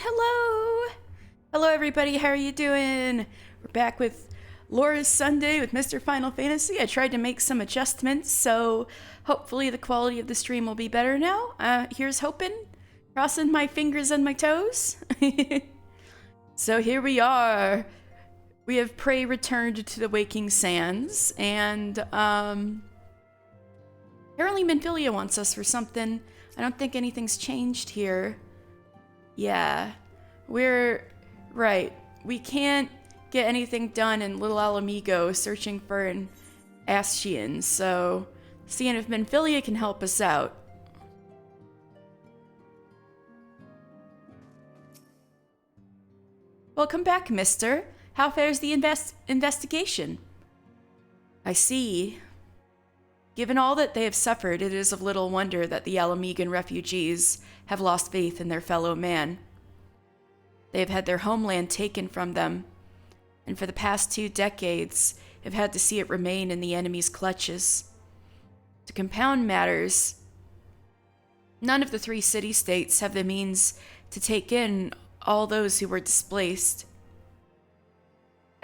Hello! Hello everybody, how are you doing? We're back with Laura's Sunday with Mr. Final Fantasy. I tried to make some adjustments, so hopefully the quality of the stream will be better now. Here's hoping. Crossing my fingers and my toes. So here we are. We have prey returned to the Waking Sands, and apparently Minfilia wants us for something. I don't think anything's changed here. Yeah, we're right. We can't get anything done in Little Alamigo searching for an Ascian, so seeing if Minfilia can help us out. Welcome back, mister. How fares the investigation? I see. Given all that they have suffered, it is of little wonder that the Alamigan refugees have lost faith in their fellow man. They have had their homeland taken from them, and for the past 2 decades have had to see it remain in the enemy's clutches. To compound matters, none of the 3 city-states have the means to take in all those who were displaced.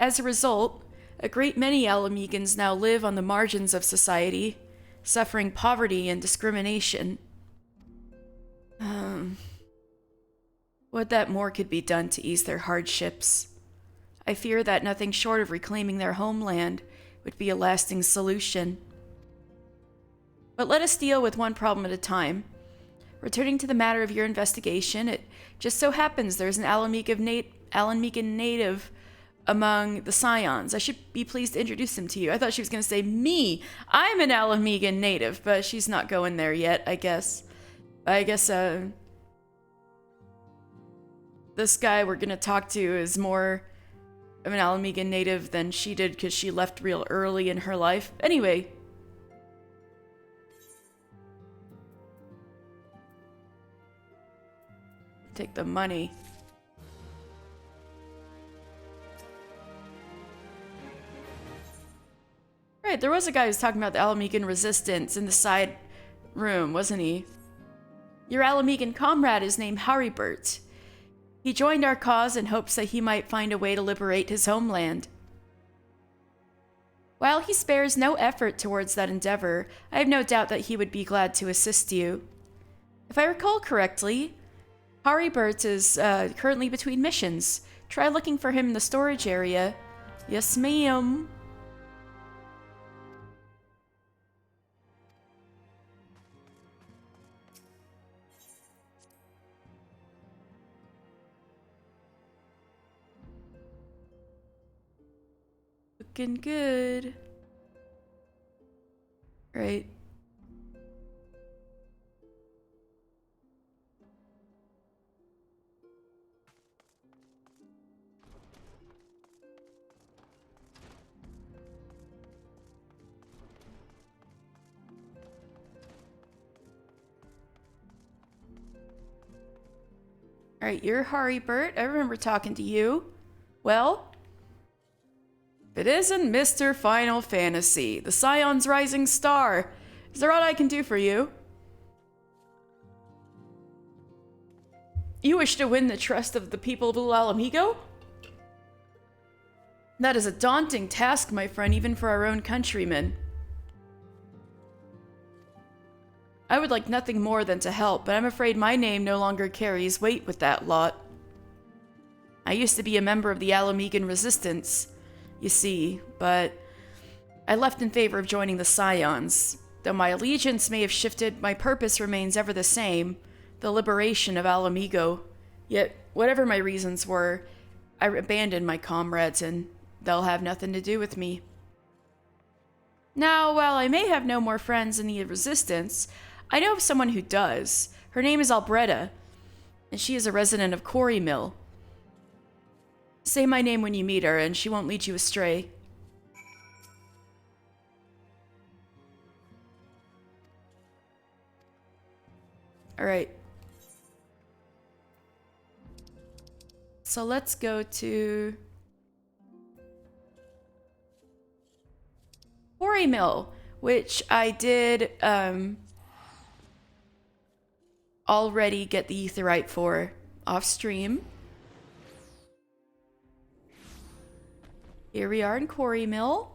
As a result, a great many Alamegans now live on the margins of society, suffering poverty and discrimination. Would that more could be done to ease their hardships. I fear that nothing short of reclaiming their homeland would be a lasting solution. But let us deal with one problem at a time. Returning to the matter of your investigation, it just so happens there's an Alamigan native among the Scions. I should be pleased to introduce him to you. I thought she was going to say, me! I'm an Alamigan native, but she's not going there yet, I guess. This guy we're going to talk to is more of an Alamigan native than she did because she left real early in her life. Anyway. Take the money. Right, there was a guy who was talking about the Alamigan resistance in the side room, wasn't he? Your Alamigan comrade is named Haribert. He joined our cause in hopes that he might find a way to liberate his homeland. While he spares no effort towards that endeavor, I have no doubt that he would be glad to assist you. If I recall correctly, Haribert is currently between missions. Try looking for him in the storage area. Yes, ma'am. Looking good. Right. Alright, you're Haribert. I remember talking to you. Well, if it isn't Mr. Final Fantasy, the Scion's rising star. Is there aught I can do for you? You wish to win the trust of the people of Little Alamigo? That is a daunting task, my friend, even for our own countrymen. I would like nothing more than to help, but I'm afraid my name no longer carries weight with that lot. I used to be a member of the Alamigan Resistance, you see, but I left in favor of joining the Scions. Though my allegiance may have shifted, my purpose remains ever the same, the liberation of Alamigo. Yet, whatever my reasons were, I abandoned my comrades and they'll have nothing to do with me. Now, while I may have no more friends in the Resistance, I know of someone who does. Her name is Albretta, and she is a resident of Quarry Mill. Say my name when you meet her, and she won't lead you astray. Alright. So let's go to Quarry Mill, which I did already get the Aetheryte for. off stream. Here we are in Quarry Mill.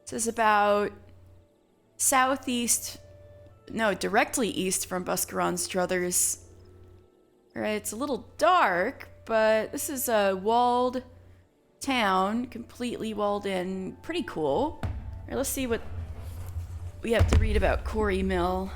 This is about southeast, no, directly east from Buscaron Struthers. Alright, it's a little dark, but this is a walled town, completely walled in. Pretty cool. Alright, let's see what we have to read about Quarry Mill.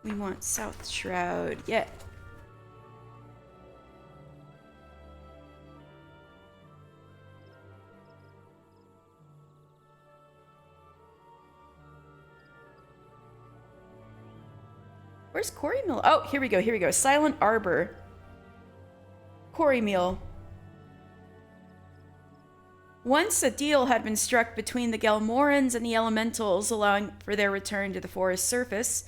We want South Shroud. Yeah. Where's Quarry Mill? Oh, here we go. Here we go. Silent Arbor. Quarry Mill. Once a deal had been struck between the Gelmorans and the Elementals, allowing for their return to the forest surface,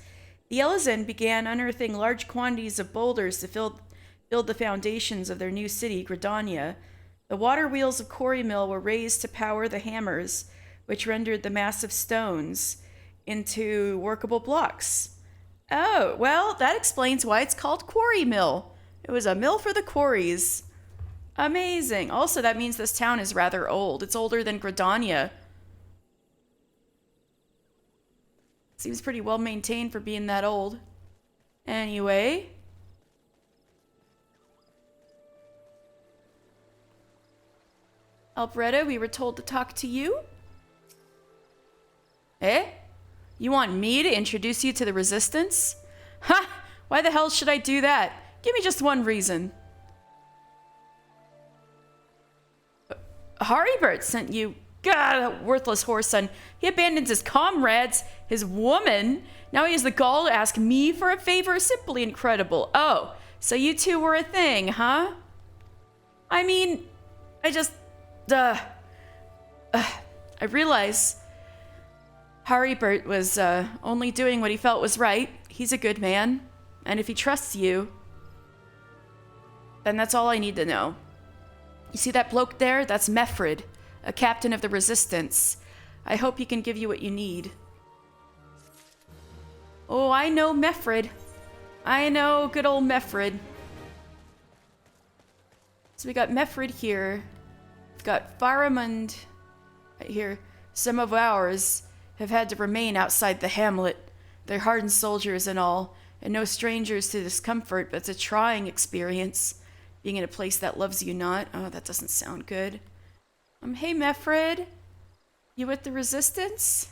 the Elezen began unearthing large quantities of boulders to build the foundations of their new city, Gridania. The water wheels of Quarry Mill were raised to power the hammers, which rendered the massive stones into workable blocks. Oh, well, that explains why it's called Quarry Mill. It was a mill for the quarries. Amazing. Also, that means this town is rather old. It's older than Gridania. Seems pretty well maintained for being that old. Anyway. Alberetta, we were told to talk to you. Eh? You want me to introduce you to the Resistance? Ha! Why the hell should I do that? Give me just one reason. Haribert sent you. God, that worthless whoreson. He abandons his comrades, his woman. Now he has the gall to ask me for a favor. Simply incredible. Oh, so you two were a thing, huh? I mean, I realize Haribert was only doing what he felt was right. He's a good man. And if he trusts you, then that's all I need to know. You see that bloke there? That's Mefrid, a captain of the Resistance. I hope he can give you what you need. Oh, I know Mefrid. I know good old Mefrid. So we got Mefrid here. We've got Faramund right here. Some of ours have had to remain outside the hamlet. They're hardened soldiers and all, and no strangers to discomfort, but it's a trying experience, being in a place that loves you not. Oh, that doesn't sound good. Hey, Mefrid. You with the Resistance?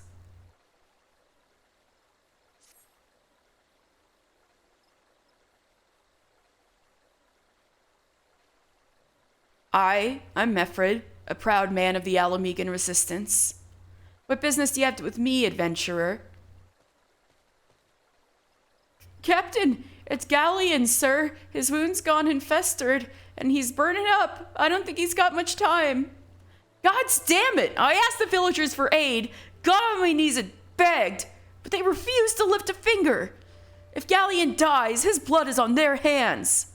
I'm Mefrid, a proud man of the Alamegan Resistance. What business do you have with me, adventurer? Captain, it's Galleon, sir. His wound's gone and festered, and he's burning up. I don't think he's got much time. Gods damn it! I asked the villagers for aid, got on my knees and begged, but they refused to lift a finger. If Galleon dies, his blood is on their hands.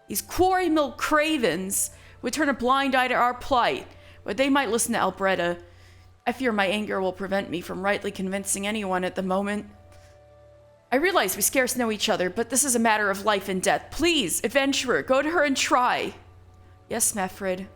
These Quarry Mill cravens would turn a blind eye to our plight, but they might listen to Alberetta. I fear my anger will prevent me from rightly convincing anyone at the moment. I realize we scarce know each other, but this is a matter of life and death. Please, adventurer, go to her and try. Yes, Mefrid.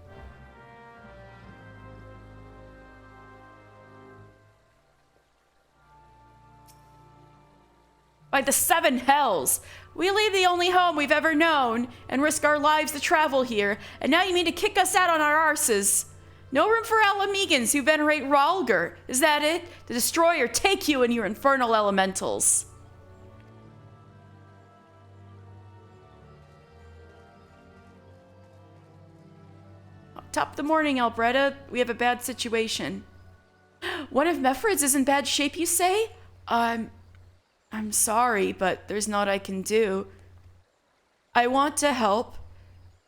By the seven hells! We leave the only home we've ever known and risk our lives to travel here, and now you mean to kick us out on our arses? No room for Alamegans who venerate Ralger. Is that it? The Destroyer take you and your infernal elementals. Top of the morning, Alberetta. We have a bad situation. One of Mefrid's is in bad shape, you say? I'm sorry, but there's naught I can do. I want to help.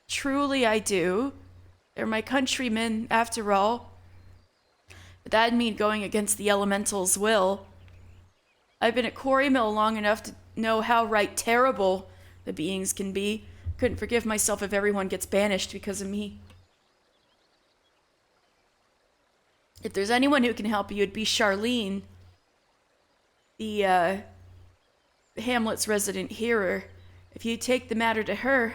Truly I do. They're my countrymen, after all. But that'd mean going against the elemental's will. I've been at Quarry Mill long enough to know how right terrible the beings can be. Couldn't forgive myself if everyone gets banished because of me. If there's anyone who can help you, it'd be Charlene, the Hamlet's resident hearer. If you take the matter to her,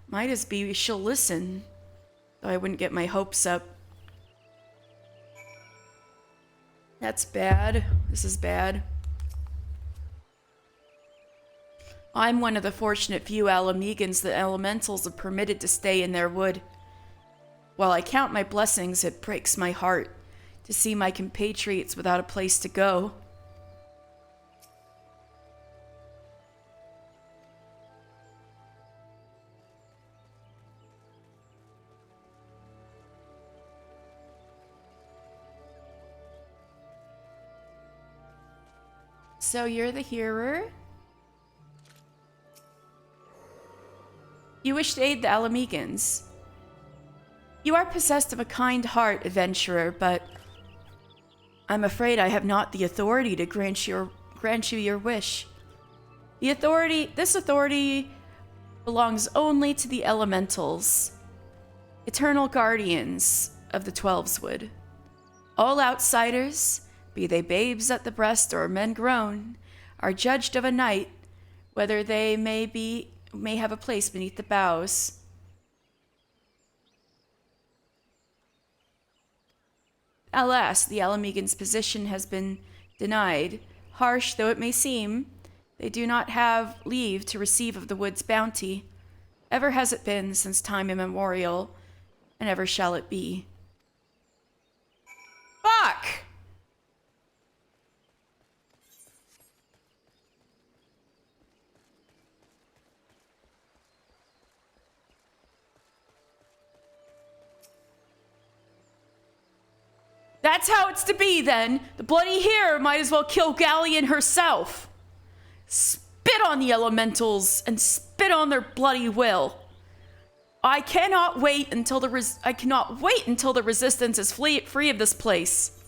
might as be she'll listen. Though I wouldn't get my hopes up. That's bad. This is bad. I'm one of the fortunate few Alamegans the elementals have permitted to stay in their wood. While I count my blessings, it breaks my heart to see my compatriots without a place to go. So you're the hearer? You wish to aid the Alamegans. You are possessed of a kind heart, adventurer, but I'm afraid I have not the authority to grant you your wish. This authority belongs only to the elementals, eternal guardians of the Twelveswood. All outsiders, be they babes at the breast or men grown, are judged of a night whether they may have a place beneath the boughs. Alas, the Alamegans' position has been denied. Harsh though it may seem, they do not have leave to receive of the wood's bounty. Ever has it been since time immemorial, and ever shall it be. Fuck! That's how it's to be, then. The bloody hearer might as well kill Galleon herself. Spit on the elementals and spit on their bloody will. I cannot wait until the resistance is free of this place.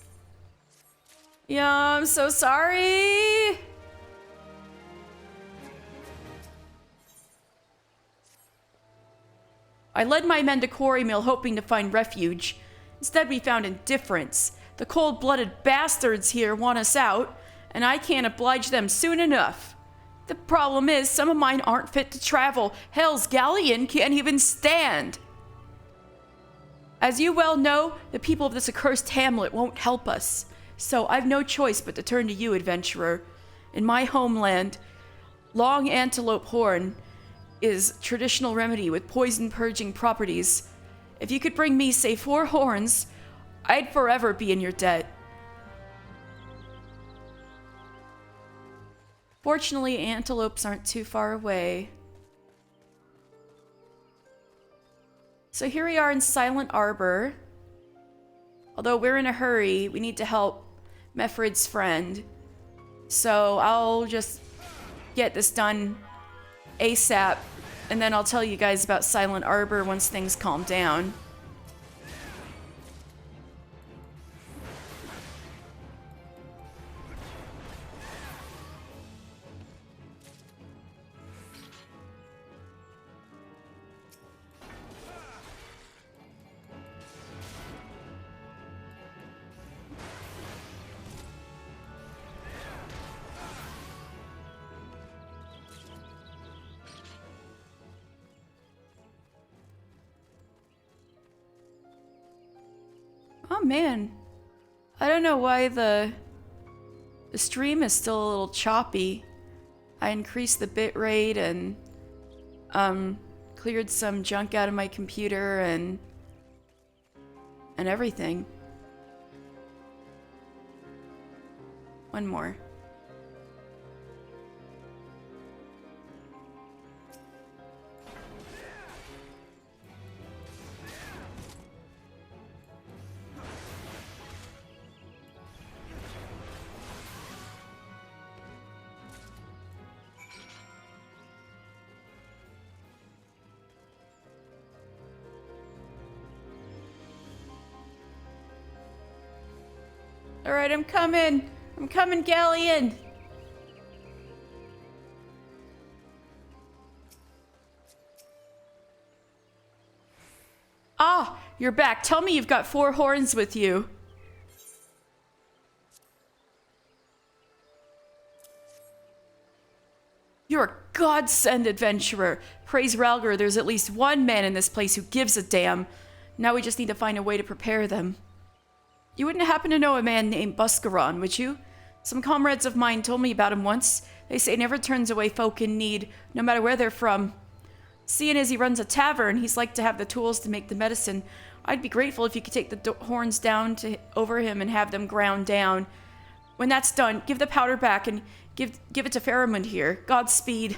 Yeah, I'm so sorry. I led my men to Quarry Mill hoping to find refuge. Instead, we found indifference. The cold-blooded bastards here want us out, and I can't oblige them soon enough. The problem is, some of mine aren't fit to travel. Hell's Galleon can't even stand. As you well know, the people of this accursed hamlet won't help us. So I've no choice but to turn to you, adventurer. In my homeland, long antelope horn is traditional remedy with poison-purging properties. If you could bring me, say, 4 horns, I'd forever be in your debt. Fortunately, antelopes aren't too far away. So here we are in Silent Arbor. Although we're in a hurry, we need to help Mefrid's friend. So I'll just get this done ASAP. And then I'll tell you guys about Silent Arbor once things calm down. Oh man, I don't know why the stream is still a little choppy. I increased the bit rate and cleared some junk out of my computer and everything. One more. Alright, I'm coming. I'm coming, Galleon. Ah, you're back. Tell me you've got 4 horns with you. You're a godsend adventurer. Praise Ralgar, there's at least one man in this place who gives a damn. Now we just need to find a way to prepare them. You wouldn't happen to know a man named Buscaron, would you? Some comrades of mine told me about him once. They say he never turns away folk in need, no matter where they're from. Seeing as he runs a tavern, he's like to have the tools to make the medicine. I'd be grateful if you could take the horns down over him and have them ground down. When that's done, give the powder back and give it to Faramund here. Godspeed.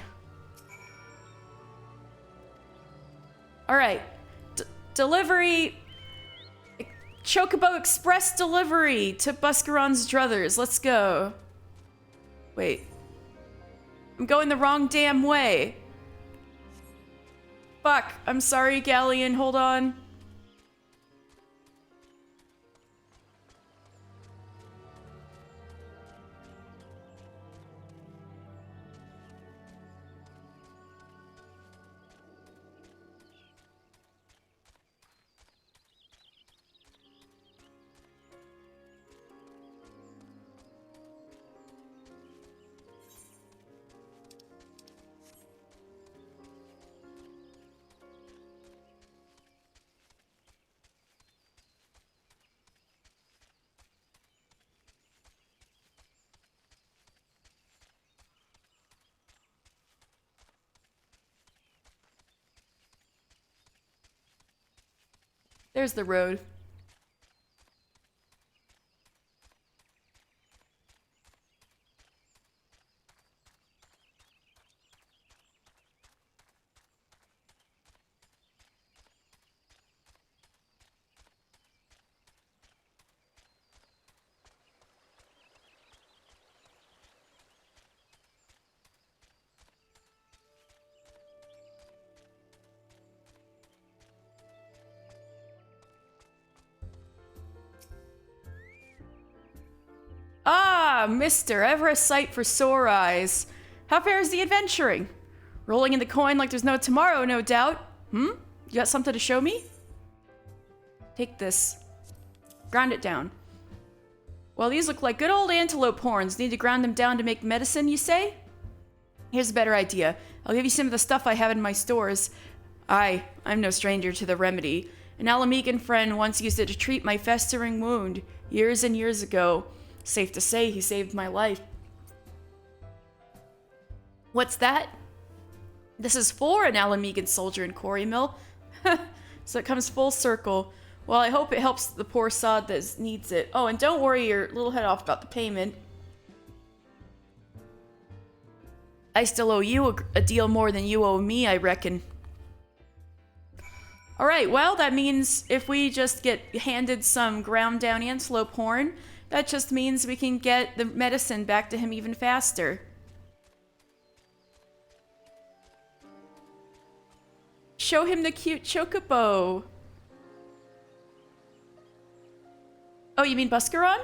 All right. Delivery. Chocobo Express delivery to Buscaron's druthers. Let's go. Wait. I'm going the wrong damn way. Fuck. I'm sorry, Galleon. Hold on. There's the road. Ah, mister, ever a sight for sore eyes. How fares the adventuring? Rolling in the coin like there's no tomorrow, no doubt. You got something to show me? Take this. Ground it down. Well, these look like good old antelope horns. Need to ground them down to make medicine, you say? Here's a better idea. I'll give you some of the stuff I have in my stores. I'm no stranger to the remedy. An Alamegan friend once used it to treat my festering wound, years and years ago. Safe to say, he saved my life. What's that? This is for an Alamegan soldier in Quarry Mill. So it comes full circle. Well, I hope it helps the poor sod that needs it. Oh, and don't worry your little head off about the payment. I still owe you a deal more than you owe me, I reckon. Alright, well, that means if we just get handed some ground down antelope horn, that just means we can get the medicine back to him even faster. Show him the cute chocobo. Oh, you mean Buscaron?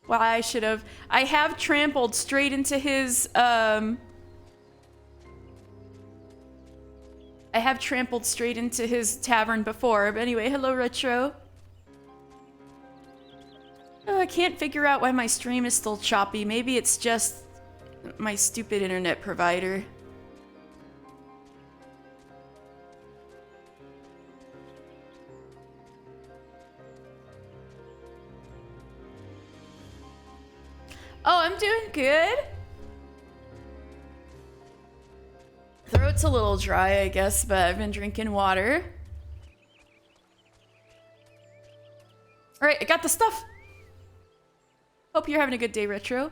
Well, I should have. I have trampled straight into his, I have trampled straight into his tavern before. But anyway, hello, Retro. Oh, I can't figure out why my stream is still choppy. Maybe it's just my stupid internet provider. Oh, I'm doing good. Throat's a little dry, I guess, but I've been drinking water. All right, I got the stuff. Hope you're having a good day, Retro.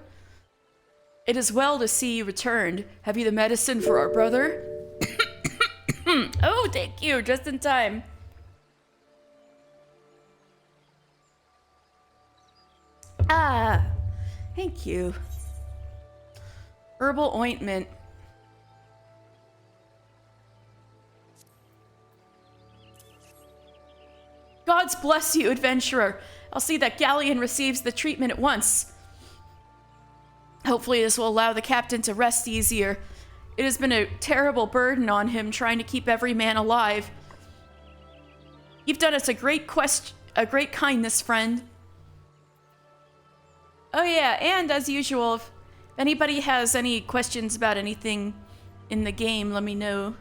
It is well to see you returned. Have you the medicine for our brother? Oh, thank you, just in time. Ah, thank you. Herbal ointment. Gods bless you, adventurer. I'll see that Galleon receives the treatment at once. Hopefully this will allow the captain to rest easier. It has been a terrible burden on him trying to keep every man alive. You've done us a great kindness, friend. Oh yeah, and as usual, if anybody has any questions about anything in the game, let me know.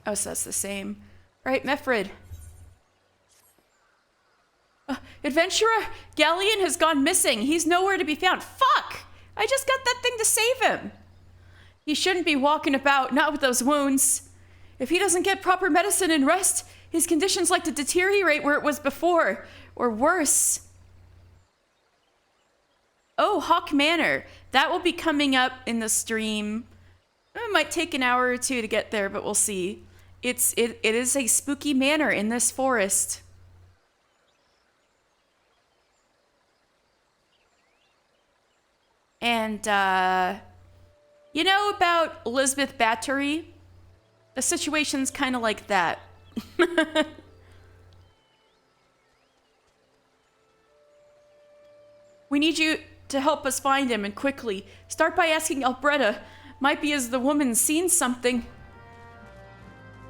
Oh, so that's the same. Right, Mefrid. Adventurer, Galleon has gone missing. He's nowhere to be found. Fuck! I just got that thing to save him. He shouldn't be walking about, not with those wounds. If he doesn't get proper medicine and rest, his condition's like to deteriorate where it was before, or worse. Oh, Haukke Manor. That will be coming up in the stream. It might take an hour or two to get there, but we'll see. It is a spooky manor in this forest. And, you know about Elizabeth Battery? The situation's kind of like that. We need you to help us find him, and quickly. Start by asking Alberta. Might be as the woman's seen something.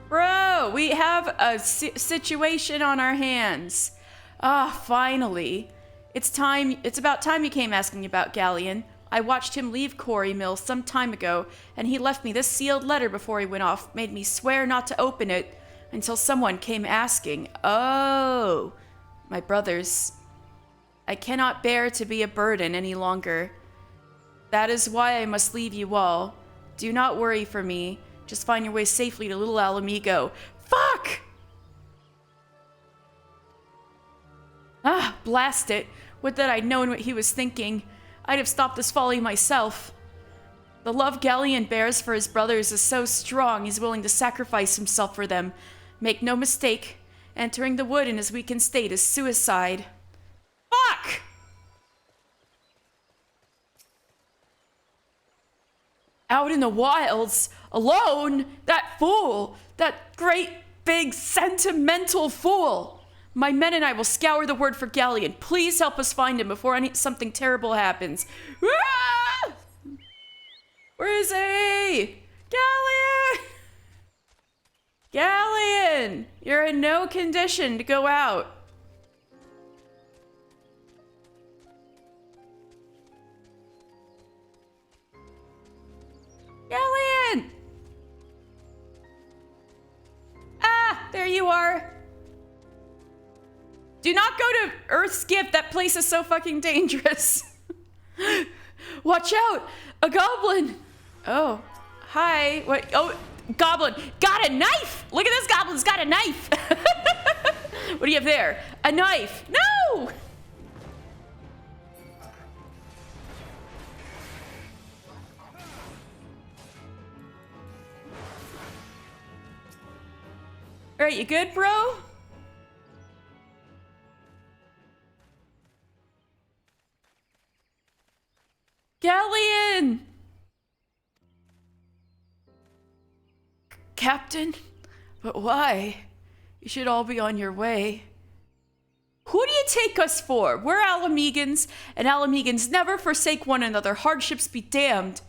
Bro, we have a situation on our hands. Ah, finally. It's about time you came asking about Galleon. I watched him leave Quarry Mill some time ago, and he left me this sealed letter before he went off, made me swear not to open it until someone came asking. Oh, my brothers. I cannot bear to be a burden any longer. That is why I must leave you all. Do not worry for me. Just find your way safely to Little Alamigo. Fuck! Ah, blast it. Would that I'd known what he was thinking. I'd have stopped this folly myself. The love Galleon bears for his brothers is so strong he's willing to sacrifice himself for them. Make no mistake, entering the wood in his weakened state is suicide. Fuck! Out in the wilds, alone, that fool, that great, big, sentimental fool. My men and I will scour the word for Galleon. Please help us find him before something terrible happens. Ah! Where is he? Galleon! Galleon! You're in no condition to go out. Galleon! Ah, there you are. Do not go to Earth's Gift. That place is so fucking dangerous. Watch out! A goblin! Oh, hi. What? Oh, goblin. Got a knife! Look at this goblin's got a knife! What do you have there? A knife. No! Alright, you good, bro? Galleon! Captain? But why? You should all be on your way. Who do you take us for? We're Alamegans, and Alamegans never forsake one another. Hardships be damned.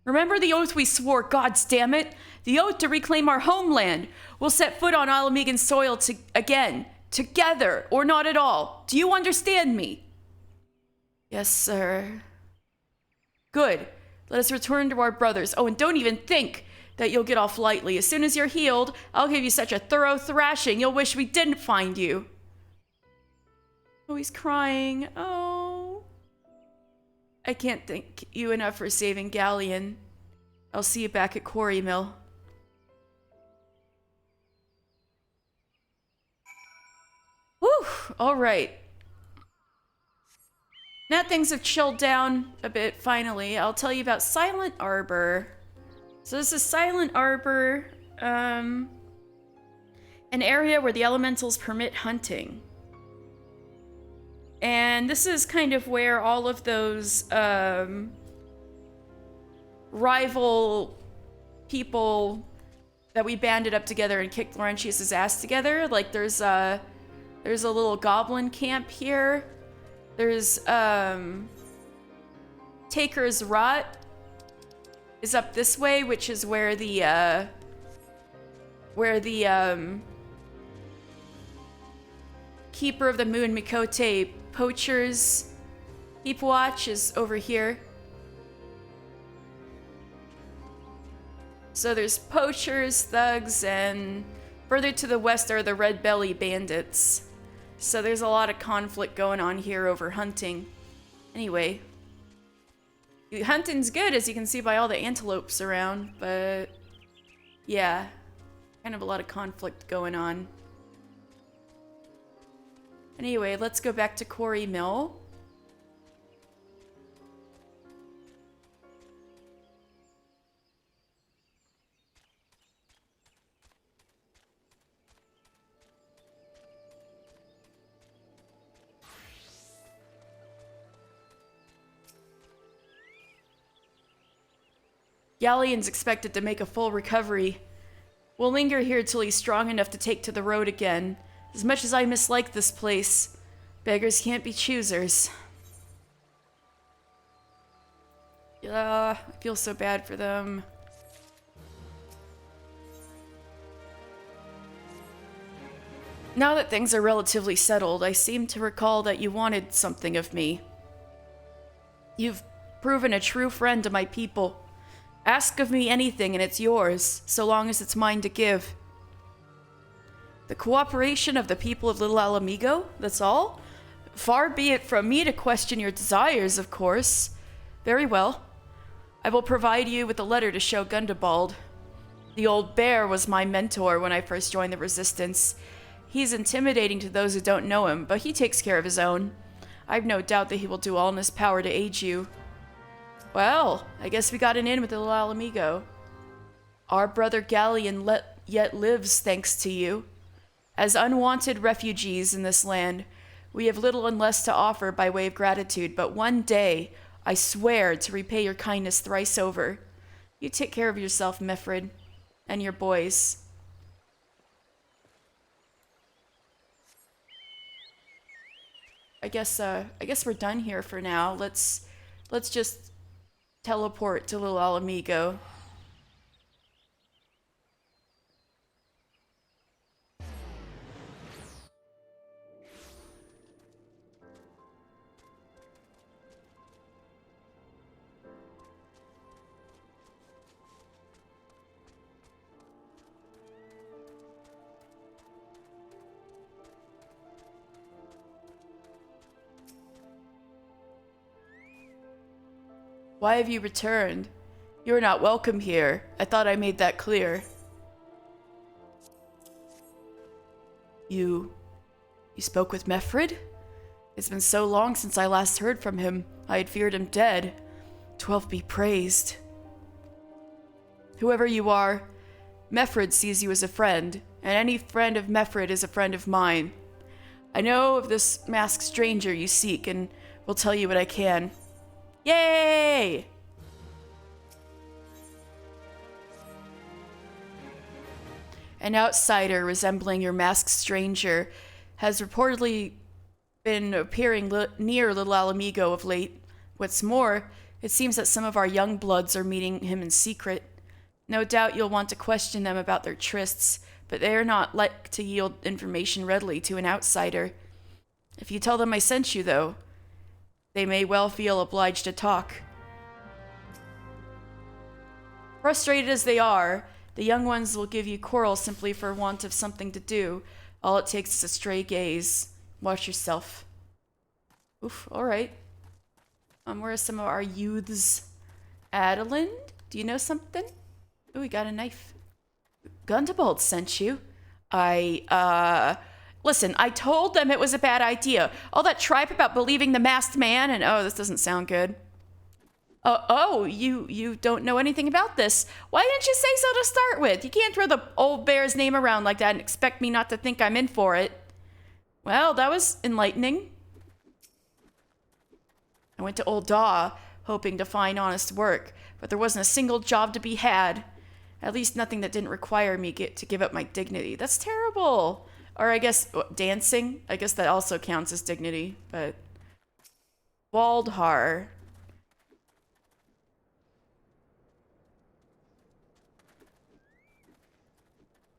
Remember the oath we swore, gods damn it. The oath to reclaim our homeland. We'll set foot on Alamegan soil again. Together, or not at all. Do you understand me? Yes, sir. Good. Let us return to our brothers. Oh, and don't even think that you'll get off lightly. As soon as you're healed, I'll give you such a thorough thrashing you'll wish we didn't find you. Oh, he's crying. Oh. I can't thank you enough for saving Galleon. I'll see you back at Quarry Mill. Whew, all right. Now things have chilled down a bit, finally. I'll tell you about Silent Arbor. So this is Silent Arbor, an area where the elementals permit hunting. And this is kind of where all of those rival people that we banded up together and kicked Laurentius's ass together. Like, there's a little goblin camp here. There's, Taker's Rot is up this way, which is where the Keeper of the Moon Mikote poachers keep watch is over here. So there's poachers, thugs, and further to the west are the Red Belly bandits. So there's a lot of conflict going on here over hunting. Anyway, hunting's good, as you can see by all the antelopes around, but yeah, kind of a lot of conflict going on. Anyway, let's go back to Quarry Mill. Galleon's expected to make a full recovery. We'll linger here till he's strong enough to take to the road again. As much as I mislike this place, beggars can't be choosers. Yeah, I feel so bad for them. Now that things are relatively settled, I seem to recall that you wanted something of me. You've proven a true friend to my people. Ask of me anything and it's yours, so long as it's mine to give. The cooperation of the people of Little Alamigo, that's all? Far be it from me to question your desires, of course. Very well. I will provide you with a letter to show Gundabald. The old bear was my mentor when I first joined the Resistance. He's intimidating to those who don't know him, but he takes care of his own. I've no doubt that he will do all in his power to aid you. Well, I guess we got an in with the Little Alamigo. Our brother Galleon yet lives thanks to you. As unwanted refugees in this land, we have little and less to offer by way of gratitude, but one day, I swear to repay your kindness thrice over. You take care of yourself, Mefrid, and your boys. I guess we're done here for now. Let's just teleport to Little Alamigo. Why have you returned? You're not welcome here. I thought I made that clear. You spoke with Mefrid? It's been so long since I last heard from him. I had feared him dead. 12 be praised. Whoever you are, Mefrid sees you as a friend, and any friend of Mefrid is a friend of mine. I know of this masked stranger you seek, and will tell you what I can. Yay! An outsider resembling your masked stranger has reportedly been appearing near Little Alamigo of late. What's more, it seems that some of our young bloods are meeting him in secret. No doubt you'll want to question them about their trysts, but they are not like to yield information readily to an outsider. If you tell them I sent you, though, they may well feel obliged to talk. Frustrated as they are, the young ones will give you quarrel simply for want of something to do. All it takes is a stray gaze. Watch yourself. Oof, alright. Where are some of our youths? Adeline, do you know something? Oh, we got a knife. Gundabald sent you. Listen, I told them it was a bad idea. All that tripe about believing the masked man and this doesn't sound good. You don't know anything about this. Why didn't you say so to start with? You can't throw the old bear's name around like that and expect me not to think I'm in for it. Well, that was enlightening. I went to Old Daw, hoping to find honest work, but there wasn't a single job to be had. At least nothing that didn't require me to give up my dignity. That's terrible. Or I guess dancing. I guess that also counts as dignity. But Waldhar.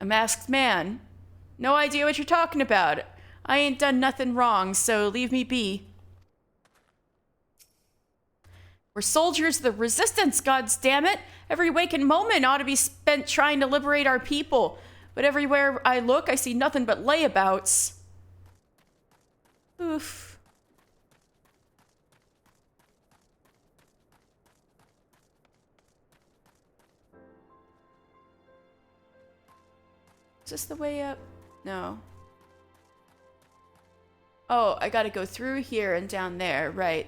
A masked man. No idea what you're talking about. I ain't done nothing wrong, so leave me be. We're soldiers of the resistance, goddammit. Every waking moment ought to be spent trying to liberate our people. But everywhere I look, I see nothing but layabouts. Oof. Is this the way up? No. Oh, I gotta go through here and down there, right.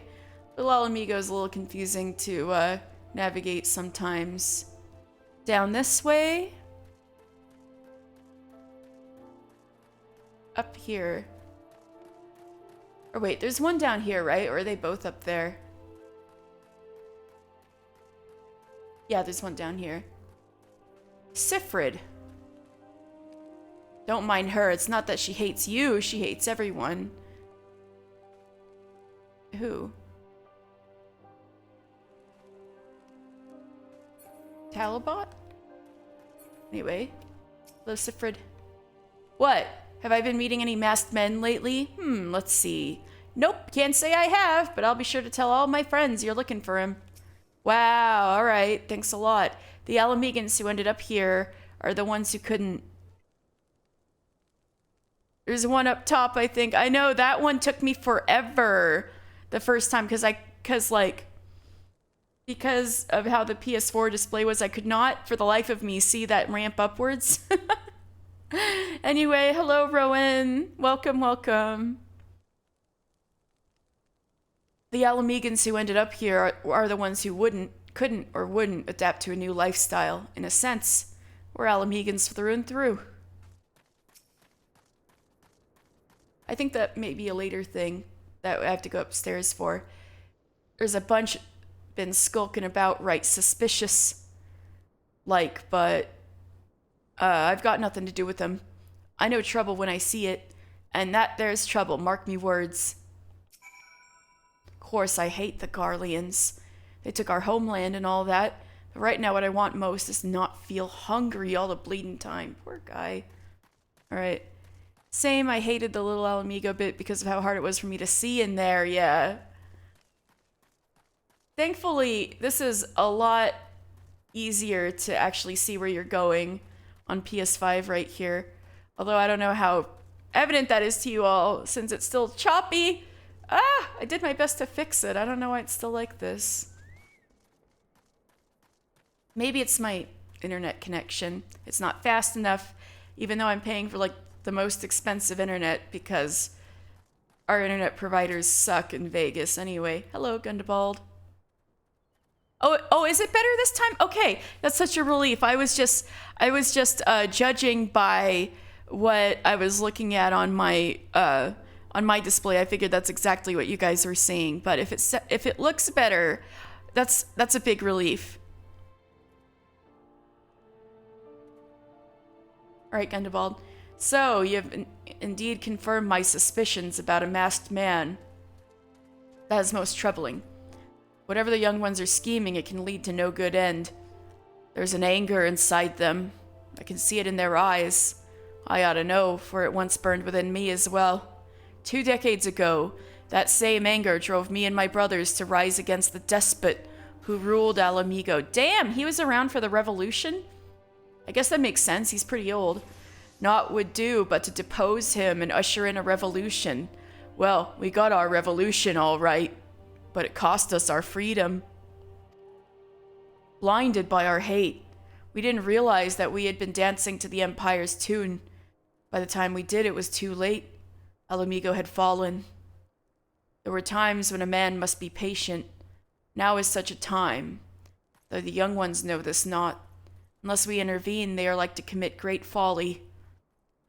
Little Alamigo is a little confusing to navigate sometimes. Down this way? Up here. Or wait, there's one down here, right? Or are they both up there? Yeah, there's one down here. Sifrid. Don't mind her. It's not that she hates you. She hates everyone. Who? Talabot? Anyway. Hello, Sifrid. What? Have I been meeting any masked men lately? Let's see. Nope, can't say I have, but I'll be sure to tell all my friends you're looking for him. Wow, alright, thanks a lot. The Alamegans who ended up here are the ones who couldn't... There's one up top, I think. I know, that one took me forever the first time, because of how the PS4 display was, I could not, for the life of me, see that ramp upwards. Anyway, hello, Rowan. Welcome, welcome. The Alamegans who ended up here are the ones who couldn't, or wouldn't adapt to a new lifestyle. In a sense, we're Alamegans through and through. I think that may be a later thing that I have to go upstairs for. There's a bunch been skulking about, right, suspicious, but I've got nothing to do with them. I know trouble when I see it, and that there's trouble, mark me words. Of course, I hate the Garleans. They took our homeland and all that, but right now what I want most is not feel hungry all the bleeding time. Poor guy. Alright. Same, I hated the little Alamigo bit because of how hard it was for me to see in there, yeah. Thankfully, this is a lot easier to actually see where you're going on PS5 right here. Although I don't know how evident that is to you all, since it's still choppy. I did my best to fix it. I don't know why it's still like this. Maybe it's my internet connection. It's not fast enough, even though I'm paying for the most expensive internet, because our internet providers suck in Vegas. Anyway, hello, Gundabald. Oh, is it better this time? Okay, that's such a relief. I was just judging by what I was looking at on my display. I figured that's exactly what you guys were seeing. But if it looks better, that's a big relief. All right, Gundabald. So you have indeed confirmed my suspicions about a masked man. That is most troubling. Whatever the young ones are scheming, it can lead to no good end. There's an anger inside them. I can see it in their eyes. I ought to know, for it once burned within me as well. 2 decades ago, that same anger drove me and my brothers to rise against the despot who ruled Alamigo. Damn, he was around for the revolution? I guess that makes sense, he's pretty old. Naught would do but to depose him and usher in a revolution. Well, we got our revolution all right, but it cost us our freedom. Blinded by our hate, we didn't realize that we had been dancing to the Empire's tune. By the time we did, it was too late. Alamigo had fallen. There were times when a man must be patient. Now is such a time, though the young ones know this not. Unless we intervene, they are like to commit great folly.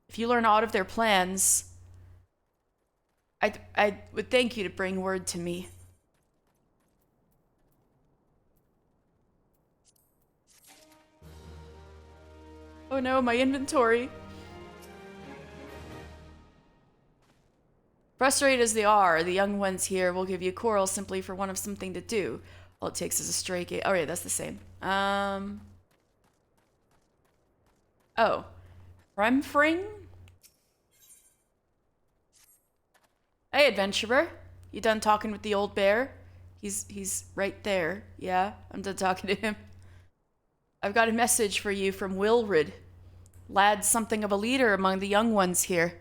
If you learn aught of their plans, I would thank you to bring word to me. Oh no, my inventory. Frustrated as they are, the young ones here will give you coral simply for want of something to do. All it takes is a stray gate. Oh yeah, that's the same. Oh. Remfring? Hey, adventurer. You done talking with the old bear? He's right there. Yeah, I'm done talking to him. I've got a message for you from Wilrid. Lad's something of a leader among the young ones here.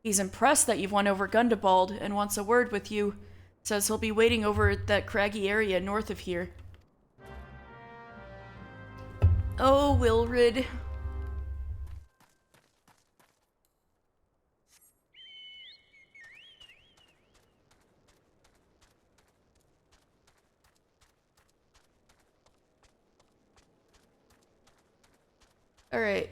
He's impressed that you've won over Gundabald and wants a word with you. Says he'll be waiting over at that craggy area north of here. Oh, Wilrid. All right.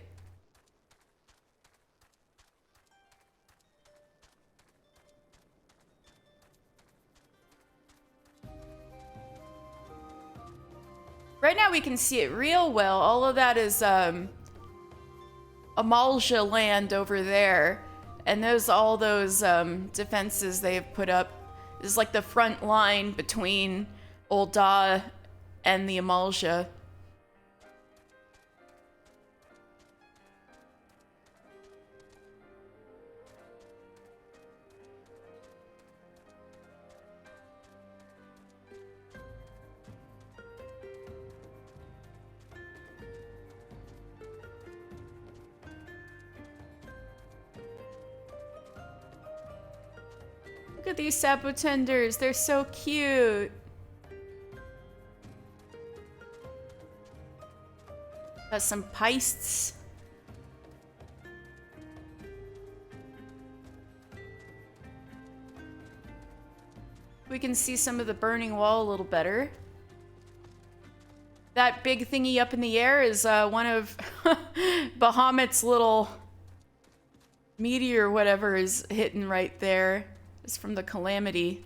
Right now we can see it real well. All of that is Amalja land over there. And all those defenses they have put up is like the front line between Ul'dah and the Amalja. Look at these sapotenders, they're so cute. Got some peists. We can see some of the burning wall a little better. That big thingy up in the air is one of Bahamut's little meteor, whatever, is hitting right there. It's from the Calamity.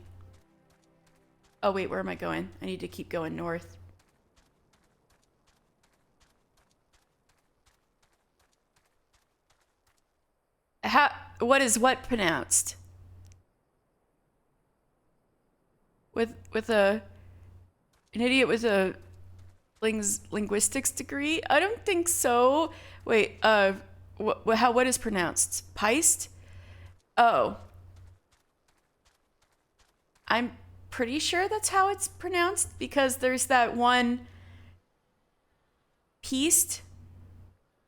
Oh wait, where am I going? I need to keep going north. What is what pronounced? With an idiot with a linguistics degree? I don't think so. Wait, what is pronounced? Peist? Oh. I'm pretty sure that's how it's pronounced because there's that one Peist.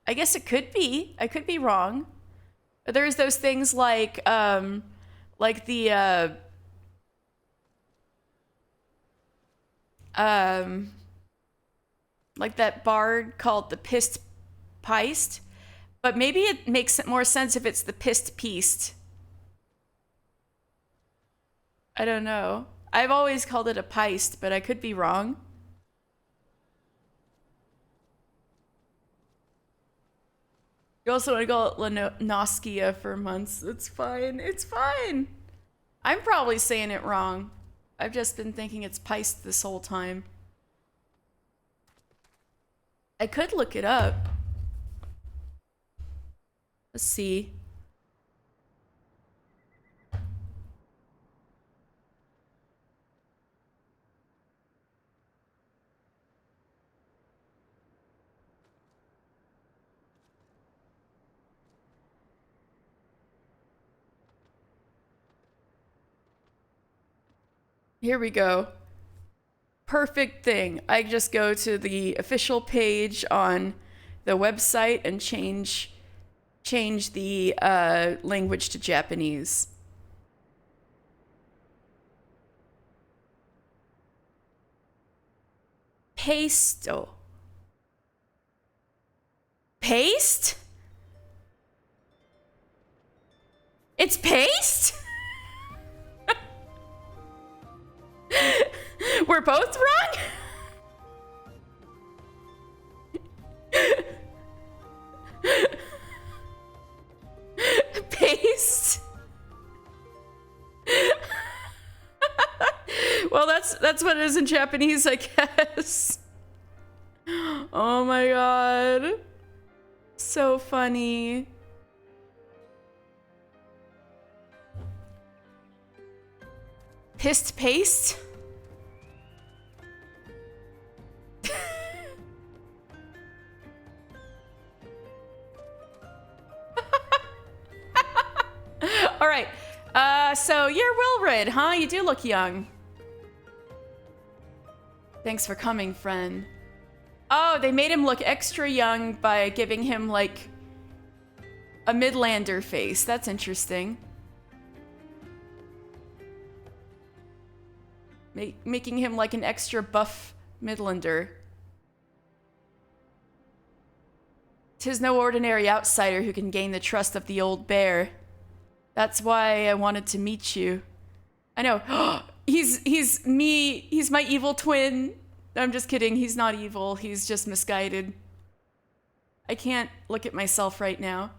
I guess it could be. I could be wrong. There's those things like the like that bard called the Pist Peist, but maybe it makes more sense if it's the Pist Peist. I don't know. I've always called it a Peist, but I could be wrong. You also want to call it Lenoskia for months. It's fine. It's fine. I'm probably saying it wrong. I've just been thinking it's Peist this whole time. I could look it up. Let's see. Here we go. Perfect thing. I just go to the official page on the website and change the language to Japanese. Pasto. Paste? It's paste? We're both wrong? Paste? Well, that's what it is in Japanese, I guess. Oh my god. So funny. Pissed paste? All right. So you're Wilrid, huh? You do look young. Thanks for coming, friend. Oh, they made him look extra young by giving him, like, a Midlander face. That's interesting. Making him like an extra buff Midlander. 'Tis no ordinary outsider who can gain the trust of the old bear. That's why I wanted to meet you. I know. He's me. He's my evil twin. I'm just kidding. He's not evil. He's just misguided. I can't look at myself right now.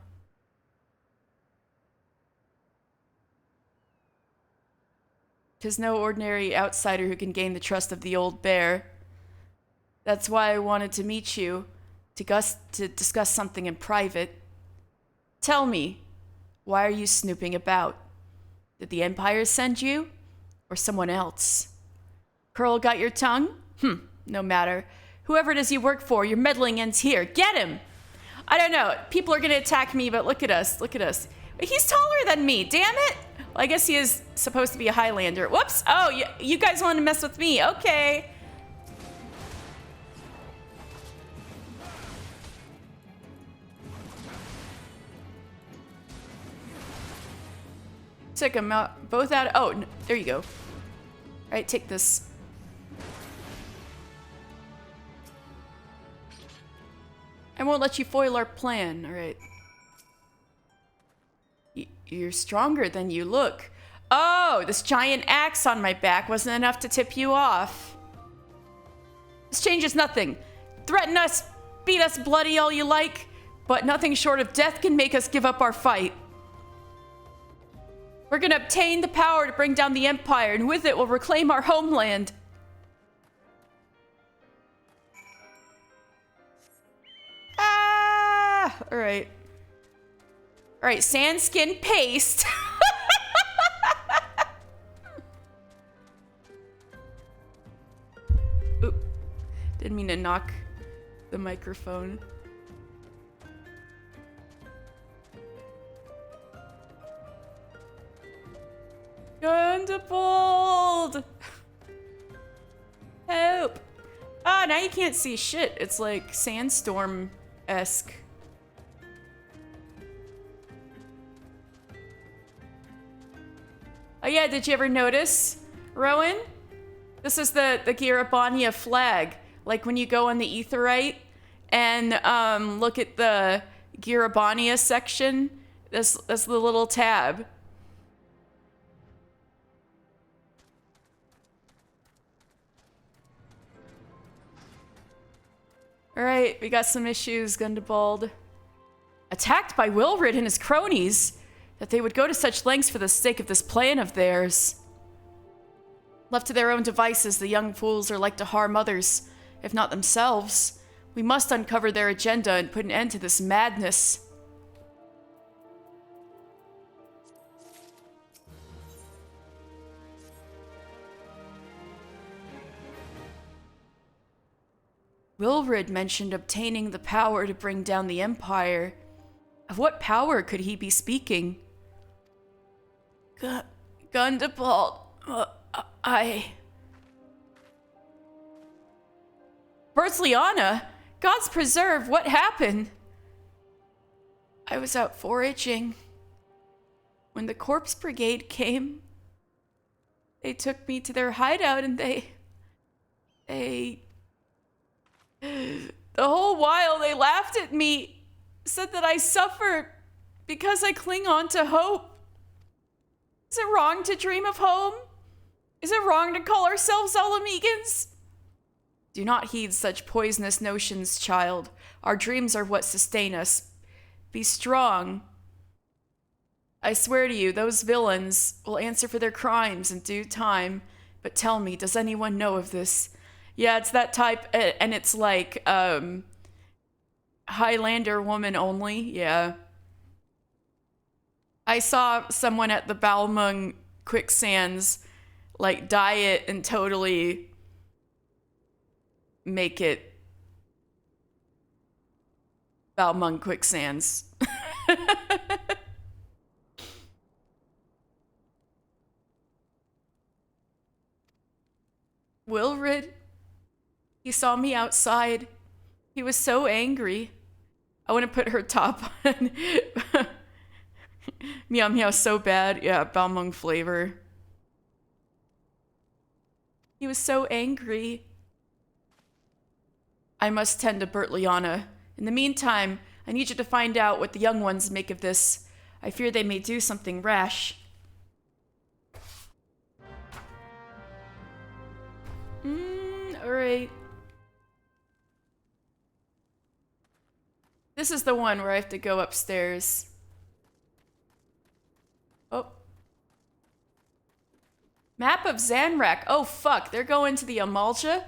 'Tis no ordinary outsider who can gain the trust of the old bear. That's why I wanted to meet you, to discuss something in private. Tell me, why are you snooping about? Did the Empire send you? Or someone else? Curl got your tongue? No matter. Whoever it is you work for, your meddling ends here. Get him! I don't know. People are gonna attack me, but look at us. Look at us. He's taller than me, damn it! Well, I guess he is supposed to be a Highlander. Whoops! Oh, you guys want to mess with me. Okay. Took them out, both out. Oh, no, there you go. All right, take this. I won't let you foil our plan. All right. You're stronger than you look. Oh, this giant axe on my back wasn't enough to tip you off. This changes nothing. Threaten us, beat us bloody all you like, but nothing short of death can make us give up our fight. We're gonna obtain the power to bring down the Empire, and with it we'll reclaim our homeland. Ah! Alright. Alright, sandskin paste. Oop. Didn't mean to knock the microphone. Gundapult! Help! Ah, now you can't see shit. It's like sandstorm-esque. Oh yeah, did you ever notice, Rowan? This is the Girabania flag. Like when you go on the Aetheryte and look at the Girabania section, that's the little tab. Alright, we got some issues, Gundabald. Attacked by Wilrid and his cronies? That they would go to such lengths for the sake of this plan of theirs. Left to their own devices, the young fools are like to harm others, if not themselves. We must uncover their agenda and put an end to this madness. Wilrid mentioned obtaining the power to bring down the Empire. Of what power could he be speaking? Gundapult, Bertliana, God's preserve, what happened? I was out foraging. When the Corpse Brigade came, they took me to their hideout and they... The whole while they laughed at me, said that I suffered because I cling on to hope. Is it wrong to dream of home? Is it wrong to call ourselves Alamegans? Do not heed such poisonous notions, child. Our dreams are what sustain us. Be strong. I swear to you, those villains will answer for their crimes in due time. But tell me, does anyone know of this? Yeah, it's that type, and it's like, Highlander woman only, yeah. I saw someone at the Balmung quicksands like dye it and totally make it Balmung quicksands. Wilrid, he saw me outside. He was so angry. I want to put her top on. Meow meow so bad. Yeah, Balmung flavor. He was so angry. I must tend to Bertliana. In the meantime, I need you to find out what the young ones make of this. I fear they may do something rash. Alright. This is the one where I have to go upstairs. Oh. Map of Zanrak. Oh, fuck. They're going to the Amalja?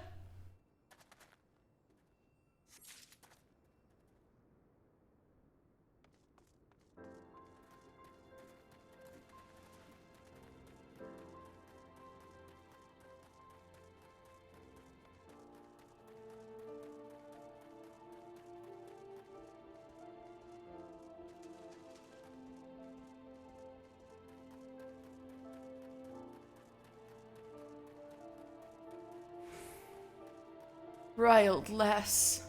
Riled less.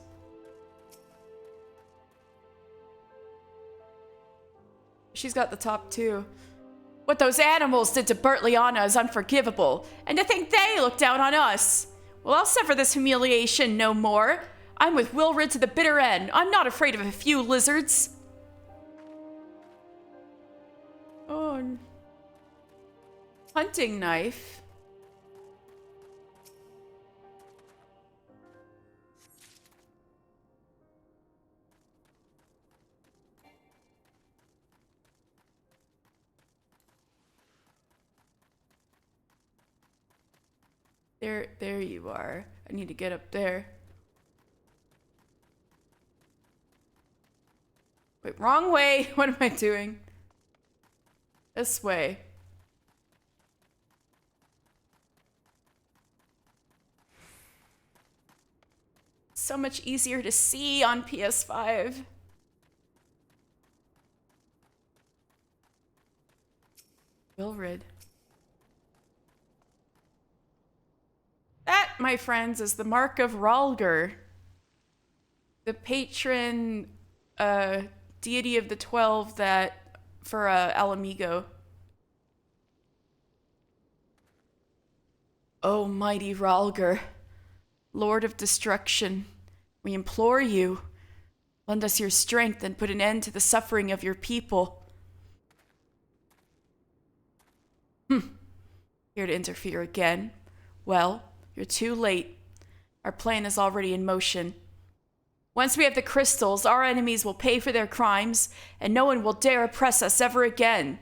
She's got the top two. What those animals did to Bertliana is unforgivable, and to think they looked down on us. Well, I'll suffer this humiliation no more. I'm with Wilrid to the bitter end. I'm not afraid of a few lizards. Oh. Hunting knife. There you are. I need to get up there. Wait, wrong way. What am I doing? This way. So much easier to see on PS5. Wilrid. That, my friends, is the mark of Ralger, the patron deity of the 12 that for Alamigo. O mighty Ralger, Lord of Destruction, we implore you, lend us your strength and put an end to the suffering of your people. Here to interfere again. Well, you're too late. Our plan is already in motion. Once we have the crystals, our enemies will pay for their crimes, and no one will dare oppress us ever again.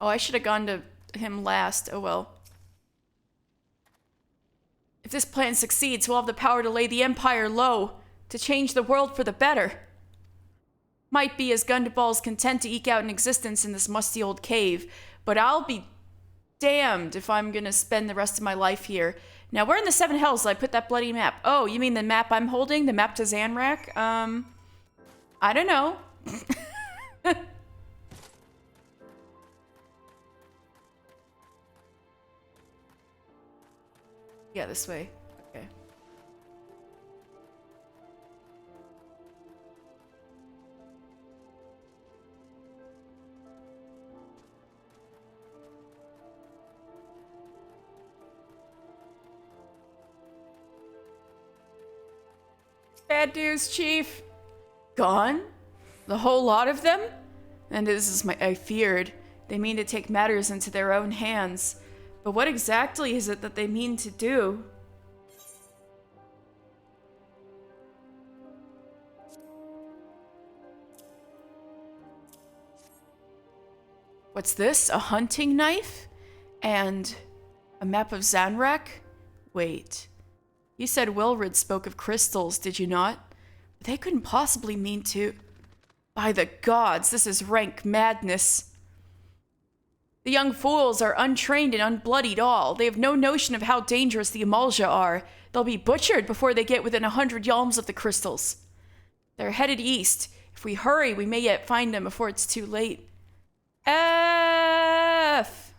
Oh, I should have gone to him last. Oh well. If this plan succeeds, we'll have the power to lay the Empire low, to change the world for the better. Might be as Gundaball's content to eke out an existence in this musty old cave, but I'll be damned if I'm gonna spend the rest of my life here. Now, where in the Seven Hells did I put that bloody map? Oh, you mean the map I'm holding? The map to Zanrak? I don't know. Yeah, this way. Okay. Bad news, Chief. Gone? The whole lot of them? And this is I feared. They mean to take matters into their own hands. But what exactly is it that they mean to do? What's this? A hunting knife? And a map of Zanrak? Wait. You said Wilrid spoke of crystals, did you not? But they couldn't possibly mean to... By the gods, this is rank madness. The young fools are untrained and unbloodied all. They have no notion of how dangerous the Amalja are. They'll be butchered before they get within 100 yalms of the crystals. They're headed east. If we hurry, we may yet find them before it's too late. F!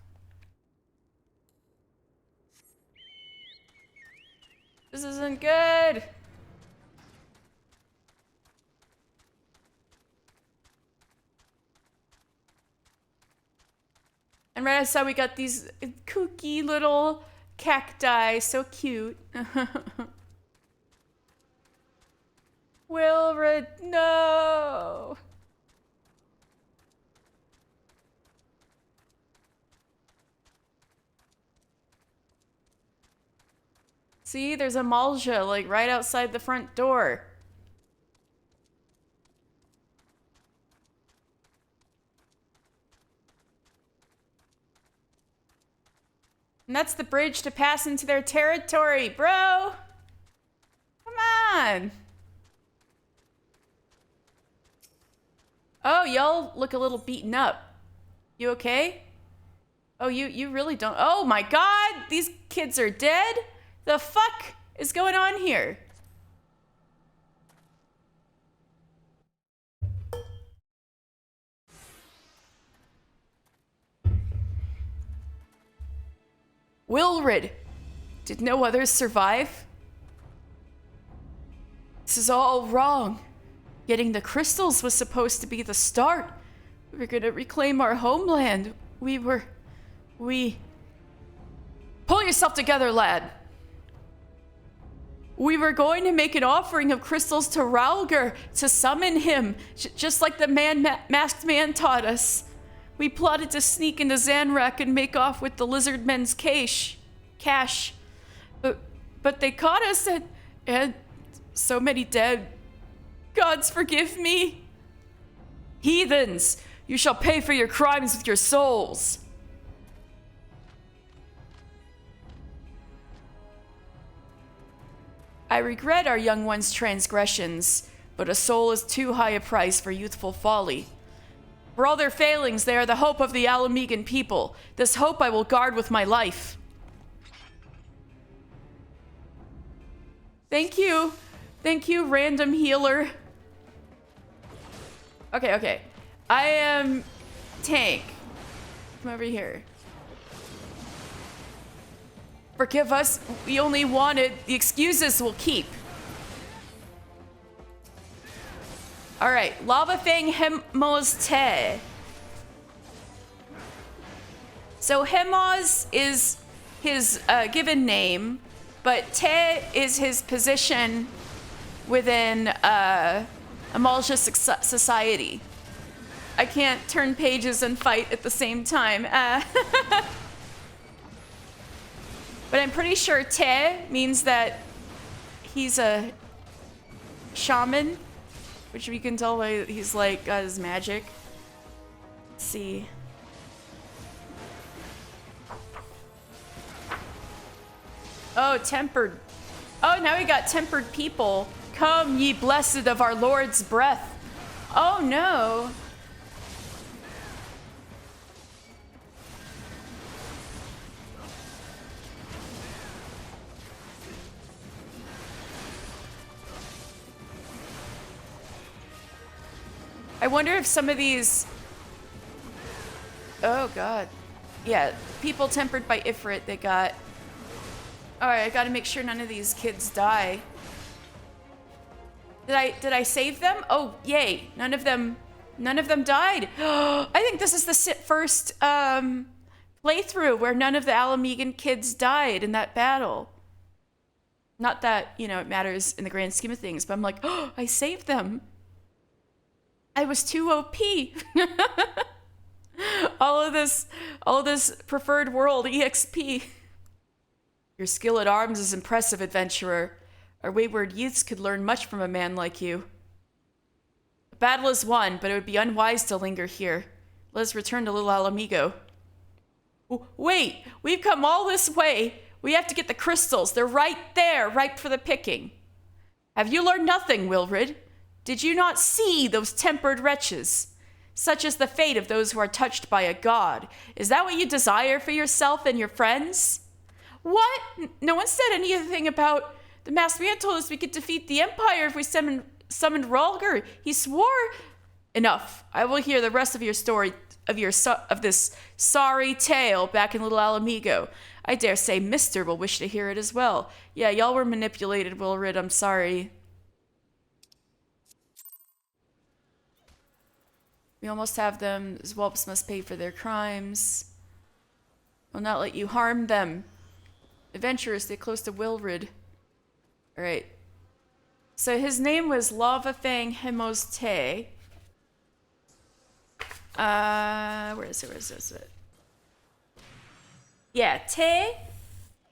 This isn't good. And right outside we got these kooky little cacti, so cute. Wilrid, no! See, there's a Malja, like, right outside the front door. And that's the bridge to pass into their territory, bro! Come on! Oh, y'all look a little beaten up. You okay? Oh, you really don't... Oh my god! These kids are dead? The fuck is going on here? Wilrid! Did no others survive? This is all wrong. Getting the crystals was supposed to be the start. We were gonna reclaim our homeland. We... Pull yourself together, lad. We were going to make an offering of crystals to Ralger to summon him, just like the masked man taught us. We plotted to sneak into Zanrak and make off with the lizard men's cash. But they caught us and so many dead. Gods forgive me. Heathens, you shall pay for your crimes with your souls. I regret our young one's transgressions, but a soul is too high a price for youthful folly. For all their failings, they are the hope of the Alamegan people. This hope I will guard with my life. Thank you. Thank you, random healer. Okay. I am tank. Come over here. Forgive us. We only wanted... The excuses will keep. Alright. Lava Fang Hemos Te. So Hemos is his given name, but Te is his position within Amalja society. I can't turn pages and fight at the same time. But I'm pretty sure Te means that he's a shaman, which we can tell by he's like got his magic. Let's see. Oh, tempered. Oh, now we got tempered people. Come, ye blessed of our Lord's breath. Oh no. I wonder if some of these... Oh god. Yeah, people tempered by Ifrit they got. Alright, I gotta make sure none of these kids die. Did I save them? Oh, yay. None of them died. I think this is the first playthrough where none of the Alamegan kids died in that battle. Not that, you know, it matters in the grand scheme of things, but I'm like, oh, I saved them. I was too OP. all of this preferred world EXP. Your skill at arms is impressive, adventurer. Our wayward youths could learn much from a man like you. The battle is won, but it would be unwise to linger here. Let's return to Little Alamigo. Wait, we've come all this way. We have to get the crystals. They're right there, ripe for the picking. Have you learned nothing, Wilred? Did you not see those tempered wretches? Such is the fate of those who are touched by a god. Is that what you desire for yourself and your friends? What? No one said anything about... The masked man told us we could defeat the Empire if we summoned Rhalgr. He swore... Enough. I will hear the rest of your story, of this sorry tale back in Little Alamigo. I dare say Mister will wish to hear it as well. Yeah, y'all were manipulated, Wilred. I'm sorry. We almost have them. Whelps must pay for their crimes. Will not let you harm them. Adventurers, stay close to Wilred. Alright. So his name was Lava Fang Hemos Te. Where is it? Yeah, Te.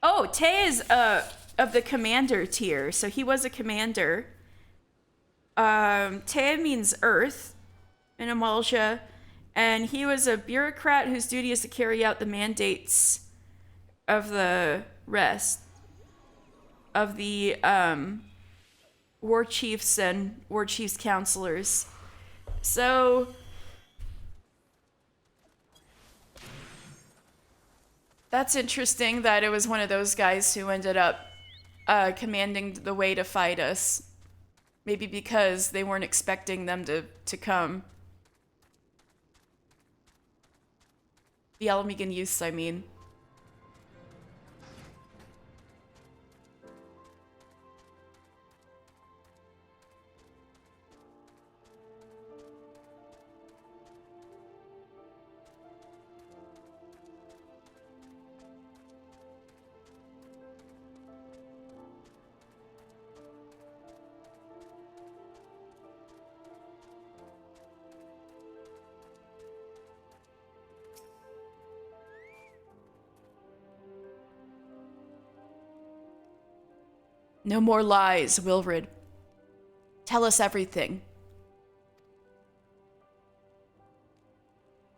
Oh, Te is of the commander tier, so he was a commander. Te means earth in Amalja, and he was a bureaucrat whose duty is to carry out the mandates of the rest of the war chiefs and war chiefs counselors. So that's interesting that it was one of those guys who ended up commanding the way to fight us. Maybe because they weren't expecting them to come. The Alamigan youths, I mean. No more lies, Wilred. Tell us everything.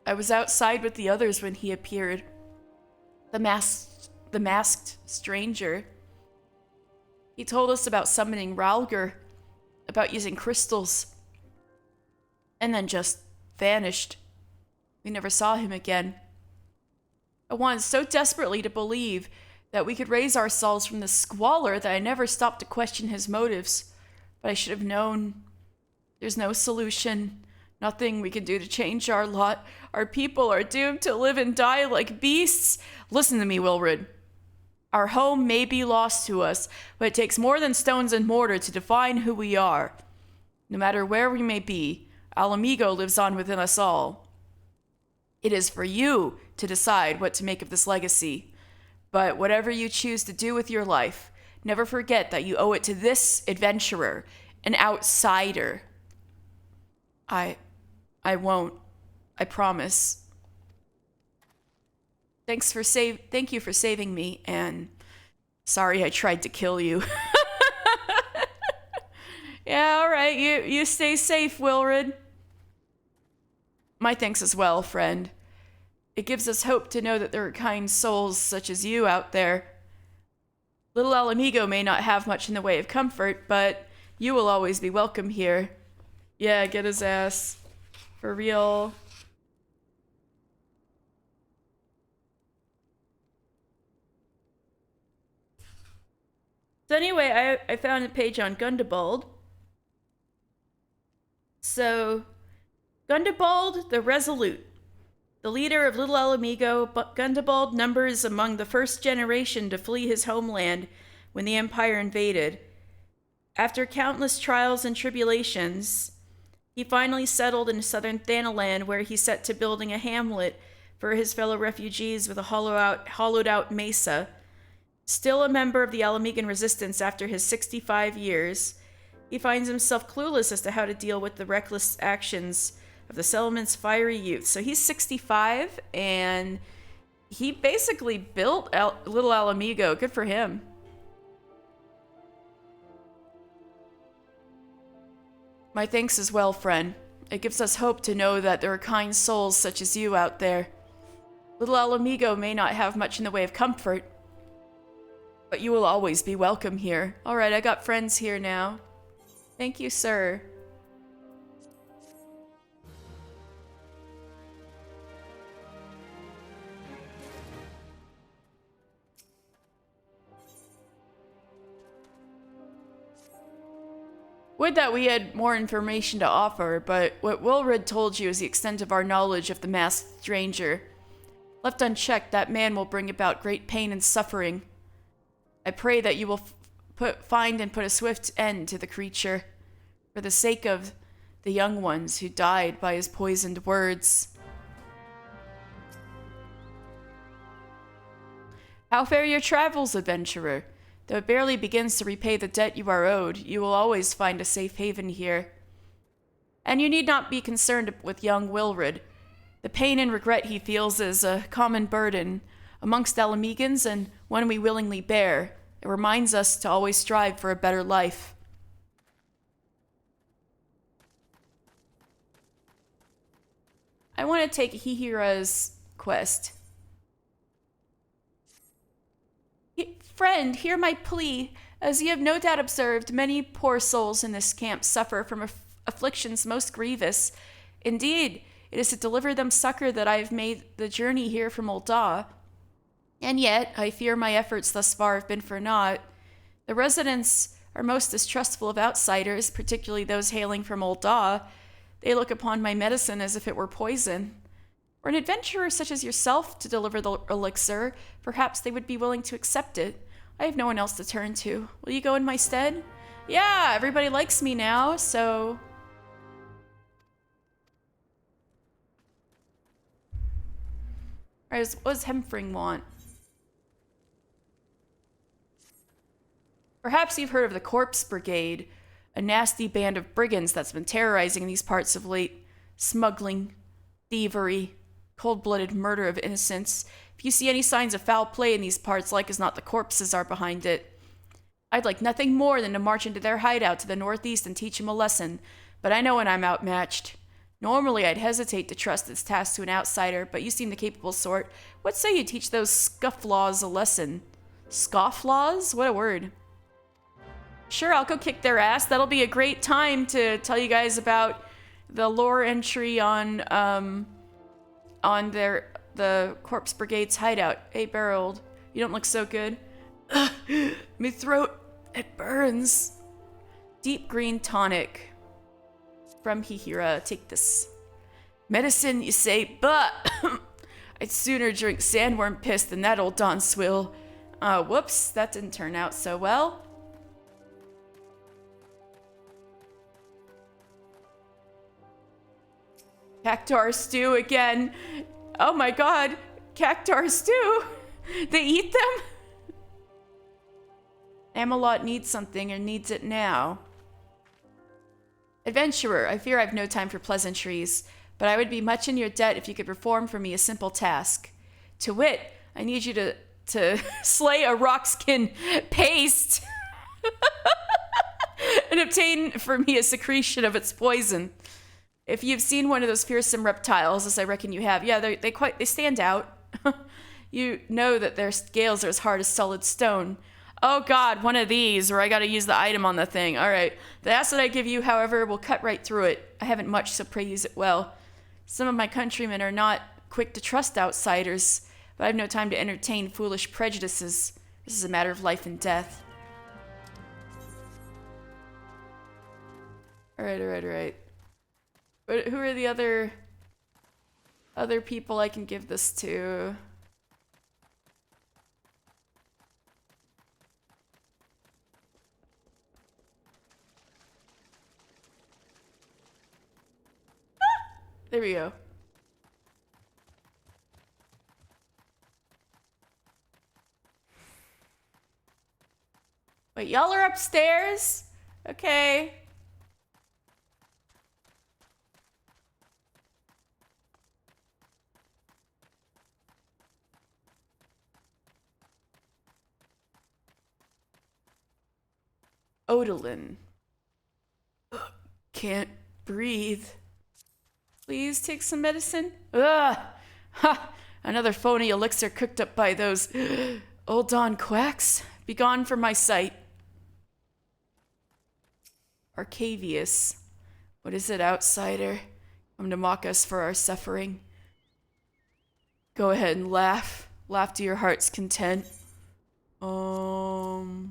I was outside with the others when he appeared. The masked stranger. He told us about summoning Rhalgr, about using crystals, and then just vanished. We never saw him again. I wanted so desperately to believe that we could raise ourselves from the squalor that I never stopped to question his motives. But I should have known. There's no solution. Nothing we can do to change our lot. Our people are doomed to live and die like beasts. Listen to me, Wilred. Our home may be lost to us, but it takes more than stones and mortar to define who we are. No matter where we may be, Alamigo lives on within us all. It is for you to decide what to make of this legacy. But whatever you choose to do with your life, never forget that you owe it to this adventurer, an outsider. I won't. I promise. Thank you for saving me, and sorry I tried to kill you. Yeah, all right. You stay safe, Wilred. My thanks as well, friend. It gives us hope to know that there are kind souls such as you out there. Little Alamigo may not have much in the way of comfort, but you will always be welcome here. Yeah, get his ass. For real. So anyway, I found a page on Gundabald. So, Gundabald the Resolute. The leader of Little Alamigo, Gundabald numbers among the first generation to flee his homeland when the Empire invaded. After countless trials and tribulations, he finally settled in southern Thanalan, where he set to building a hamlet for his fellow refugees with a hollowed-out mesa. Still a member of the Alamigan resistance after his 65 years, he finds himself clueless as to how to deal with the reckless actions of the settlement's fiery youth. So he's 65, and he basically built Little Alamigo. Good for him. My thanks as well, friend. It gives us hope to know that there are kind souls such as you out there. Little Alamigo may not have much in the way of comfort, but you will always be welcome here. Alright, I got friends here now. Thank you, sir. Would that we had more information to offer, but what Wilred told you is the extent of our knowledge of the masked stranger. Left unchecked, that man will bring about great pain and suffering. I pray that you will find and put a swift end to the creature, for the sake of the young ones who died by his poisoned words. How fare your travels, adventurer? Though it barely begins to repay the debt you are owed, you will always find a safe haven here. And you need not be concerned with young Wilred. The pain and regret he feels is a common burden amongst Alamegans, and one we willingly bear. It reminds us to always strive for a better life. I want to take Hihira's quest. Friend, hear my plea. As ye have no doubt observed, many poor souls in this camp suffer from afflictions most grievous. Indeed, it is to deliver them succor that I have made the journey here from Ul'dah. And yet, I fear my efforts thus far have been for naught. The residents are most distrustful of outsiders, particularly those hailing from Ul'dah. They look upon my medicine as if it were poison. For an adventurer such as yourself to deliver the elixir, perhaps they would be willing to accept it. I have no one else to turn to. Will you go in my stead? Yeah, everybody likes me now, so... Alright, what does Hemfring want? Perhaps you've heard of the Corpse Brigade, a nasty band of brigands that's been terrorizing these parts of late. Smuggling, thievery, cold-blooded murder of innocents. If you see any signs of foul play in these parts, like as not the corpses are behind it. I'd like nothing more than to march into their hideout to the northeast and teach them a lesson, but I know when I'm outmatched. Normally, I'd hesitate to trust this task to an outsider, but you seem the capable sort. What say you teach those scufflaws a lesson? Scofflaws? What a word. Sure, I'll go kick their ass. That'll be a great time to tell you guys about the lore entry on the Corpse Brigade's hideout. Hey, Berold, you don't look so good. Me throat, it burns. Deep green tonic. From Hihira, take this. Medicine, you say, but I'd sooner drink sandworm piss than that old Don Swill. Whoops, that didn't turn out so well. Cactar stew again. Oh my god, cactar stew. They eat them? Amalot needs something and needs it now. Adventurer, I fear I've no time for pleasantries, but I would be much in your debt if you could perform for me a simple task. To wit, I need you to slay a rockskin paste and obtain for me a secretion of its poison. If you've seen one of those fearsome reptiles, as I reckon you have, yeah, they stand out. You know that their scales are as hard as solid stone. Oh god, one of these, or I gotta use the item on the thing. Alright, the acid I give you, however, will cut right through it. I haven't much, so pray use it well. Some of my countrymen are not quick to trust outsiders, but I have no time to entertain foolish prejudices. This is a matter of life and death. Alright. But who are the other people I can give this to? There we go. Wait, y'all are upstairs? Okay. Odalin. Can't breathe. Please take some medicine. Ugh! Ha! Another phony elixir cooked up by those old Dawn quacks. Begone from my sight. Arcavius. What is it, outsider? Come to mock us for our suffering. Go ahead and laugh. Laugh to your heart's content. Puh!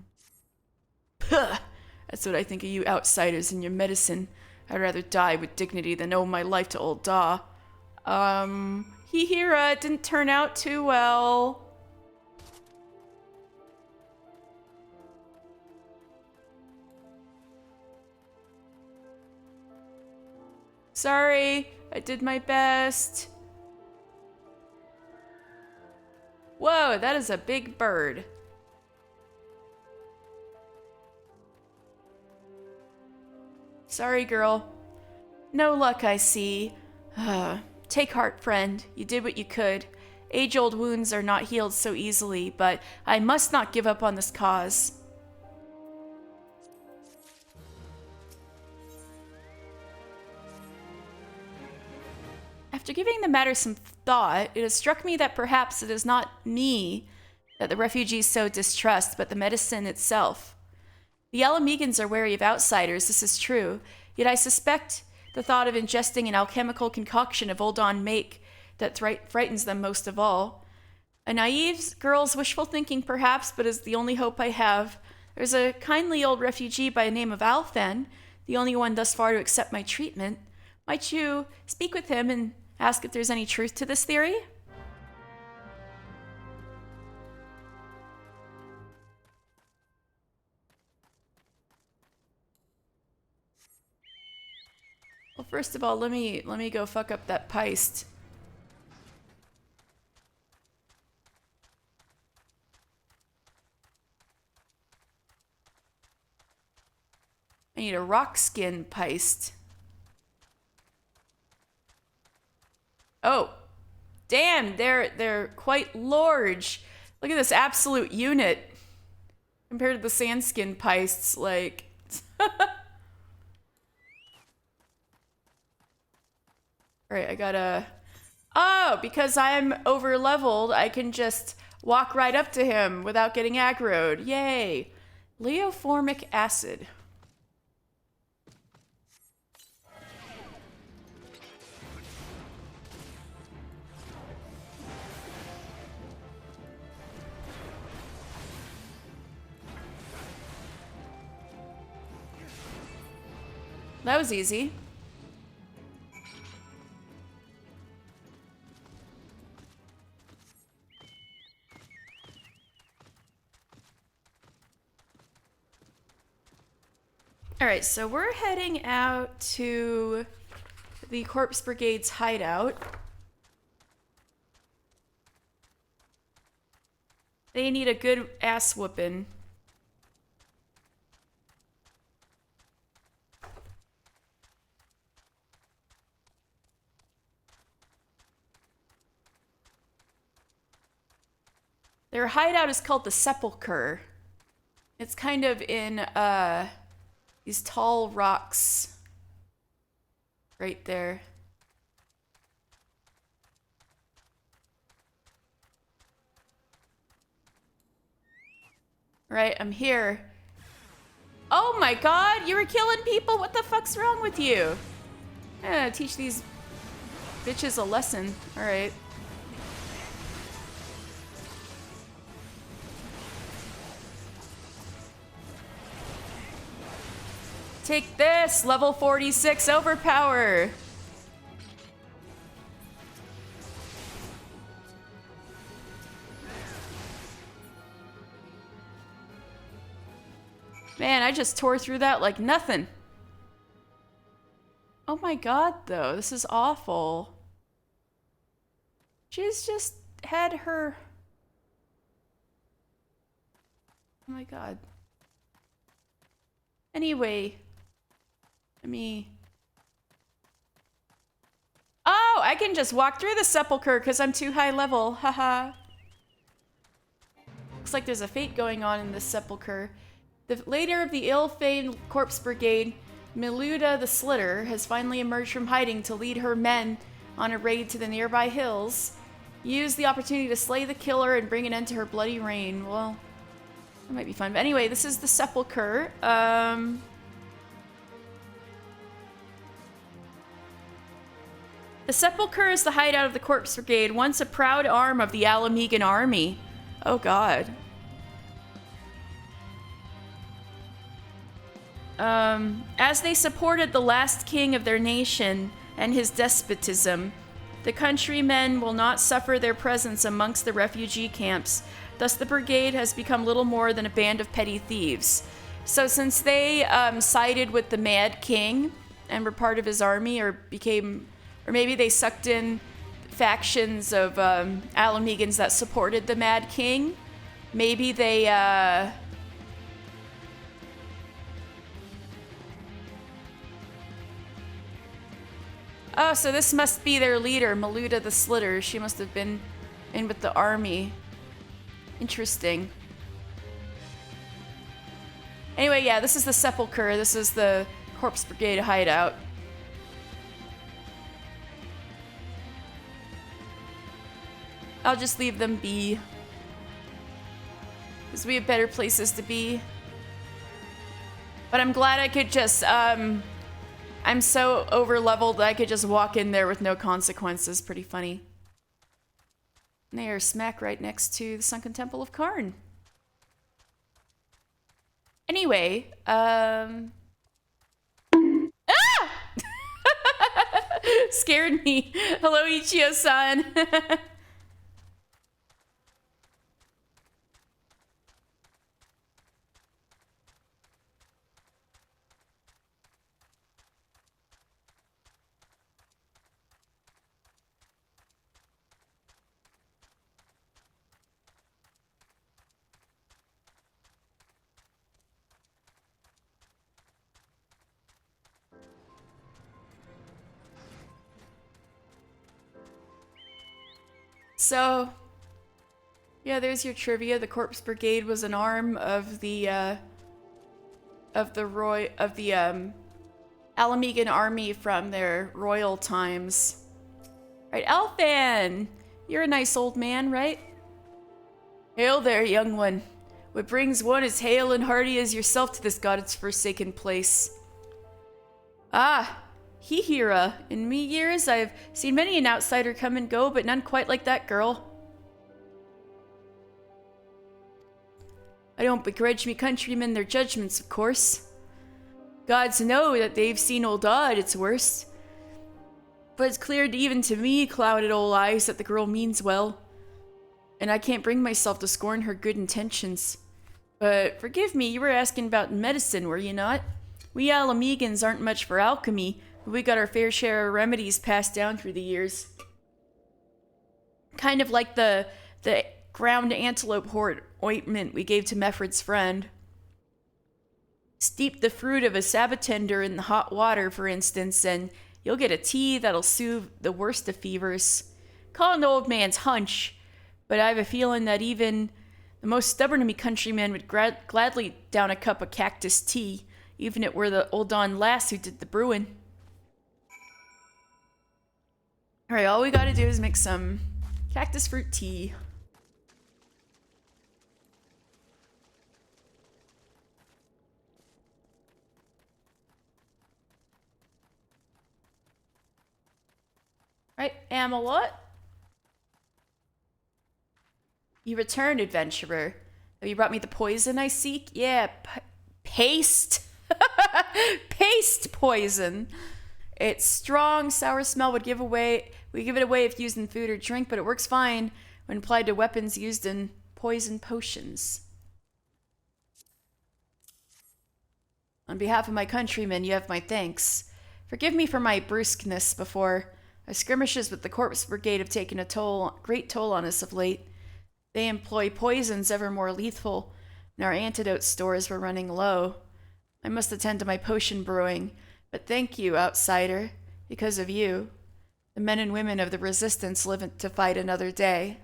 That's what I think of you outsiders and your medicine. I'd rather die with dignity than owe my life to old Daw. It didn't turn out too well. Sorry, I did my best. Whoa, that is a big bird. Sorry, girl. No luck, I see. Take heart, friend. You did what you could. Age-old wounds are not healed so easily, but I must not give up on this cause. After giving the matter some thought, it has struck me that perhaps it is not me that the refugees so distrust, but the medicine itself. The Alamegans are wary of outsiders, this is true, yet I suspect the thought of ingesting an alchemical concoction of Old Dawn make that frightens them most of all. A naive girl's wishful thinking, perhaps, but is the only hope I have. There's a kindly old refugee by the name of Alphen, the only one thus far to accept my treatment. Might you speak with him and ask if there's any truth to this theory? Well, first of all, let me go fuck up that Peist. I need a rock skin Peist. Oh, damn, they're quite large. Look at this absolute unit compared to the sandskin Peists, like. Alright, I gotta... Oh, because I'm over-leveled, I can just walk right up to him without getting aggroed. Yay! Leoformic acid. That was easy. Alright, so we're heading out to the Corpse Brigade's hideout. They need a good ass whooping. Their hideout is called the Sepulcher. It's kind of in, these tall rocks right there. Right, I'm here. Oh my god, you were killing people? What the fuck's wrong with you? I'm gonna teach these bitches a lesson. Alright. Take this, level 46 overpower. Man, I just tore through that like nothing. Oh my god, though, this is awful. She's just had her... Oh my god. Anyway... Oh, I can just walk through the Sepulcher because I'm too high level. Haha. Looks like there's a fate going on in this Sepulcher. The leader of the ill-famed Corpse Brigade Miluda the Slitter has finally emerged from hiding to lead her men on a raid to the nearby hills. Use the opportunity to slay the killer and bring an end to her bloody reign. Well, that might be fun. But anyway, this is the Sepulcher. The Sepulcher is the hideout of the Corpse Brigade, once a proud arm of the Alamegan army. Oh god. As they supported the last king of their nation and his despotism, the countrymen will not suffer their presence amongst the refugee camps. Thus, the brigade has become little more than a band of petty thieves. So since they sided with the Mad King and were part of his army, or maybe they sucked in factions of Alamegans that supported the Mad King, maybe they... Oh, so this must be their leader, Miluda the Slitter. She must have been in with the army. Interesting. Anyway, yeah, this is the Sepulcher. This is the Corpse Brigade hideout. I'll just leave them be, because we have better places to be. But I'm glad I could just, I'm so over-leveled that I could just walk in there with no consequences. Pretty funny. And they are smack right next to the Sunken Temple of Karn. Anyway, Ah! Scared me. Hello, Ichio-san. So, yeah, there's your trivia. The Corpse Brigade was an arm of the Alamegan army from their royal times. Right, Alphan! You're a nice old man, right? Hail there, young one. What brings one as hale and hearty as yourself to this god's forsaken place? Ah! Hihira. In me years, I've seen many an outsider come and go, but none quite like that girl. I don't begrudge me countrymen their judgments, of course. Gods know that they've seen old Odd, its worst. But it's clear even to me, clouded old eyes, that the girl means well. And I can't bring myself to scorn her good intentions. But forgive me, you were asking about medicine, were you not? We Alamegans aren't much for alchemy, but we got our fair share of remedies passed down through the years. Kind of like the ground antelope hort ointment we gave to Meffred's friend. Steep the fruit of a sabatender in the hot water, for instance, and you'll get a tea that'll soothe the worst of fevers. Call an old man's hunch, but I have a feeling that even the most stubborn of me countrymen would gladly down a cup of cactus tea, even if it were the old Don lass who did the brewing. Alright, all we gotta do is make some cactus fruit tea. Right, Amalot. You returned, adventurer. Have you brought me the poison I seek? Yeah, paste. Paste poison. Its strong, sour smell would give it away if used in food or drink, but it works fine when applied to weapons used in poison potions. On behalf of my countrymen, you have my thanks. Forgive me for my brusqueness before. Our skirmishes with the Corpse Brigade have taken a great toll on us of late. They employ poisons ever more lethal, and our antidote stores were running low. I must attend to my potion brewing, but thank you, outsider. Because of you, the men and women of the Resistance live to fight another day.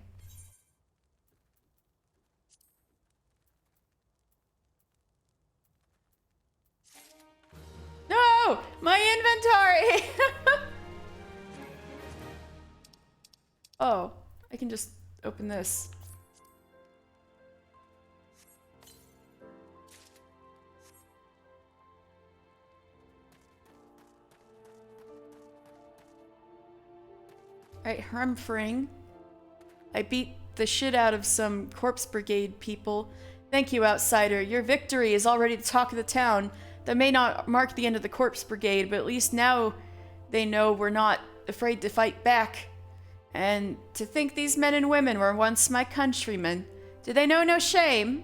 No! My inventory! Oh, I can just open this. Alright, Hermfring. I beat the shit out of some Corpse Brigade people. Thank you, outsider. Your victory is already the talk of the town. That may not mark the end of the Corpse Brigade, but at least now they know we're not afraid to fight back. And to think these men and women were once my countrymen. Do they know no shame?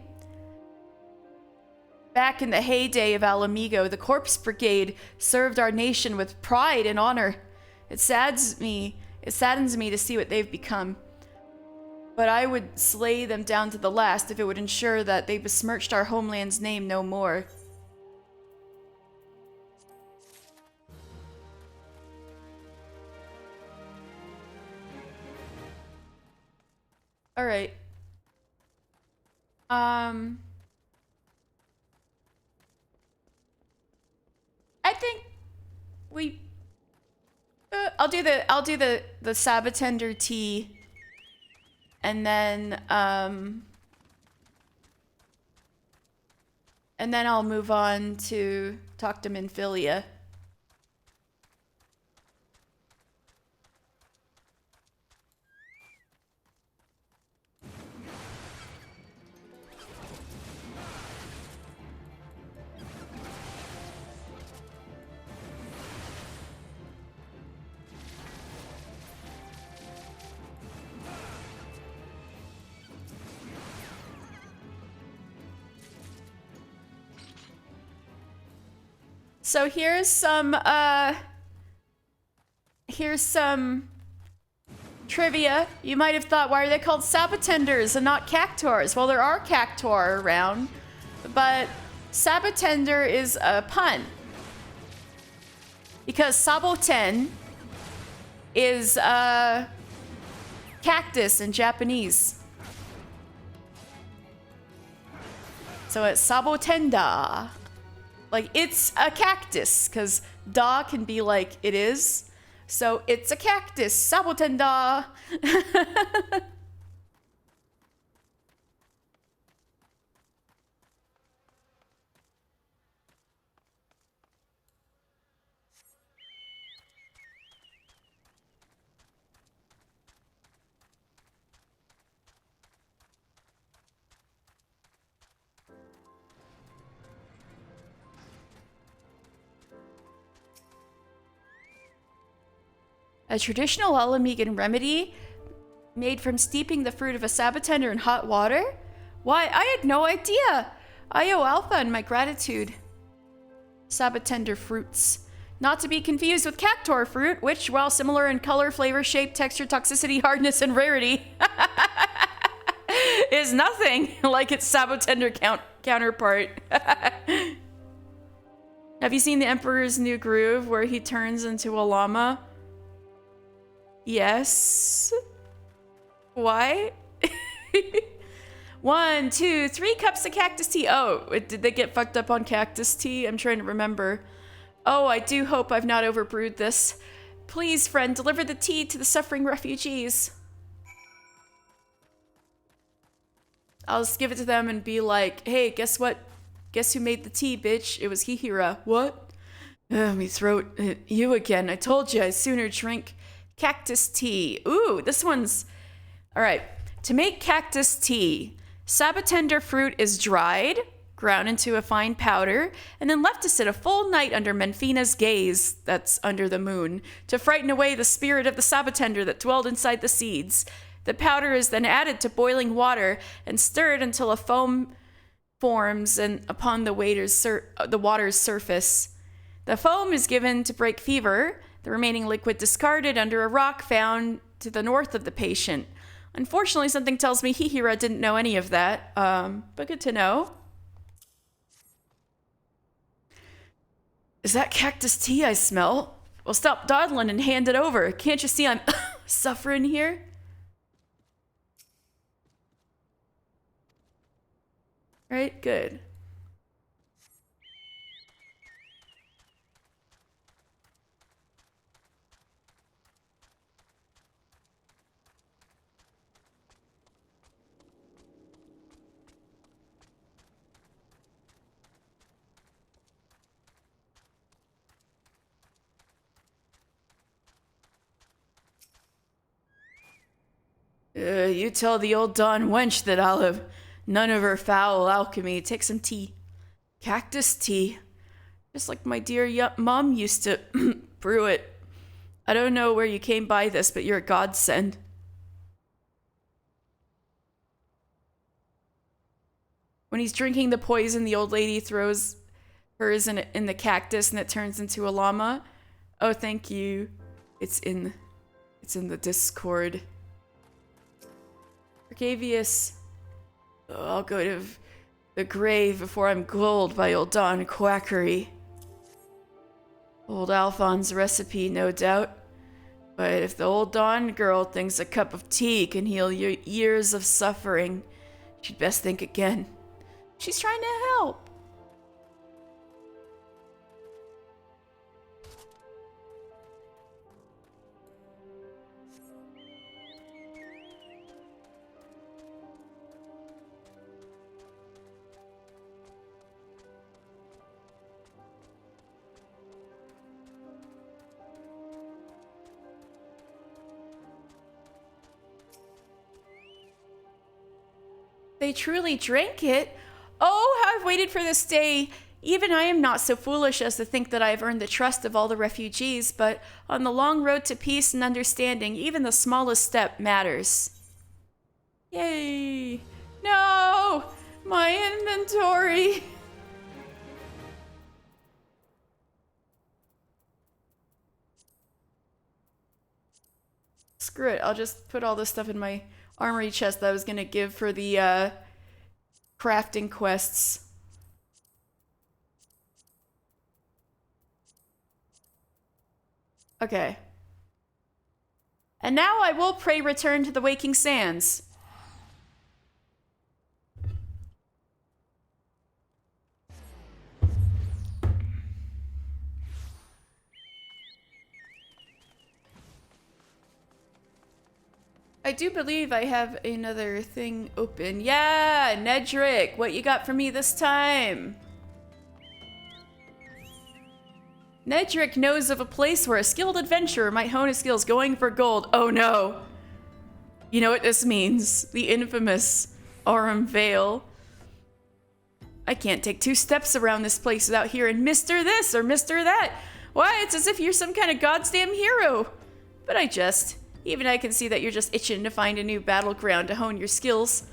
Back in the heyday of Alamigo, the Corpse Brigade served our nation with pride and honor. It saddens me to see what they've become. But I would slay them down to the last if it would ensure that they besmirched our homeland's name no more. Alright. I think we I'll do the Sabbatender tea. And then I'll move on to talk to Minfilia. So here's some trivia. You might have thought, why are they called Sabbatenders and not Cactuars? Well, there are Cactuar around, but Sabbatender is a pun. Because Saboten is cactus in Japanese. So it's Sabotenda. Like, it's a cactus, because da can be like, it is. So it's a cactus, Sabotenda. A traditional Alamegan remedy made from steeping the fruit of a Sabbatender in hot water? Why, I had no idea! I owe Alpha and my gratitude. Sabbatender fruits. Not to be confused with Cactuar fruit, which, while similar in color, flavor, shape, texture, toxicity, hardness, and rarity, is nothing like its Sabbatender counterpart. Have you seen The Emperor's New Groove, where he turns into a llama? Yes. Why? 1, 2, 3 cups of cactus tea. Oh, did they get fucked up on cactus tea? I'm trying to remember. Oh, I do hope I've not overbrewed this. Please, friend, deliver the tea to the suffering refugees. I'll just give it to them and be like, hey, guess what? Guess who made the tea, bitch? It was Hihira. What? Me throat. You again. I told you I'd sooner drink cactus tea. Ooh, this one's... Alright. To make cactus tea, Sabbatender fruit is dried, ground into a fine powder, and then left to sit a full night under Menfina's gaze, that's under the moon, to frighten away the spirit of the Sabbatender that dwelled inside the seeds. The powder is then added to boiling water and stirred until a foam forms and upon the water's surface. The foam is given to break fever, the remaining liquid discarded under a rock found to the north of the patient. Unfortunately, something tells me Hihira didn't know any of that, but good to know. Is that cactus tea I smell? Well, stop dawdling and hand it over. Can't you see I'm suffering here? Right, good. You tell the old Dawn wench that I'll have none of her foul alchemy. Take some tea. Cactus tea. Just like my dear mom used to brew it. I don't know where you came by this, but you're a godsend. When he's drinking the poison, the old lady throws hers in the cactus and it turns into a llama. Oh, thank you. It's in the Discord. Brigavius. Oh, I'll go to the grave before I'm gulled by old Don quackery. Old Alphon's recipe, no doubt. But if the old Dawn girl thinks a cup of tea can heal your years of suffering, she'd best think again. She's trying to help. They truly drank it. Oh, how I've waited for this day. Even I am not so foolish as to think that I have earned the trust of all the refugees, but on the long road to peace and understanding, even the smallest step matters. Yay! No! My inventory! Screw it, I'll just put all this stuff in my armory chest that I was gonna give for the crafting quests. Okay. And now I will pray return to the waking sands. I do believe I have another thing open. Yeah, Nedrick, what you got for me this time? Nedrick knows of a place where a skilled adventurer might hone his skills going for gold. Oh no. You know what this means. The infamous Aurum Vale. I can't take 2 steps around this place without hearing Mr. This or Mr. That. Why, it's as if you're some kind of goddamn hero. But I just... Even I can see that you're just itching to find a new battleground to hone your skills.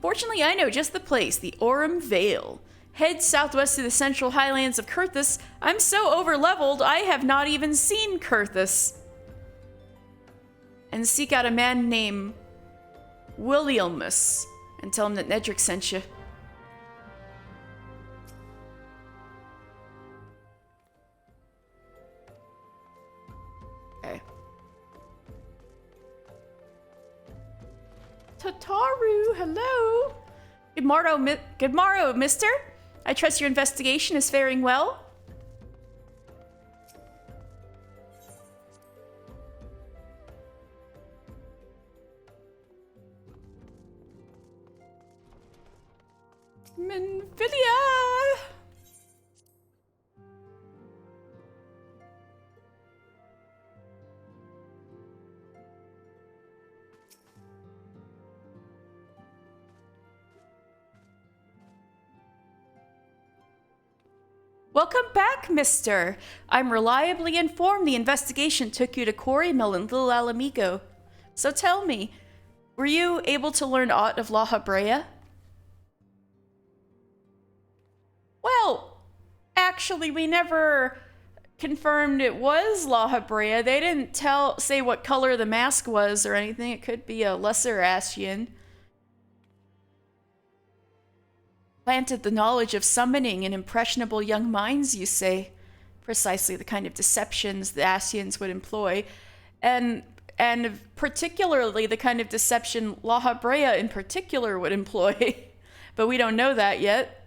Fortunately, I know just the place, the Aurum Vale. Head southwest to the central highlands of Kurthus. I'm so overleveled, I have not even seen Kurthus. And seek out a man named Williamus and tell him that Nedrick sent you. Okay. Tataru, hello. Good morrow, mister. I trust your investigation is faring well. Minfilia! Welcome back, mister. I'm reliably informed the investigation took you to Quarry Mill in Little Alamigo. So tell me, were you able to learn aught of La Habrea? Well, actually, we never confirmed it was La Habrea. They didn't say what color the mask was or anything. It could be a lesser Ascian. Planted the knowledge of summoning in impressionable young minds, you say. Precisely the kind of deceptions the Ascians would employ. And particularly the kind of deception La Habrea in particular would employ. But we don't know that yet.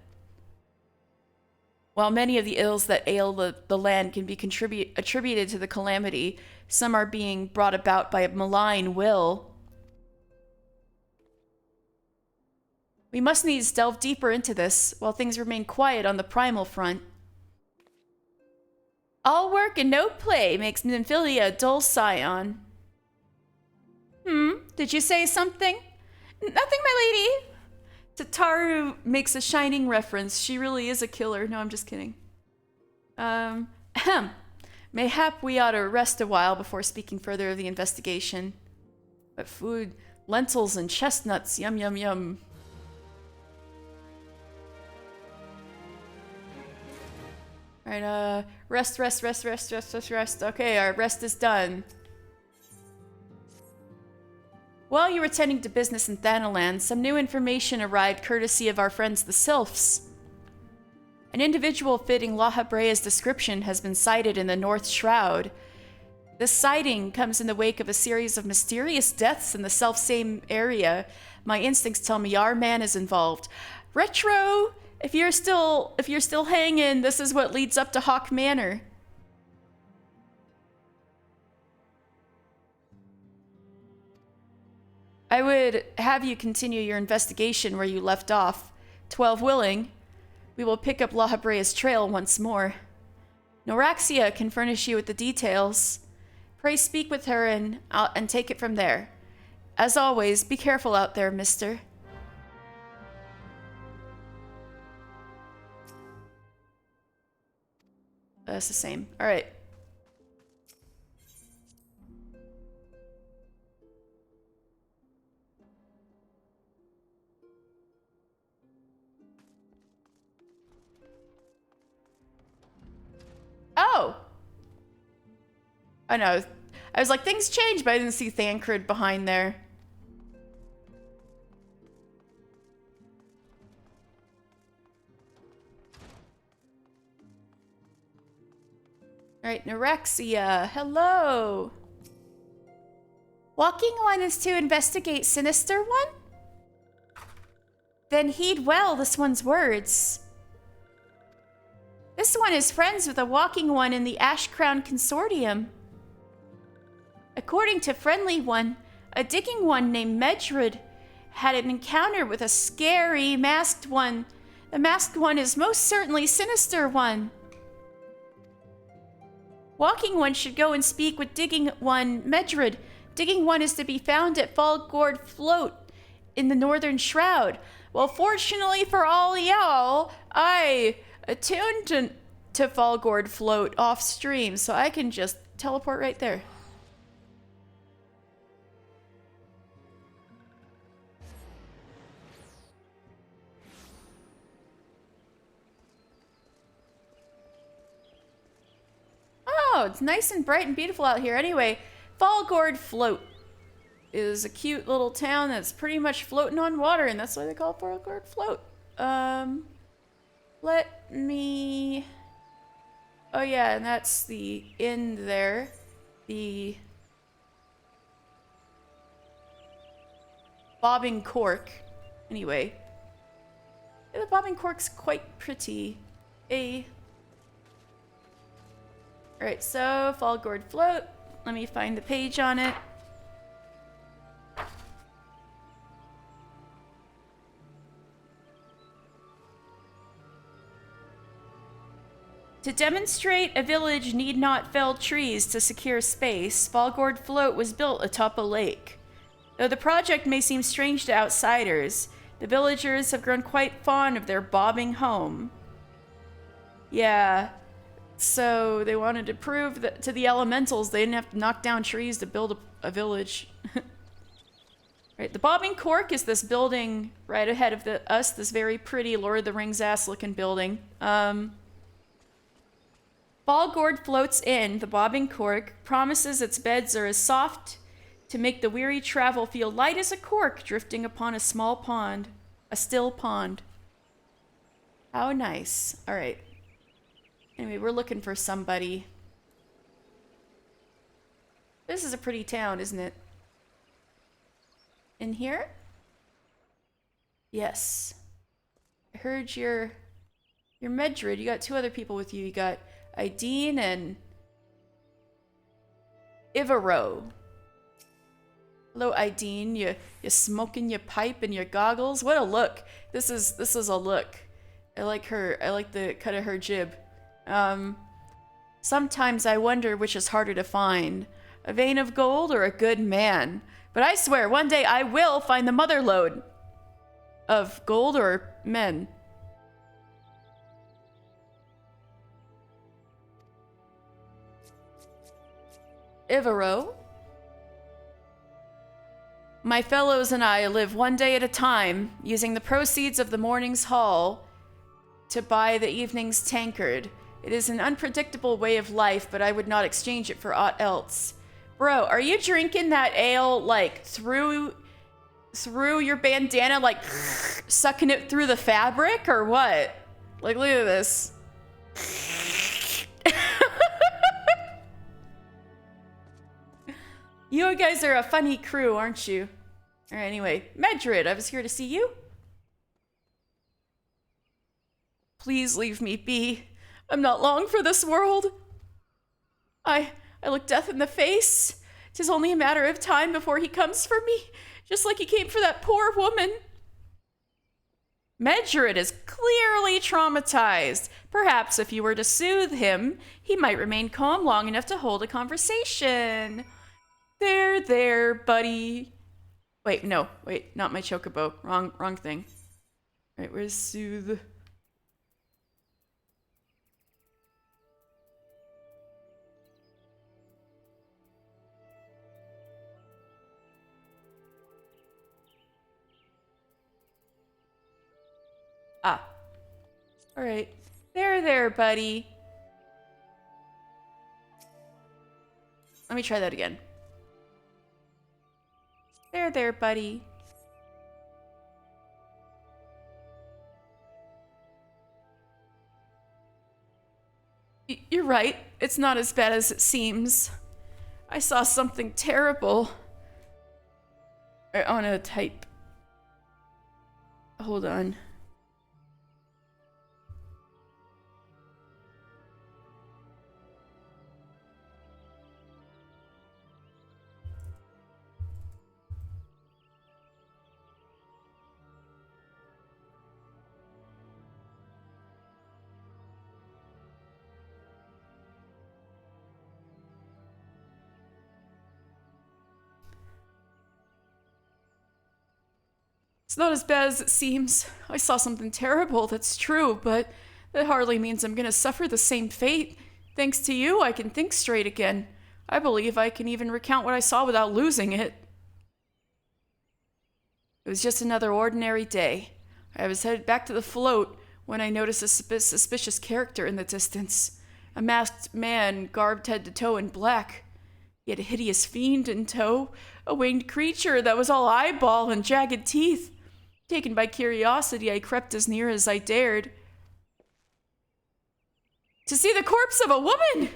While many of the ills that ail the land can be attributed to the calamity, some are being brought about by a malign will. We must needs delve deeper into this, while things remain quiet on the primal front. All work and no play makes Nymphilia a dull scion. Did you say something? Nothing, my lady. Tataru makes a Shining reference. She really is a killer. No, I'm just kidding. Mayhap we ought to rest a while before speaking further of the investigation. But food, lentils and chestnuts, yum yum yum. Alright, rest. Okay, our rest is done. While you were tending to business in Thanaland, some new information arrived courtesy of our friends the Sylphs. An individual fitting La Habrea's description has been sighted in the North Shroud. This sighting comes in the wake of a series of mysterious deaths in the selfsame area. My instincts tell me our man is involved. Retro! If you're still hanging, this is what leads up to Haukke Manor. I would have you continue your investigation where you left off. 12 willing, we will pick up La Habrea's trail once more. Noraxia can furnish you with the details. Pray speak with her and take it from there. As always, be careful out there, mister. It's the same. All right. Oh! I know. I was like, things changed, but I didn't see Thancred behind there. Alright, Norexia. Hello! Walking One is to investigate Sinister One? Then heed well this one's words. This one is friends with a Walking One in the Ash Crown Consortium. According to Friendly One, a Digging One named Medrud had an encounter with a scary Masked One. The Masked One is most certainly Sinister One. Walking One should go and speak with Digging One Medrud. Digging One is to be found at Gourd Float in the Northern Shroud. Well, fortunately for all y'all, I attuned to Gourd Float off stream, so I can just teleport right there. Oh, it's nice and bright and beautiful out here. Anyway, Gourd Float is a cute little town that's pretty much floating on water, and that's why they call it Gourd Float. Let me... Oh yeah, and that's the inn there. The bobbing cork. Anyway. Yeah, the bobbing cork's quite pretty. Alright, so Gourd Float. Let me find the page on it. To demonstrate a village need not fell trees to secure space, Gourd Float was built atop a lake. Though the project may seem strange to outsiders, the villagers have grown quite fond of their bobbing home. Yeah, so they wanted to prove that to the elementals they didn't have to knock down trees to build a village. Right, the bobbing cork is this building right ahead of us, this very pretty Lord of the Rings ass looking building. Gourd Float's inn, the bobbing cork, promises its beds are as soft to make the weary travel feel light as a cork drifting upon a small pond, a still pond. How nice. All right. Anyway, we're looking for somebody. This is a pretty town, isn't it? In here? Yes. I heard you're Medrud. You got two other people with you. You got Ideen and Ivaro. Hello, Ideen. You smoking your pipe and your goggles? What a look. This is a look. I like her. I like the cut of her jib. Sometimes I wonder which is harder to find, a vein of gold or a good man. But I swear, one day I will find the mother lode of gold or men. Ivaro. My fellows and I live one day at a time, using the proceeds of the morning's haul to buy the evening's tankard. It is an unpredictable way of life, but I would not exchange it for aught else. Bro, are you drinking that ale, like, through your bandana, like, sucking it through the fabric, or what? Like, look at this. You guys are a funny crew, aren't you? Alright, anyway. Medrid, I was here to see you. Please leave me be. I'm not long for this world. I look death in the face. 'Tis only a matter of time before he comes for me, just like he came for that poor woman. Medrid is clearly traumatized. Perhaps if you were to soothe him, he might remain calm long enough to hold a conversation. There, buddy. Wait, no, wait, not my chocobo. Wrong thing. Alright, where's soothe? Ah. Alright. There, buddy. Let me try that again. There, buddy. You're right. It's not as bad as it seems. I saw something terrible. I want to type. Hold on. It's not as bad as it seems. I saw something terrible, that's true, but that hardly means I'm gonna suffer the same fate. Thanks to you, I can think straight again. I believe I can even recount what I saw without losing it. It was just another ordinary day. I was headed back to the float when I noticed a suspicious character in the distance. A masked man garbed head to toe in black. He had a hideous fiend in tow, a winged creature that was all eyeball and jagged teeth. Taken by curiosity, I crept as near as I dared. To see the corpse of a woman!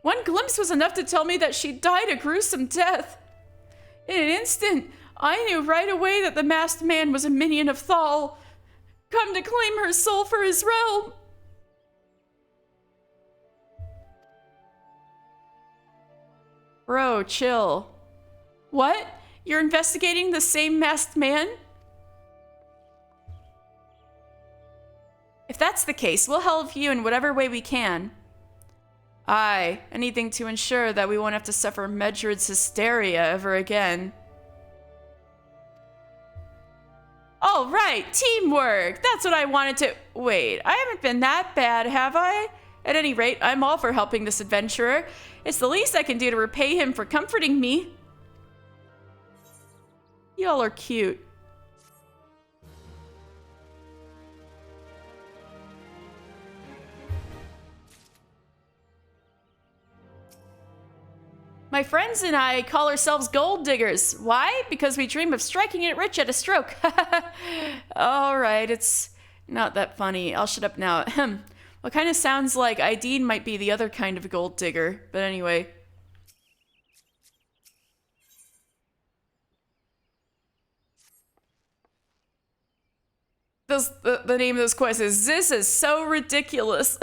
One glimpse was enough to tell me that she died a gruesome death. In an instant, I knew right away that the masked man was a minion of Thal, come to claim her soul for his realm. Bro, chill. What? You're investigating the same masked man? If that's the case, we'll help you in whatever way we can. Aye, anything to ensure that we won't have to suffer Medrid's hysteria ever again. All right, teamwork! That's what I wanted to— Wait, I haven't been that bad, have I? At any rate, I'm all for helping this adventurer. It's the least I can do to repay him for comforting me. Y'all are cute. My friends and I call ourselves gold diggers. Why? Because we dream of striking it rich at a stroke. Alright, it's not that funny. I'll shut up now. Well, kind of sounds like Ideen might be the other kind of gold digger. But anyway. The name of this quest is This Is So Ridiculous.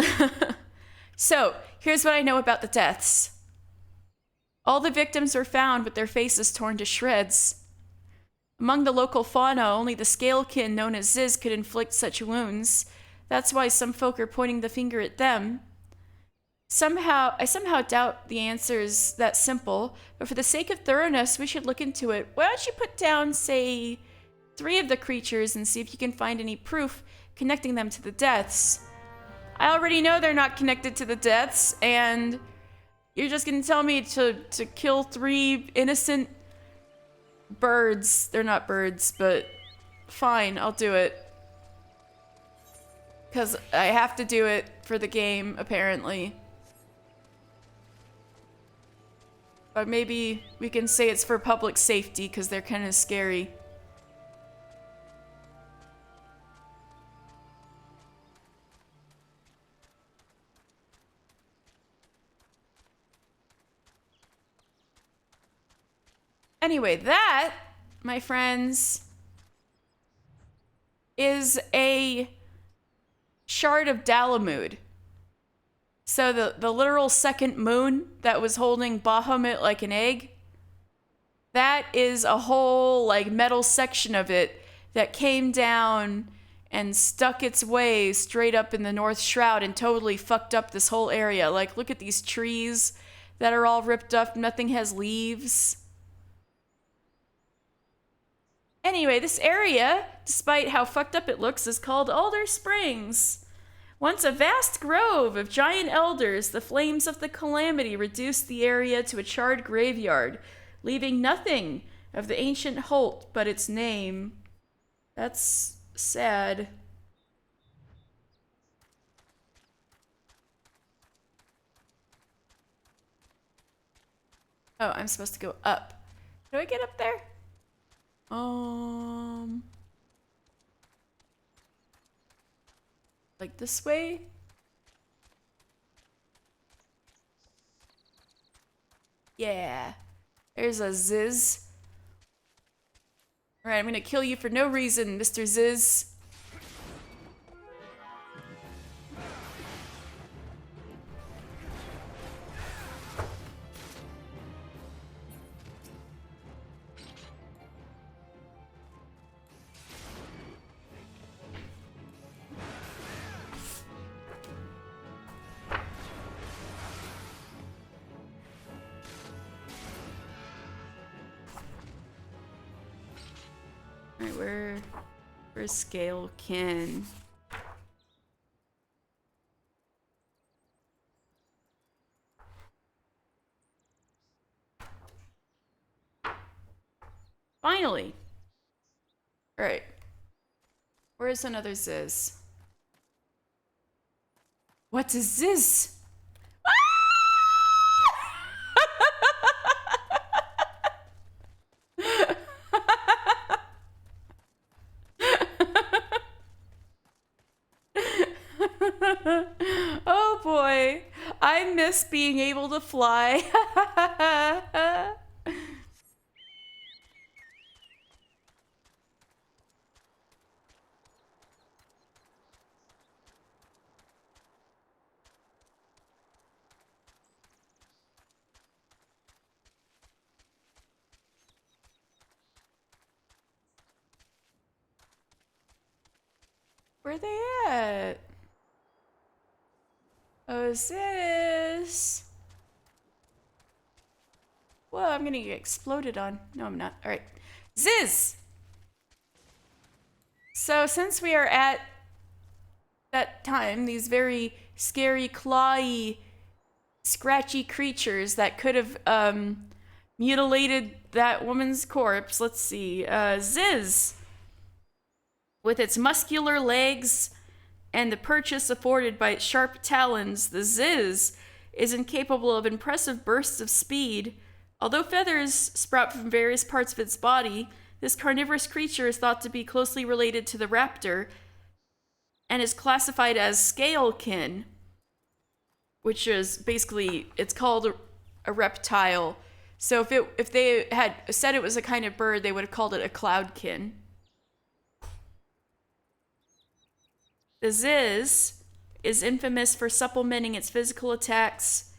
So, here's what I know about the deaths. All the victims were found with their faces torn to shreds. Among the local fauna, only the scalekin known as Ziz could inflict such wounds. That's why some folk are pointing the finger at them. I somehow doubt the answer is that simple, but for the sake of thoroughness, we should look into it. Why don't you put down, say, 3 of the creatures and see if you can find any proof connecting them to the deaths. I already know they're not connected to the deaths, and you're just gonna tell me to kill 3 innocent birds. They're not birds, but fine, I'll do it. Because I have to do it for the game, apparently. But maybe we can say it's for public safety, because they're kind of scary. Anyway, that, my friends, is a shard of Dalamud. So the literal second moon that was holding Bahamut like an egg, that is a whole like metal section of it that came down and stuck its way straight up in the North Shroud and totally fucked up this whole area. Like, look at these trees that are all ripped up. Nothing has leaves. Anyway, this area, despite how fucked up it looks, is called Alder Springs. Once a vast grove of giant elders, the flames of the calamity reduced the area to a charred graveyard, leaving nothing of the ancient Holt but its name. That's sad. Oh, I'm supposed to go up. Do I get up there? Like this way? Yeah. There's a Ziz. Alright, I'm gonna kill you for no reason, Mr. Ziz. Where's Scalekin? Finally! Alright. Where's another Ziz? What is this? Oh boy, I miss being able to fly. Where are they at? Oh, is this? Whoa, I'm gonna get exploded on. No, I'm not. All right. Ziz! So since we are at that time, these very scary, clawy, scratchy creatures that could have mutilated that woman's corpse, let's see. Ziz! With its muscular legs and the purchase afforded by its sharp talons, the Ziz is incapable of impressive bursts of speed. Although feathers sprout from various parts of its body, this carnivorous creature is thought to be closely related to the raptor and is classified as scalekin, which is basically, it's called a reptile. So if they had said it was a kind of bird, they would have called it a cloudkin. The Ziz is infamous for supplementing its physical attacks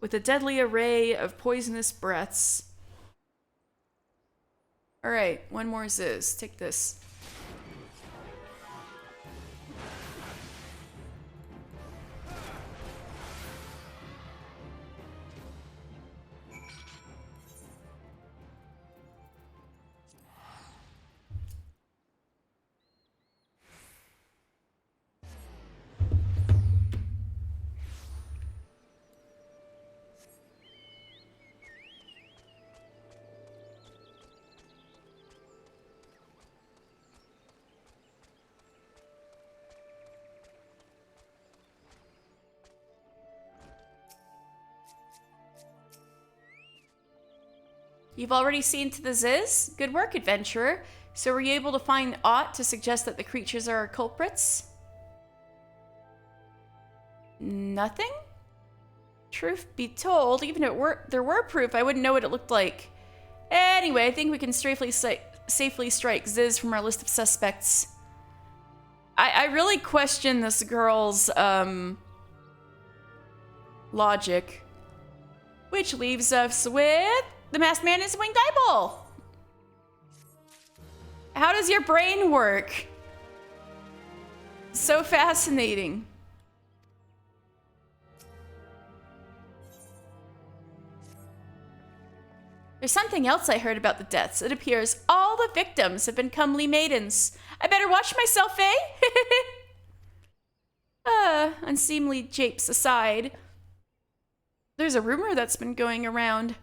with a deadly array of poisonous breaths. Alright, one more Ziz. Take this. You've already seen to the Ziz? Good work, adventurer. So were you able to find aught to suggest that the creatures are our culprits? Nothing? Truth be told, even if there were proof, I wouldn't know what it looked like. Anyway, I think we can safely strike Ziz from our list of suspects. I really question this girl's logic. Which leaves us with the masked man is a winged eyeball. How does your brain work? So fascinating. There's something else I heard about the deaths. It appears all the victims have been comely maidens. I better watch myself, eh? Unseemly japes aside. There's a rumor that's been going around.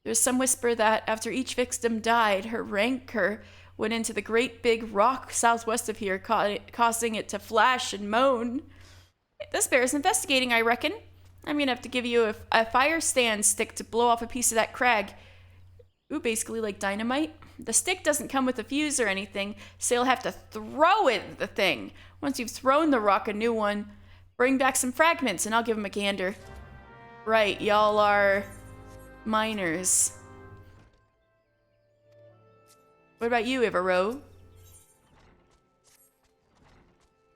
There's some whisper that after each victim died, her rancor went into the great big rock southwest of here, causing it to flash and moan. This bears investigating, I reckon. I'm gonna have to give you a fire stand stick to blow off a piece of that crag. Ooh, basically like dynamite. The stick doesn't come with a fuse or anything, so you'll have to throw it at the thing. Once you've thrown the rock a new one, bring back some fragments and I'll give them a gander. Right, y'all are miners. What about you, Ivaro?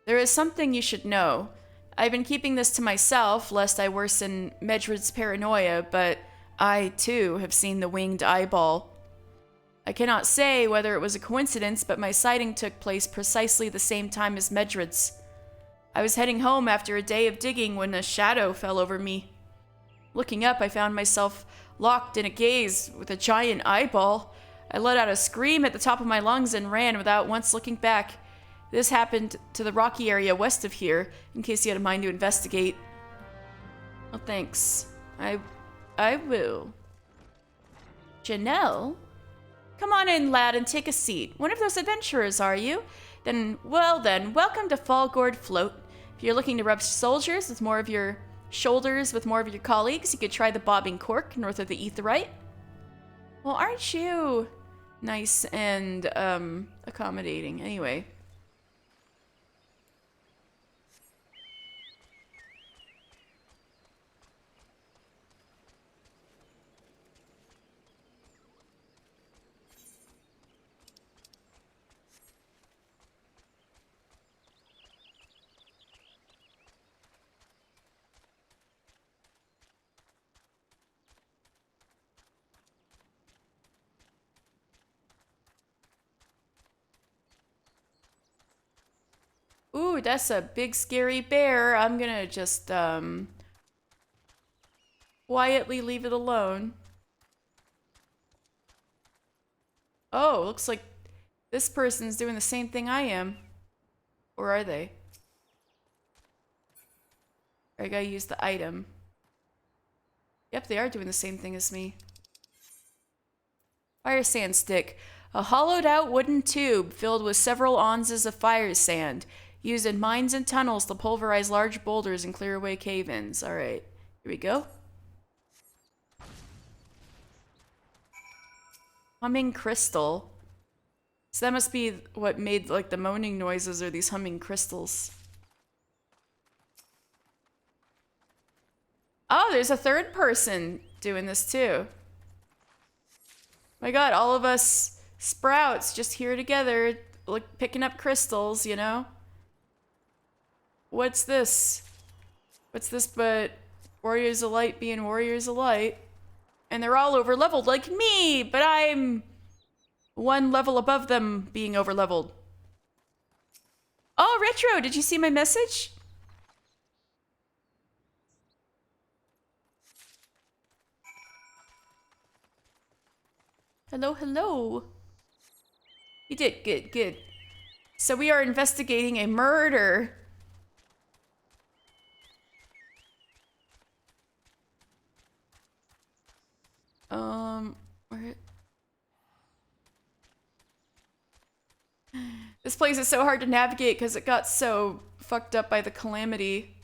There is something you should know. I've been keeping this to myself, lest I worsen Medred's paranoia, but I, too, have seen the winged eyeball. I cannot say whether it was a coincidence, but my sighting took place precisely the same time as Medred's. I was heading home after a day of digging when a shadow fell over me. Looking up, I found myself locked in a gaze with a giant eyeball. I let out a scream at the top of my lungs and ran without once looking back. This happened to the rocky area west of here, in case you had a mind to investigate. Oh, thanks. I will. Janelle? Come on in, lad, and take a seat. One of those adventurers, are you? Then, welcome to Fall Gourd Float. If you're looking to rub shoulders with more of your colleagues, you could try the Bobbing Cork north of the Aetheryte. Well, aren't you nice and accommodating? Anyway. Ooh, that's a big scary bear. I'm gonna just quietly leave it alone. Oh, looks like this person's doing the same thing I am. Or are they? I gotta use the item. Yep, they are doing the same thing as me. Fire sand stick. A hollowed out wooden tube filled with several ounces of fire sand. Used in mines and tunnels to pulverize large boulders and clear away cave-ins. Alright, here we go. Humming crystal. So that must be what made like the moaning noises, or these humming crystals. Oh, there's a third person doing this too. My god, all of us sprouts just here together, like picking up crystals, you know? What's this? What's this but warriors of light being warriors of light? And they're all over leveled like me, but I'm one level above them being over leveled. Oh, Retro, did you see my message? Hello, hello. You did, good, good. So we are investigating a murder. Where? This place is so hard to navigate because it got so fucked up by the calamity.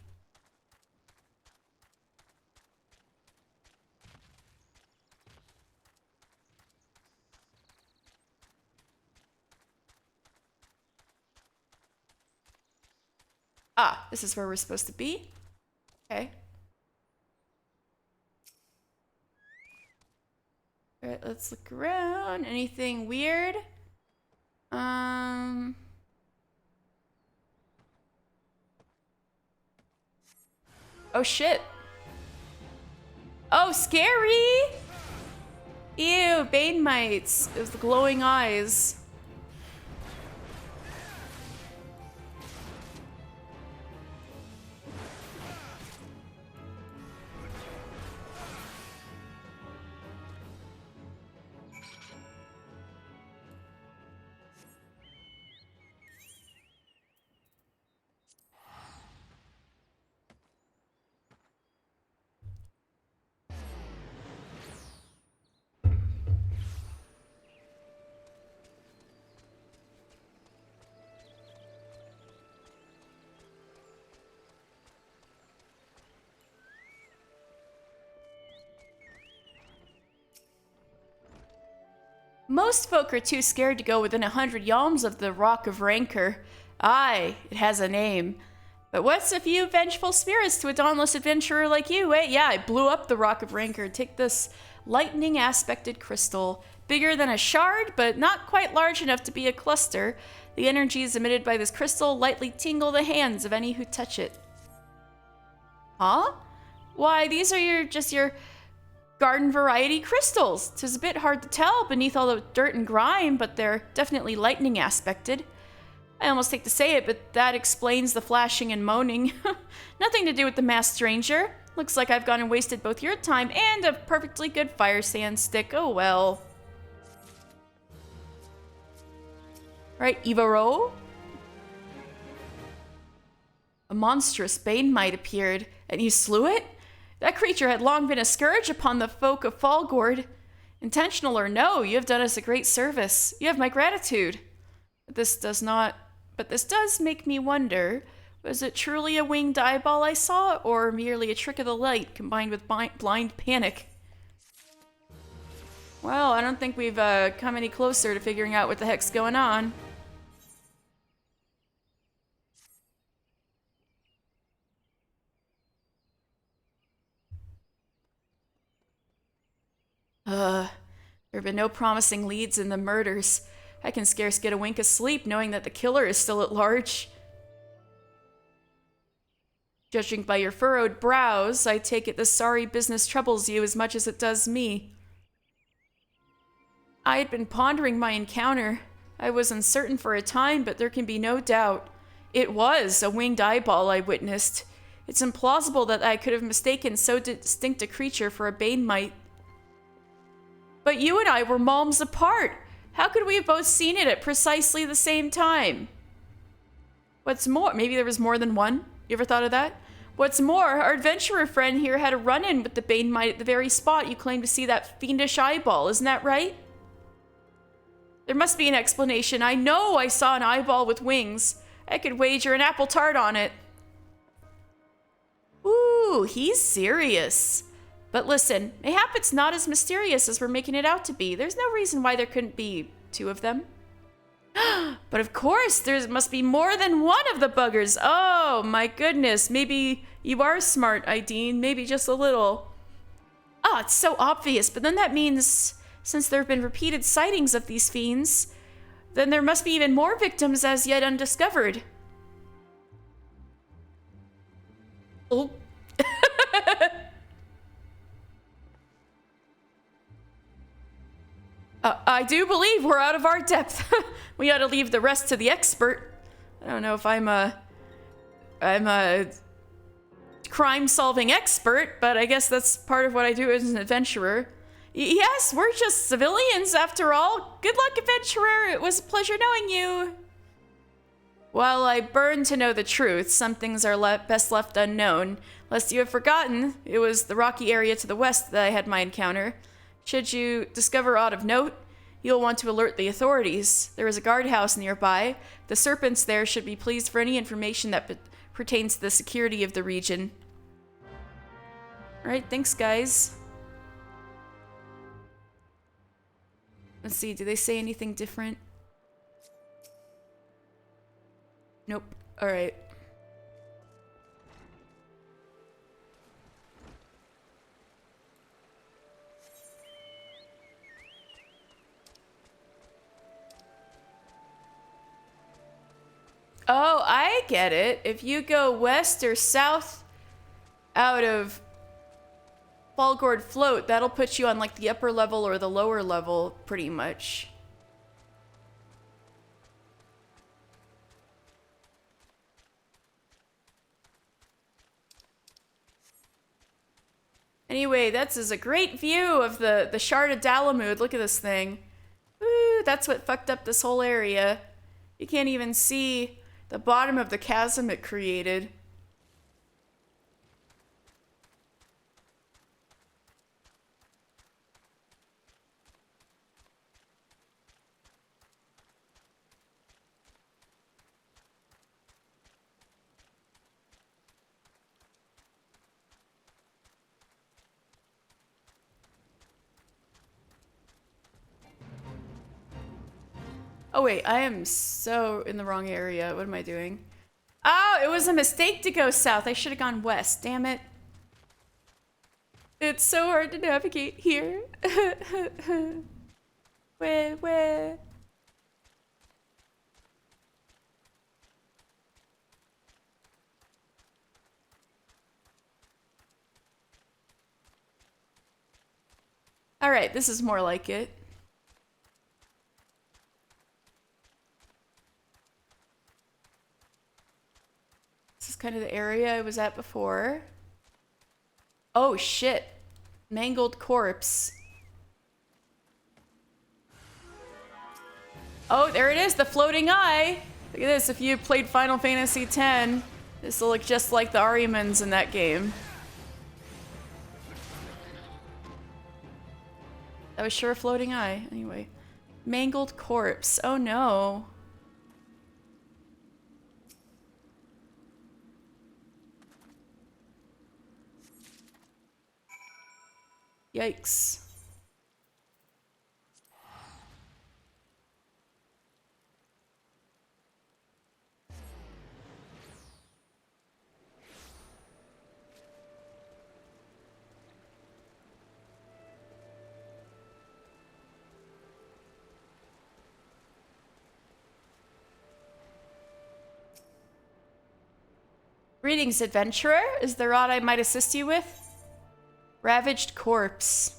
Ah, this is where we're supposed to be. Okay. Alright, let's look around. Anything weird? Oh shit. Oh, scary! Ew, Bane mites. It was the glowing eyes. Most folk are too scared to go within 100 yalms of the Rock of Rancor. Aye, it has a name. But what's a few vengeful spirits to a dauntless adventurer like you, eh? Yeah, I blew up the Rock of Rancor. Take this lightning aspected crystal. Bigger than a shard, but not quite large enough to be a cluster. The energies emitted by this crystal lightly tingle the hands of any who touch it. Huh? Why, these are just your garden variety crystals. 'Tis a bit hard to tell beneath all the dirt and grime, but they're definitely lightning aspected. I almost hate to say it, but that explains the flashing and moaning. Nothing to do with the masked stranger. Looks like I've gone and wasted both your time and a perfectly good fire sand stick. Oh well. Right, Ivaro? A monstrous bane mite appeared, and you slew it? That creature had long been a scourge upon the folk of Gourd. Intentional or no, you have done us a great service. You have my gratitude. But this does make me wonder, was it truly a winged eyeball I saw, or merely a trick of the light combined with blind panic? Well, I don't think we've come any closer to figuring out what the heck's going on. There have been no promising leads in the murders. I can scarce get a wink of sleep knowing that the killer is still at large. Judging by your furrowed brows, I take it this sorry business troubles you as much as it does me. I had been pondering my encounter. I was uncertain for a time, but there can be no doubt. It was a winged eyeball I witnessed. It's implausible that I could have mistaken so distinct a creature for a bane mite. But you and I were malms apart. How could we have both seen it at precisely the same time? What's more, maybe there was more than one? You ever thought of that? What's more, our adventurer friend here had a run-in with the bane mite at the very spot you claimed to see that fiendish eyeball, isn't that right? There must be an explanation. I know I saw an eyeball with wings. I could wager an apple tart on it. Ooh, he's serious. But listen, mayhap it's not as mysterious as we're making it out to be. There's no reason why there couldn't be two of them. But of course, there must be more than one of the buggers. Oh, my goodness. Maybe you are smart, Ideen. Maybe just a little. Oh, it's so obvious. But then that means, since there have been repeated sightings of these fiends, then there must be even more victims as yet undiscovered. Oh. I do believe we're out of our depth. We ought to leave the rest to the expert. I don't know if I'm a crime-solving expert, but I guess that's part of what I do as an adventurer. Yes, we're just civilians after all. Good luck, adventurer. It was a pleasure knowing you. While I burn to know the truth, some things are best left unknown. Lest you have forgotten, it was the rocky area to the west that I had my encounter. Should you discover aught of note, you'll want to alert the authorities. There is a guardhouse nearby. The serpents there should be pleased for any information that pertains to the security of the region. Alright, thanks guys. Let's see, do they say anything different? Nope. Alright. I get it. If you go west or south out of Gourd Float, that'll put you on like the upper level or the lower level, pretty much. Anyway, this is a great view of the Shard of Dalamud. Look at this thing. Ooh, that's what fucked up this whole area. You can't even see the bottom of the chasm it created. Oh wait, I am so in the wrong area. What am I doing? Oh, it was a mistake to go south. I should have gone west. Damn it. It's so hard to navigate here. Where? All right, this is more like it. This is kind of the area I was at before. Oh shit. Mangled corpse. Oh, there it is, the floating eye. Look at this, if you played Final Fantasy X, this will look just like the Arimans in that game. That was sure a floating eye. Anyway. Mangled corpse. Oh no. Yikes. Greetings, adventurer. Is there aught I might assist you with? Ravaged corpse.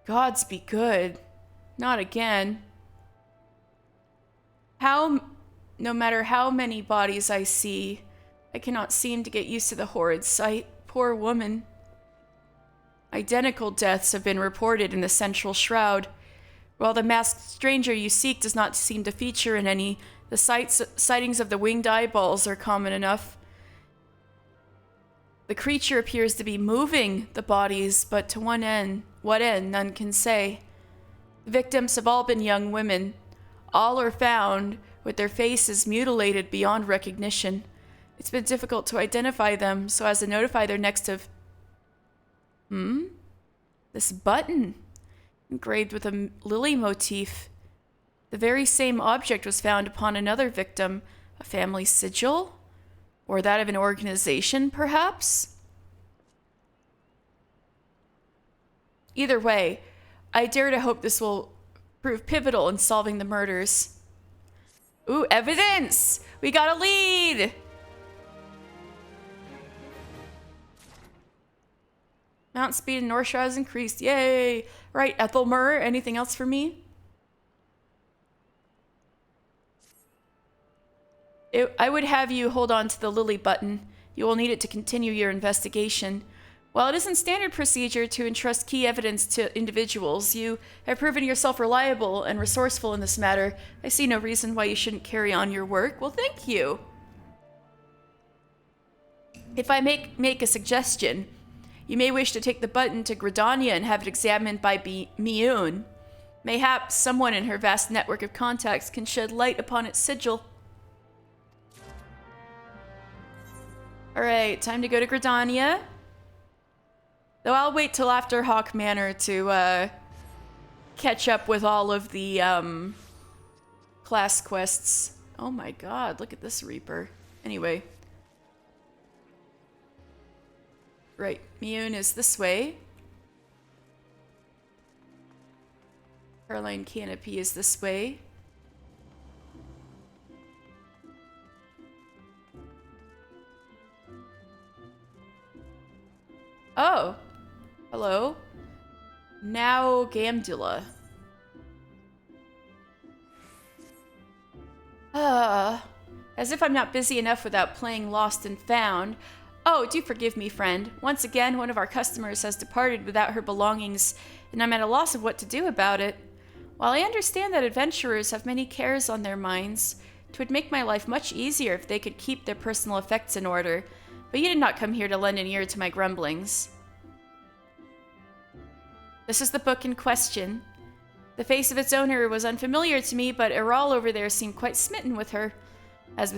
Gods be good. Not again. No matter how many bodies I see, I cannot seem to get used to the horrid sight. Poor woman. Identical deaths have been reported in the central shroud. While the masked stranger you seek does not seem to feature in any, the sightings of the winged eyeballs are common enough. The creature appears to be moving the bodies, but to what end, none can say. The victims have all been young women. All are found with their faces mutilated beyond recognition. It's been difficult to identify them so as to notify their next of... This button, engraved with a lily motif. The very same object was found upon another victim. A family sigil? Or that of an organization, perhaps? Either way, I dare to hope this will prove pivotal in solving the murders. Ooh, evidence! We got a lead! Mount speed in North Shroud has increased. Yay! Right, Ethelmer, anything else for me? I would have you hold on to the lily button. You will need it to continue your investigation. While it isn't standard procedure to entrust key evidence to individuals, you have proven yourself reliable and resourceful in this matter. I see no reason why you shouldn't carry on your work. Well, thank you. If I make a suggestion, you may wish to take the button to Gridania and have it examined by Mioun. Mayhaps someone in her vast network of contacts can shed light upon its sigil. Alright, time to go to Gridania. Though I'll wait till after Haukke Manor to catch up with all of the class quests. Oh my god, look at this Reaper. Anyway. Right, Mioun is this way. Caroline Canopy is this way. Oh. Hello. Now Gamdula. As if I'm not busy enough without playing Lost and Found. Oh, do forgive me, friend. Once again, one of our customers has departed without her belongings, and I'm at a loss of what to do about it. While I understand that adventurers have many cares on their minds, it would make my life much easier if they could keep their personal effects in order, but you did not come here to lend an ear to my grumblings. This is the book in question. The face of its owner was unfamiliar to me, but Eral over there seemed quite smitten with her. As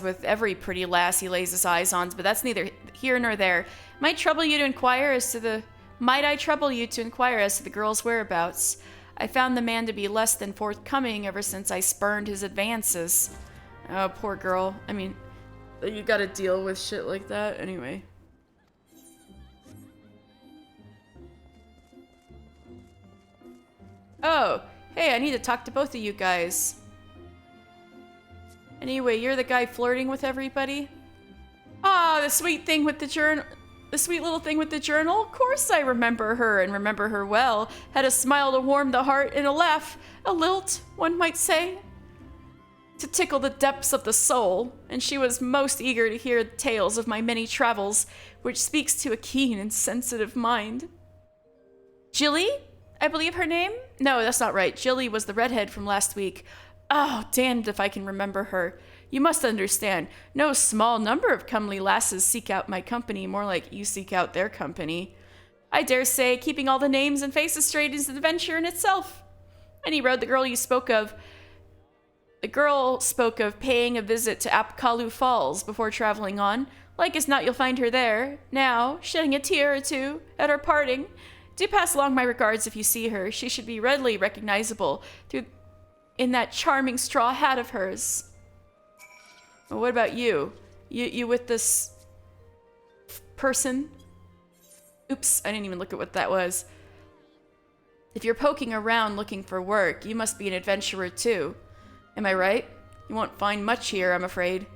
with every pretty lass he lays his eyes on, but that's neither here nor there. Might I trouble you to inquire as to the girl's whereabouts? I found the man to be less than forthcoming ever since I spurned his advances. Oh, poor girl. I mean, you gotta deal with shit like that anyway. Oh, hey, I need to talk to both of you guys. Anyway, you're the guy flirting with everybody? Ah, the sweet thing with the journal. The sweet little thing with the journal? Of course I remember her, and remember her well. Had a smile to warm the heart, and a laugh, a lilt, one might say, to tickle the depths of the soul, and she was most eager to hear tales of my many travels, which speaks to a keen and sensitive mind. Jilly? I believe her name? No, that's not right. Jilly was the redhead from last week. Oh, damned if I can remember her. You must understand, no small number of comely lasses seek out my company, more like you seek out their company. I dare say keeping all the names and faces straight is an adventure in itself. Any road the girl spoke of paying a visit to Apkalu Falls before traveling on. Like as not you'll find her there, now, shedding a tear or two at our parting. Do pass along my regards if you see her. She should be readily recognizable in that charming straw hat of hers. Well, what about you? You with this person? Oops, I didn't even look at what that was. If you're poking around looking for work, you must be an adventurer too. Am I right? You won't find much here, I'm afraid.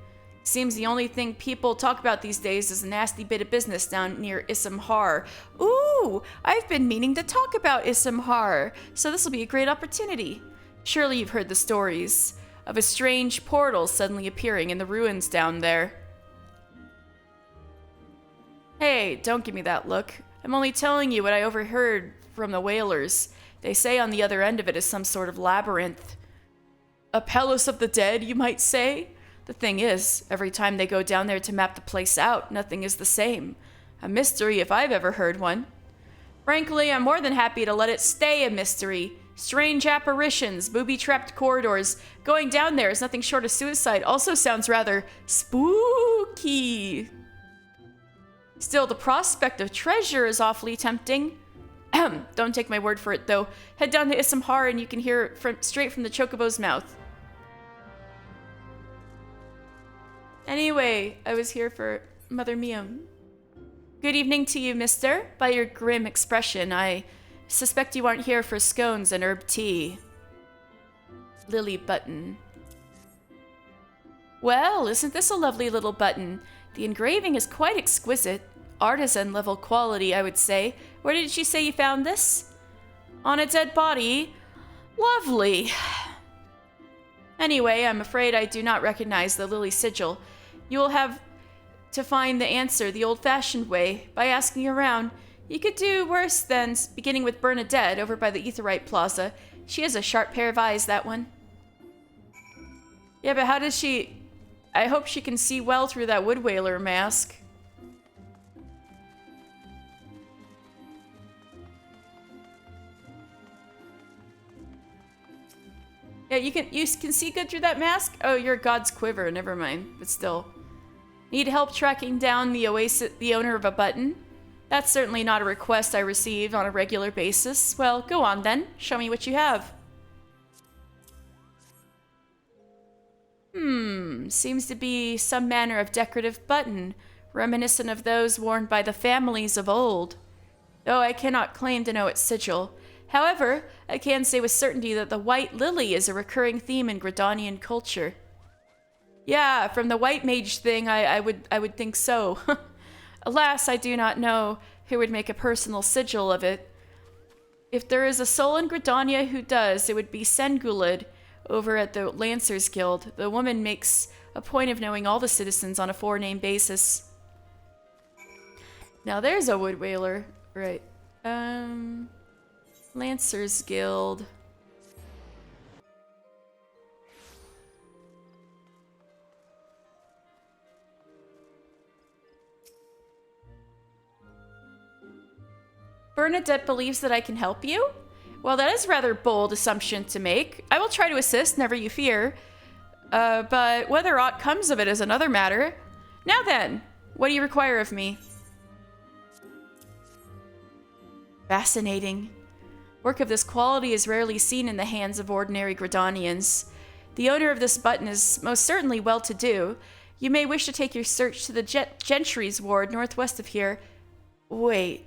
Seems the only thing people talk about these days is a nasty bit of business down near Issamhar. Ooh, I've been meaning to talk about Issamhar, so this will be a great opportunity. Surely you've heard the stories of a strange portal suddenly appearing in the ruins down there. Hey, don't give me that look. I'm only telling you what I overheard from the whalers. They say on the other end of it is some sort of labyrinth. A palace of the dead, you might say? The thing is, every time they go down there to map the place out, nothing is the same. A mystery if I've ever heard one. Frankly, I'm more than happy to let it stay a mystery. Strange apparitions, booby-trapped corridors. Going down there is nothing short of suicide. Also sounds rather spooky. Still, the prospect of treasure is awfully tempting. Don't take my word for it, though. Head down to Issamhar and you can hear it straight from the Chocobo's mouth. Anyway, I was here for Mother Miam. Good evening to you, mister. By your grim expression, I suspect you aren't here for scones and herb tea. Lily Button. Well, isn't this a lovely little button? The engraving is quite exquisite. Artisan level quality, I would say. Where did you say you found this? On a dead body? Lovely. Anyway, I'm afraid I do not recognize the Lily sigil. You will have to find the answer the old-fashioned way, by asking around. You could do worse than beginning with Bernadette over by the Aetheryte Plaza. She has a sharp pair of eyes, that one. Yeah, but how does she... I hope she can see well through that wood whaler mask. Yeah, you can see good through that mask? Oh, you're God's quiver, never mind, but still. Need help tracking down the owner of a button? That's certainly not a request I receive on a regular basis. Well, go on then. Show me what you have. Seems to be some manner of decorative button, reminiscent of those worn by the families of old. Though I cannot claim to know its sigil. However, I can say with certainty that the white lily is a recurring theme in Gridanian culture. Yeah, from the white mage thing, I would think so. Alas, I do not know who would make a personal sigil of it. If there is a soul in Gridania who does, it would be Sengulid over at the Lancers Guild. The woman makes a point of knowing all the citizens on a forename basis. Now there's a wood whaler. Right. Lancers Guild. Bernadette believes that I can help you? Well, that is a rather bold assumption to make. I will try to assist, never you fear. But whether aught comes of it is another matter. Now then, what do you require of me? Fascinating. Work of this quality is rarely seen in the hands of ordinary Gridanians. The owner of this button is most certainly well-to-do. You may wish to take your search to the Gentry's ward northwest of here. Wait.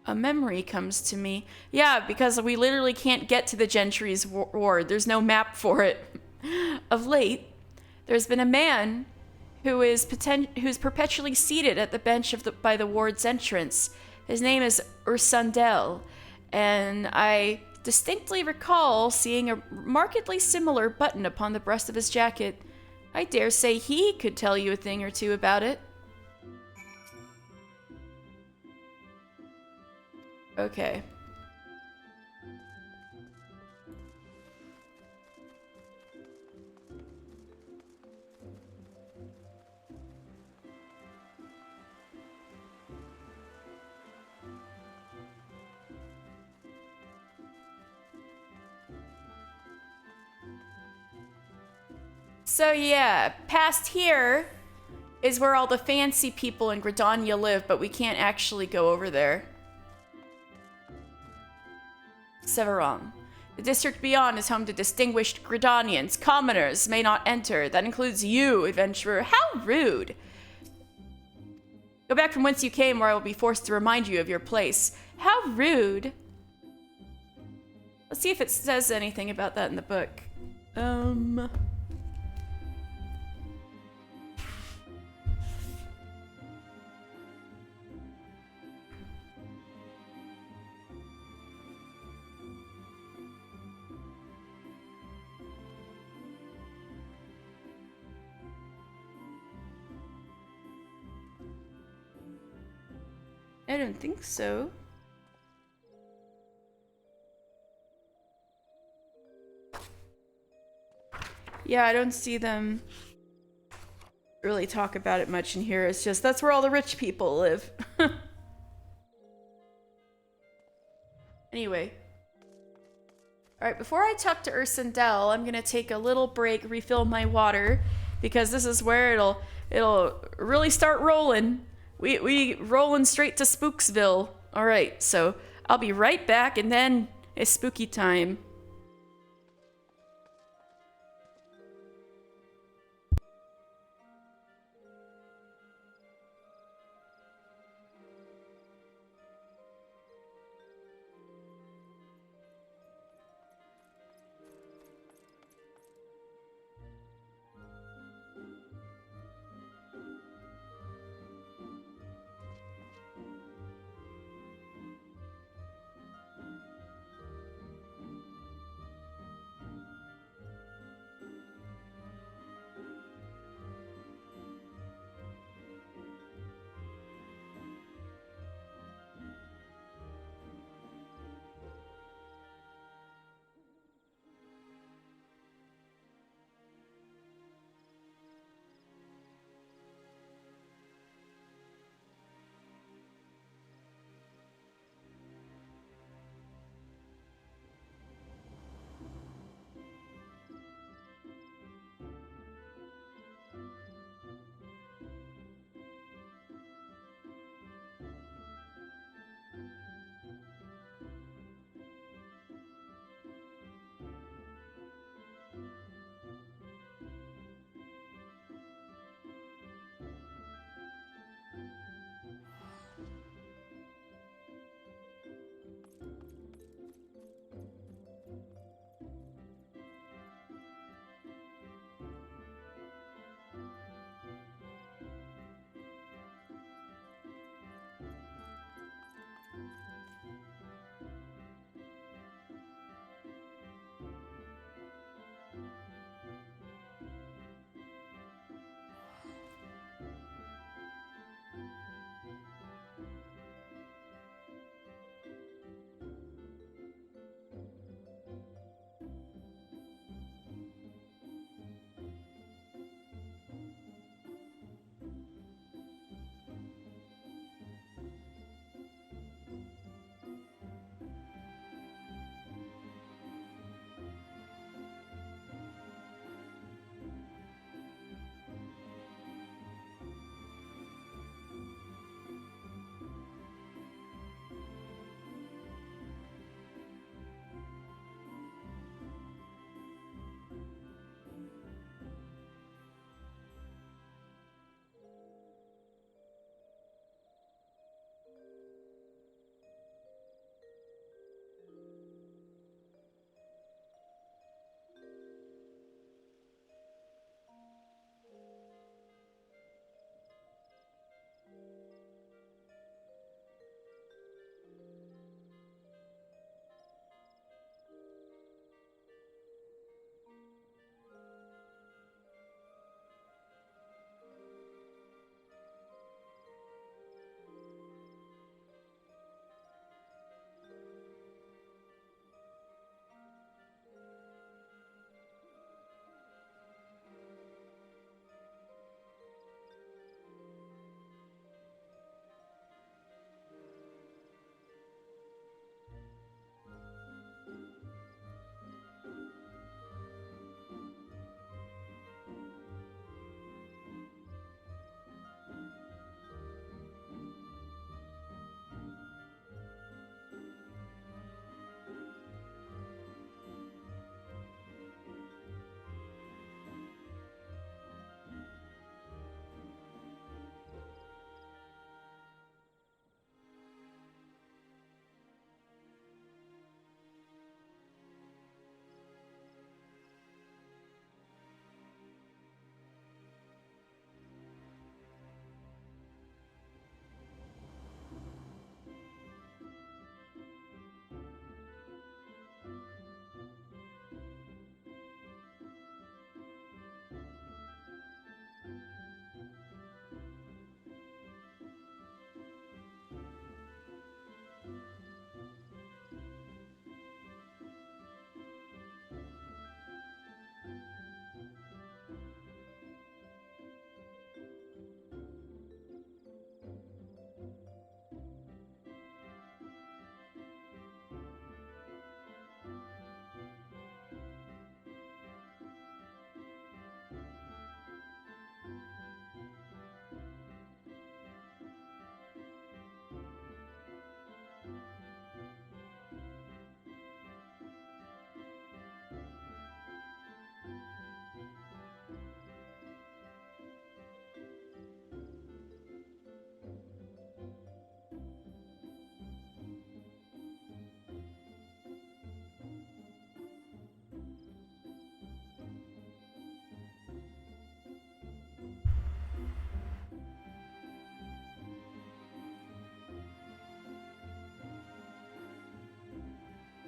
A memory comes to me. Yeah, because we literally can't get to the Gentry's ward. There's no map for it. Of late, there's been a man who's perpetually seated at the bench by the ward's entrance. His name is Ursundel, and I distinctly recall seeing a markedly similar button upon the breast of his jacket. I dare say he could tell you a thing or two about it. Okay. So yeah, past here is where all the fancy people in Gridania live, but we can't actually go over there. Severon. The district beyond is home to distinguished Gridanians. Commoners may not enter. That includes you, adventurer. How rude! Go back from whence you came, or I will be forced to remind you of your place. How rude! Let's see if it says anything about that in the book. I don't think so. Yeah, I don't see them really talk about it much in here. It's just, that's where all the rich people live. Anyway. Alright, before I talk to Ursundel, I'm gonna take a little break, refill my water, because this is where it'll really start rolling. We rolling straight to Spooksville. Alright, so I'll be right back, and then it's spooky time.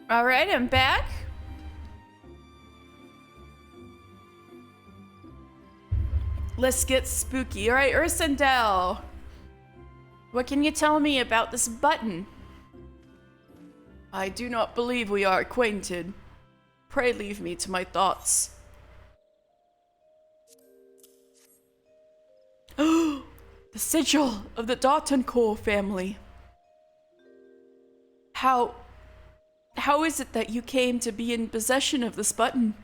Alright, I'm back. Let's get spooky. Alright, Ursendel. What can you tell me about this button? I do not believe we are acquainted. Pray leave me to my thoughts. Oh, the sigil of the Dartoncourt family. How is it that you came to be in possession of this button?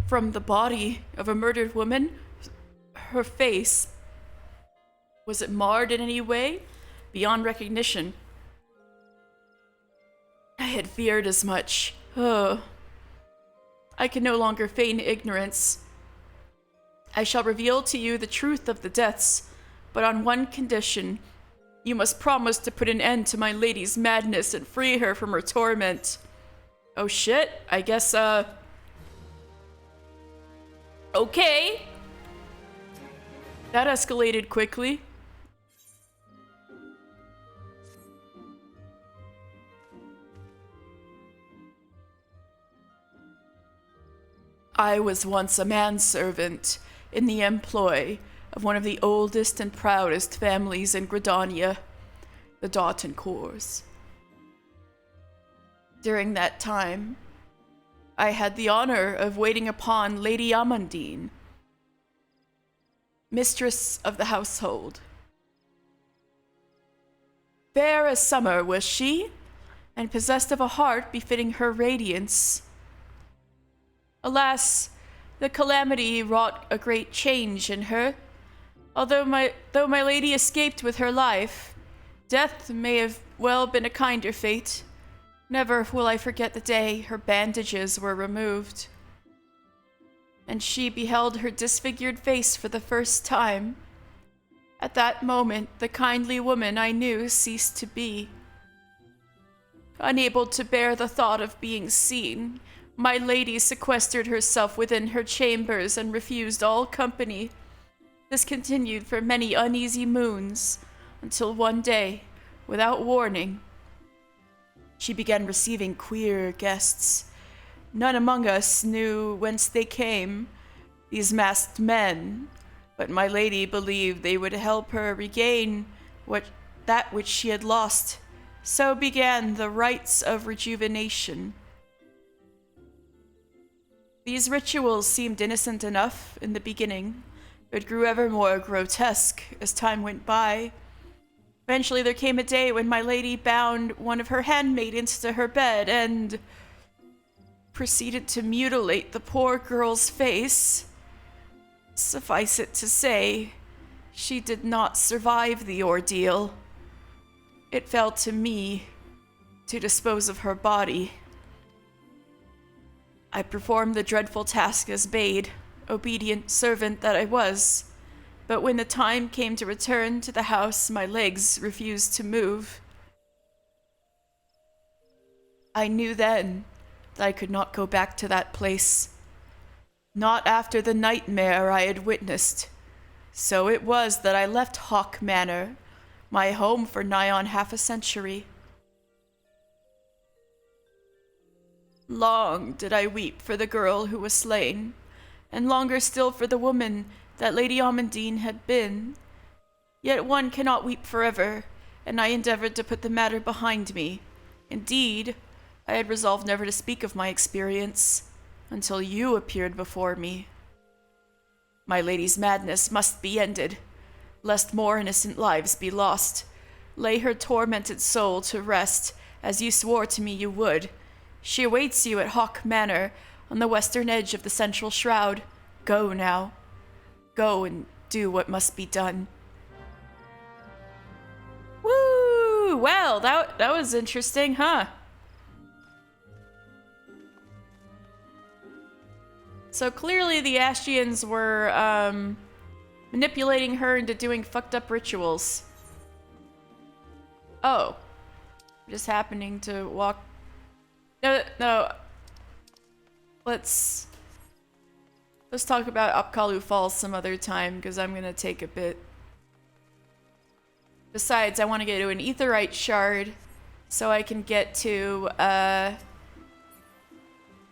From the body of a murdered woman? Her face, was it marred in any way? Beyond recognition. I had feared as much. I can no longer feign ignorance. I shall reveal to you the truth of the deaths, but on one condition. You must promise to put an end to my lady's madness and free her from her torment. Oh shit, I guess, okay. That escalated quickly. I was once a manservant in the employ of one of the oldest and proudest families in Gridania, the Dartoncourts. During that time, I had the honor of waiting upon Lady Amandine, mistress of the household. Fair as summer was she, and possessed of a heart befitting her radiance. Alas, the calamity wrought a great change in her. Though my lady escaped with her life, death may have well been a kinder fate. Never will I forget the day her bandages were removed, and she beheld her disfigured face for the first time. At that moment, the kindly woman I knew ceased to be. Unable to bear the thought of being seen, my lady sequestered herself within her chambers and refused all company. This continued for many uneasy moons, until one day, without warning, she began receiving queer guests. None among us knew whence they came, these masked men, but my lady believed they would help her regain that which she had lost. So began the rites of rejuvenation. These rituals seemed innocent enough in the beginning, but grew ever more grotesque as time went by. Eventually there came a day when my lady bound one of her handmaidens to her bed and proceeded to mutilate the poor girl's face. Suffice it to say, she did not survive the ordeal. It fell to me to dispose of her body. I performed the dreadful task as bade, obedient servant that I was, but when the time came to return to the house, my legs refused to move. I knew then that I could not go back to that place, not after the nightmare I had witnessed. So it was that I left Haukkhe Manor, my home for nigh on half a century. Long did I weep for the girl who was slain, and longer still for the woman that Lady Amandine had been. Yet one cannot weep forever, and I endeavored to put the matter behind me. Indeed, I had resolved never to speak of my experience until you appeared before me. My lady's madness must be ended, lest more innocent lives be lost. Lay her tormented soul to rest, as you swore to me you would. She awaits you at Haukkhe Manor, on the western edge of the central shroud. Go now. Go and do what must be done. Woo! Well, that was interesting, huh? So clearly the Ashians were manipulating her into doing fucked up rituals. Oh. Just happening to walk... No. Let's talk about Apkallu Falls some other time, because I'm gonna take a bit. Besides, I want to get to an Aetheryte shard so I can get to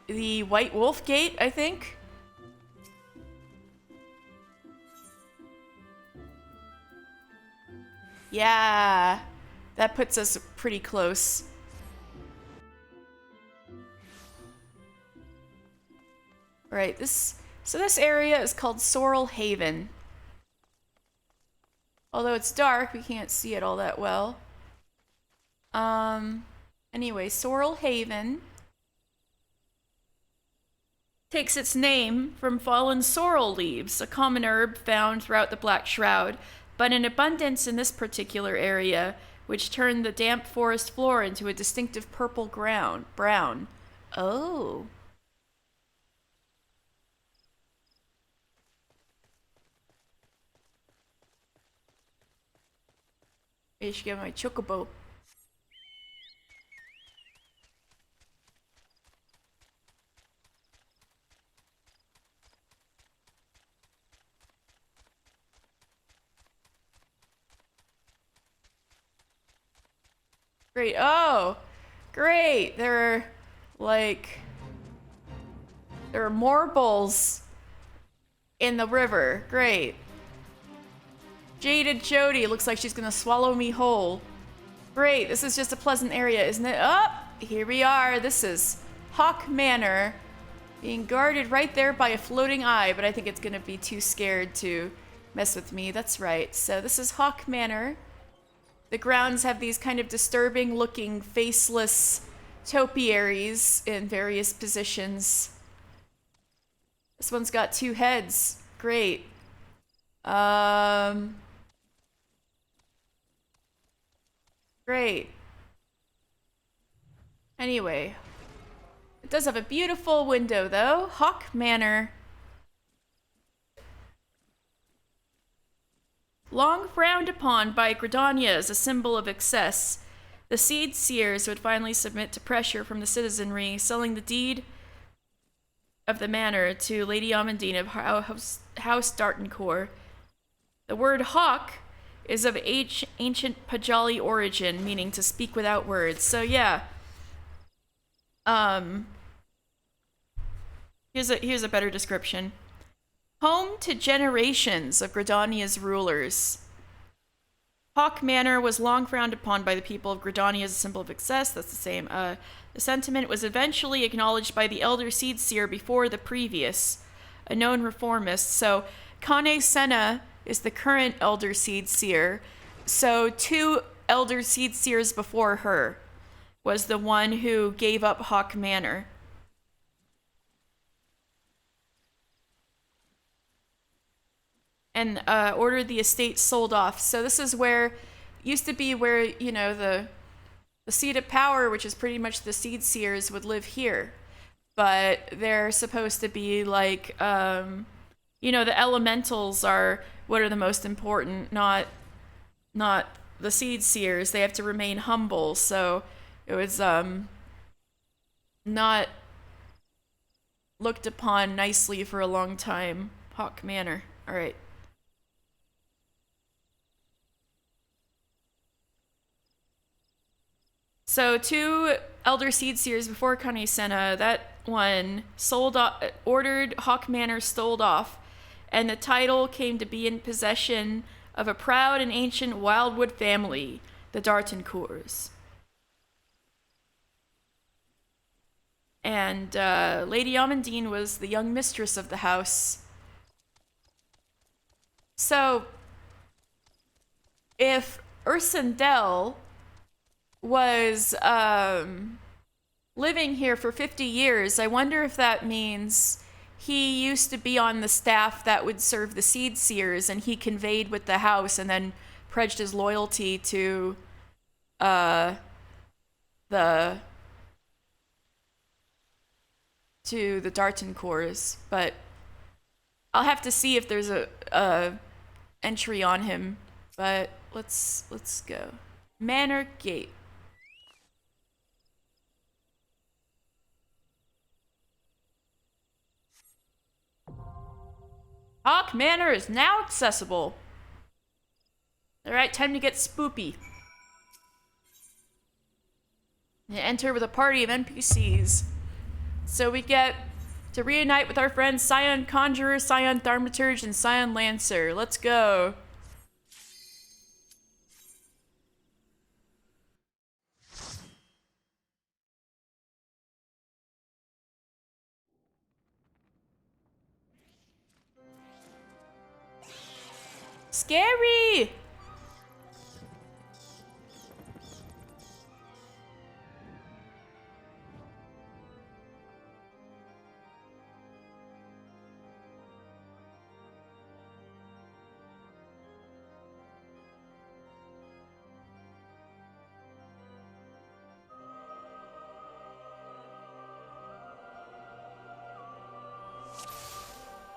the White Wolf Gate, I think. Yeah, that puts us pretty close. Right, so this area is called Sorrel Haven. Although it's dark, we can't see it all that well. Anyway, Sorrel Haven takes its name from fallen sorrel leaves, a common herb found throughout the Black Shroud, but in abundance in this particular area, which turned the damp forest floor into a distinctive purple brown. Oh. I should get my chocobo. Great. Oh, great. There are marbles in the river. Great. Jaded Jody looks like she's gonna swallow me whole. Great. This is just a pleasant area, isn't it? Oh, here we are. This is Haukke Manor, being guarded right there by a floating eye, but I think it's gonna be too scared to mess with me. That's right. So this is Haukke Manor. The grounds have these kind of disturbing looking faceless topiaries in various positions. This one's got 2 heads. Great. Great. Anyway, it does have a beautiful window though. Haukke Manor. Long frowned upon by Gridania as a symbol of excess, the Seed Seers would finally submit to pressure from the citizenry, selling the deed of the manor to Lady Amandine of House Dartencourt. The word hawk is of ancient Pajali origin, meaning to speak without words. So yeah. Here's a better description. Home to generations of Gridania's rulers. Haukke Manor was long frowned upon by the people of Gridania as a symbol of excess. That's the same. The sentiment was eventually acknowledged by the elder Seed Seer before the previous, a known reformist. So Kane Senna is the current elder Seed Seer. So 2 elder Seed Seers before her was the one who gave up Haukke Manor. And ordered the estate sold off. So this is where, used to be where, you know, the seat of power, which is pretty much the Seed Seers, would live here. But they're supposed to be like, you know, the elementals are what are the most important, not the Seed Seers. They have to remain humble. So it was not looked upon nicely for a long time. Haukke Manor. All right. So 2 elder Seed Seers before Kane Senna, that one ordered Haukke Manor sold off, and the title came to be in possession of a proud and ancient wildwood family, the Dartencourts. And Lady Amandine was the young mistress of the house. So, if Ursendel was living here for 50 years, I wonder if that means he used to be on the staff that would serve the Seed Seers, and he conveyed with the house and then pledged his loyalty to the Dartencourts. But I'll have to see if there's a entry on him. But let's go. Manor Gate. Haukke Manor is now accessible. Alright, time to get spoopy. And enter with a party of NPCs. So we get to reunite with our friends Scion Conjurer, Scion Thaumaturge, and Scion Lancer. Let's go. Scary!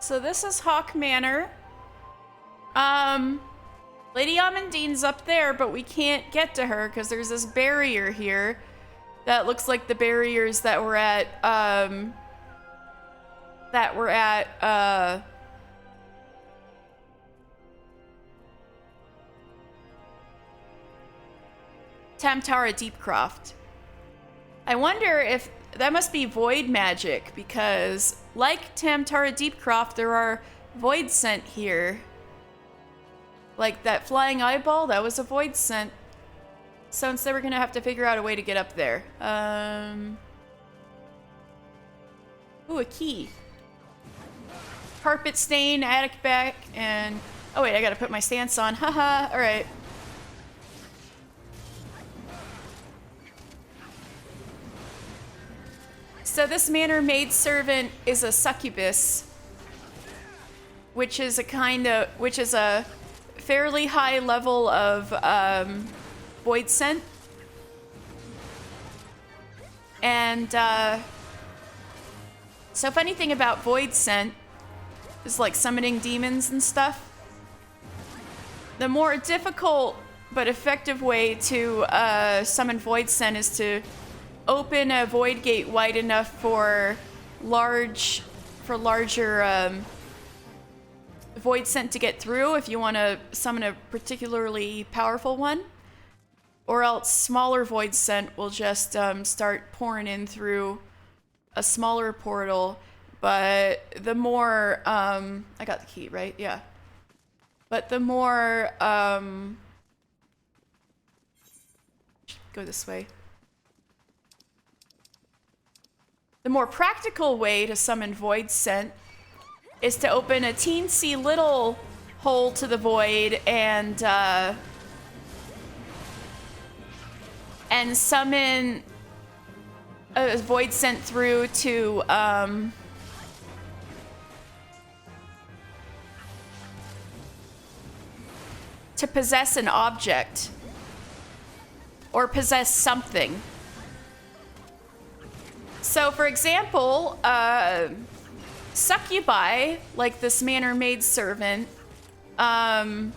So this is Haukke Manor. Lady Amandine's up there, but we can't get to her because there's this barrier here that looks like the barriers that were at, Tamtara Deepcroft. I wonder if that must be void magic, because like Tamtara Deepcroft, there are void scent here. Like that flying eyeball, that was a void scent. So instead we're gonna have to figure out a way to get up there. Ooh, a key. Carpet stain, attic back, and... Oh wait, I gotta put my stance on. Haha, alright. So this manor maidservant is a succubus, which is a fairly high level of void scent. And so funny thing about void scent is like summoning demons and stuff. The more difficult but effective way to summon void scent is to open a void gate wide enough for larger void scent to get through if you want to summon a particularly powerful one, or else smaller void scent will just start pouring in through a smaller portal. But the more I got the key, right? Yeah. But the more go this way. The more practical way to summon void scent is to open a teensy little hole to the void and summon a void scent through to possess an object or possess something. So, for example, succubi, like this manor maidservant, are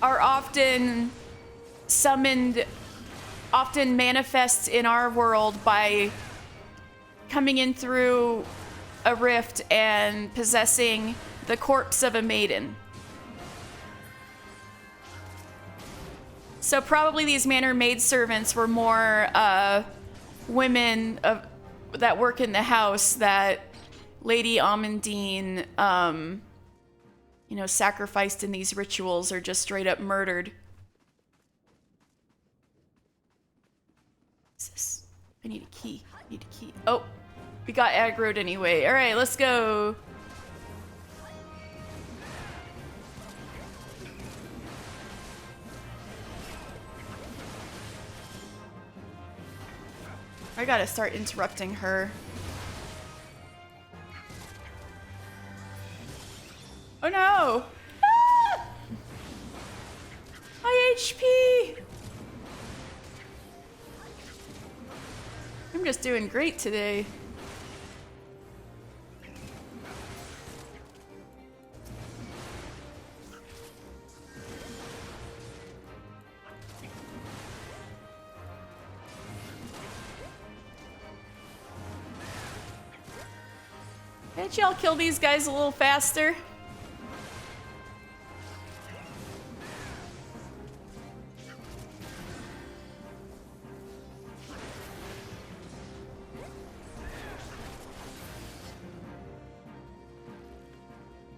often summoned, often manifest in our world by coming in through a rift and possessing the corpse of a maiden. So probably these manor maidservants were more women that work in the house that Lady Amandine, sacrificed in these rituals or just straight up murdered. What's this? I need a key. Oh, we got aggroed anyway. All right, let's go. I gotta start interrupting her. Oh no! Ah! My HP! I'm just doing great today. Can't y'all kill these guys a little faster?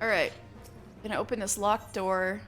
Alright. Gonna open this locked door.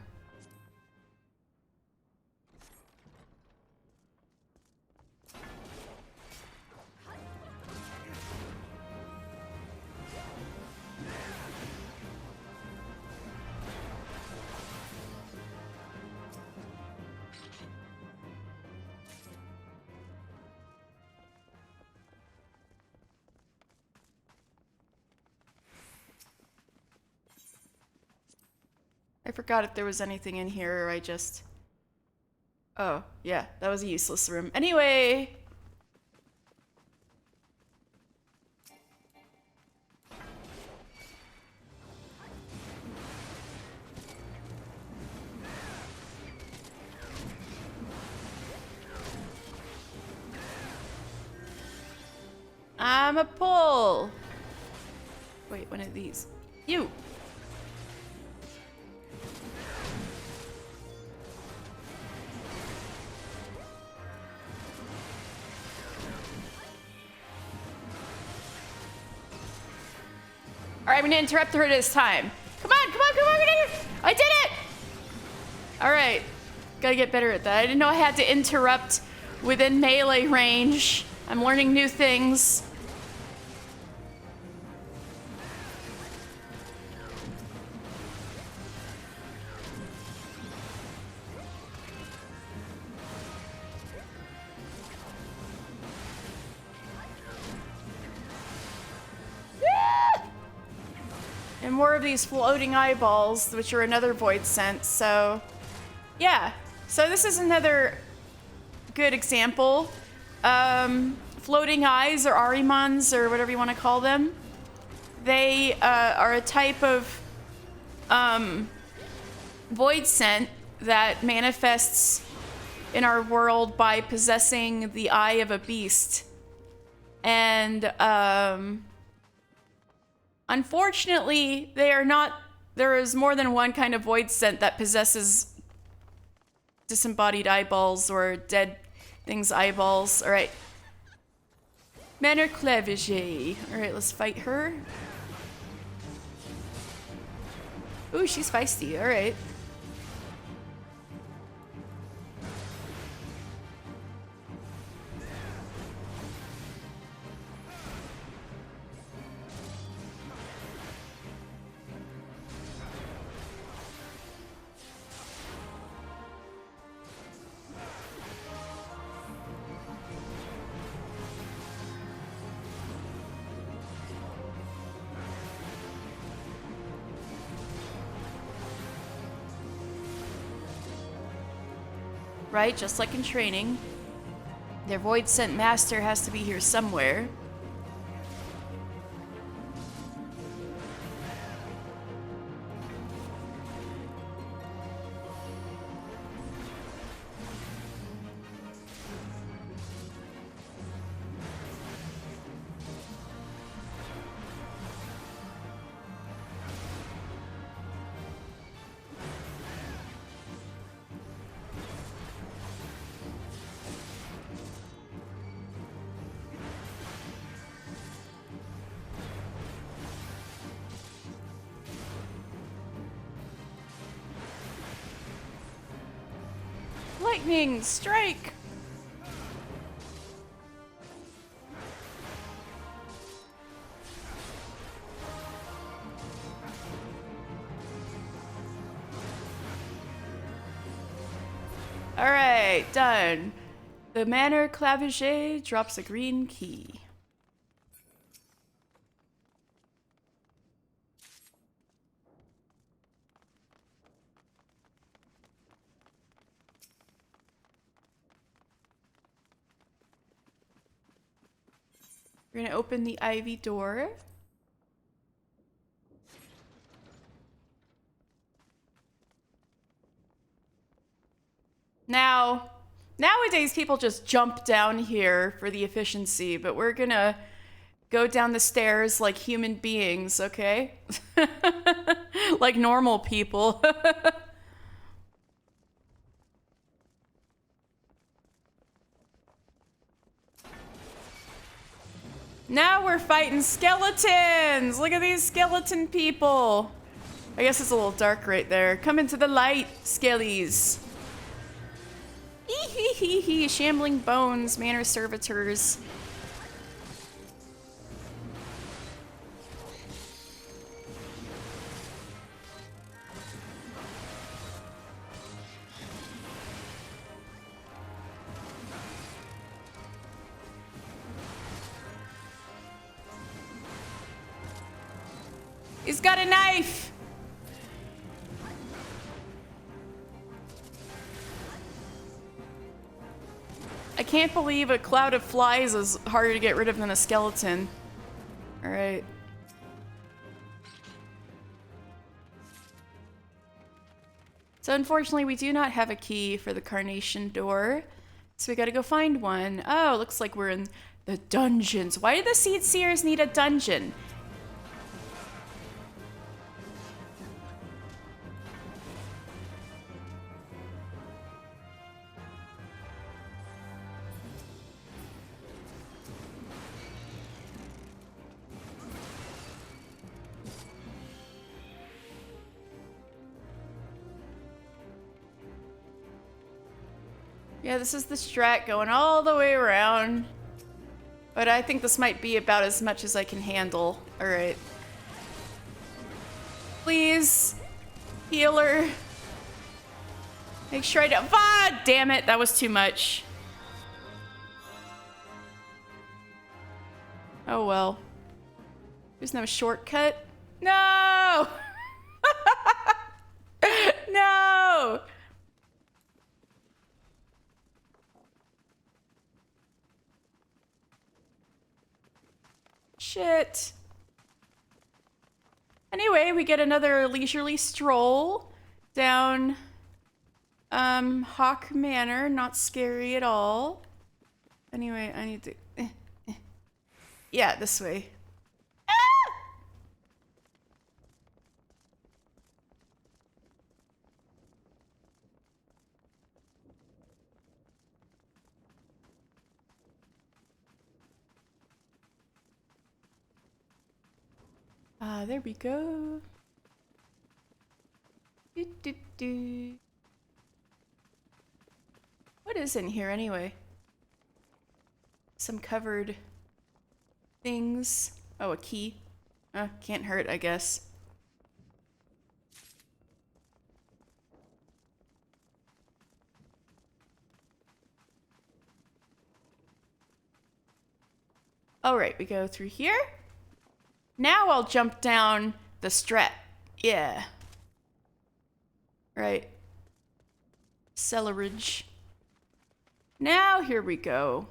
I forgot if there was anything in here, or I just... Oh, yeah, that was a useless room. Anyway! I'm a pull! Wait, one of these. You! Alright, I'm gonna interrupt her this time. Come on, come on, come on! I did it! Alright. Gotta get better at that. I didn't know I had to interrupt within melee range. I'm learning new things. And more of these floating eyeballs, which are another void scent, so... Yeah, so this is another good example. Floating eyes, or Arimans, or whatever you want to call them. They are a type of void scent that manifests in our world by possessing the eye of a beast. And, unfortunately, they are not... There is more than one kind of void scent that possesses disembodied eyeballs or dead things' eyeballs. Alright. Manor Cleviger. Alright, let's fight her. Ooh, she's feisty. Alright. Right, just like in training. Their void scent master has to be here somewhere. Lightning strike! Alright, done. The Manor Cleviger drops a green key. We're gonna open the ivy door. Now, nowadays people just jump down here for the efficiency, but we're gonna go down the stairs like human beings, okay? Like normal people. Now we're fighting skeletons! Look at these skeleton people! I guess it's a little dark right there. Come into the light, skellies. Hee. Shambling bones, manor servitors. He's got a knife! I can't believe a cloud of flies is harder to get rid of than a skeleton. Alright. So unfortunately we do not have a key for the Carnation door. So we gotta go find one. Oh, looks like we're in the dungeons. Why do the Seed Seers need a dungeon? Yeah, this is the strat going all the way around. But I think this might be about as much as I can handle. Alright. Please. Healer. Make sure I don't. Ah, damn it. That was too much. Oh well. There's no shortcut. No! No! Shit. Anyway, we get another leisurely stroll down Haukke Manor. Not scary at all. Anyway, I need to... Yeah, this way. There we go. What is in here anyway? Some covered things. Oh, a key. Can't hurt, I guess. All right, we go through here. Now I'll jump down the strat. Yeah. Right. Cellarage. Now here we go.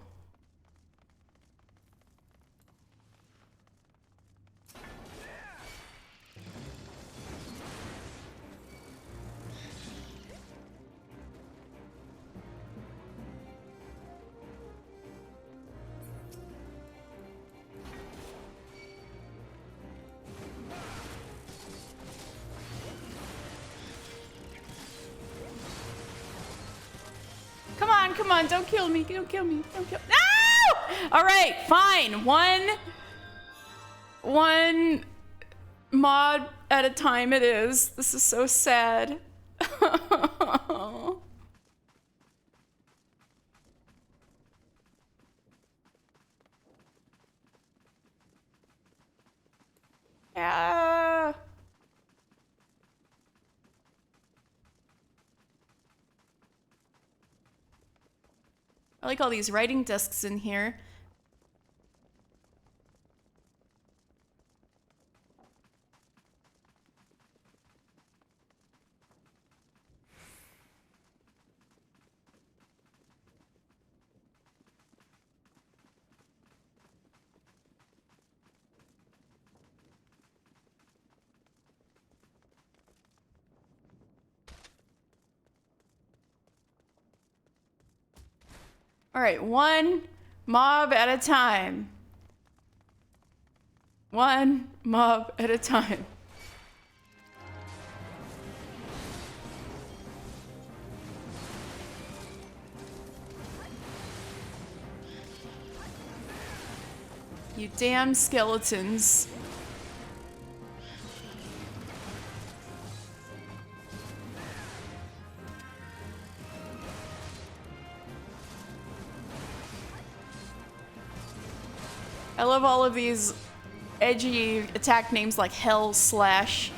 Come on, don't kill me, don't kill me, don't kill me. No! All right, fine. One mod at a time it is. This is so sad. Yeah. I like all these writing desks in here. All right, one mob at a time. One mob at a time. You damn skeletons. I love all of these edgy attack names like Hell Slash.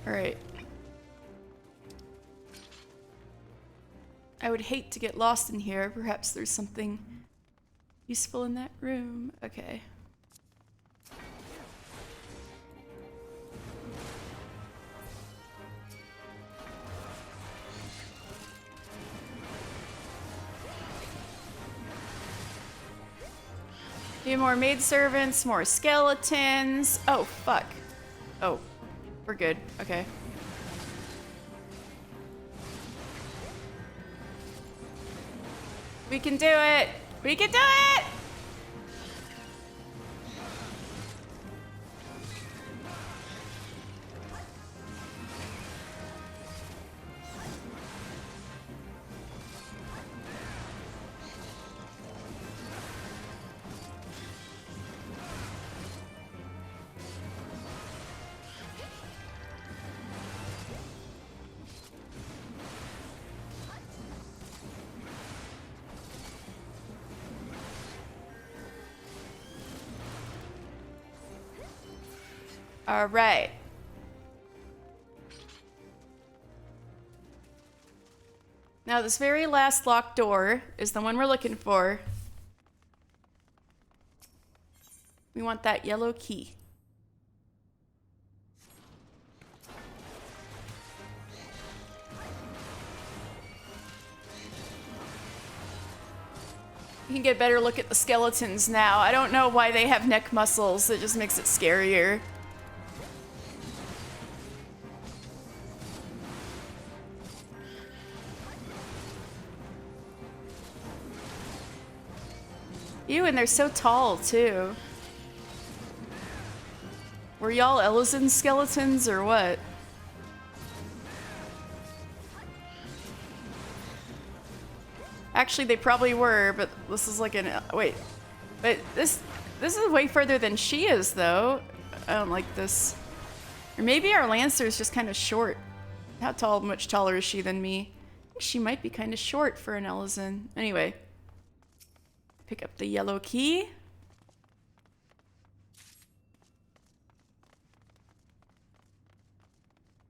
All right. I would hate to get lost in here. Perhaps there's something useful in that room. Okay. Need more maidservants, more skeletons. Oh, fuck. Oh, we're good. Okay. We can do it! We can do it! All right. Now this very last locked door is the one we're looking for. We want that yellow key. You can get a better look at the skeletons now. I don't know why they have neck muscles. It just makes it scarier. Ew, and they're so tall, too. Were y'all Ellison skeletons, or what? Actually, they probably were, but this is like an... Wait. But this is way further than she is, though. I don't like this. Or maybe our Lancer is just kind of short. How tall, much taller is she than me? I think she might be kind of short for an Ellison. Anyway. Pick up the yellow key.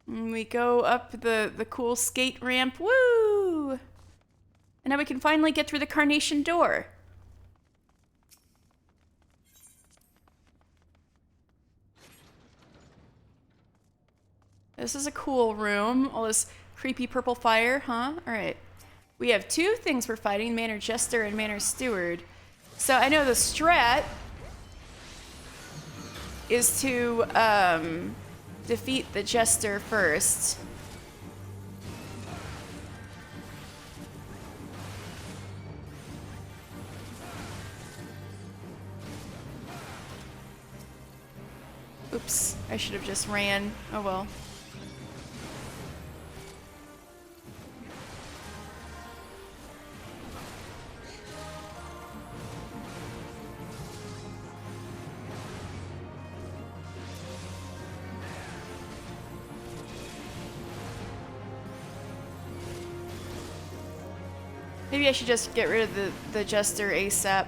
And we go up the cool skate ramp. Woo! And now we can finally get through the Carnation door. This is a cool room. All this creepy purple fire, huh? All right. We have two things we're fighting, Manor Jester and Manor Steward. So I know the strat is to defeat the Jester first. Oops, I should have just ran. Oh well. Maybe I should just get rid of the Jester ASAP.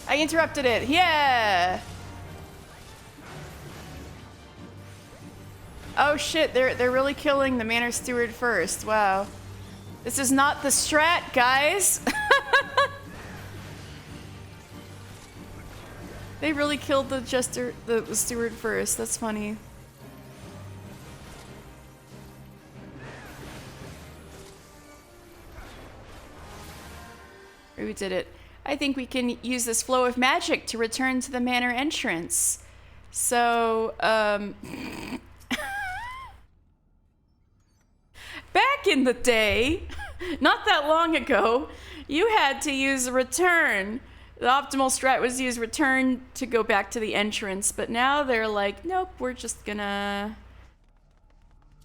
I interrupted it. Yeah. Oh shit, they're really killing the Manor Steward first. Wow. This is not the strat, guys. They really killed the Jester, the Steward first. That's funny. We did it. I think we can use this flow of magic to return to the manor entrance. So, back in the day, not that long ago, You had to use return. The optimal strat was to use return to go back to the entrance, but now they're like, nope, we're just gonna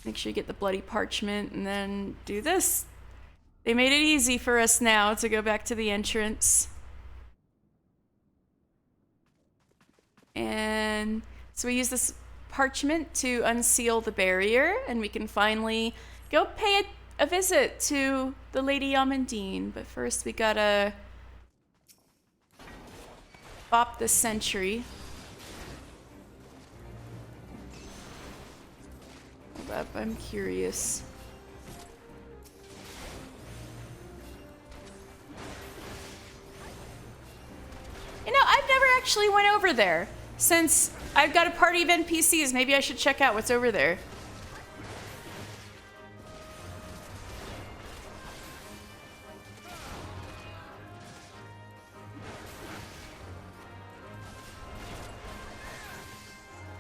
make sure you get the bloody parchment and then do this. They made it easy for us now to go back to the entrance. And so we use this parchment to unseal the barrier, and we can finally go pay a visit to the Lady Amandine. But first we gotta bop the sentry. Hold up, I'm curious. You know, I've never actually went over there. Since I've got a party of NPCs, maybe I should check out what's over there.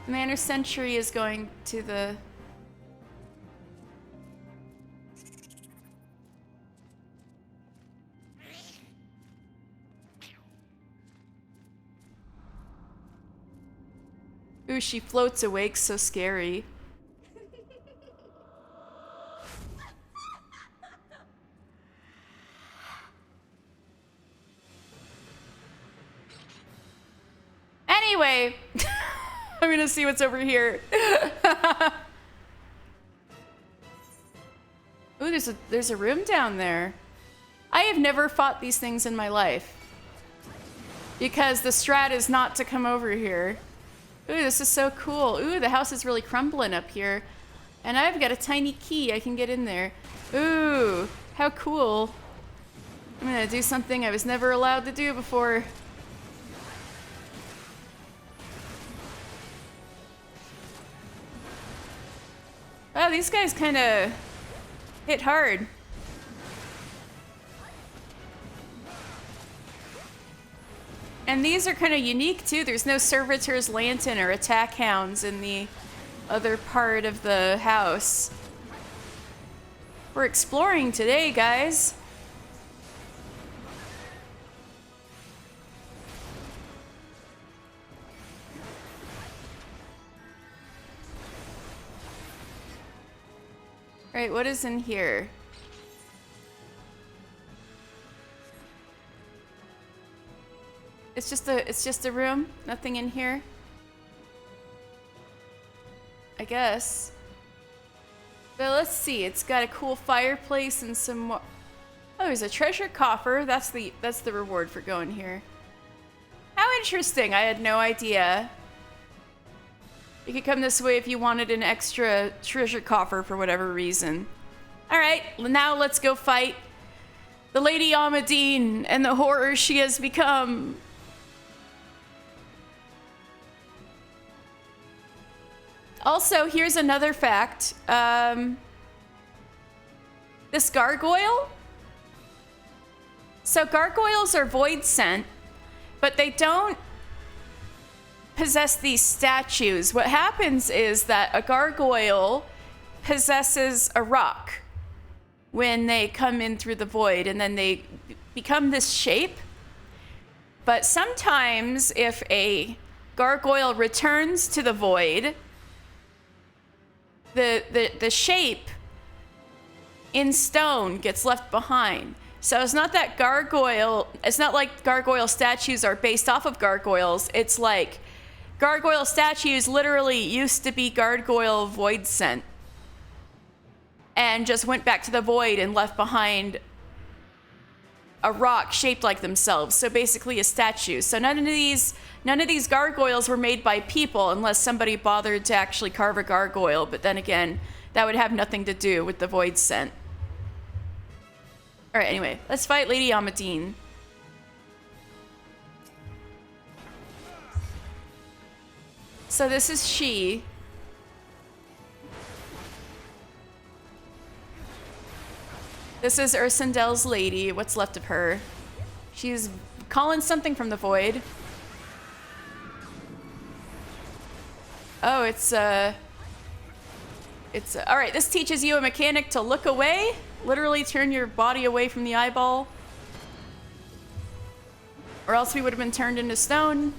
Manor Sentry is going to the... Ooh, she floats awake, so scary. Anyway, I'm gonna see what's over here. Ooh, there's a room down there. I have never fought these things in my life, because the strat is not to come over here. Ooh, this is so cool. Ooh, the house is really crumbling up here. And I've got a tiny key. I can get in there. Ooh, how cool. I'm gonna do something I was never allowed to do before. Wow, these guys kind of hit hard. And these are kind of unique too. There's no servitor's lantern or attack hounds in the other part of the house. We're exploring today, guys. All right, what is in here? It's just a room, nothing in here. I guess. But let's see. It's got a cool fireplace and some more. Oh, there's a treasure coffer. That's the reward for going here. How interesting. I had no idea. You could come this way if you wanted an extra treasure coffer for whatever reason. All right, now let's go fight the Lady Amandine and the horror she has become. Also, here's another fact. This gargoyle. So gargoyles are void sent, but they don't possess these statues. What happens is that a gargoyle possesses a rock when they come in through the void, and then they become this shape. But sometimes if a gargoyle returns to the void, the shape in stone gets left behind. So it's not that gargoyle, it's not like gargoyle statues are based off of gargoyles. It's like gargoyle statues literally used to be gargoyle void sent and just went back to the void and left behind a rock shaped like themselves. So basically a statue. So none of these gargoyles were made by people unless somebody bothered to actually carve a gargoyle. But then again, that would have nothing to do with the void scent. All right, anyway, let's fight Lady Amandine. So this is she. This is Ursundel's lady, what's left of her. She's calling something from the void. Oh, it's all right, this teaches you a mechanic to look away. Literally turn your body away from the eyeball. Or else we would have been turned into stone.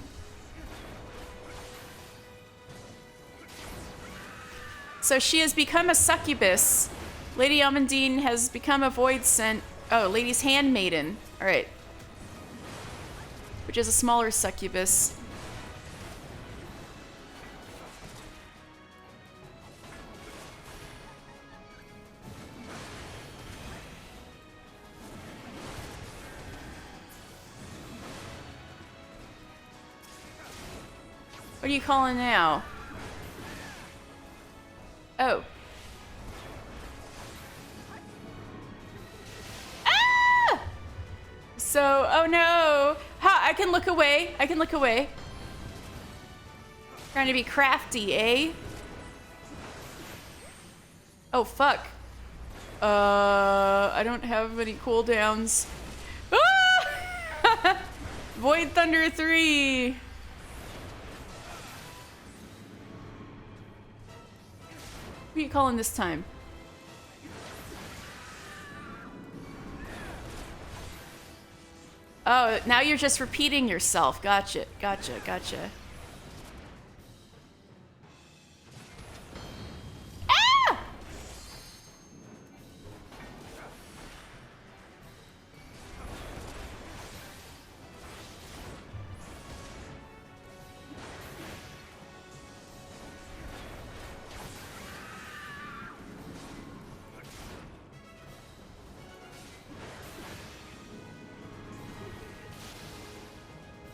So she has become a succubus. Lady Amandine has become a void scent. Oh, Lady's handmaiden. All right. Which is a smaller succubus. What are you calling now? Oh. Ah! So, oh no. Ha, I can look away. I can look away. Trying to be crafty, eh? Oh, fuck. I don't have any cooldowns. Ah! Void Thunder 3. What are you calling this time? Oh, now you're just repeating yourself. Gotcha, gotcha, gotcha. Ah!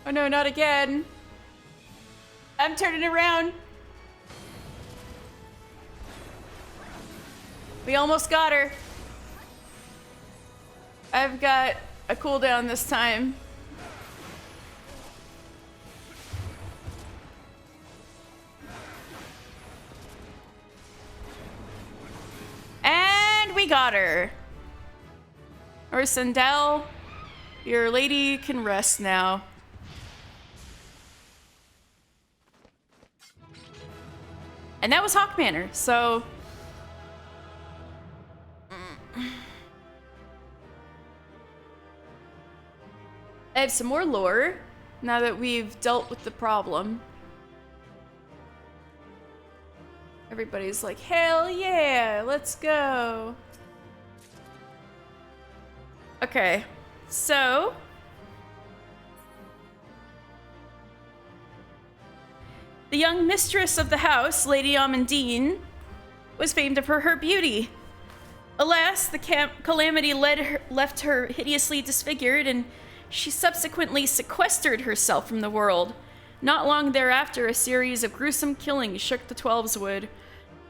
Oh no, not again. I'm turning around. We almost got her. I've got a cooldown this time. And we got her. Or Sandel, your lady can rest now. And that was Haukke Manor, so... I have some more lore, now that we've dealt with the problem. Everybody's like, hell yeah, let's go. Okay, so... The young mistress of the house, Lady Amandine, was famed for her beauty. Alas, the calamity left her hideously disfigured, and she subsequently sequestered herself from the world. Not long thereafter, a series of gruesome killings shook the Twelveswood,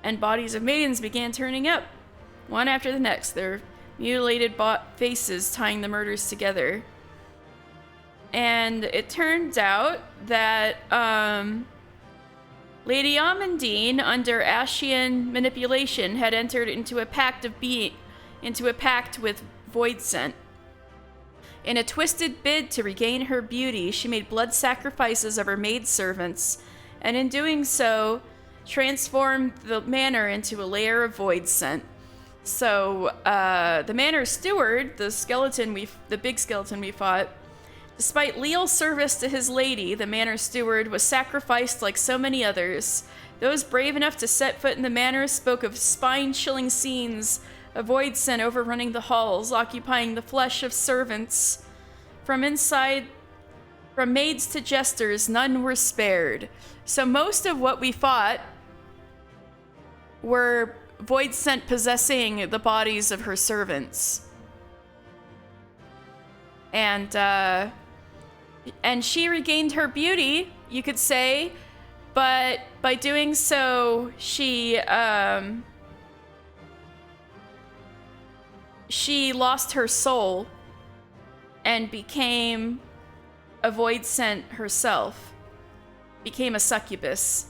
and bodies of maidens began turning up, one after the next, their mutilated faces tying the murders together. And it turns out that, Lady Amandine, under Ashian manipulation, had entered into a pact with Voidsent. In a twisted bid to regain her beauty, she made blood sacrifices of her maidservants, and in doing so, transformed the manor into a lair of Voidsent. So, the manor steward, the big skeleton we fought, despite leal service to his lady, the manor steward was sacrificed like so many others. Those brave enough to set foot in the manor spoke of spine-chilling scenes, of Voidsent overrunning the halls, occupying the flesh of servants. From maids to jesters, none were spared. So most of what we fought were Voidsent possessing the bodies of her servants. And she regained her beauty, you could say, but by doing so, she lost her soul and became a Voidsent herself, became a succubus.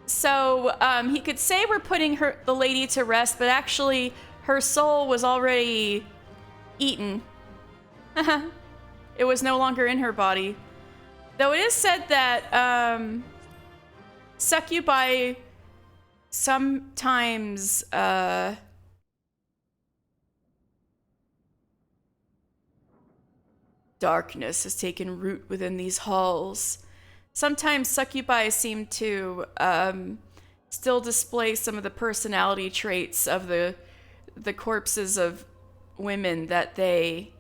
So he could say we're putting the lady to rest, but actually her soul was already eaten. It was no longer in her body. Though it is said that succubi sometimes Darkness has taken root within these halls. Sometimes succubi seem to still display some of the personality traits of the corpses of women that they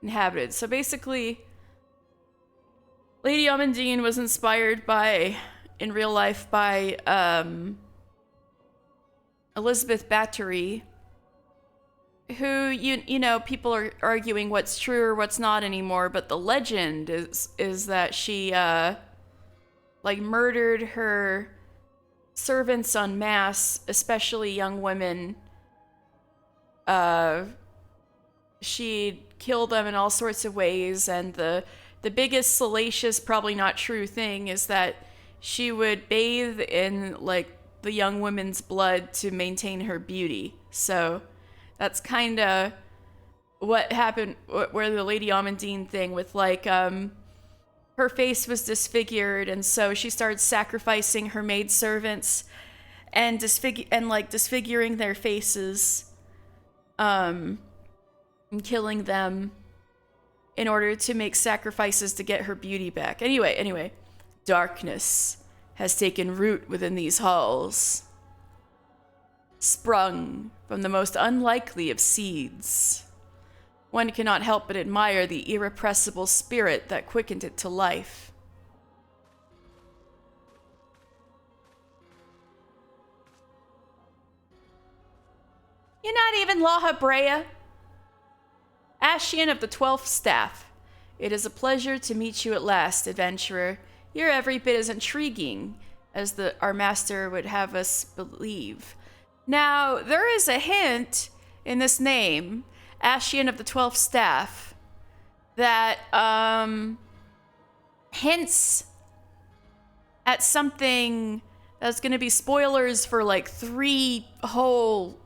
inhabited. So basically, Lady Amandine was inspired in real life by Elizabeth Bathory, who you know people are arguing what's true or what's not anymore, but the legend is that she like murdered her servants en masse, especially young women. She killed them in all sorts of ways, and the biggest salacious, probably not true thing is that she would bathe in like the young women's blood to maintain her beauty. So that's kind of what happened, where the Lady Amandine thing with like her face was disfigured, and so she started sacrificing her maidservants and disfiguring their faces, and killing them in order to make sacrifices to get her beauty back. Anyway, darkness has taken root within these halls, sprung from the most unlikely of seeds. One cannot help but admire the irrepressible spirit that quickened it to life. You're not even La Brea. Ashian of the 12th Staff. It is a pleasure to meet you at last, adventurer. You're every bit as intriguing as our master would have us believe. Now, there is a hint in this name, Ashian of the 12th Staff, that hints at something that's going to be spoilers for like 3 whole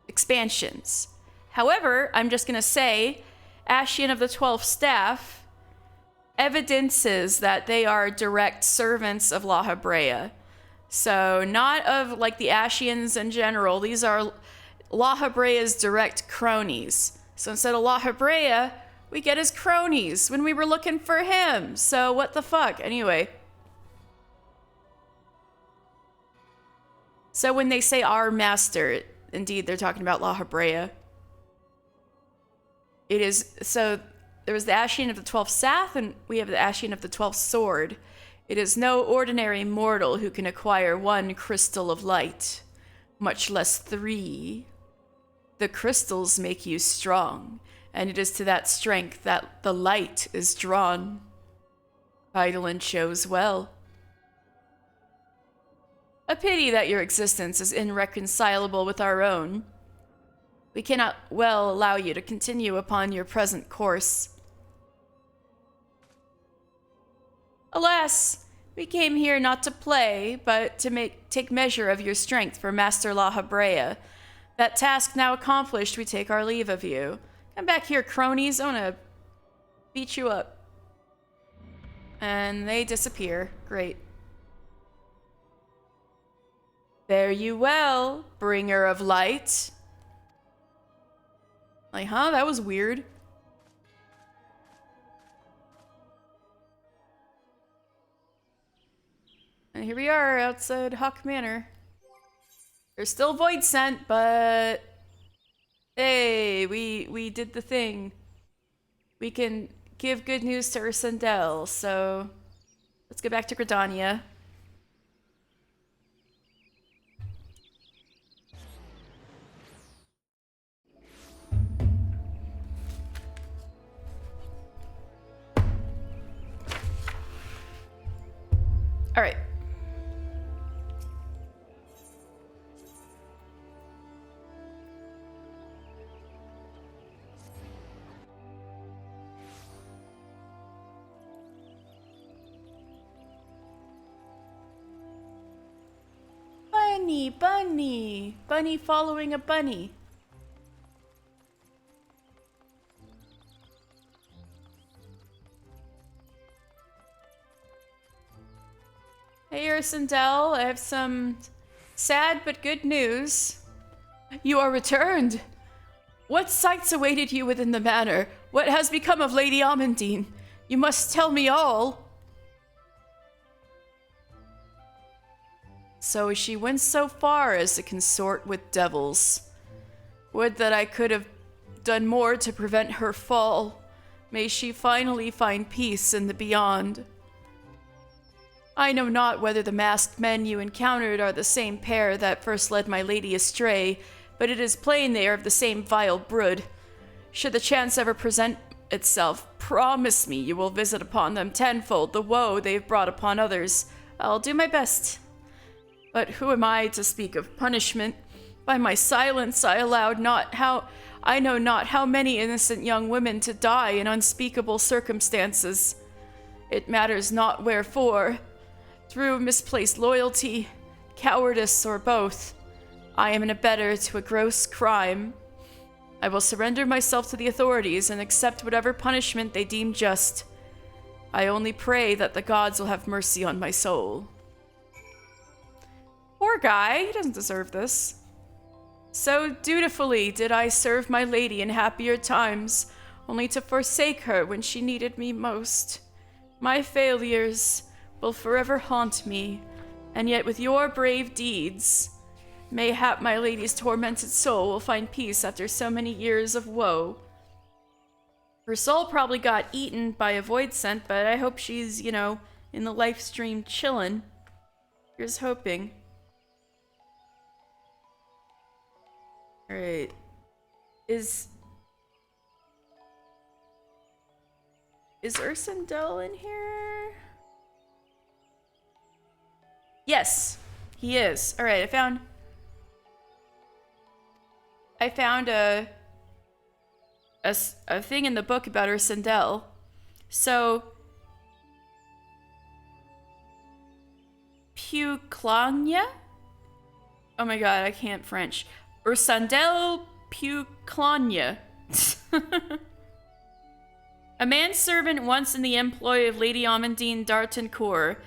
expansions. However, I'm just going to say, Ashian of the 12th Staff evidences that they are direct servants of La Brea. So not of like the Ashians in general. These are La Brea's direct cronies. So instead of La Brea, we get his cronies when we were looking for him. So what the fuck? Anyway. So when they say our master, indeed they're talking about La Brea. It is, so there was the Ashian of the 12th Staff, and we have the Ashian of the 12th Sword. It is no ordinary mortal who can acquire 1 crystal of light, much less 3. The crystals make you strong, and it is to that strength that the light is drawn. Eidolon shows well. A pity that your existence is irreconcilable with our own. We cannot well allow you to continue upon your present course. Alas, we came here not to play, but to take measure of your strength for Master La Brea. That task now accomplished, we take our leave of you. Come back here, cronies. I want to beat you up. And they disappear. Great. Fare you well, bringer of light. Like, huh? That was weird. And here we are outside Haukke Manor. There's still Void Scent, but hey, we did the thing. We can give good news to Ursendel, so let's get back to Gridania. All right. Bunny, bunny, bunny following a bunny. Hey, Ursendel, I have some sad but good news. You are returned. What sights awaited you within the manor? What has become of Lady Amandine? You must tell me all. So she went so far as to consort with devils. Would that I could have done more to prevent her fall. May she finally find peace in the beyond. I know not whether the masked men you encountered are the same pair that first led my lady astray, but it is plain they are of the same vile brood. Should the chance ever present itself, promise me you will visit upon them tenfold the woe they've brought upon others. I'll do my best. But who am I to speak of punishment? By my silence I know not how many innocent young women to die in unspeakable circumstances. It matters not wherefore. Through misplaced loyalty, cowardice, or both, I am an abettor to a gross crime. I will surrender myself to the authorities and accept whatever punishment they deem just. I only pray that the gods will have mercy on my soul. Poor guy, he doesn't deserve this. So dutifully did I serve my lady in happier times, only to forsake her when she needed me most. My failures will forever haunt me, and yet with your brave deeds, mayhap my lady's tormented soul will find peace after so many years of woe. Her soul probably got eaten by a void scent, but I hope she's, in the life stream chillin'. Here's hoping. Alright. Is Ursendel in here? Yes, he is. Alright, I found a thing in the book about Ursendel. So Puclania? Oh my god, I can't French. Ursendel Puclania. A manservant once in the employ of Lady Amandine d'Artencourt.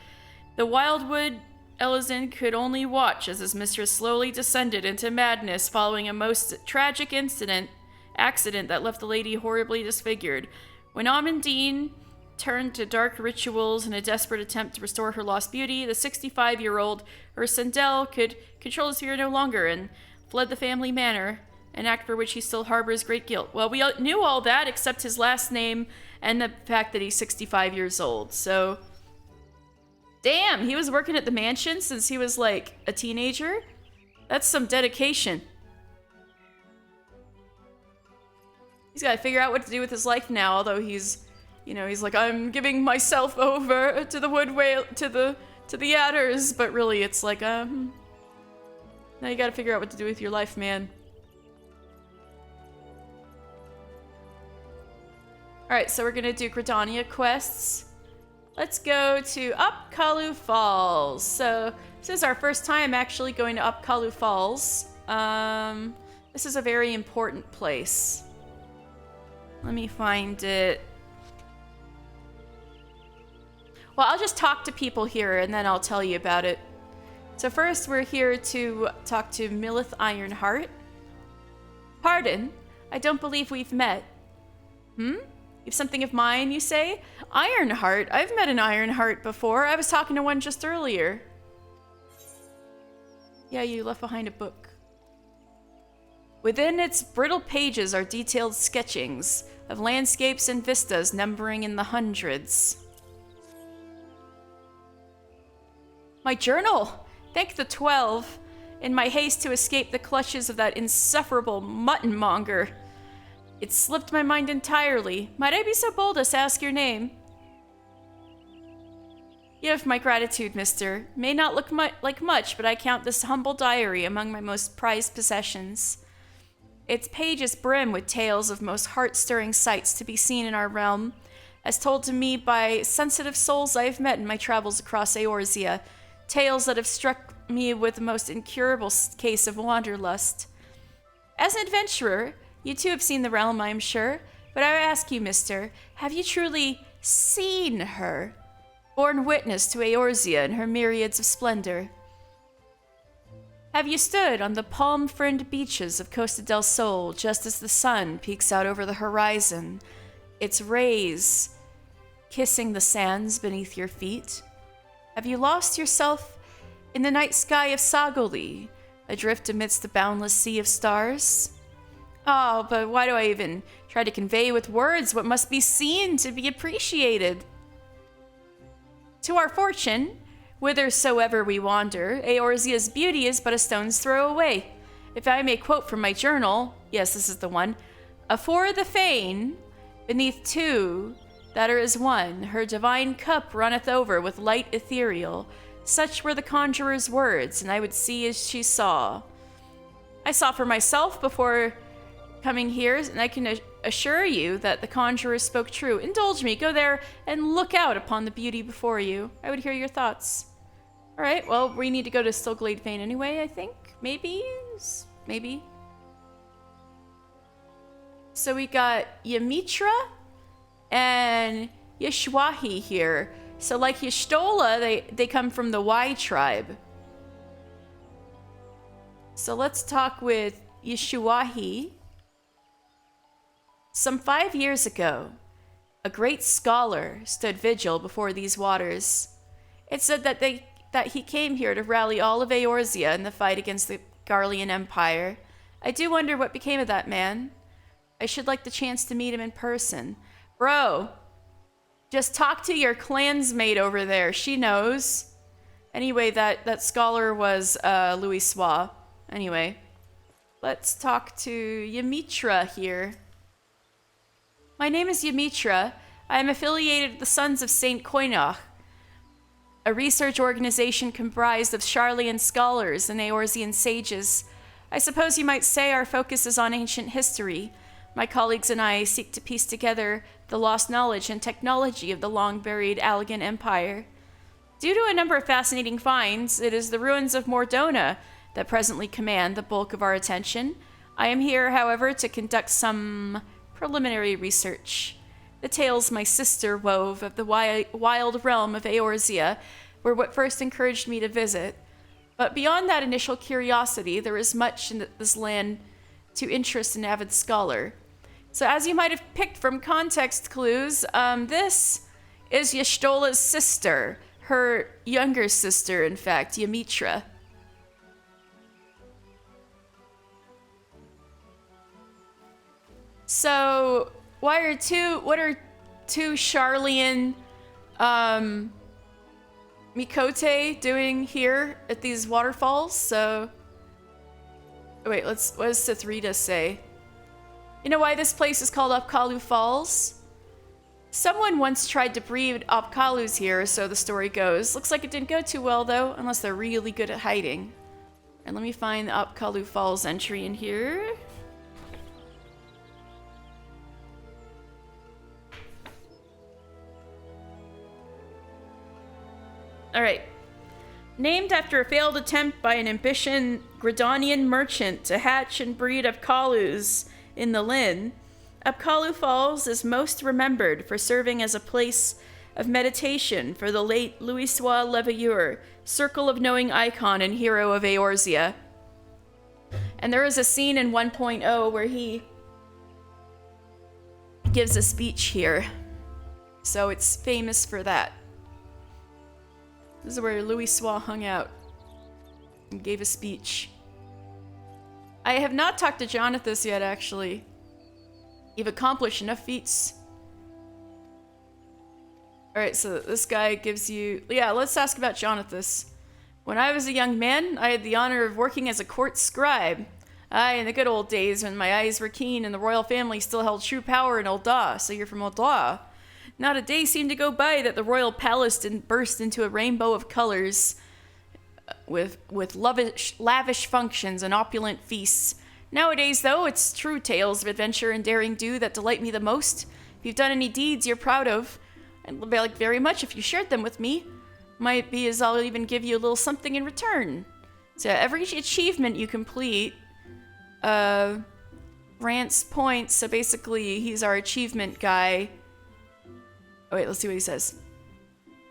The Wildwood Elizin could only watch as his mistress slowly descended into madness following a most tragic accident that left the lady horribly disfigured. When Amandine turned to dark rituals in a desperate attempt to restore her lost beauty, the 65-year-old Ursendel could control his fear no longer and fled the family manor, an act for which he still harbors great guilt. Well, we knew all that except his last name and the fact that he's 65 years old, so... Damn, he was working at the mansion since he was, like, a teenager? That's some dedication. He's gotta figure out what to do with his life now, although he's, he's like, I'm giving myself over to the wood whale, to the adders, but really it's like, now you gotta figure out what to do with your life, man. Alright, so we're gonna do Gridania quests. Let's go to Upkalu Falls. So, this is our first time actually going to Upkalu Falls. This is a very important place. Let me find it. Well, I'll just talk to people here and then I'll tell you about it. So first, we're here to talk to Millith Ironheart. Pardon? I don't believe we've met. You've something of mine, you say? Ironheart? I've met an Ironheart before. I was talking to one just earlier. Yeah, you left behind a book. Within its brittle pages are detailed sketchings of landscapes and vistas numbering in the hundreds. My journal! Thank the 12. In my haste to escape the clutches of that insufferable mutton-monger. It slipped my mind entirely. Might I be so bold as to ask your name? You have my gratitude, mister. May not look like much, but I count this humble diary among my most prized possessions. Its pages brim with tales of most heart-stirring sights to be seen in our realm, as told to me by sensitive souls I have met in my travels across Eorzea, tales that have struck me with the most incurable case of wanderlust. As an adventurer, you too have seen the realm, I am sure, but I ask you, mister, have you truly seen her? Borne witness to Eorzea and her myriads of splendor? Have you stood on the palm-fringed beaches of Costa del Sol just as the sun peeks out over the horizon, its rays kissing the sands beneath your feet? Have you lost yourself in the night sky of Sagoli, adrift amidst the boundless sea of stars? Oh, but why do I even try to convey with words what must be seen to be appreciated? To our fortune, whithersoever we wander, Eorzea's beauty is but a stone's throw away. If I may quote from my journal, yes, this is the one, "Afore the fane, beneath two that are as one, her divine cup runneth over with light ethereal." Such were the conjurer's words, and I would see as she saw. I saw for myself before coming here, and I can assure you that the conjurer spoke true. Indulge me, go there and look out upon the beauty before you. I would hear your thoughts. All right, well, we need to go to Stillglade Fane anyway, I think. Maybe? Maybe. So we got Ymitra and Yeshwahi here. So like Y'shtola, they come from the Y tribe. So let's talk with Yeshwahi. Some 5 years ago, a great scholar stood vigil before these waters. It said that he came here to rally all of Eorzea in the fight against the Garlean Empire. I do wonder what became of that man. I should like the chance to meet him in person. Bro, just talk to your clansmate over there. She knows. Anyway, that scholar was Louis Sois. Anyway, let's talk to Ymitra here. My name is Ymitra. I am affiliated with the Sons of Saint Koinach, a research organization comprised of Sharlayan scholars and Eorzean sages. I suppose you might say our focus is on ancient history. My colleagues and I seek to piece together the lost knowledge and technology of the long-buried Allegan Empire. Due to a number of fascinating finds, it is the ruins of Mordona that presently command the bulk of our attention. I am here, however, to conduct some preliminary research. The tales my sister wove of the wild realm of Eorzea were what first encouraged me to visit. But beyond that initial curiosity, there is much in this land to interest an avid scholar. So as you might have picked from context clues, this is Y'shtola's sister, her younger sister, in fact, Ymitra. So, what are two Sharlayan Mikote doing here at these waterfalls? So, wait, what does Sithrita say? You know why this place is called Upkalu Falls? Someone once tried to breed Upkalus here, so the story goes. Looks like it didn't go too well, though, unless they're really good at hiding. And let me find the Upkalu Falls entry in here. Alright. Named after a failed attempt by an ambitious Gridanian merchant to hatch and breed Upkalus in the Lynn, Upkalu Falls is most remembered for serving as a place of meditation for the late Louis-Sois Levailleur, Circle of Knowing icon and hero of Eorzea. And there is a scene in 1.0 where he gives a speech here. So it's famous for that. This is where Louis Sois hung out and gave a speech. I have not talked to Jonathan yet, actually. You've accomplished enough feats. Alright, so this guy gives you... Yeah, let's ask about Jonathan. When I was a young man, I had the honor of working as a court scribe. Aye, in the good old days when my eyes were keen and the royal family still held true power in Ul'dah. So you're from Ul'dah. Not a day seemed to go by that the royal palace didn't burst into a rainbow of colors with lavish functions and opulent feasts. Nowadays, though, it's true tales of adventure and daring do that delight me the most. If you've done any deeds you're proud of, I'd like very much if you shared them with me. Might be as I'll even give you a little something in return. So every achievement you complete, grants points. So basically, he's our achievement guy. Oh wait, let's see what he says.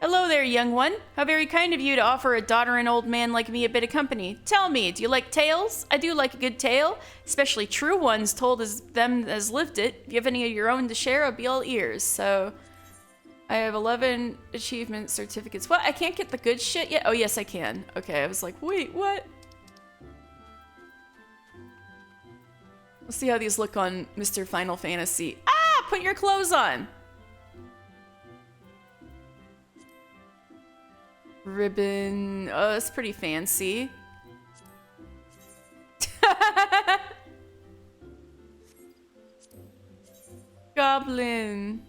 Hello there, young one. How very kind of you to offer a doddering old man like me a bit of company. Tell me, do you like tales? I do like a good tale, especially true ones told as them as lived it. If you have any of your own to share, I'll be all ears. So, I have 11 achievement certificates. What? I can't get the good shit yet? Oh, yes, I can. Okay, I was like, wait, what? Let's see how these look on Mr. Final Fantasy. Ah! Put your clothes on! Ribbon. Oh, that's pretty fancy. Goblin.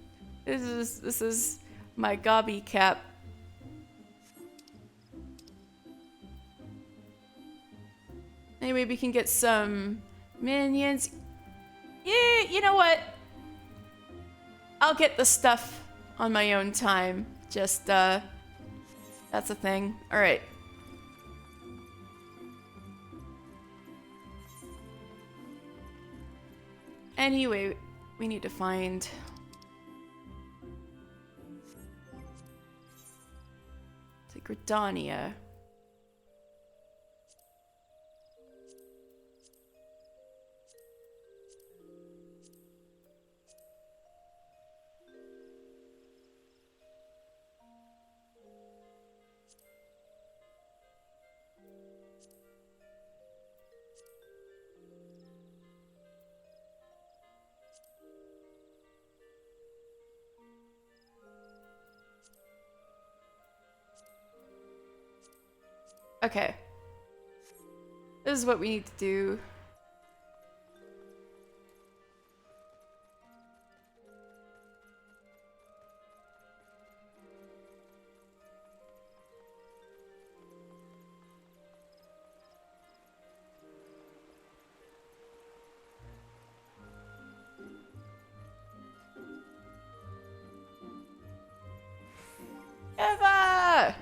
This is my gobby cap. Anyway, we can get some minions. Yeah, you know what? I'll get the stuff on my own time. Just, that's a thing. Alright. Anyway, we need to find... Gridania. Okay. This is what we need to do. Eva!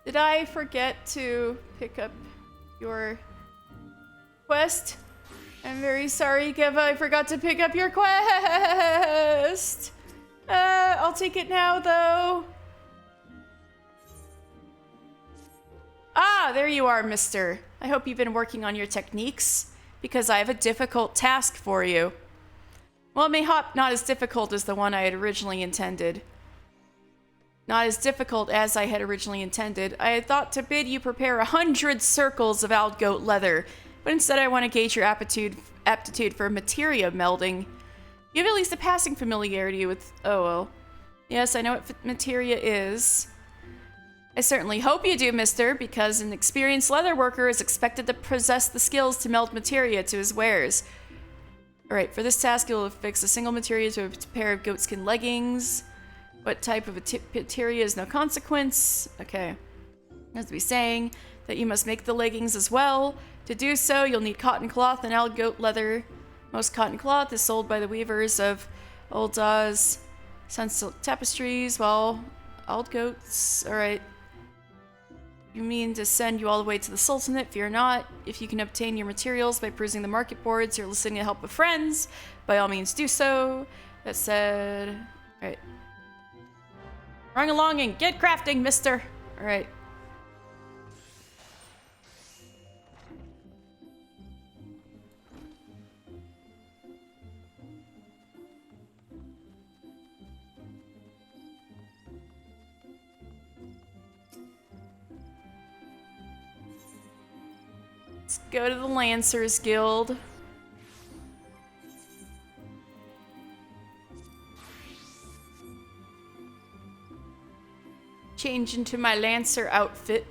Did I forget to pick up your quest? I'm very sorry, Geva. I forgot to pick up your quest. I'll take it now, though. Ah, there you are, mister. I hope you've been working on your techniques, because I have a difficult task for you. Well, mayhap not as difficult as the one I had originally intended. Not as difficult as I had originally intended. I had thought to bid you prepare 100 circles of outgoat leather, but instead I want to gauge your aptitude for materia melding. You have at least a passing familiarity with... Oh, well. Yes, I know what materia is. I certainly hope you do, mister, because an experienced leather worker is expected to possess the skills to meld materia to his wares. Alright, for this task you'll affix a single materia to a pair of goatskin leggings. What type of materia is no consequence. Okay. As to be saying that you must make the leggings as well. To do so, you'll need cotton cloth and outgoat leather. Most cotton cloth is sold by the weavers of Old Dawes sunsilk tapestries, while outgoats... Alright. You mean to send you all the way to the Sultanate? Fear not. If you can obtain your materials by perusing the market boards, you're listening to help of friends. By all means do so. That said... Alright. Run along and get crafting, mister. Alright. Let's go to the Lancers Guild. Change into my Lancer outfit.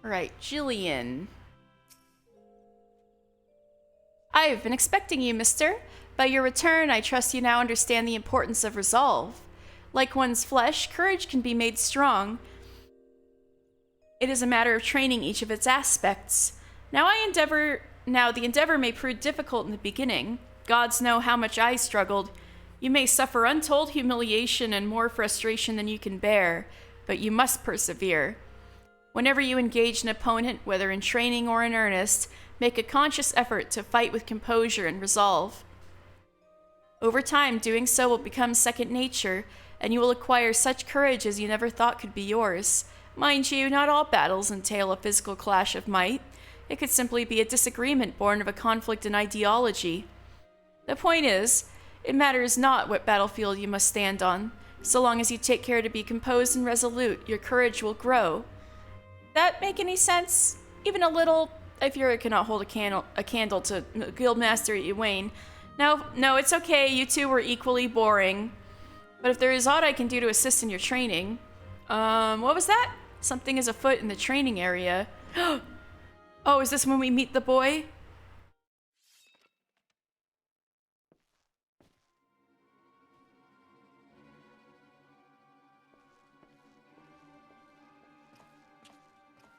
Alright, Jillian. I have been expecting you, mister. By your return, I trust you now understand the importance of resolve. Like one's flesh, courage can be made strong. It is a matter of training each of its aspects. Now the endeavor may prove difficult in the beginning. Gods know how much I struggled. You may suffer untold humiliation and more frustration than you can bear, but you must persevere. Whenever you engage an opponent, whether in training or in earnest, make a conscious effort to fight with composure and resolve. Over time, doing so will become second nature, and you will acquire such courage as you never thought could be yours. Mind you, not all battles entail a physical clash of might. It could simply be a disagreement born of a conflict in ideology. The point is, it matters not what battlefield you must stand on. So long as you take care to be composed and resolute, your courage will grow. That make any sense? Even a little, if you cannot hold a candle to Guildmaster Ewain. No, it's okay, you two were equally boring. But if there is aught I can do to assist in your training... what was that? Something is afoot in the training area. Oh, is this when we meet the boy?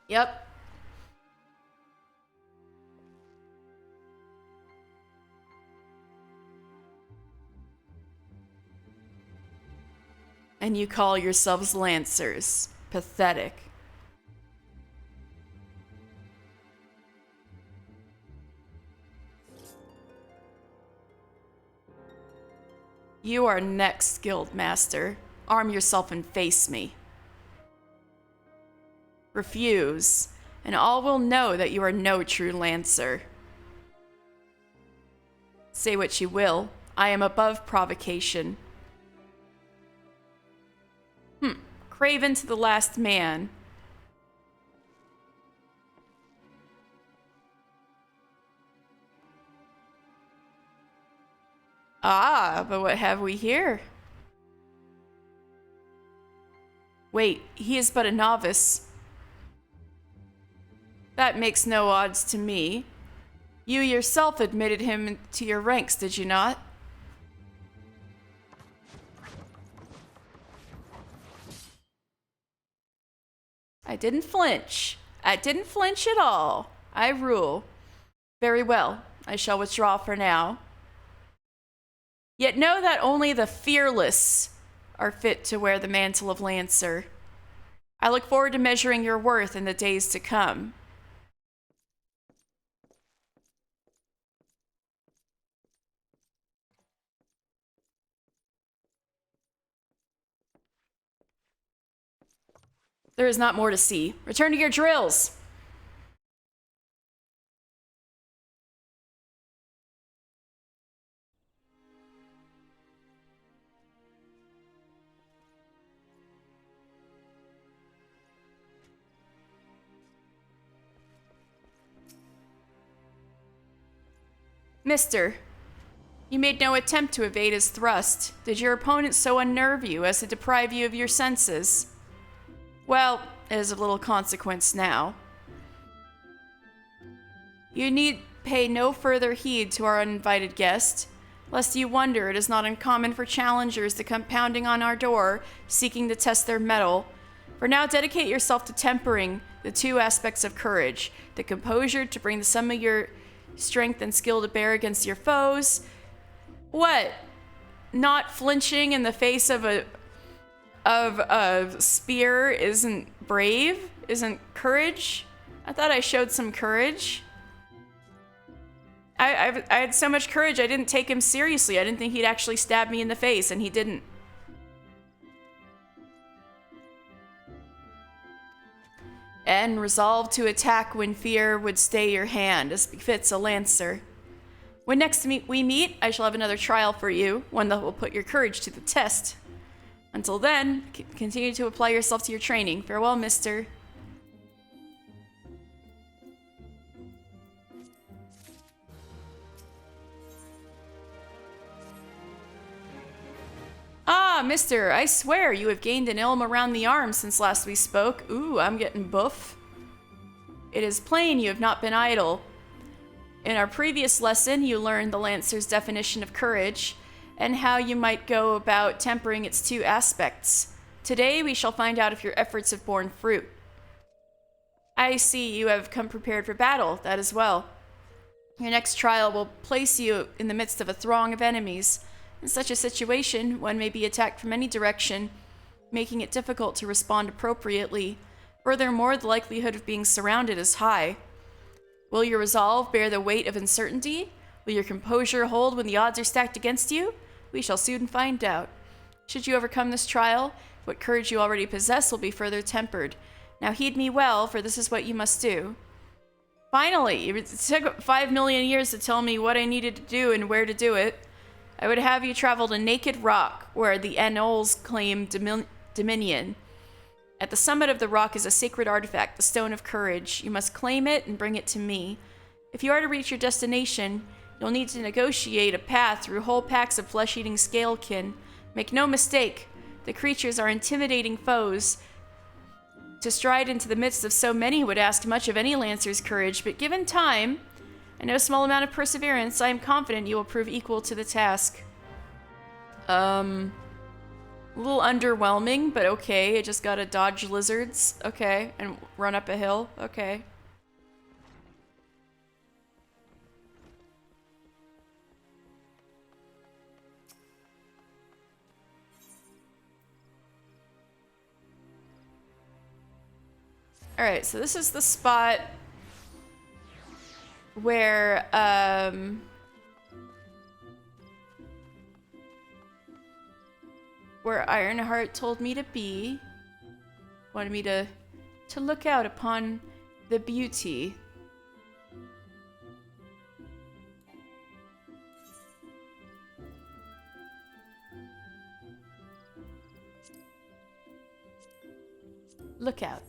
Yep. And you call yourselves Lancers. Pathetic. You are next, Guildmaster. Arm yourself and face me. Refuse, and all will know that you are no true Lancer. Say what you will, I am above provocation. Craven to the last man. Ah, but what have we here? Wait, he is but a novice. That makes no odds to me. You yourself admitted him to your ranks, did you not? I didn't flinch. I didn't flinch at all. I rule. Very well. I shall withdraw for now. Yet know that only the fearless are fit to wear the mantle of Lancer. I look forward to measuring your worth in the days to come. There is not more to see. Return to your drills. Mister, you made no attempt to evade his thrust. Did your opponent so unnerve you as to deprive you of your senses? Well, it is of little consequence now. You need pay no further heed to our uninvited guest, lest you wonder it is not uncommon for challengers to come pounding on our door, seeking to test their mettle. For now, dedicate yourself to tempering the two aspects of courage, the composure to bring the sum of your strength and skill to bear against your foes. What? Not flinching in the face of a spear isn't brave? Isn't courage? I thought I showed some courage. I had so much courage, I didn't take him seriously. I didn't think he'd actually stab me in the face, and he didn't. And resolve to attack when fear would stay your hand, as befits a Lancer. When next we meet, I shall have another trial for you, one that will put your courage to the test. Until then, continue to apply yourself to your training. Farewell, mister. Ah, mister, I swear you have gained an ilm around the arm since last we spoke. Ooh, I'm getting buff. It is plain you have not been idle. In our previous lesson, you learned the Lancer's definition of courage, and how you might go about tempering its two aspects. Today, we shall find out if your efforts have borne fruit. I see you have come prepared for battle, that as well. Your next trial will place you in the midst of a throng of enemies. In such a situation, one may be attacked from any direction, making it difficult to respond appropriately. Furthermore, the likelihood of being surrounded is high. Will your resolve bear the weight of uncertainty? Will your composure hold when the odds are stacked against you? We shall soon find out. Should you overcome this trial, what courage you already possess will be further tempered. Now heed me well, for this is what you must do. Finally! It took 5 million years to tell me what I needed to do and where to do it. I would have you travel to Naked Rock, where the Anols claim dominion. At the summit of the rock is a sacred artifact, the Stone of Courage. You must claim it and bring it to me. If you are to reach your destination, you'll need to negotiate a path through whole packs of flesh-eating scalekin. Make no mistake, the creatures are intimidating foes. To stride into the midst of so many would ask much of any Lancer's courage, but given time, and no small amount of perseverance, I am confident you will prove equal to the task. A little underwhelming, but okay. I just gotta dodge lizards. Okay. And run up a hill. Okay. Alright, so this is the spot where, where Ironheart told me to be. Wanted me to look out upon the beauty. Look out.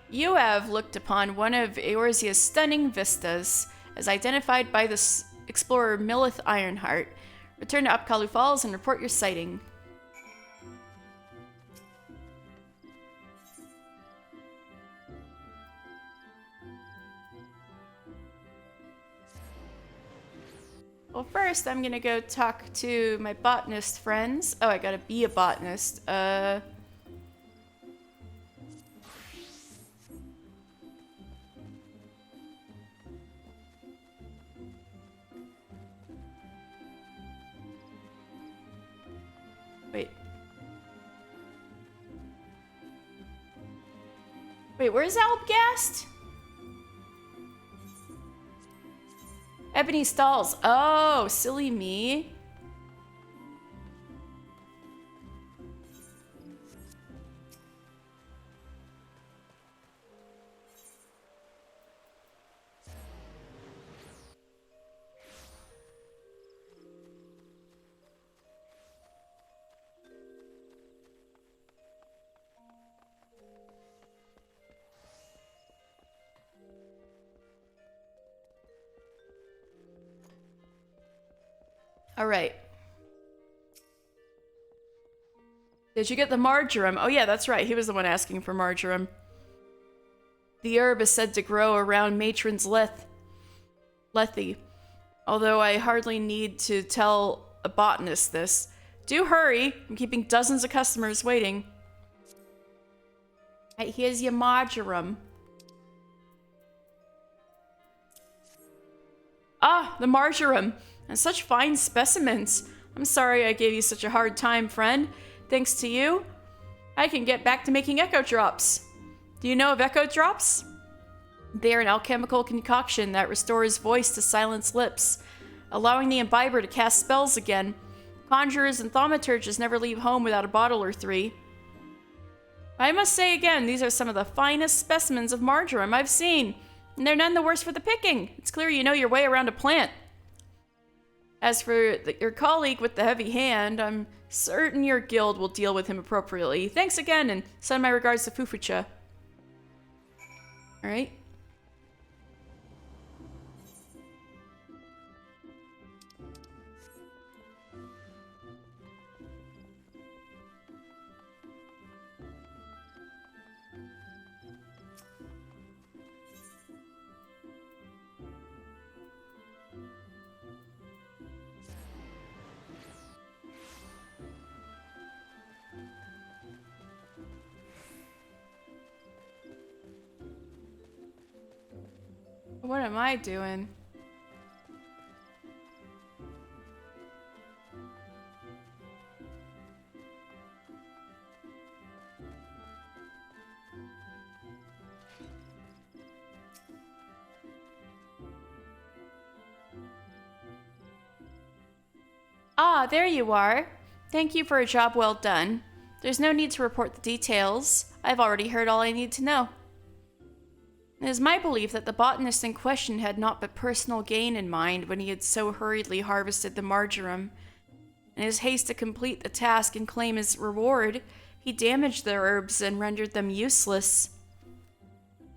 You have looked upon one of Eorzea's stunning vistas, as identified by the explorer Millith Ironheart. Return to Upkalu Falls and report your sighting. Well, first I'm gonna go talk to my botanist friends. Oh, I gotta be a botanist. Wait, where's Albgast? Ebony Stalls. Oh, silly me. All right. Did you get the marjoram? Oh yeah, that's right. He was the one asking for marjoram. The herb is said to grow around Matron's Lethe. Although I hardly need to tell a botanist this. Do hurry. I'm keeping dozens of customers waiting. Right, here's your marjoram. Ah, the marjoram. And such fine specimens. I'm sorry I gave you such a hard time, friend. Thanks to you, I can get back to making echo drops. Do you know of echo drops? They are an alchemical concoction that restores voice to silenced lips, allowing the imbiber to cast spells again. Conjurers and thaumaturges never leave home without a bottle or 3. I must say again, these are some of the finest specimens of marjoram I've seen, and they're none the worse for the picking. It's clear you know your way around a plant. As for your colleague with the heavy hand, I'm certain your guild will deal with him appropriately. Thanks again, and send my regards to Fufucha. Alright. What am I doing? Ah, there you are. Thank you for a job well done. There's no need to report the details. I've already heard all I need to know. It is my belief that the botanist in question had not but personal gain in mind when he had so hurriedly harvested the marjoram. In his haste to complete the task and claim his reward, he damaged the herbs and rendered them useless.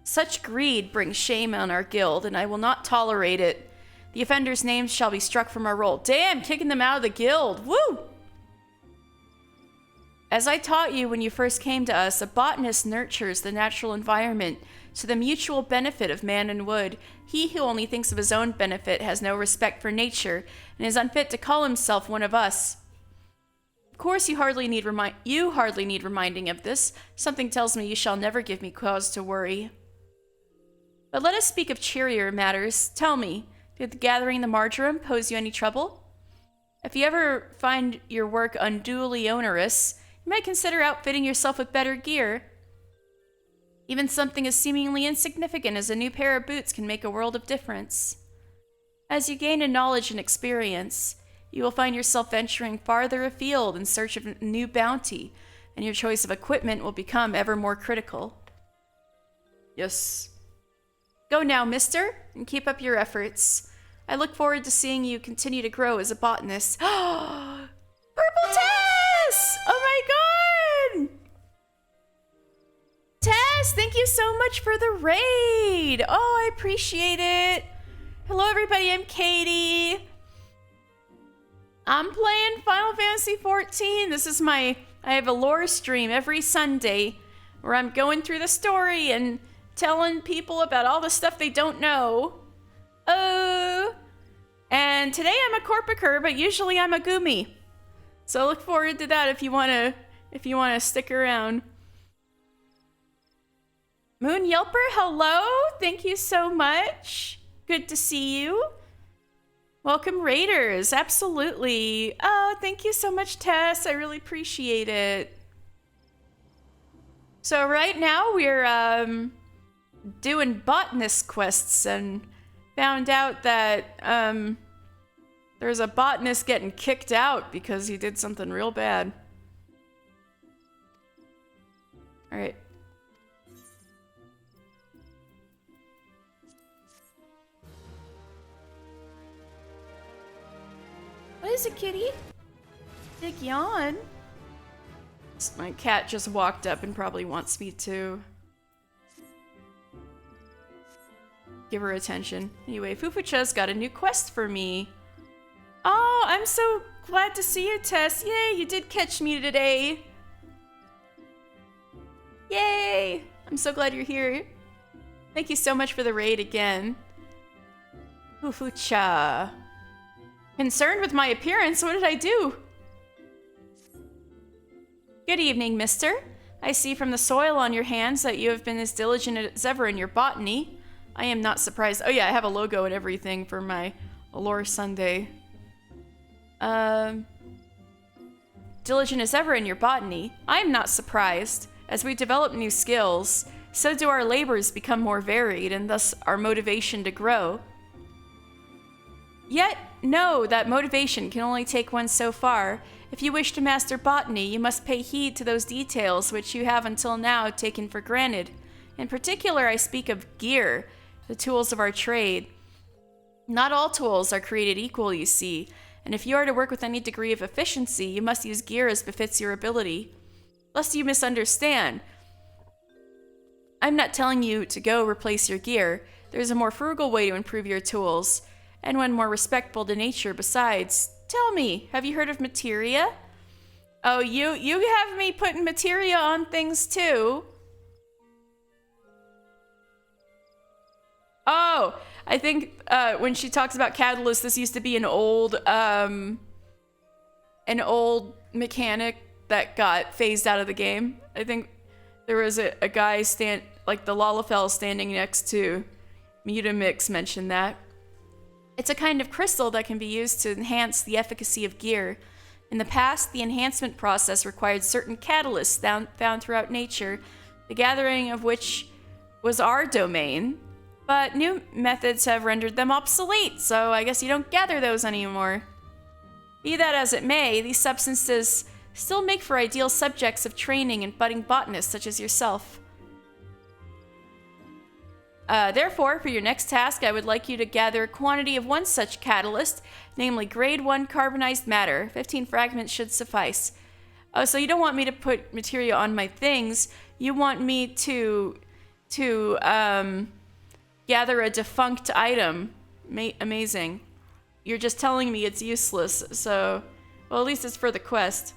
Such greed brings shame on our guild, and I will not tolerate it. The offenders' names shall be struck from our roll. Damn, kicking them out of the guild. Woo! As I taught you when you first came to us, a botanist nurtures the natural environment to the mutual benefit of man and wood. He who only thinks of his own benefit has no respect for nature and is unfit to call himself one of us. Of course, you hardly need reminding of this. Something tells me you shall never give me cause to worry. But let us speak of cheerier matters. Tell me, did gathering the marjoram pose you any trouble? If you ever find your work unduly onerous, you might consider outfitting yourself with better gear. Even something as seemingly insignificant as a new pair of boots can make a world of difference. As you gain in knowledge and experience, you will find yourself venturing farther afield in search of a new bounty, and your choice of equipment will become ever more critical. Yes. Go now, mister, and keep up your efforts. I look forward to seeing you continue to grow as a botanist. Purple Tess! Oh my god! Tess, thank you so much for the raid! Oh, I appreciate it. Hello, everybody. I'm Katie. I'm playing Final Fantasy XIV. This is I have a lore stream every Sunday where I'm going through the story and telling people about all the stuff they don't know. And today I'm a Corpiker, but usually I'm a Gumi. So look forward to that if you wanna stick around. Moon Yelper, hello! Thank you so much. Good to see you. Welcome, Raiders. Absolutely. Oh, thank you so much, Tess. I really appreciate it. So right now we're doing botanist quests and found out that there's a botanist getting kicked out because he did something real bad. All right. What is it, kitty? Big yawn. My cat just walked up and probably wants me to give her attention. Anyway, Fufucha's got a new quest for me. Oh, I'm so glad to see you, Tess. Yay, you did catch me today. Yay! I'm so glad you're here. Thank you so much for the raid again. Fufucha. Concerned with my appearance? What did I do? Good evening, mister. I see from the soil on your hands that you have been as diligent as ever in your botany. I am not surprised. Oh yeah, I have a logo and everything for my Allure Sunday. Diligent as ever in your botany. I am not surprised. As we develop new skills, so do our labors become more varied and thus our motivation to grow. Yet, know that motivation can only take one so far. If you wish to master botany, you must pay heed to those details which you have until now taken for granted. In particular, I speak of gear, the tools of our trade. Not all tools are created equal, you see, and if you are to work with any degree of efficiency, you must use gear as befits your ability. Lest you misunderstand, I'm not telling you to go replace your gear. There's a more frugal way to improve your tools, and one more respectful to nature besides. Tell me, have you heard of materia? Oh, you have me putting materia on things too. Oh, I think when she talks about catalyst, this used to be an old mechanic that got phased out of the game. I think there was a guy like the Lalafell standing next to Mutamix mentioned that. It's a kind of crystal that can be used to enhance the efficacy of gear. In the past, the enhancement process required certain catalysts found throughout nature, the gathering of which was our domain, but new methods have rendered them obsolete, so I guess you don't gather those anymore. Be that as it may, these substances still make for ideal subjects of training in budding botanists such as yourself. Therefore, for your next task, I would like you to gather a quantity of one such catalyst, namely grade 1 carbonized matter. 15 fragments should suffice. Oh, so you don't want me to put materia on my things. You want me to gather a defunct item. Amazing. You're just telling me it's useless, so... Well, at least it's for the quest.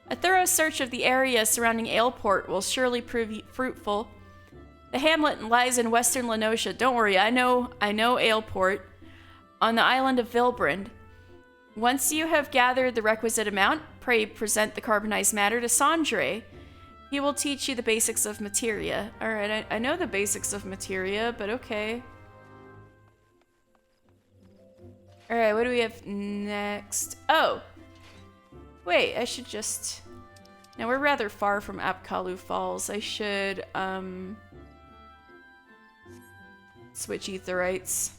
A thorough search of the area surrounding Aleport will surely prove fruitful. The hamlet lies in western Lenosha. Don't worry, I know Aleport. On the island of Vilbrand. Once you have gathered the requisite amount, pray present the carbonized matter to Sandre. He will teach you the basics of materia. Alright, I know the basics of materia, but okay. Alright, what do we have next? Oh! Wait, I should just... Now, we're rather far from Apkalu Falls. I should, switch Aetherites.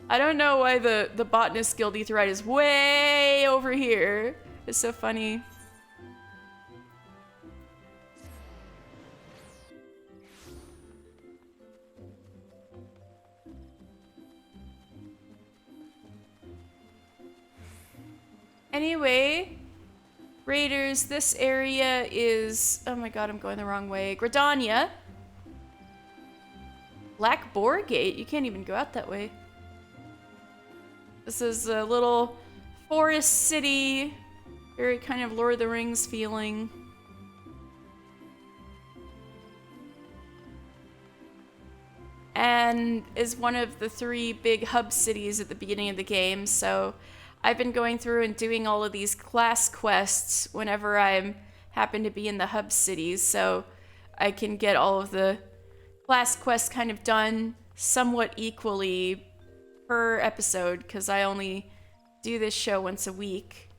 I don't know why the Botanist Guild Aetherite is way over here. It's so funny. Anyway, Raiders, this area is... Oh my god, I'm going the wrong way. Gridania. Black Boar Gate? You can't even go out that way. This is a little forest city. Very kind of Lord of the Rings feeling. And is one of the 3 big hub cities at the beginning of the game, so... I've been going through and doing all of these class quests whenever I happen to be in the hub cities, so I can get all of the class quests kind of done somewhat equally per episode, because I only do this show once a week.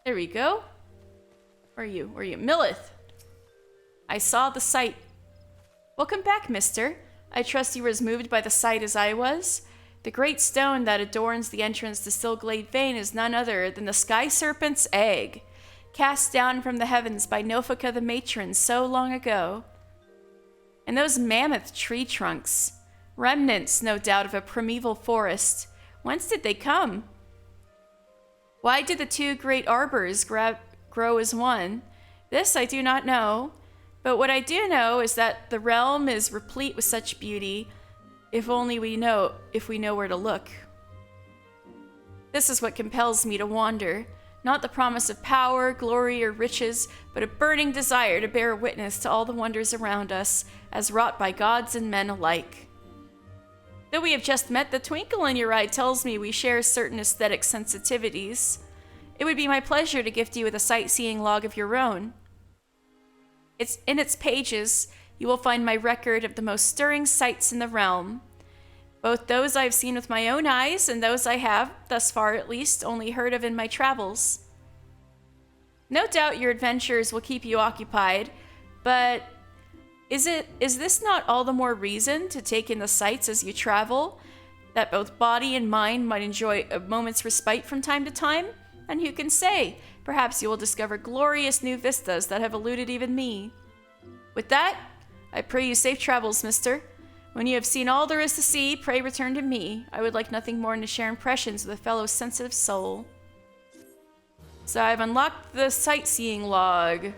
There we go. Where are you? Where are you? Millith! I saw the sight. Welcome back, mister. I trust you were as moved by the sight as I was. The great stone that adorns the entrance to Stillglade Vane is none other than the Sky Serpent's egg, cast down from the heavens by Nofika the matron so long ago. And those mammoth tree trunks, remnants, no doubt, of a primeval forest. Whence did they come? Why did the 2 great arbors grow as one? This I do not know, but what I do know is that the realm is replete with such beauty. If we know where to look. This is what compels me to wander. Not the promise of power, glory, or riches, but a burning desire to bear witness to all the wonders around us, as wrought by gods and men alike. Though we have just met, the twinkle in your eye tells me we share certain aesthetic sensitivities. It would be my pleasure to gift you with a sightseeing log of your own. In its pages, you will find my record of the most stirring sights in the realm. Both those I've seen with my own eyes and those I have, thus far at least, only heard of in my travels. No doubt your adventures will keep you occupied, but is this not all the more reason to take in the sights as you travel, that both body and mind might enjoy a moment's respite from time to time? And who can say, perhaps you will discover glorious new vistas that have eluded even me. With that, I pray you safe travels, mister. When you have seen all there is to see, pray return to me. I would like nothing more than to share impressions with a fellow sensitive soul. So I've unlocked the sightseeing log.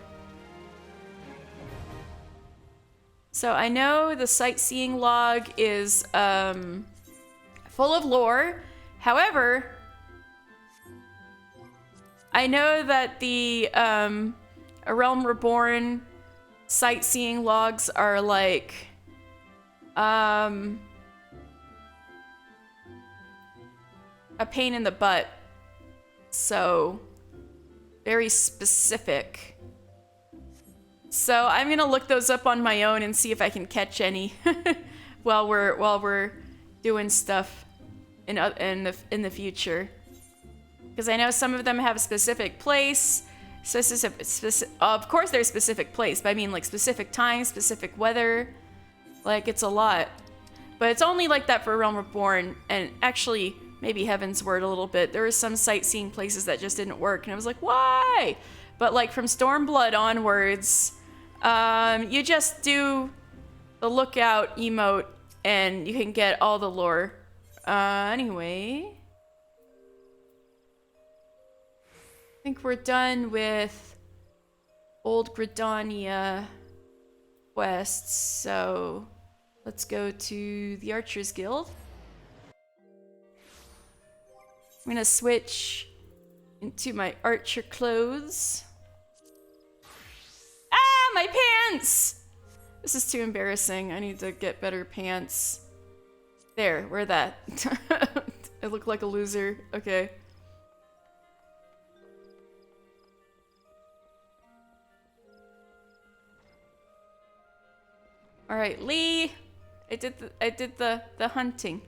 So I know the sightseeing log is full of lore. However, I know that the A Realm Reborn sightseeing logs are like a pain in the butt. So very specific. So I'm gonna look those up on my own and see if I can catch any while we're doing stuff in the future. Because I know some of them have a specific place. So of course there's specific place, but I mean like specific time, specific weather. Like it's a lot. But it's only like that for Realm Reborn, and actually maybe Heaven's Word a little bit. There were some sightseeing places that just didn't work, and I was like, why? But like from Stormblood onwards, you just do the lookout emote and you can get all the lore. Anyway, I think we're done with Old Gridania quests, so let's go to the Archers Guild. I'm gonna switch into my archer clothes. Ah, my pants! This is too embarrassing. I need to get better pants. There, wear that. I look like a loser. Okay. All right, Lee. I did the hunting.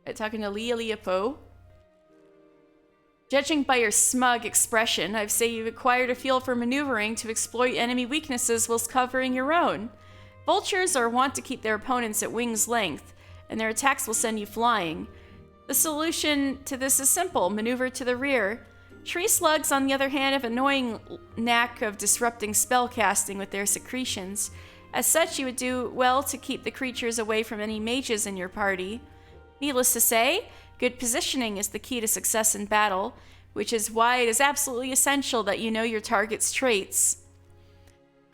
I'm talking to Lee Leopo. Judging by your smug expression, I'd say you've acquired a feel for maneuvering to exploit enemy weaknesses whilst covering your own. Vultures are wont to keep their opponents at wing's length, and their attacks will send you flying. The solution to this is simple: maneuver to the rear. Tree slugs, on the other hand, have an annoying knack of disrupting spellcasting with their secretions. As such, you would do well to keep the creatures away from any mages in your party. Needless to say, good positioning is the key to success in battle, which is why it is absolutely essential that you know your target's traits.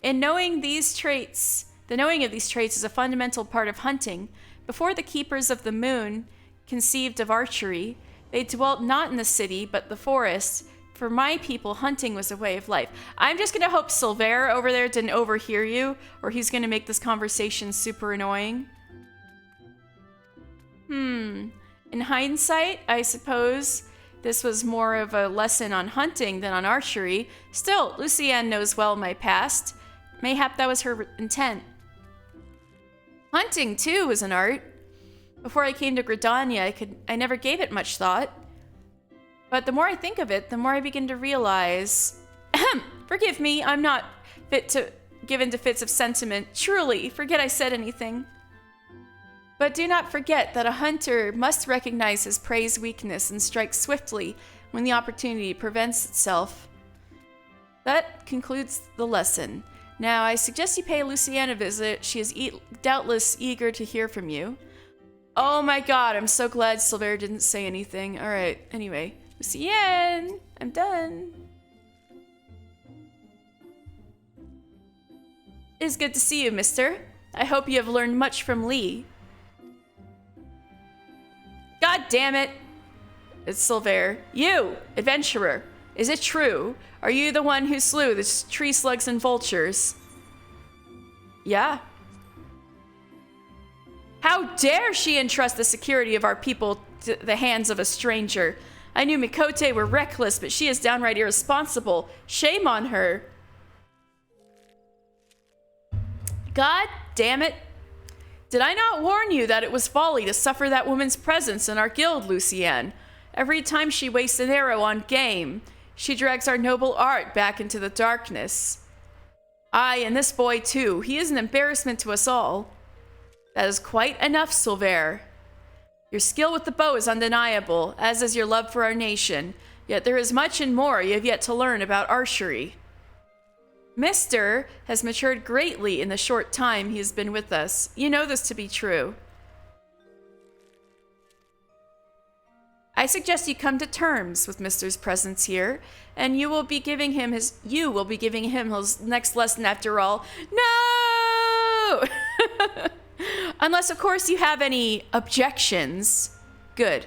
In knowing these traits, the knowing of these traits is a fundamental part of hunting. Before the Keepers of the Moon conceived of archery, they dwelt not in the city, but the forest. For my people, hunting was a way of life. I'm just gonna hope Silver over there didn't overhear you, or he's gonna make this conversation super annoying. In hindsight, I suppose this was more of a lesson on hunting than on archery. Still, Lucienne knows well my past. Mayhap that was her intent. Hunting, too, was an art. Before I came to Gridania, I never gave it much thought. But the more I think of it, the more I begin to realize... Forgive me, I'm not fit to give into fits of sentiment. Truly, forget I said anything. But do not forget that a hunter must recognize his prey's weakness and strike swiftly when the opportunity presents itself. That concludes the lesson. Now, I suggest you pay Lucienne a visit. She is doubtless eager to hear from you. Oh my god, I'm so glad Silver didn't say anything. Alright, anyway. Lucienne! I'm done. It is good to see you, mister. I hope you have learned much from Lee. God damn it! It's Silver. You, adventurer. Is it true? Are you the one who slew the tree slugs and vultures? Yeah. How dare she entrust the security of our people to the hands of a stranger? I knew Mikote were reckless, but she is downright irresponsible. Shame on her. God damn it. Did I not warn you that it was folly to suffer that woman's presence in our guild, Lucienne? Every time she wastes an arrow on game, she drags our noble art back into the darkness. Aye, and this boy too. He is an embarrassment to us all. That is quite enough, Silver. Your skill with the bow is undeniable, as is your love for our nation. Yet there is much and more you have yet to learn about archery. Mister has matured greatly in the short time he has been with us. You know this to be true. I suggest you come to terms with Mister's presence here, and you will be giving him his next lesson after all. No! Unless, of course, you have any objections. Good.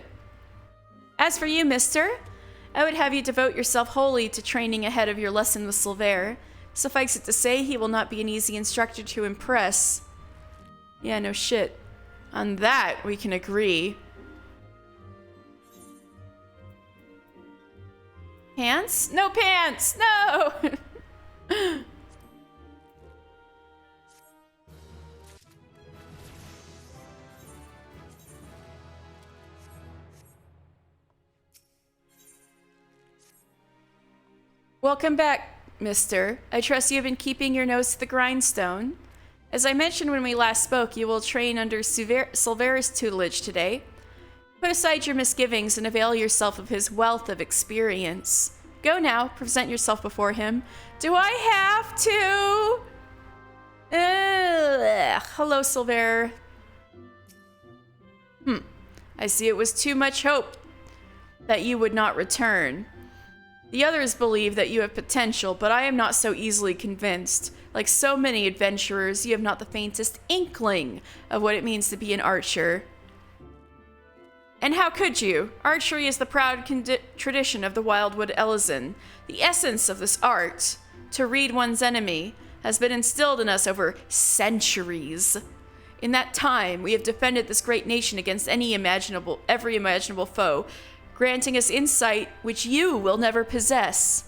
As for you, mister, I would have you devote yourself wholly to training ahead of your lesson with Silver. Suffice it to say, he will not be an easy instructor to impress. Yeah, no shit. On that, we can agree. Pants? No pants! No! Welcome back, mister. I trust you have been keeping your nose to the grindstone. As I mentioned when we last spoke, you will train under Silvera's tutelage today. Put aside your misgivings and avail yourself of his wealth of experience. Go now, present yourself before him. Do I have to? Hello, Silver. I see it was too much hope that you would not return. The others believe that you have potential, but I am not so easily convinced. Like so many adventurers, you have not the faintest inkling of what it means to be an archer. And how could you? Archery is the proud tradition of the Wildwood Elysian. The essence of this art, to read one's enemy, has been instilled in us over centuries. In that time, we have defended this great nation against every imaginable foe, granting us insight which you will never possess.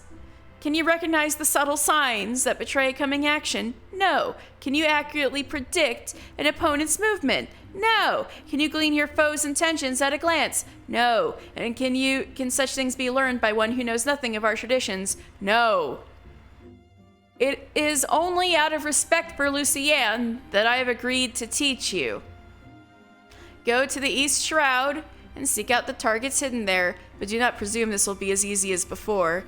Can you recognize the subtle signs that betray coming action? No. Can you accurately predict an opponent's movement? No. Can you glean your foe's intentions at a glance? No. And can such things be learned by one who knows nothing of our traditions? No. It is only out of respect for Lucienne that I have agreed to teach you. Go to the East Shroud and seek out the targets hidden there, but do not presume this will be as easy as before.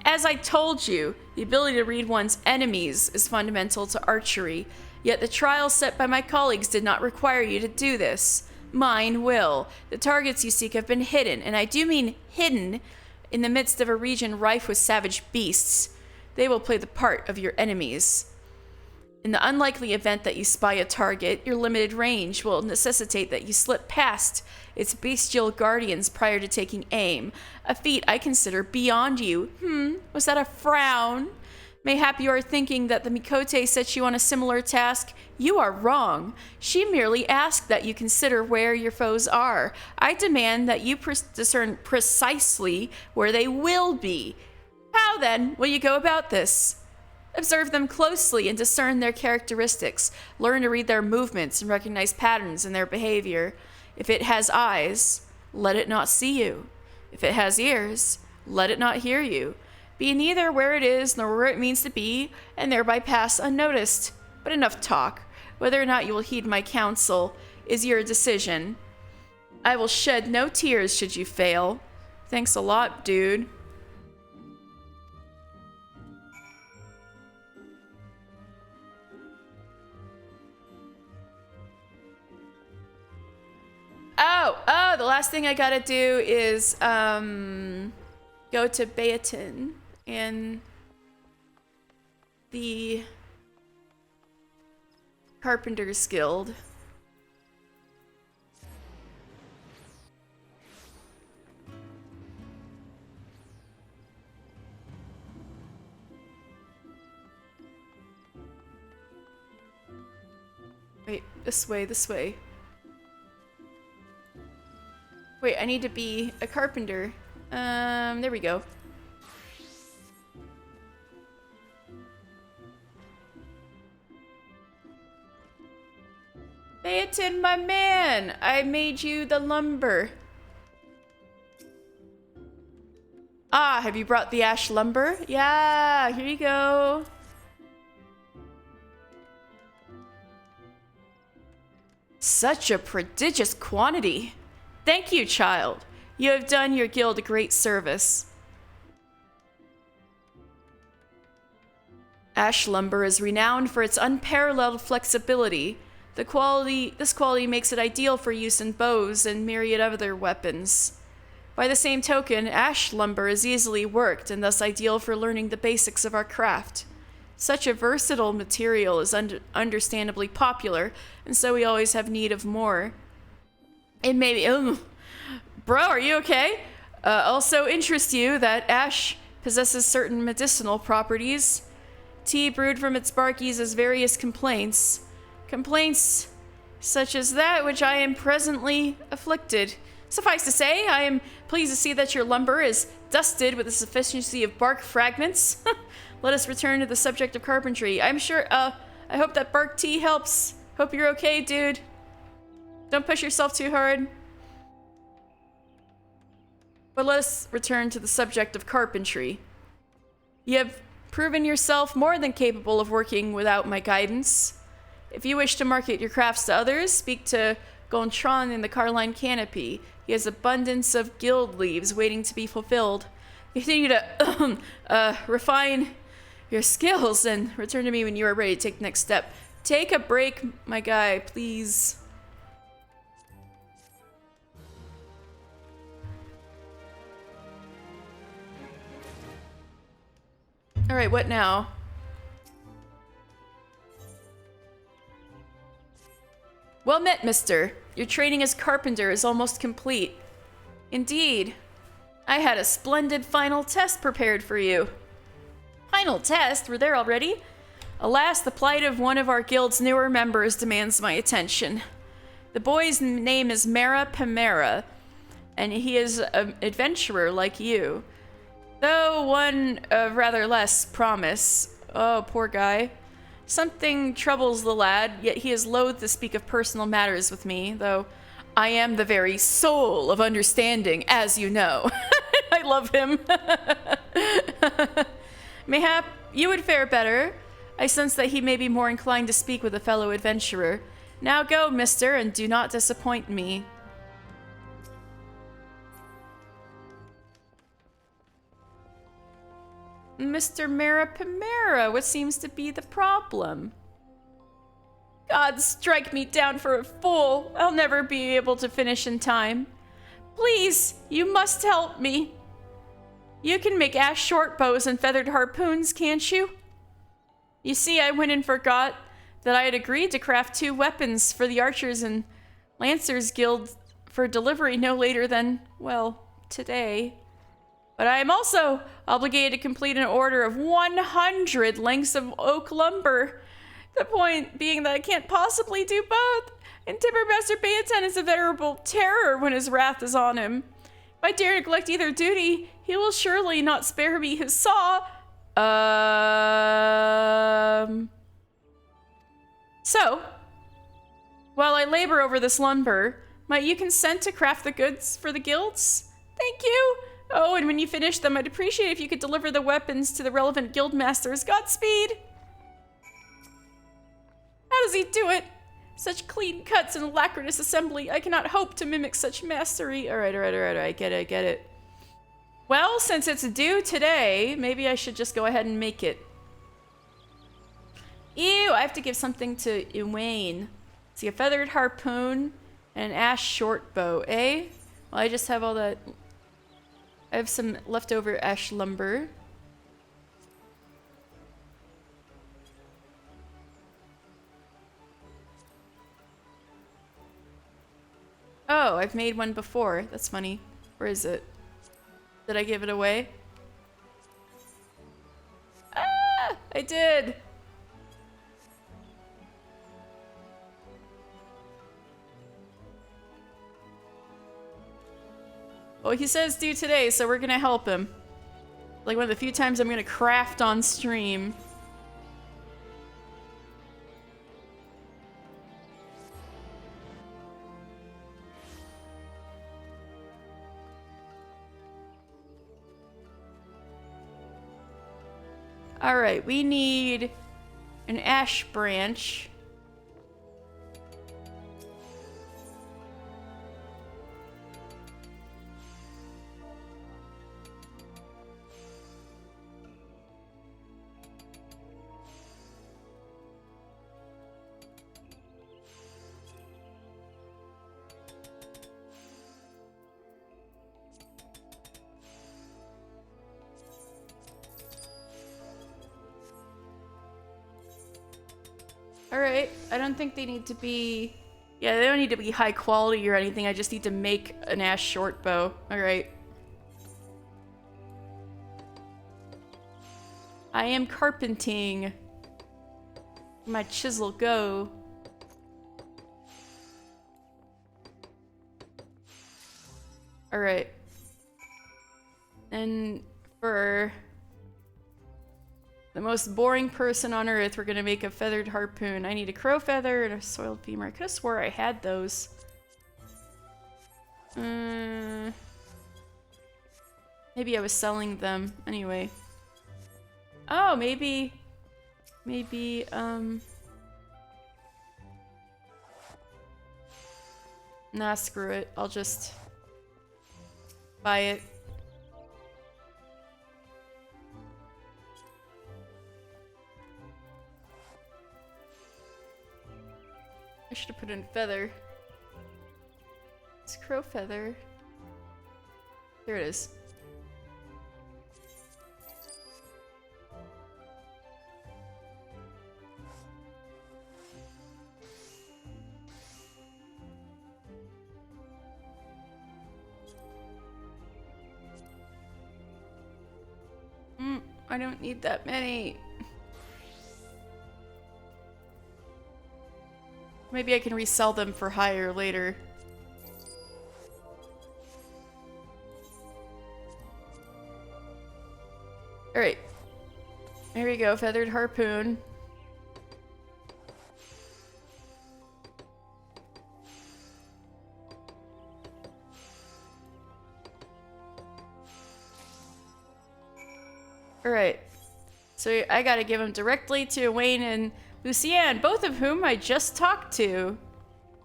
As I told you, the ability to read one's enemies is fundamental to archery, yet the trials set by my colleagues did not require you to do this. Mine will. The targets you seek have been hidden, and I do mean hidden, in the midst of a region rife with savage beasts. They will play the part of your enemies. In the unlikely event that you spy a target, your limited range will necessitate that you slip past its bestial guardians prior to taking aim, a feat I consider beyond you. Was that a frown? Mayhap you are thinking that the Mikote set you on a similar task. You are wrong. She merely asked that you consider where your foes are. I demand that you discern precisely where they will be. How, then, will you go about this? Observe them closely and discern their characteristics. Learn to read their movements and recognize patterns in their behavior. If it has eyes, let it not see you. If it has ears, let it not hear you. Be neither where it is nor where it means to be, and thereby pass unnoticed. But enough talk. Whether or not you will heed my counsel is your decision. I will shed no tears should you fail. Thanks a lot, dude. Oh, the last thing I gotta do is go to Bayatin and the Carpenter's Guild. Wait, this way. Wait, I need to be a carpenter. There we go. Phaeton, my man! I made you the lumber. Ah, have you brought the ash lumber? Yeah, here you go. Such a prodigious quantity. Thank you, child. You have done your guild a great service. Ash lumber is renowned for its unparalleled flexibility. This quality makes it ideal for use in bows and myriad other weapons. By the same token, ash lumber is easily worked and thus ideal for learning the basics of our craft. Such a versatile material is understandably popular, and so we always have need of more. It may be, bro, are you okay? Also interests you that ash possesses certain medicinal properties. Tea brewed from its bark eases various complaints. Complaints such as that which I am presently afflicted. Suffice to say, I am pleased to see that your lumber is dusted with a sufficiency of bark fragments. Let us return to the subject of carpentry. I'm sure, I hope that bark tea helps. Hope you're okay, dude. Don't push yourself too hard. But let us return to the subject of carpentry. You have proven yourself more than capable of working without my guidance. If you wish to market your crafts to others, speak to Gontron in the Carline Canopy. He has abundance of guild leaves waiting to be fulfilled. Continue to refine your skills and return to me when you are ready to take the next step. Take a break, my guy, please. Alright, what now? Well met, mister. Your training as carpenter is almost complete. Indeed. I had a splendid final test prepared for you. Final test? We're there already? Alas, the plight of one of our guild's newer members demands my attention. The boy's name is Mara Pamera, and he is an adventurer like you. Though one of rather less promise. Oh, poor guy. Something troubles the lad, yet he is loath to speak of personal matters with me, though I am the very soul of understanding, as you know. I love him. Mayhap you would fare better. I sense that he may be more inclined to speak with a fellow adventurer. Now go, mister, and do not disappoint me. Mr. Marapamera, what seems to be the problem? God, strike me down for a fool. I'll never be able to finish in time. Please, you must help me. You can make ash short bows and feathered harpoons, can't you? You see, I went and forgot that I had agreed to craft 2 weapons for the Archers and Lancers Guild for delivery no later than, well, today. But I am also obligated to complete an order of 100 lengths of oak lumber. The point being that I can't possibly do both. And Timbermaster Bayotan is a veritable terror when his wrath is on him. If I dare neglect either duty, he will surely not spare me his saw. So, while I labor over this lumber, might you consent to craft the goods for the guilds? Thank you. Oh, and when you finish them, I'd appreciate if you could deliver the weapons to the relevant guild masters. Godspeed! How does he do it? Such clean cuts and lacquerous assembly. I cannot hope to mimic such mastery. Alright, I get it. Well, since it's due today, maybe I should just go ahead and make it. Ew, I have to give something to Ewain. See, a feathered harpoon and an ash short bow, eh? Well, I just have all that... I have some leftover ash lumber. Oh, I've made one before. That's funny. Where is it? Did I give it away? Ah! I did! Well, he says due today, so we're gonna help him. Like one of the few times I'm gonna craft on stream. Alright, we need an ash branch. Alright, I don't think they need to be... Yeah, they don't need to be high quality or anything. I just need to make an ash short bow. Alright. I am carpenting. My chisel go. Alright. And for... the most boring person on earth, we're gonna make a feathered harpoon. I need a crow feather and a soiled femur. I could have swore I had those. Maybe I was selling them. Anyway. Oh, maybe... Nah, screw it. I'll just buy it. I should have put in feather. It's crow feather. Here it is. I don't need that many. Maybe I can resell them for higher later. Alright. Here we go, feathered harpoon. Alright. So I gotta give them directly to Wayne and Lucienne, both of whom I just talked to.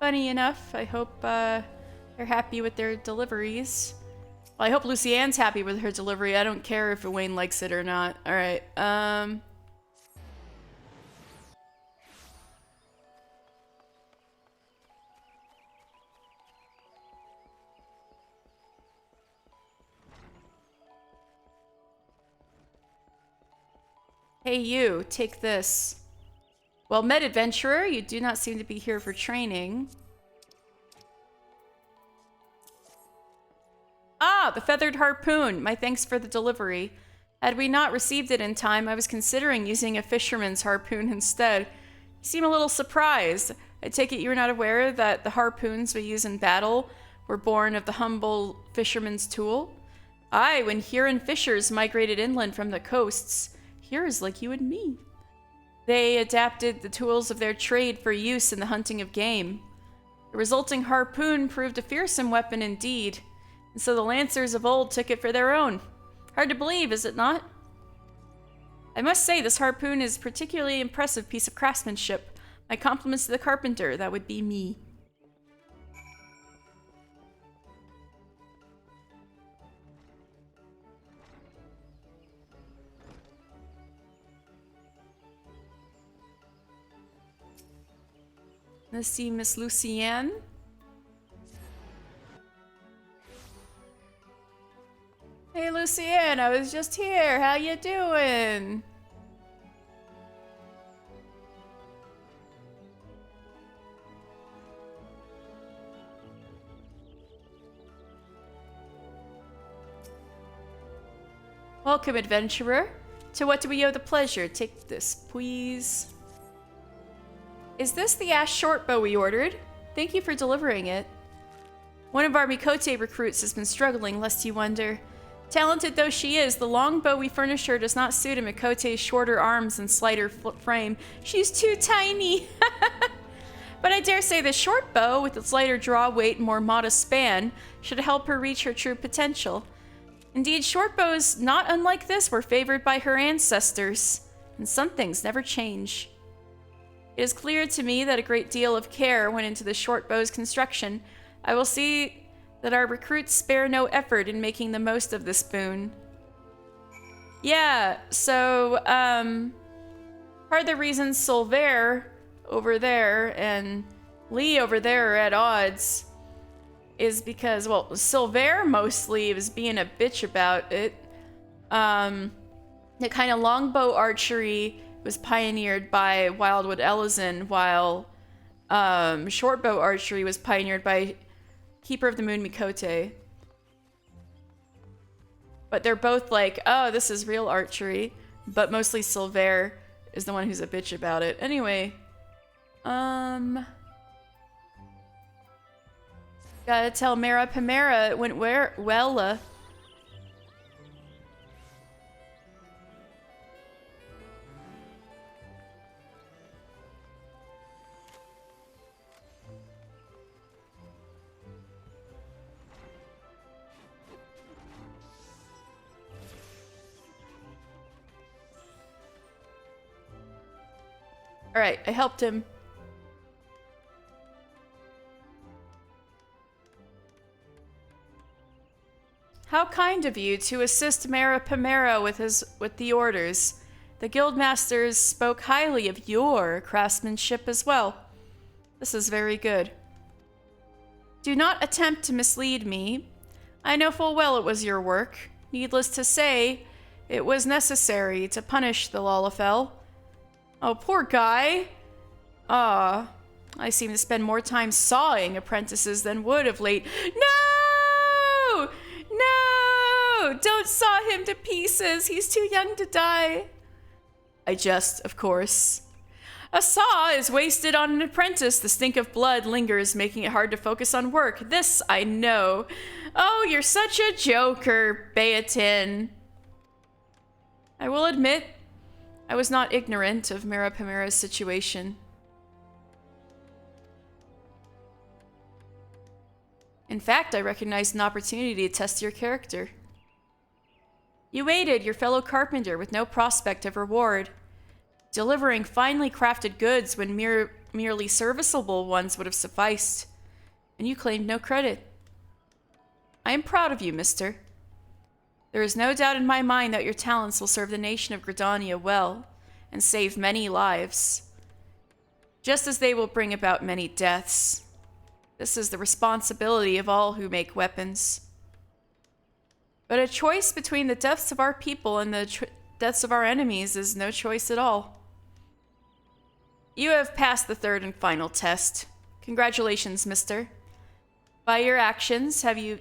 Funny enough, I hope they're happy with their deliveries. Well, I hope Lucienne's happy with her delivery. I don't care if Wayne likes it or not. Alright, Hey you, take this. Well met, adventurer. You do not seem to be here for training. Ah, the feathered harpoon. My thanks for the delivery. Had we not received it in time, I was considering using a fisherman's harpoon instead. You seem a little surprised. I take it you are not aware that the harpoons we use in battle were born of the humble fisherman's tool? Aye, when Huron fishers migrated inland from the coasts. Heroes like you and me. They adapted the tools of their trade for use in the hunting of game. The resulting harpoon proved a fearsome weapon indeed, and so the lancers of old took it for their own. Hard to believe, is it not? I must say, this harpoon is a particularly impressive piece of craftsmanship. My compliments to the carpenter, that would be me. Let's see, Miss Lucienne. Hey, Lucienne, I was just here. How you doing? Welcome, adventurer. To what do we owe the pleasure? Take this, please. Is this the ash shortbow we ordered? Thank you for delivering it. One of our Mikote recruits has been struggling, lest you wonder. Talented though she is, the long bow we furnished her does not suit a Mikote's shorter arms and slighter frame. She's too tiny! But I dare say the short bow, with its lighter draw weight and more modest span, should help her reach her true potential. Indeed, short bows not unlike this were favored by her ancestors, and some things never change. It is clear to me that a great deal of care went into the short bow's construction. I will see that our recruits spare no effort in making the most of this boon. Yeah, so, part of the reason Solver over there and Lee over there are at odds is because, well, Silver mostly was being a bitch about it. The kind of longbow archery was pioneered by Wildwood Ellison, while shortbow archery was pioneered by Keeper of the Moon Mikote. But they're both like, oh, this is real archery, but mostly Silver is the one who's a bitch about it. Anyway, gotta tell Mara Pamera it went well. Alright, I helped him. kind of you to assist Mara Pamera with the orders. The guildmasters spoke highly of your craftsmanship as well. This is very good. Do not attempt to mislead me. I know full well it was your work. Needless to say, it was necessary to punish the Lalafell. Oh, poor guy. I seem to spend more time sawing apprentices than would of late. No! No! Don't saw him to pieces. He's too young to die. I jest, of course. A saw is wasted on an apprentice. The stink of blood lingers, making it hard to focus on work. This I know. Oh, you're such a joker, Beatin. I will admit, I was not ignorant of Mara Pamera's situation. In fact, I recognized an opportunity to test your character. You aided your fellow carpenter with no prospect of reward, delivering finely crafted goods when merely serviceable ones would have sufficed, and you claimed no credit. I am proud of you, mister. There is no doubt in my mind that your talents will serve the nation of Gridania well, and save many lives, just as they will bring about many deaths. This is the responsibility of all who make weapons. But a choice between the deaths of our people and the deaths of our enemies is no choice at all. You have passed the third and final test. Congratulations, mister. By your actions, you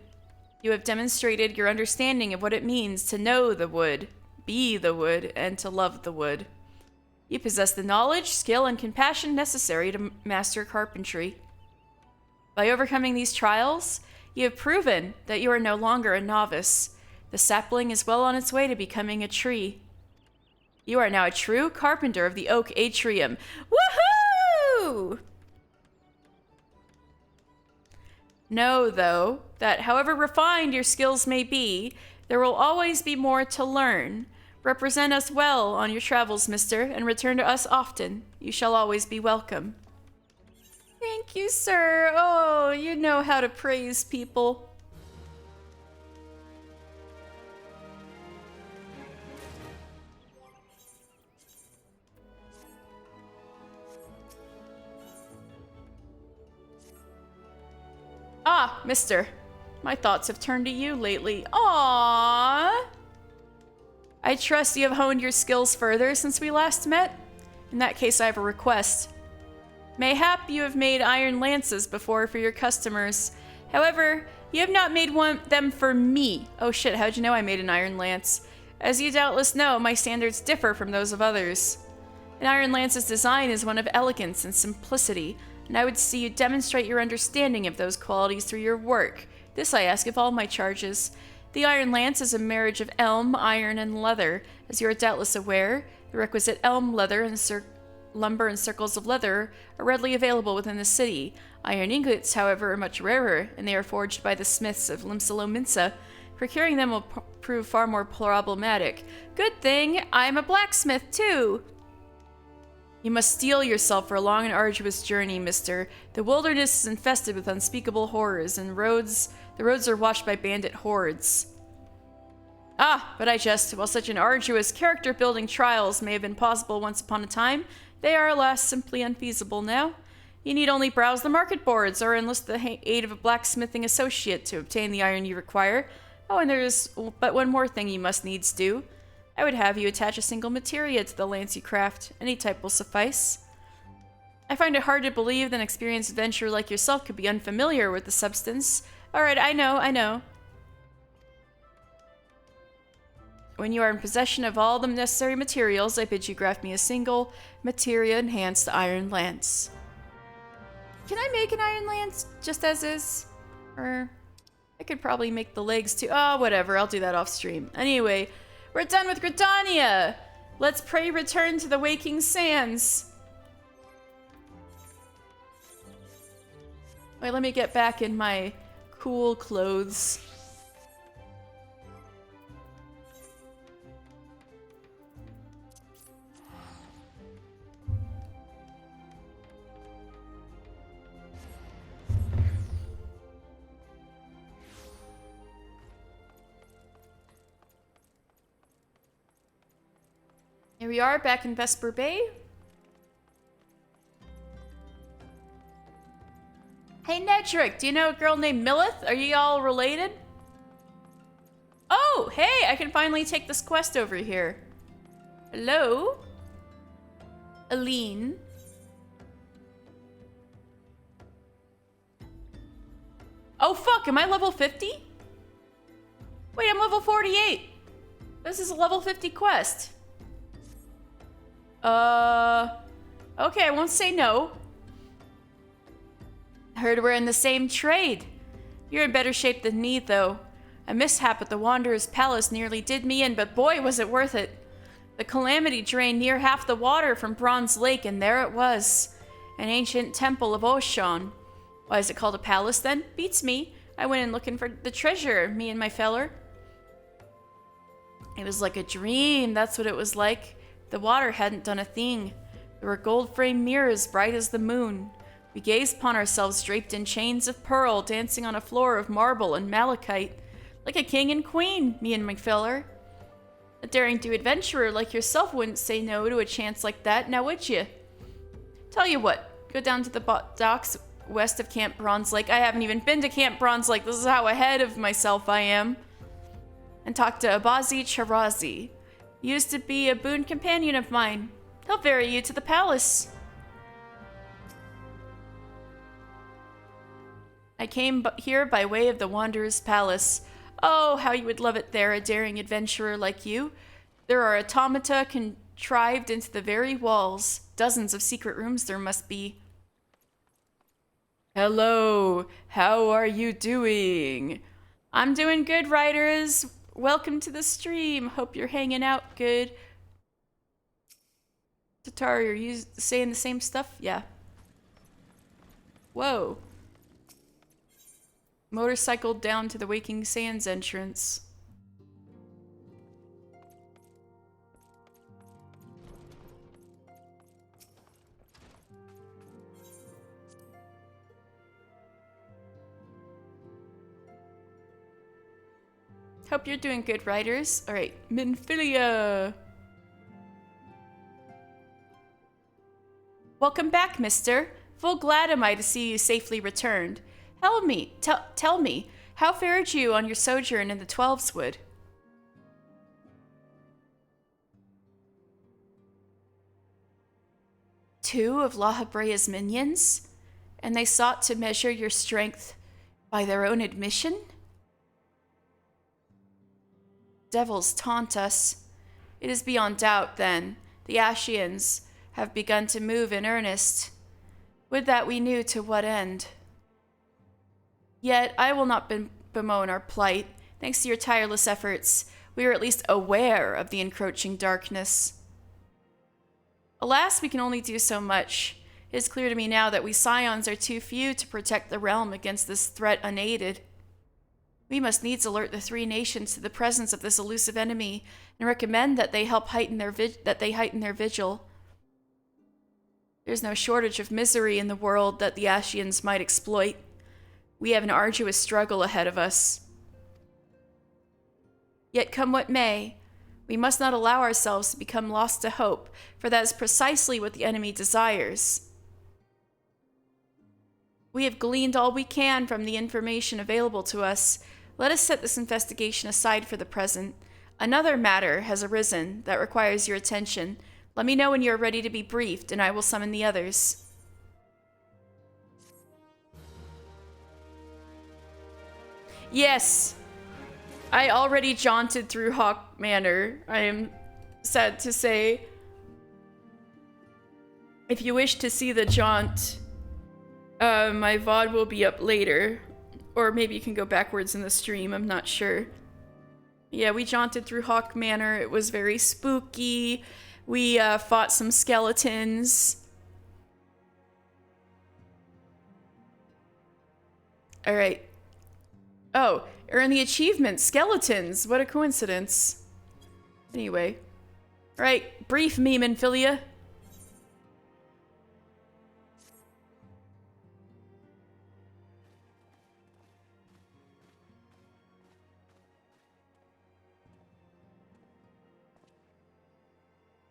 have demonstrated your understanding of what it means to know the wood, be the wood, and to love the wood. You possess the knowledge, skill, and compassion necessary to master carpentry. By overcoming these trials, you have proven that you are no longer a novice. The sapling is well on its way to becoming a tree. You are now a true carpenter of the oak atrium. Woohoo! Know, though, that however refined your skills may be, there will always be more to learn. Represent us well on your travels, mister, and return to us often. You shall always be welcome. Thank you, sir. Oh, you know how to praise people. Ah, mister. My thoughts have turned to you lately. Aww. I trust you have honed your skills further since we last met. In that case, I have a request. Mayhap you have made iron lances before for your customers. However, you have not made them for me. Oh shit, how'd you know I made an iron lance? As you doubtless know, my standards differ from those of others. An iron lance's design is one of elegance and simplicity, and I would see you demonstrate your understanding of those qualities through your work. This I ask of all my charges. The iron lance is a marriage of elm, iron, and leather. As you are doubtless aware, the requisite elm, leather, and lumber and circles of leather are readily available within the city. Iron ingots, however, are much rarer, and they are forged by the smiths of Limsalominsa. Procuring them will prove far more problematic. Good thing I'm a blacksmith, too! You must steel yourself for a long and arduous journey, mister. The wilderness is infested with unspeakable horrors, and the roads are watched by bandit hordes. Ah, but I jest. While such an arduous character-building trials may have been possible once upon a time, they are, alas, simply unfeasible now. You need only browse the market boards or enlist the aid of a blacksmithing associate to obtain the iron you require. Oh, and there's but one more thing you must needs do. I would have you attach a single materia to the lance you craft. Any type will suffice. I find it hard to believe that an experienced adventurer like yourself could be unfamiliar with the substance. Alright, I know. When you are in possession of all the necessary materials, I bid you craft me a single materia-enhanced iron lance. Can I make an iron lance just as is? Or I could probably make the legs too. Oh, whatever. I'll do that off stream. Anyway, we're done with Gridania. Let's pray return to the waking sands. Wait, let me get back in my cool clothes. Here we are, back in Vesper Bay. Hey, Nedrick, do you know a girl named Millith? Are you all related? Oh, hey, I can finally take this quest over here. Hello? Aline. Oh, fuck, am I level 50? Wait, I'm level 48. This is a level 50 quest. Okay, I won't say no. Heard we're in the same trade. You're in better shape than me, though. A mishap at the Wanderer's Palace nearly did me in, but boy, was it worth it. The calamity drained near half the water from Bronze Lake, and there it was. An ancient temple of Oshon. Why is it called a palace, then? Beats me. I went in looking for the treasure, me and my feller. It was like a dream, that's what it was like. The water hadn't done a thing. There were gold-framed mirrors bright as the moon. We gazed upon ourselves draped in chains of pearl, dancing on a floor of marble and malachite. Like a king and queen, me and my feller. A daring-do adventurer like yourself wouldn't say no to a chance like that, now would you? Tell you what, go down to the docks west of Camp Bronze Lake. I haven't even been to Camp Bronze Lake, this is how ahead of myself I am. And talk to Abazi Charazi. He used to be a boon companion of mine. He'll ferry you to the palace. I came here by way of the Wanderer's Palace. Oh, how you would love it there, a daring adventurer like you. There are automata contrived into the very walls. Dozens of secret rooms there must be. Hello, how are you doing? I'm doing good, writers. Welcome to the stream. Hope you're hanging out good. Tatari, are you saying the same stuff? Yeah. Whoa. Motorcycled down to the Waking Sands entrance. Hope you're doing good, writers. Alright, Minfilia. Welcome back, mister. Full glad am I to see you safely returned. Tell me, how fared you on your sojourn in the Twelveswood? Two of La Habrea's minions? And they sought to measure your strength by their own admission? Devils taunt us. It is beyond doubt, then, the Ashians have begun to move in earnest. Would that we knew to what end. Yet I will not bemoan our plight. Thanks to your tireless efforts, we are at least aware of the encroaching darkness. Alas, we can only do so much. It is clear to me now that we Scions are too few to protect the realm against this threat unaided. We must needs alert the three nations to the presence of this elusive enemy and recommend that they heighten their vigil. There's no shortage of misery in the world that the Ashians might exploit. We have an arduous struggle ahead of us. Yet come what may, we must not allow ourselves to become lost to hope, for that is precisely what the enemy desires. We have gleaned all we can from the information available to us. Let us set this investigation aside for the present. Another matter has arisen that requires your attention. Let me know when you are ready to be briefed, and I will summon the others. Yes, I already jaunted through Haukke Manor, I am sad to say. If you wish to see the jaunt, my VOD will be up later. Or maybe you can go backwards in the stream, I'm not sure. Yeah, we jaunted through Haukke Manor, it was very spooky. We fought some skeletons. Alright. Oh, earn the achievement, skeletons. What a coincidence. Anyway. Alright, brief me, Minfilia.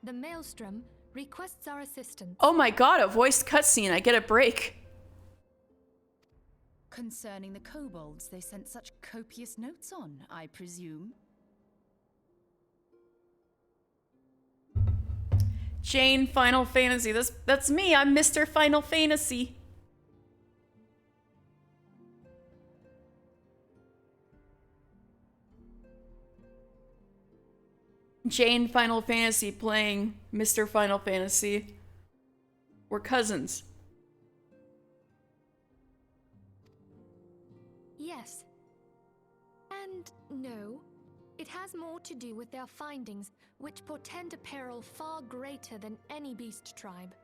The Maelstrom requests our assistance. Oh my god, a voiced cutscene. I get a break. Concerning the kobolds they sent such copious notes on, I presume. Jane, Final Fantasy. That's me. I'm Mr. Final Fantasy. Jane, Final Fantasy playing Mr. Final Fantasy. We're cousins. Yes. And no. It has more to do with their findings, which portend a peril far greater than any beast tribe.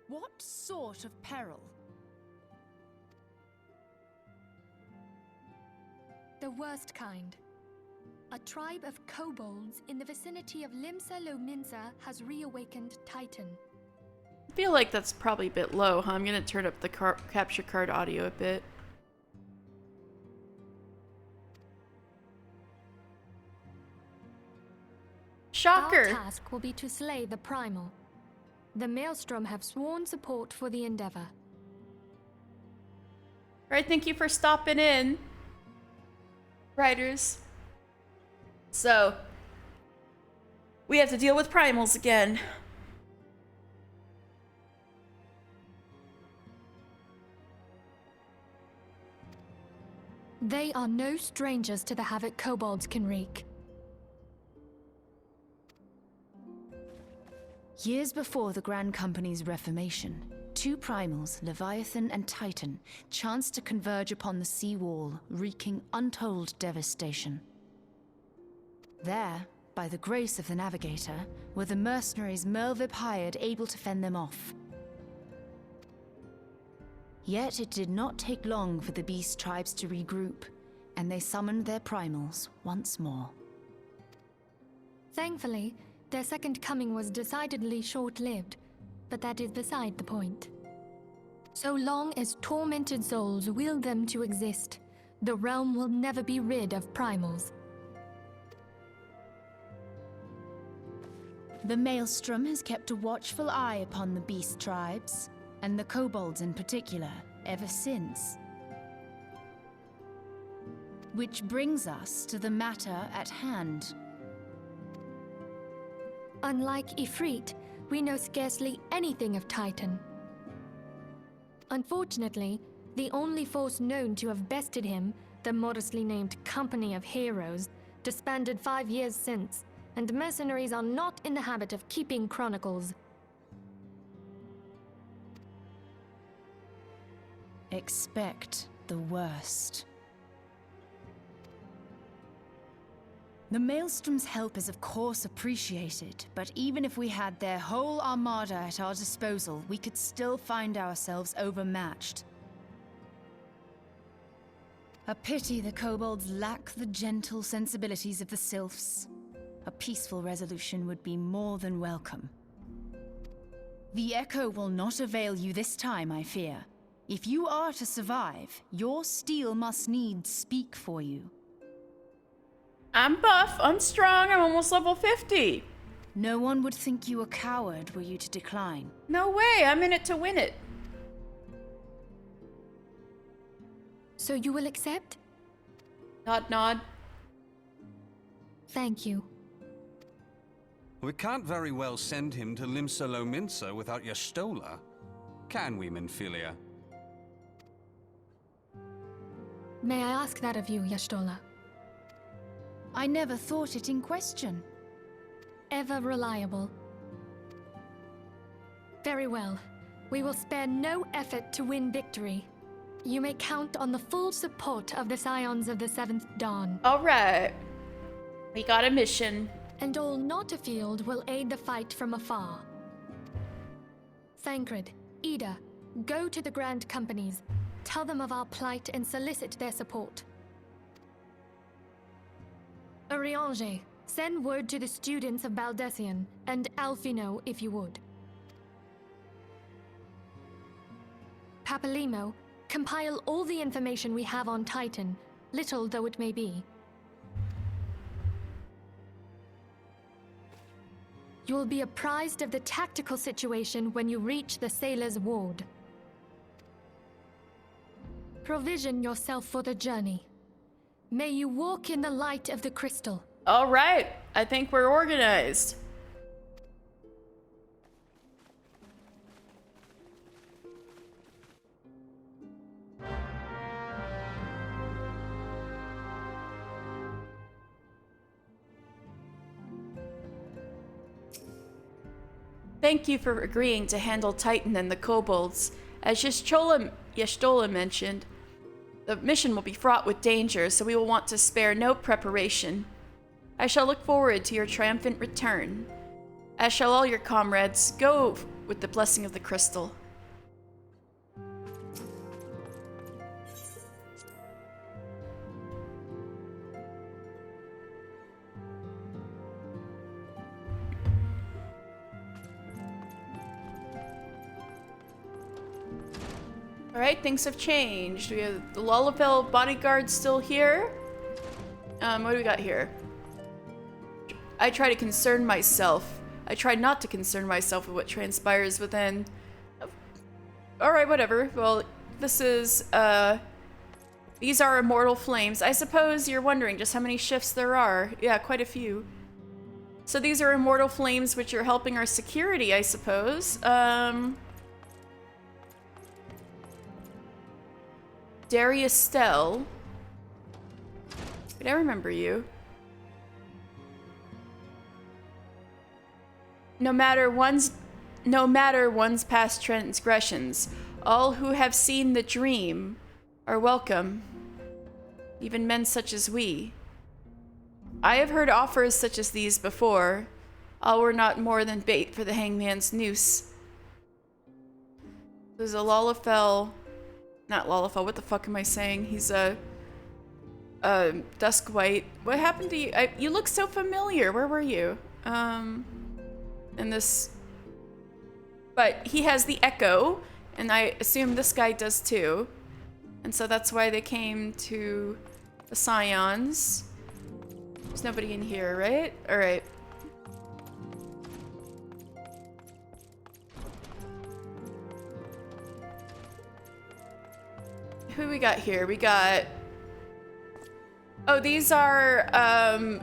What sort of peril? The worst kind. A tribe of kobolds in the vicinity of Limsa Lominsa has reawakened Titan. I feel like that's probably a bit low, huh? I'm gonna turn up the capture card audio a bit. Shocker! Our task will be to slay the Primal. The Maelstrom have sworn support for the endeavor. Alright, thank you for stopping in, writers. So, we have to deal with primals again. They are no strangers to the havoc kobolds can wreak. Years before the Grand Company's reformation, two primals, Leviathan and Titan, chanced to converge upon the sea wall, wreaking untold devastation. There, by the grace of the Navigator, were the mercenaries Merlvip hired able to fend them off. Yet it did not take long for the beast tribes to regroup, and they summoned their primals once more. Thankfully, their second coming was decidedly short-lived, but that is beside the point. So long as tormented souls will them to exist, the realm will never be rid of primals. The Maelstrom has kept a watchful eye upon the beast tribes, and the kobolds in particular, ever since. Which brings us to the matter at hand. Unlike Ifrit, we know scarcely anything of Titan. Unfortunately, the only force known to have bested him, the modestly named Company of Heroes, disbanded 5 years since, and mercenaries are not in the habit of keeping chronicles. Expect the worst. The Maelstrom's help is of course appreciated, but even if we had their whole armada at our disposal, we could still find ourselves overmatched. A pity the kobolds lack the gentle sensibilities of the sylphs. A peaceful resolution would be more than welcome. The echo will not avail you this time, I fear. If you are to survive, your steel must needs speak for you. I'm buff, I'm strong, I'm almost level 50. No one would think you a coward were you to decline. No way, I'm in it to win it. So you will accept? Nod, nod. Thank you. We can't very well send him to Limsa Lominsa without Y'shtola, can we, Minfilia? May I ask that of you, Y'shtola? I never thought it in question. Ever reliable. Very well. We will spare no effort to win victory. You may count on the full support of the Scions of the Seventh Dawn. Alright. We got a mission. And all not afield will aid the fight from afar. Thancred, Ida, go to the Grand Companies. Tell them of our plight and solicit their support. Urianger, send word to the students of Baldessian, and Alfino if you would. Papalimo, compile all the information we have on Titan, little though it may be. You will be apprised of the tactical situation when you reach the sailor's ward. Provision yourself for the journey. May you walk in the light of the crystal. All right, I think we're organized. Thank you for agreeing to handle Titan and the kobolds. As Yashtola mentioned, the mission will be fraught with danger, so we will want to spare no preparation. I shall look forward to your triumphant return, as shall all your comrades. Go with the blessing of the crystal. Alright, things have changed. We have the Lullafell bodyguard still here. What do we got here? I try to concern myself. I try not to concern myself with what transpires within. Alright, whatever. Well, this is, these are immortal flames. I suppose you're wondering just how many shifts there are. Yeah, quite a few. So these are immortal flames which are helping our security, I suppose. Darius Stell. Wait, I remember you. No matter one's past transgressions, all who have seen the dream are welcome, even men such as we. I have heard offers such as these before. All were not more than bait for the hangman's noose. There's a Lullafell. Not Lullafell, what the fuck am I saying? He's a Dusk White. What happened to you? You look so familiar. Where were you? And this... But he has the Echo, and I assume this guy does too. And so that's why they came to the Scions. There's nobody in here, right? Alright. Who we got here? We got... Oh, these are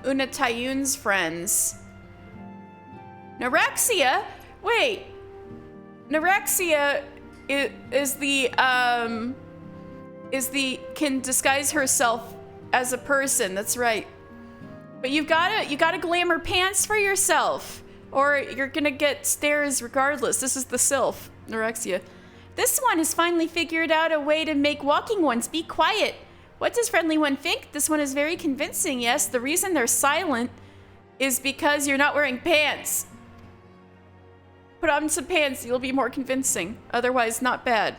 Una Tayun's friends. Neuraxia? Wait. Neuraxia can disguise herself as a person. That's right. But you gotta glamour pants for yourself, or you're gonna get stares regardless. This is the sylph, Neuraxia. This one has finally figured out a way to make walking ones be quiet. What does friendly one think? This one is very convincing. Yes, the reason they're silent is because you're not wearing pants. Put on some pants, you'll be more convincing. Otherwise, not bad.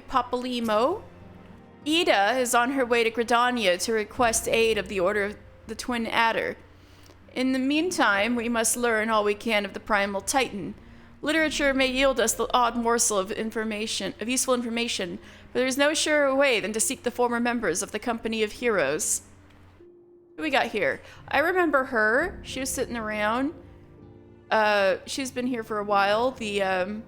Papalymo. Ida is on her way to Gridania to request aid of the Order of the Twin Adder. In the meantime, we must learn all we can of the Primal Titan. Literature may yield us the odd morsel of useful information, but there is no surer way than to seek the former members of the Company of Heroes. Who we got here? I remember her. She was sitting around. She's been here for a while. The,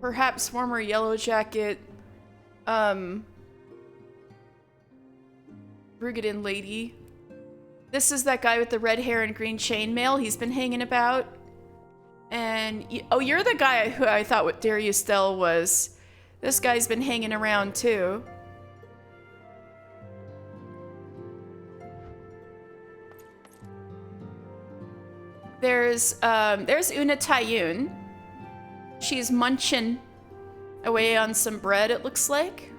perhaps former Yellow Jacket, Brigade lady. This is that guy with the red hair and green chainmail. He's been hanging about. And, oh, you're the guy who I thought what Darius Stell was. This guy's been hanging around too. There's Una Tayun. She's munching away on some bread, it looks like.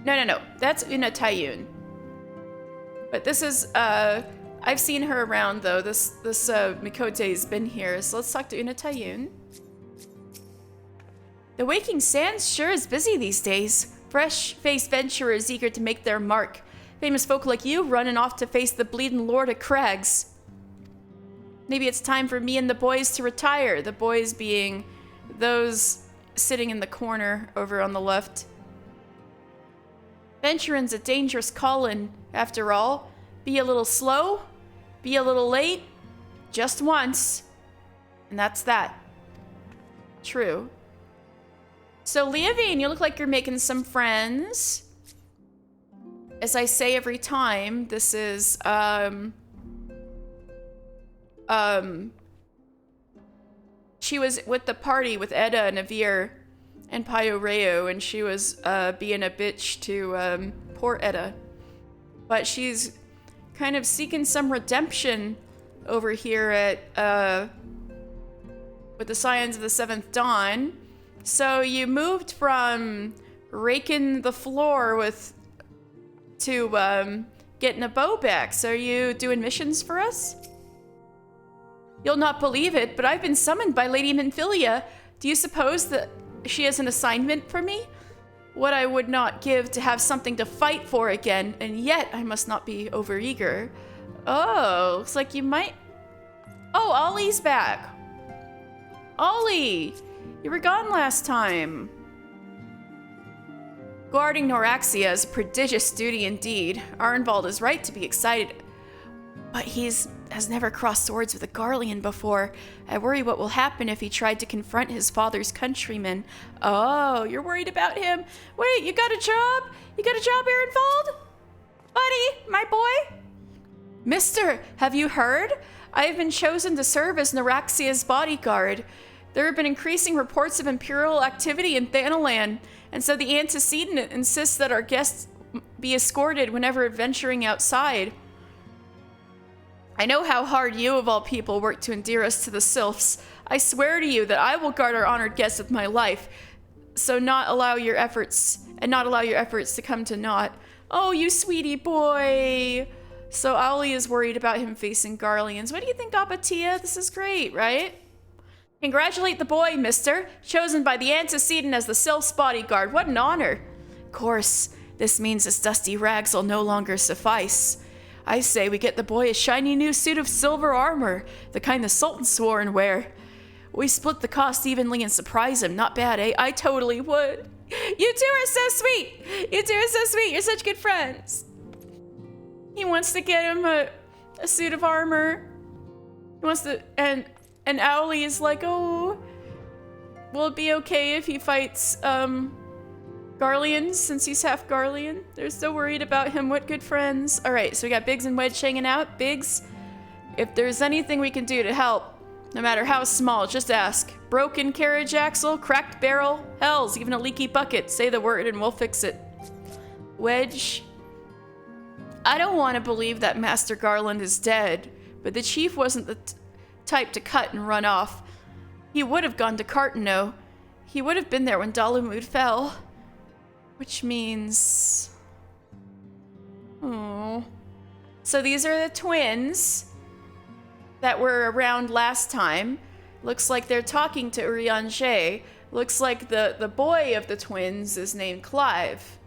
No. That's Una Tayun. But this is, I've seen her around though. This Mikote's been here, so let's talk to Una Tayun. The Waking Sands sure is busy these days. Fresh-faced venturers eager to make their mark. Famous folk like you running off to face the bleeding Lord of Crags. Maybe it's time for me and the boys to retire. The boys being those sitting in the corner over on the left. Venturing's a dangerous callin', after all. Be a little slow, be a little late, just once. And that's that. True. So, Leovine, you look like you're making some friends. As I say every time, this is, she was with the party with Edda and Avir and Pyoreo, and she was, being a bitch to, poor Edda. But she's kind of seeking some redemption over here at, with the Scions of the Seventh Dawn. So you moved from raking the floor to getting a bow back. So are you doing missions for us? You'll not believe it, but I've been summoned by Lady Minfilia. Do you suppose that she has an assignment for me? What I would not give to have something to fight for again, and yet I must not be overeager. Oh, looks like you might... Oh, Ollie's back. Ollie, you were gone last time. Guarding Noraxia is a prodigious duty indeed. Arnvald is right to be excited, but has never crossed swords with a Garlean before. I worry what will happen if he tried to confront his father's countrymen. Oh, you're worried about him? Wait, you got a job? You got a job, Arnvald? Buddy, my boy? Mister, have you heard? I have been chosen to serve as Noraxia's bodyguard. There have been increasing reports of Imperial activity in Thanalan, and so the antecedent insists that our guests be escorted whenever venturing outside. I know how hard you, of all people, work to endear us to the Sylphs. I swear to you that I will guard our honored guests with my life, so not allow your efforts to come to naught. Oh, you sweetie boy. So Owlie is worried about him facing Garleans. What do you think, Abatia? This is great, right? Congratulate the boy, mister. Chosen by the antecedent as the Sylph's bodyguard. What an honor. Of course, this means his dusty rags will no longer suffice. I say we get the boy a shiny new suit of silver armor, the kind the Sultan swore and wear. We split the cost evenly and surprise him. Not bad, eh? I totally would. You two are so sweet. You two are so sweet. You're such good friends. He wants to get him a suit of armor. He wants to, and Owlie is like, oh, will it be okay if he fights, Garleans, since he's half Garlean? They're so worried about him. What good friends. All right, so we got Biggs and Wedge hanging out. Biggs, if there's anything we can do to help, no matter how small, just ask. Broken carriage axle, cracked barrel, hells, even a leaky bucket. Say the word and we'll fix it. Wedge, I don't want to believe that Master Garland is dead, but the chief wasn't the type to cut and run off. He would have gone to Cartano. He would have been there when Dalamud fell. Which means... Oh. So these are the twins that were around last time. Looks like they're talking to Urianger. Looks like the boy of the twins is named Clive.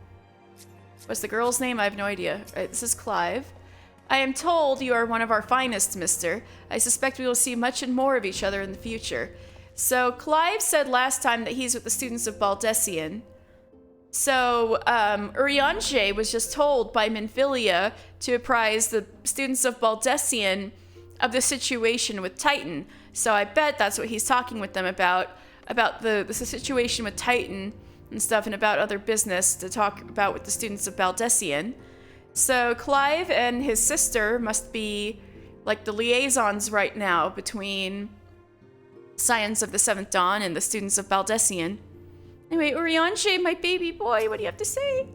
What's the girl's name? I have no idea. Right, this is Clive. I am told you are one of our finest, mister. I suspect we will see much and more of each other in the future. So Clive said last time that he's with the students of Baldessian. So Urianger was just told by Minfilia to apprise the students of Baldessian of the situation with Titan. So I bet that's what he's talking with them about the situation with Titan and stuff, and about other business to talk about with the students of Baldessian. So Clive and his sister must be like the liaisons right now between Scions of the Seventh Dawn and the students of Baldessian. Anyway, Urianger, my baby boy, what do you have to say?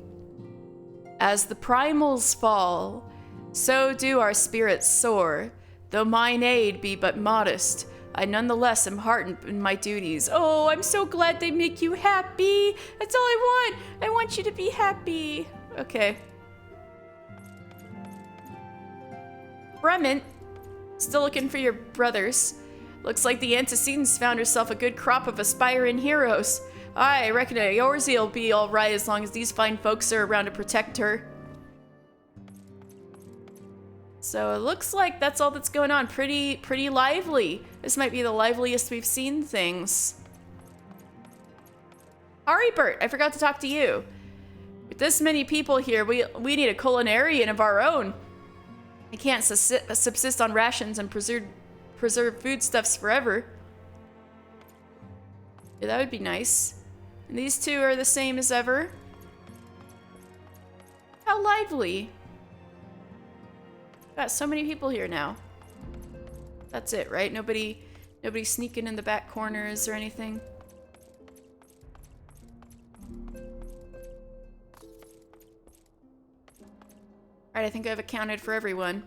As the primals fall, so do our spirits soar. Though mine aid be but modest, I nonetheless am heartened in my duties. Oh, I'm so glad they make you happy. That's all I want. I want you to be happy. Okay. Brement, still looking for your brothers. Looks like the antecedents found herself a good crop of aspiring heroes. I reckon Yorsie'll be alright as long as these fine folks are around to protect her. So it looks like that's all that's going on. Pretty lively. This might be the liveliest we've seen things. Bert, I forgot to talk to you. With this many people here, we need a culinarian of our own. I can't subsist on rations and preserve foodstuffs forever. Yeah, that would be nice. And these two are the same as ever. How lively. Got so many people here now. That's it, right? Nobody sneaking in the back corners or anything. Alright, I think I've accounted for everyone.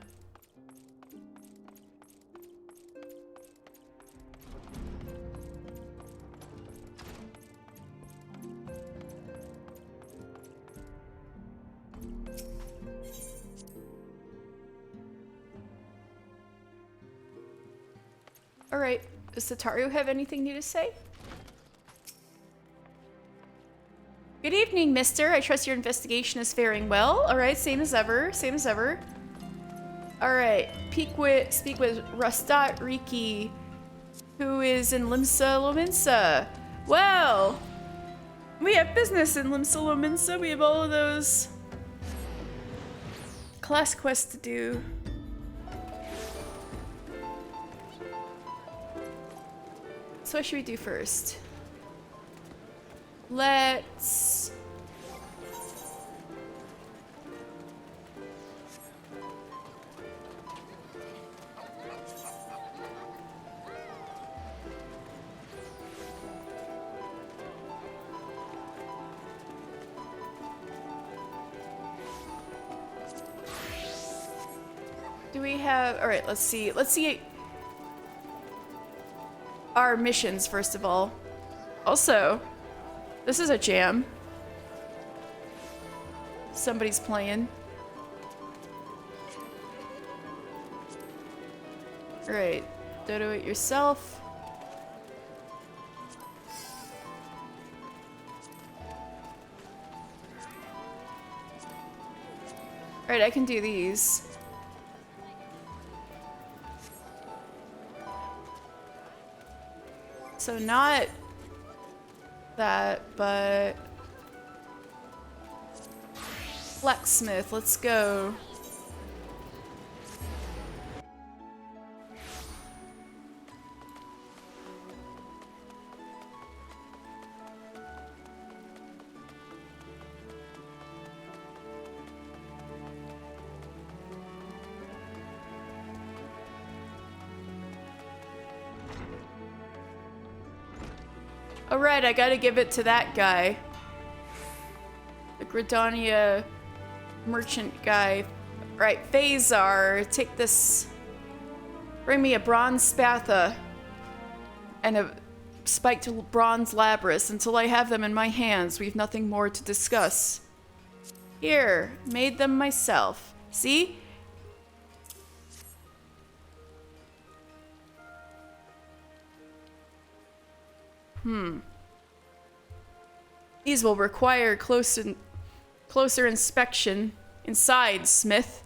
Alright, does Sataru have anything new to say? Good evening, mister. I trust your investigation is faring well. Alright, same as ever, same as ever. Alright, speak with Rastat Riki, who is in Limsa Lominsa. Well, we have business in Limsa Lominsa. We have all of those class quests to do. So what should we do first? Let's... Do we have... Alright, let's see. Let's see our missions, first of all. Also, this is a jam. Somebody's playing. Alright, dodo it yourself. Alright, I can do these. So not that, but blacksmith, let's go. Alright, I gotta give it to that guy. The Gridania merchant guy. Right, Phasar, take this. Bring me a bronze spatha and a spiked bronze labrys. Until I have them in my hands, we've nothing more to discuss. Here, made them myself. See? These will require closer inspection. Inside, Smith.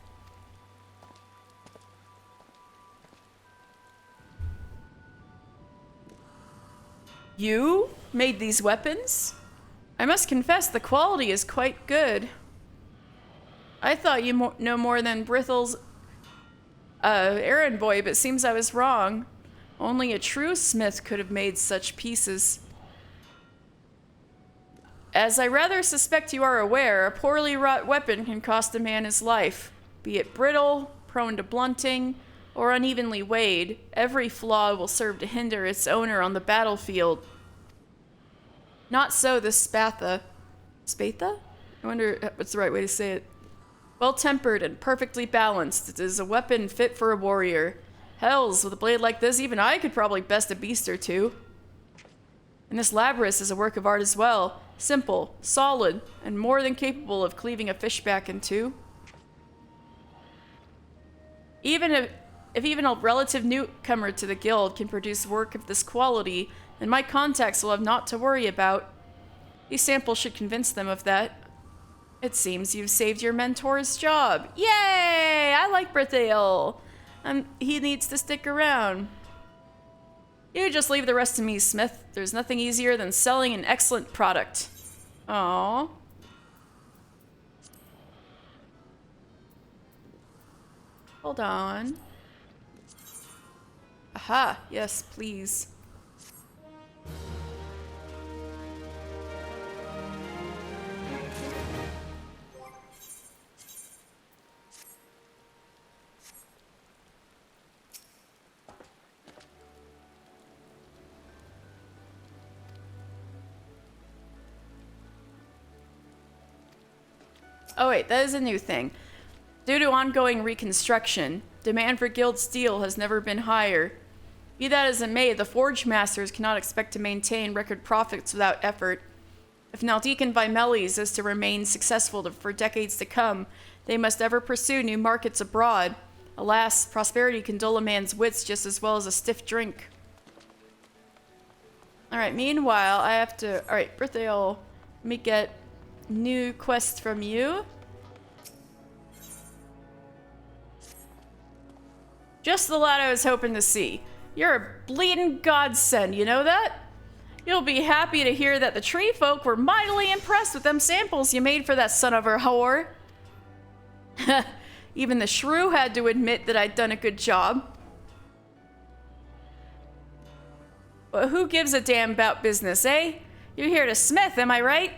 You made these weapons? I must confess the quality is quite good. I thought you no more than Brithel's errand boy, but seems I was wrong. Only a true smith could have made such pieces. As I rather suspect you are aware, a poorly wrought weapon can cost a man his life. Be it brittle, prone to blunting, or unevenly weighed, every flaw will serve to hinder its owner on the battlefield. Not so this spatha. Spatha? I wonder what's the right way to say it. Well-tempered and perfectly balanced, it is a weapon fit for a warrior. Hells, with a blade like this, even I could probably best a beast or two. And this labrys is a work of art as well. Simple, solid, and more than capable of cleaving a fishback in two. If even a relative newcomer to the guild can produce work of this quality, then my contacts will have naught to worry about. These samples should convince them of that. It seems you've saved your mentor's job. Yay! I like Brithale. He needs to stick around. You just leave the rest to me, Smith. There's nothing easier than selling an excellent product. Aww. Hold on. Aha, yes, please. Oh wait, that is a new thing. Due to ongoing reconstruction, demand for guild steel has never been higher. Be that as it may, the Forge Masters cannot expect to maintain record profits without effort. If Naldecan Vimelis is to remain successful for decades to come, they must ever pursue new markets abroad. Alas, prosperity can dull a man's wits just as well as a stiff drink. Alright, meanwhile, I have to... Alright, Berthael, let me get new quest from you. Just the lad I was hoping to see. You're a bleeding godsend, you know that? You'll be happy to hear that the tree folk were mightily impressed with them samples you made for that son of a whore. Even the shrew had to admit that I'd done a good job. But who gives a damn about business, eh? You're here to smith, am I right?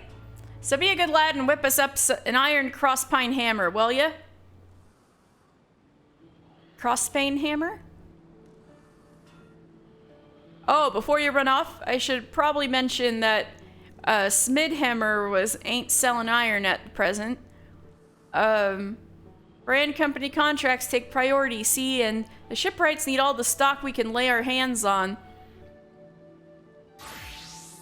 So be a good lad and whip us up an iron crosspine hammer, will ya? Crosspine hammer? Oh, before you run off, I should probably mention that Smidhammer ain't selling iron at present. Brand company contracts take priority, see, and the shipwrights need all the stock we can lay our hands on.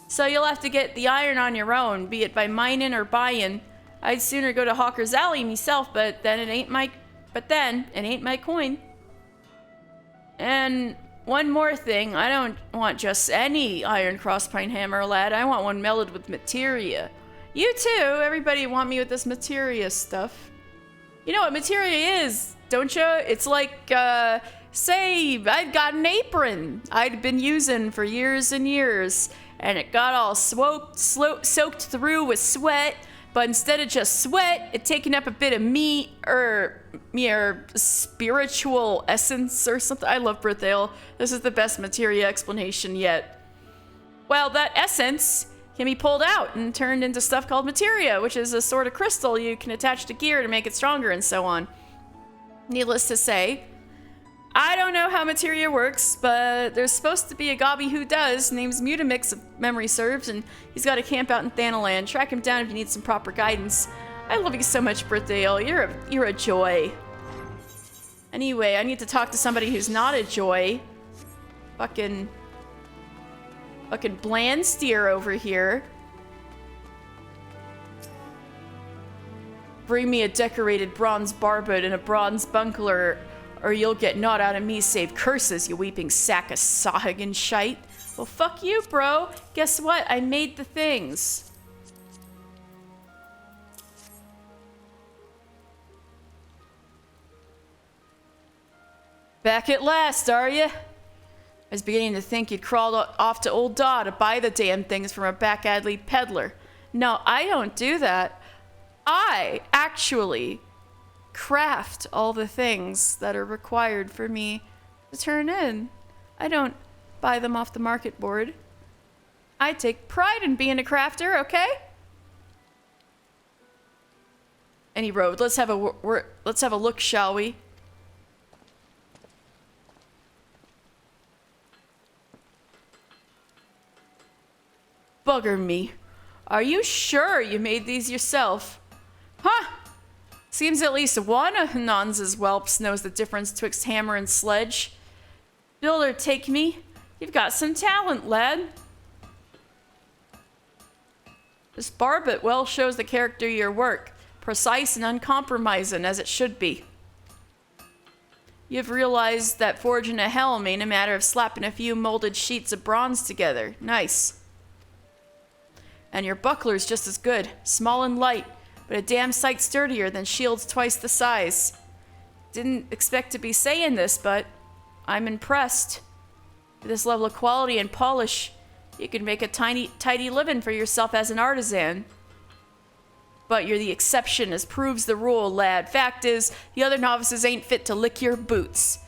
So you'll have to get the iron on your own, be it by mining or buying. I'd sooner go to Hawker's Alley myself, but then it ain't my coin. And one more thing, I don't want just any iron crosspine hammer, lad. I want one melded with materia. You too, everybody want me with this materia stuff. You know what materia is, don't you? It's like, say, I'd got an apron I'd been using for years and years, and it got all soaked through with sweat, but instead of just sweat, it taken up a bit of me or spiritual essence or something. I love Berthael. This is the best materia explanation yet. Well, that essence can be pulled out and turned into stuff called materia, which is a sort of crystal you can attach to gear to make it stronger and so on. Needless to say, I don't know how materia works, but there's supposed to be a gobby who does. Name's Mutamix, if memory serves, and he's got a camp out in Thanalan. Track him down if you need some proper guidance. I love you so much, Berthael. You're a joy. Anyway, I need to talk to somebody who's not a joy. Fucking bland steer over here. Bring me a decorated bronze barbet and a bronze buckler, or you'll get naught out of me save curses, you weeping sack of Sahuagin shite. Well, fuck you, bro. Guess what? I made the things. Back at last, are you? I was beginning to think you'd crawled off to Old Daw to buy the damn things from a back-alley peddler. No, I don't do that. I actually craft all the things that are required for me to turn in. I don't buy them off the market board. I take pride in being a crafter, okay? Any road. Let's have a look, shall we? Bugger me. Are you sure you made these yourself? Huh? Seems at least one of Nonza's whelps knows the difference twixt hammer and sledge. Builder, take me. You've got some talent, lad. This barbet well shows the character of your work. Precise and uncompromising, as it should be. You've realized that forging a helm ain't a matter of slapping a few molded sheets of bronze together. Nice. And your buckler's just as good. Small and light, but a damn sight sturdier than shields twice the size. Didn't expect to be saying this, but I'm impressed. With this level of quality and polish, you can make a tidy living for yourself as an artisan. But you're the exception, as proves the rule, lad. Fact is, the other novices ain't fit to lick your boots.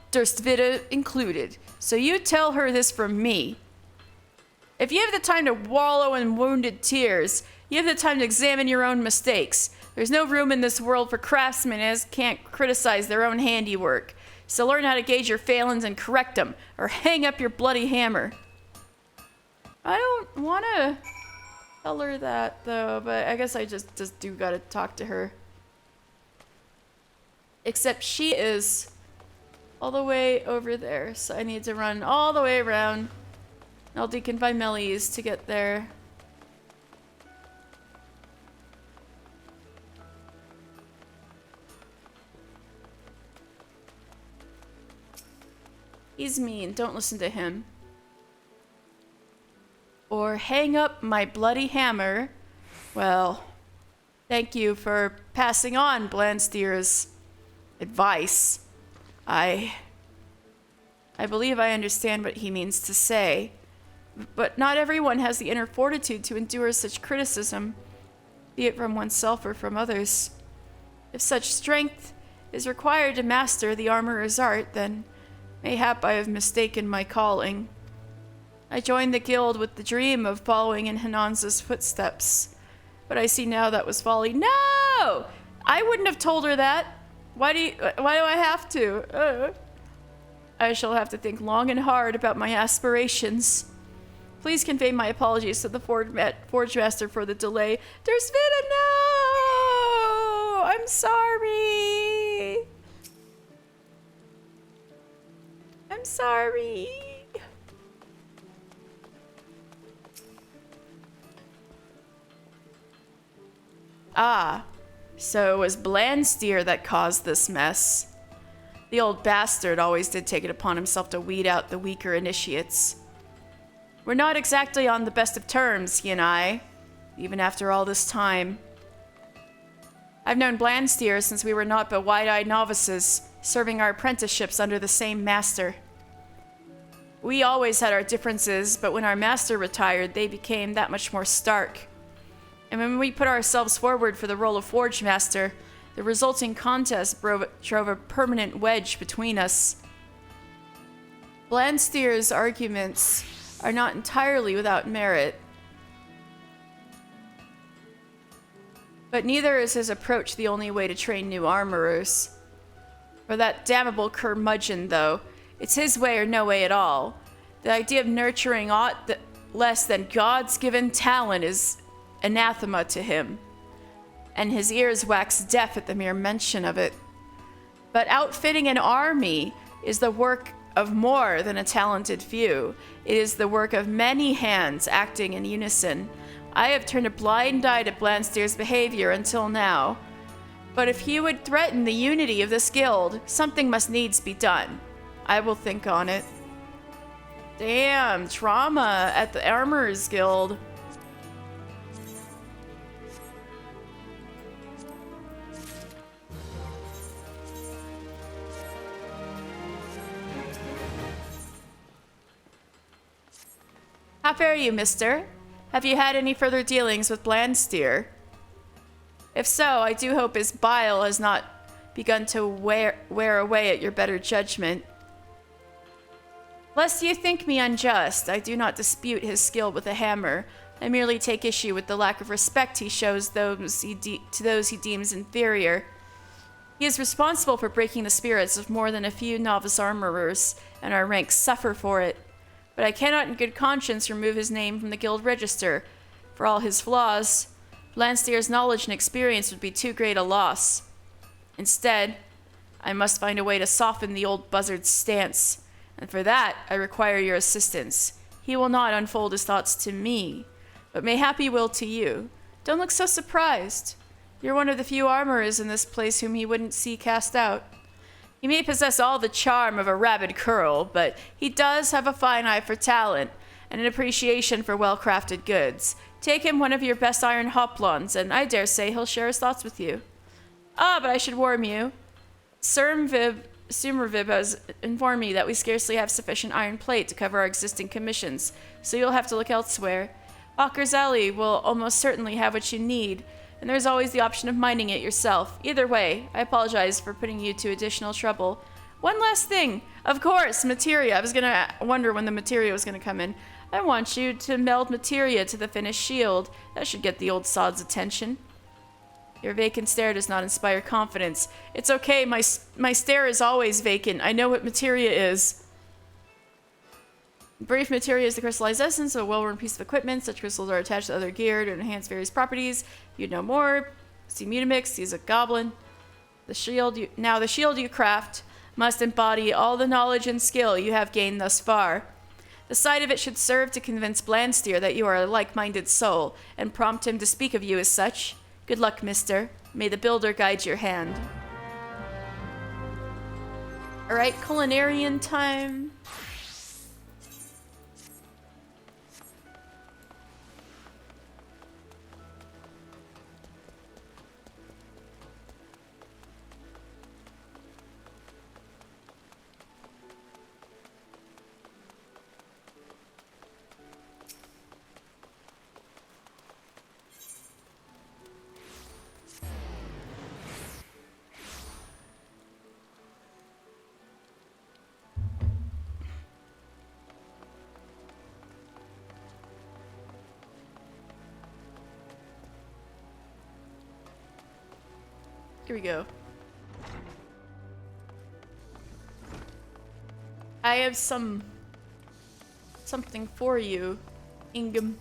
Durst Vida included. So you tell her this from me. If you have the time to wallow in wounded tears, you have the time to examine your own mistakes. There's no room in this world for craftsmen as can't criticize their own handiwork. So learn how to gauge your failings and correct them, or hang up your bloody hammer. I don't want to tell her that, though, but I guess I just do gotta talk to her. Except she is all the way over there, so I need to run all the way around. I'll deconfine Mellies to get there. He's mean, don't listen to him. Or hang up my bloody hammer. Well, thank you for passing on Blandstier's advice. I believe I understand what he means to say. But not everyone has the inner fortitude to endure such criticism, be it from oneself or from others. If such strength is required to master the armorer's art, then mayhap I have mistaken my calling. I joined the guild with the dream of following in Hananza's footsteps, but I see now that was folly. No! I wouldn't have told her that. Why do I have to? I shall have to think long and hard about my aspirations. Please convey my apologies to the Forge Master for the delay. There's Vida, no! I'm sorry. I'm sorry. Ah, so it was Blandstier that caused this mess. The old bastard always did take it upon himself to weed out the weaker initiates. We're not exactly on the best of terms, he and I, even after all this time. I've known Blandstier since we were naught but wide-eyed novices, serving our apprenticeships under the same master. We always had our differences, but when our master retired, they became that much more stark. And when we put ourselves forward for the role of Forge Master, the resulting contest drove a permanent wedge between us. Blandstier's arguments are not entirely without merit, but neither is his approach the only way to train new armorers. For that damnable curmudgeon, though, it's his way or no way at all. The idea of nurturing aught less than God's given talent is anathema to him, and his ears wax deaf at the mere mention of it. But outfitting an army is the work of more than a talented few. It is the work of many hands acting in unison. I have turned a blind eye to Blandstier's behavior until now, but if he would threaten the unity of this guild, something must needs be done. I will think on it. Damn, trauma at the Armorers Guild. How fare you, mister? Have you had any further dealings with Blandstier? If so, I do hope his bile has not begun to wear away at your better judgment. Lest you think me unjust, I do not dispute his skill with a hammer. I merely take issue with the lack of respect he shows to those he deems inferior. He is responsible for breaking the spirits of more than a few novice armorers, and our ranks suffer for it. But I cannot in good conscience remove his name from the guild register. For all his flaws, Blandstier's knowledge and experience would be too great a loss. Instead, I must find a way to soften the old buzzard's stance, and for that I require your assistance. He will not unfold his thoughts to me, but mayhap he will to you. Don't look so surprised. You're one of the few armorers in this place whom he wouldn't see cast out. He may possess all the charm of a rabid curl, but he does have a fine eye for talent and an appreciation for well-crafted goods. Take him one of your best iron hoplons, and I dare say he'll share his thoughts with you. Ah, but I should warn you, Sermviv Sumervib has informed me that we scarcely have sufficient iron plate to cover our existing commissions, so you'll have to look elsewhere. Hawker's Alley will almost certainly have what you need, and there's always the option of mining it yourself. Either way, I apologize for putting you to additional trouble. One last thing. Of course, materia. I was gonna wonder when the materia was gonna come in. I want you to meld materia to the finished shield. That should get the old sod's attention. Your vacant stare does not inspire confidence. It's okay, my stare is always vacant. I know what materia is. Brief materia is the crystallized essence of a well-worn piece of equipment. Such crystals are attached to other gear to enhance various properties. You'd know more. See Mutamix, use a goblin. The shield you craft must embody all the knowledge and skill you have gained thus far. The sight of it should serve to convince Blandsteer that you are a like-minded soul, and prompt him to speak of you as such. Good luck, mister. May the builder guide your hand. Alright, culinarian time. Here we go. I have something for you, Ingham.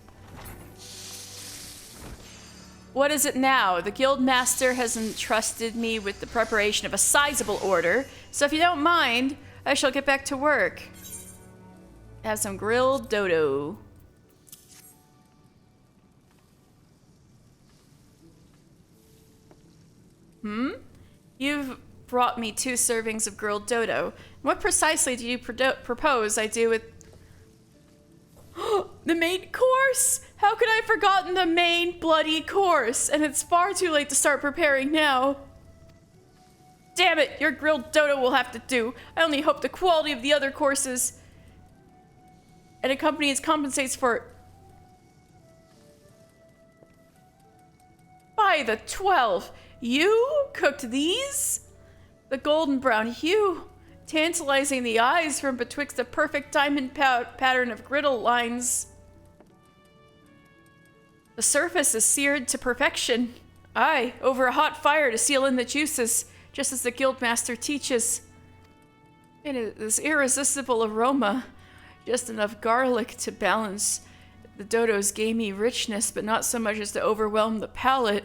What is it now? The guild master has entrusted me with the preparation of a sizable order, so if you don't mind, I shall get back to work. Have some grilled dodo. You've brought me 2 servings of grilled dodo. What precisely do you propose I do with... the main course? How could I have forgotten the main bloody course? And it's far too late to start preparing now. Damn it, your grilled dodo will have to do. I only hope the quality of the other courses and accompanies compensates for... By the 12! You cooked these? The golden brown hue, tantalizing the eyes from betwixt a perfect diamond pattern of griddle lines. The surface is seared to perfection. Aye, over a hot fire to seal in the juices, just as the guildmaster teaches. It is this irresistible aroma, just enough garlic to balance the dodo's gamey richness, but not so much as to overwhelm the palate.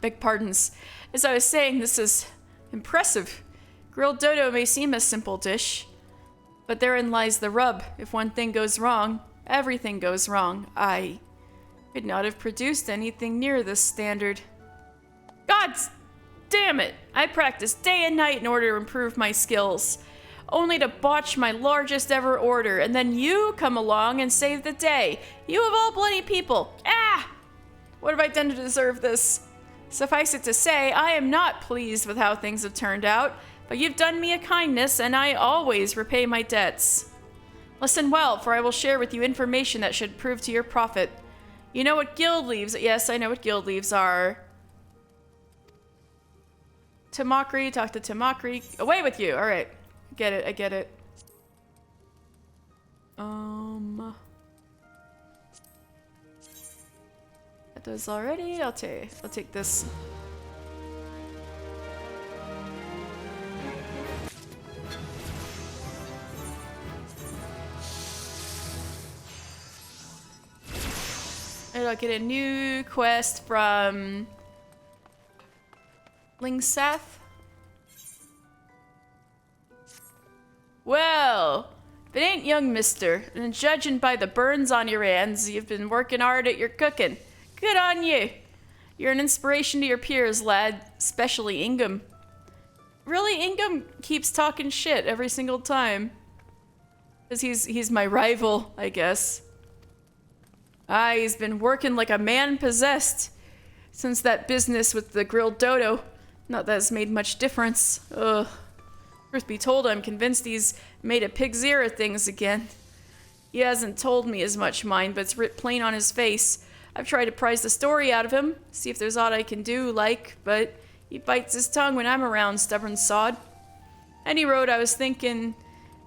Beg pardons. As I was saying, this is impressive. Grilled dodo may seem a simple dish, but therein lies the rub. If one thing goes wrong, everything goes wrong. I could not have produced anything near this standard. God damn it! I practiced day and night in order to improve my skills, only to botch my largest ever order, and then you come along and save the day. You of all bloody people. Ah! What have I done to deserve this? Suffice it to say, I am not pleased with how things have turned out, but you've done me a kindness, and I always repay my debts. Listen well, for I will share with you information that should prove to your profit. You know what guild leaves... Yes, I know what guild leaves are. Tamakri, talk to Tamakri. Away with you! Alright. I get it. That does already. I'll take this. And I'll get a new quest from Lingsath. Well, if it ain't young mister, and judging by the burns on your hands, you've been working hard at your cooking. Good on you. You're an inspiration to your peers, lad, especially Ingham. Really, Ingham keeps talking shit every single time. Because he's my rival, I guess. Ah, he's been working like a man possessed. Since that business with the grilled dodo. Not that it's made much difference. Ugh. Truth be told, I'm convinced he's made a pig's ear of things again. He hasn't told me as much, mind, but it's writ plain on his face. I've tried to prise the story out of him, see if there's aught I can do, but he bites his tongue when I'm around, stubborn sod. Any road I was thinking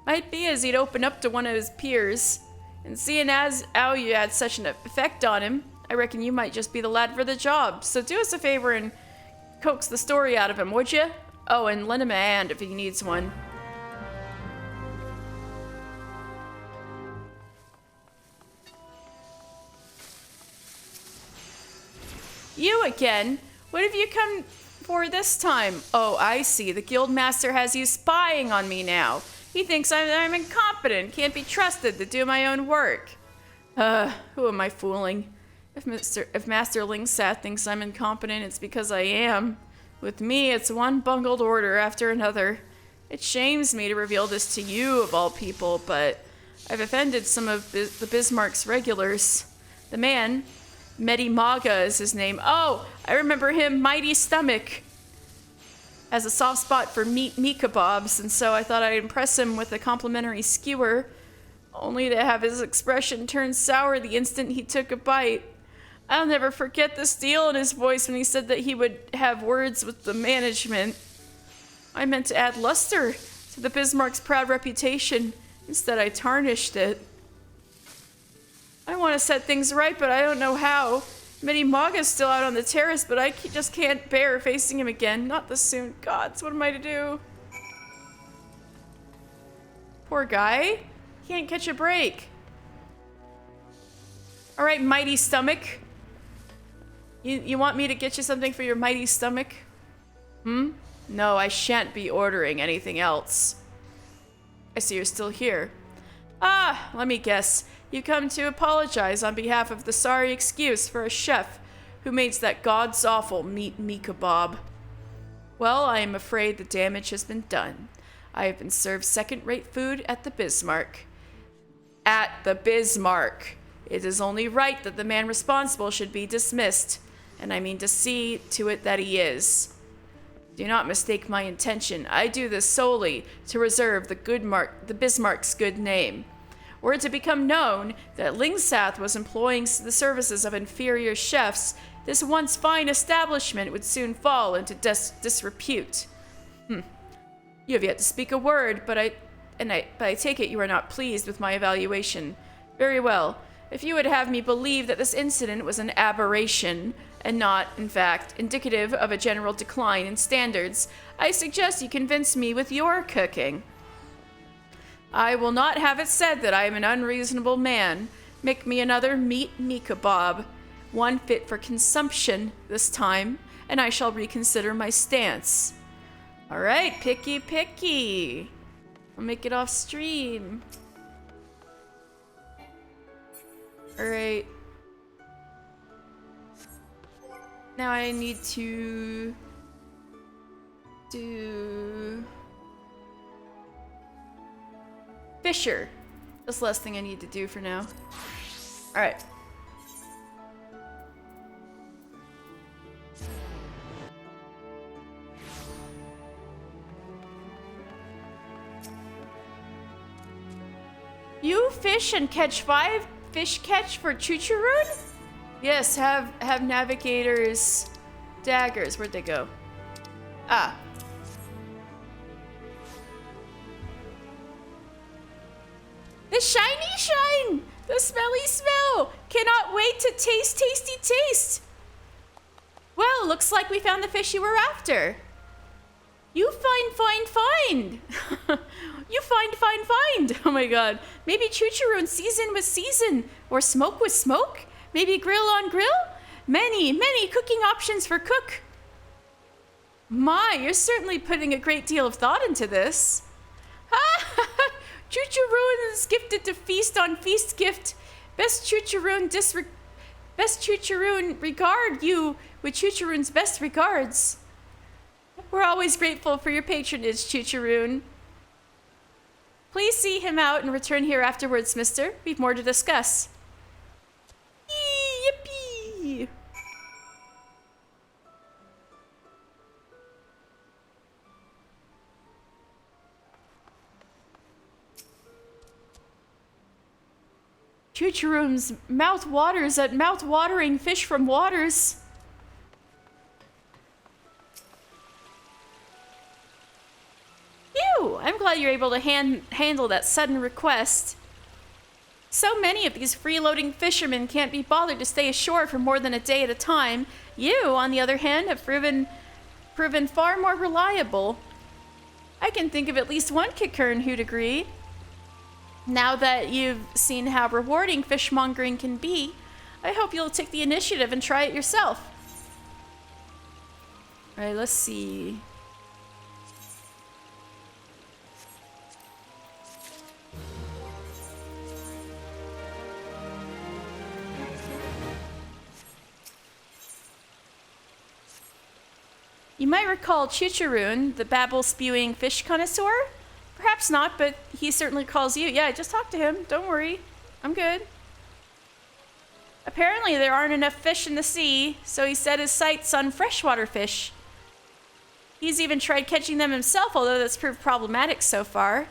might be as he'd open up to one of his peers. And seeing as how you had such an effect on him, I reckon you might just be the lad for the job. So do us a favor and coax the story out of him, would you? Oh, and lend him a hand if he needs one. You again? What have you come for this time? Oh, I see. The guildmaster has you spying on me now. He thinks I'm incompetent, can't be trusted to do my own work. Who am I fooling? If Master Lingsath thinks I'm incompetent, it's because I am. With me, it's one bungled order after another. It shames me to reveal this to you, of all people, but I've offended some of the Bismarck's regulars. The man, Medimaga is his name. Oh, I remember him, Mighty Stomach. Has a soft spot for meat kebabs, and so I thought I'd impress him with a complimentary skewer, only to have his expression turn sour the instant he took a bite. I'll never forget the steel in his voice when he said that he would have words with the management. I meant to add luster to the Bismarck's proud reputation. Instead, I tarnished it. I want to set things right, but I don't know how. Minimaga's still out on the terrace, but I just can't bear facing him again. Not this soon. Gods, what am I to do? Poor guy. Can't catch a break. Alright, Mighty Stomach. You want me to get you something for your Mighty Stomach? No, I shan't be ordering anything else. I see you're still here. Ah, let me guess. You come to apologize on behalf of the sorry excuse for a chef who makes that god's awful meat kebab. Well, I am afraid the damage has been done. I have been served second-rate food at the Bismarck. At the Bismarck. It is only right that the man responsible should be dismissed, and I mean to see to it that he is. Do not mistake my intention. I do this solely to reserve the Bismarck's good name. Were it to become known that Lingsath was employing the services of inferior chefs, this once fine establishment would soon fall into disrepute. You have yet to speak a word, but I take it you are not pleased with my evaluation. Very well. If you would have me believe that this incident was an aberration, and not, in fact, indicative of a general decline in standards, I suggest you convince me with your cooking. I will not have it said that I am an unreasonable man. Make me another meat kebab, one fit for consumption this time, and I shall reconsider my stance. All right, picky. I'll make it off stream. All right. Now I need to do Fisher. That's the last thing I need to do for now. All right. You fish and catch 5 fish catch for Chuchurun? Yes, have navigators daggers. Where'd they go? Ah. The shiny shine! The smelly smell! Cannot wait to taste tasty taste! Well, looks like we found the fish you were after. You find. You find. Oh my god. Maybe Chuchurun season with season. Or smoke with smoke. Maybe grill on grill. Many cooking options for cook. My, you're certainly putting a great deal of thought into this. Chuchurun is gifted to feast on feast gift. Best Chuchurun regard you with Chuchurun's best regards. We're always grateful for your patronage, Chuchurun. Please see him out and return here afterwards, mister. We've more to discuss. Yippee! Chuchurum's mouth waters at mouth-watering fish from waters. Phew! I'm glad you're able to handle that sudden request. So many of these freeloading fishermen can't be bothered to stay ashore for more than a day at a time. You, on the other hand, have proven far more reliable. I can think of at least one Kikern who'd agree. Now that you've seen how rewarding fishmongering can be, I hope you'll take the initiative and try it yourself. Alright, let's see. You might recall Chuchurun, the babble-spewing fish connoisseur? Perhaps not, but he certainly calls you. Yeah, just talk to him. Don't worry. I'm good. Apparently there aren't enough fish in the sea, so he set his sights on freshwater fish. He's even tried catching them himself, although that's proved problematic so far.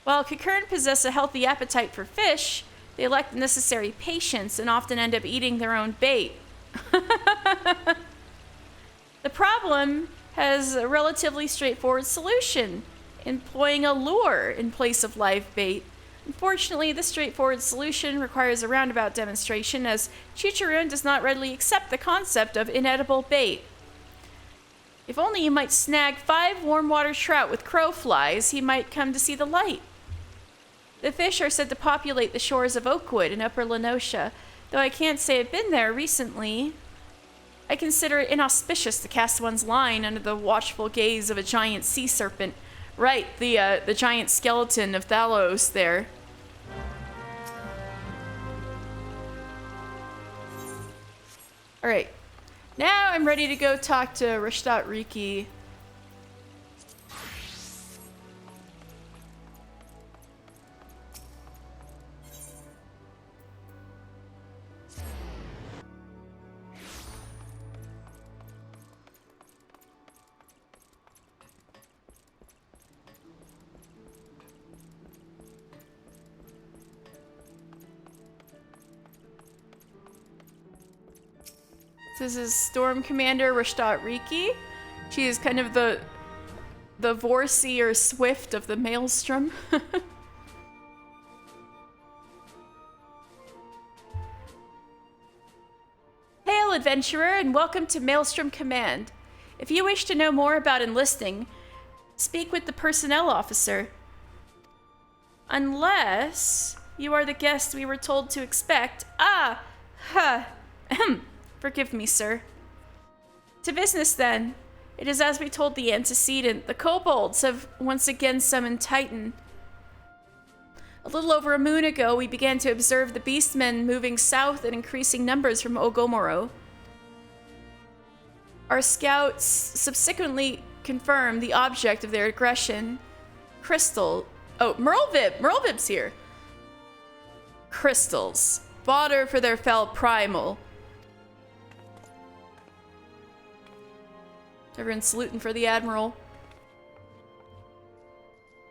While Kikern possess a healthy appetite for fish, they lack the necessary patience and often end up eating their own bait. The problem has a relatively straightforward solution, employing a lure in place of live bait. Unfortunately, this straightforward solution requires a roundabout demonstration, as Chuchurun does not readily accept the concept of inedible bait. If only you might snag 5 warm water trout with crow flies, he might come to see the light. The fish are said to populate the shores of Oakwood in Upper Lenosha, though I can't say I've been there recently. I consider it inauspicious to cast one's line under the watchful gaze of a giant sea serpent. Right, the giant skeleton of Thalos there. Alright. Now I'm ready to go talk to Rishtat Riki. This is Storm Commander Rishtat Riki. She is kind of the Vorsi or Swift of the Maelstrom. Hail, adventurer, and welcome to Maelstrom Command. If you wish to know more about enlisting, speak with the personnel officer. Unless you are the guest we were told to expect. Forgive me, sir. To business, then. It is as we told the antecedent. The kobolds have once again summoned Titan. A little over a moon ago, we began to observe the beastmen moving south in increasing numbers from Ogomoro. Our scouts subsequently confirmed the object of their aggression. Crystal. Oh, Merlvib's here. Crystals. Fodder for their fell primal. Everyone's saluting for the Admiral.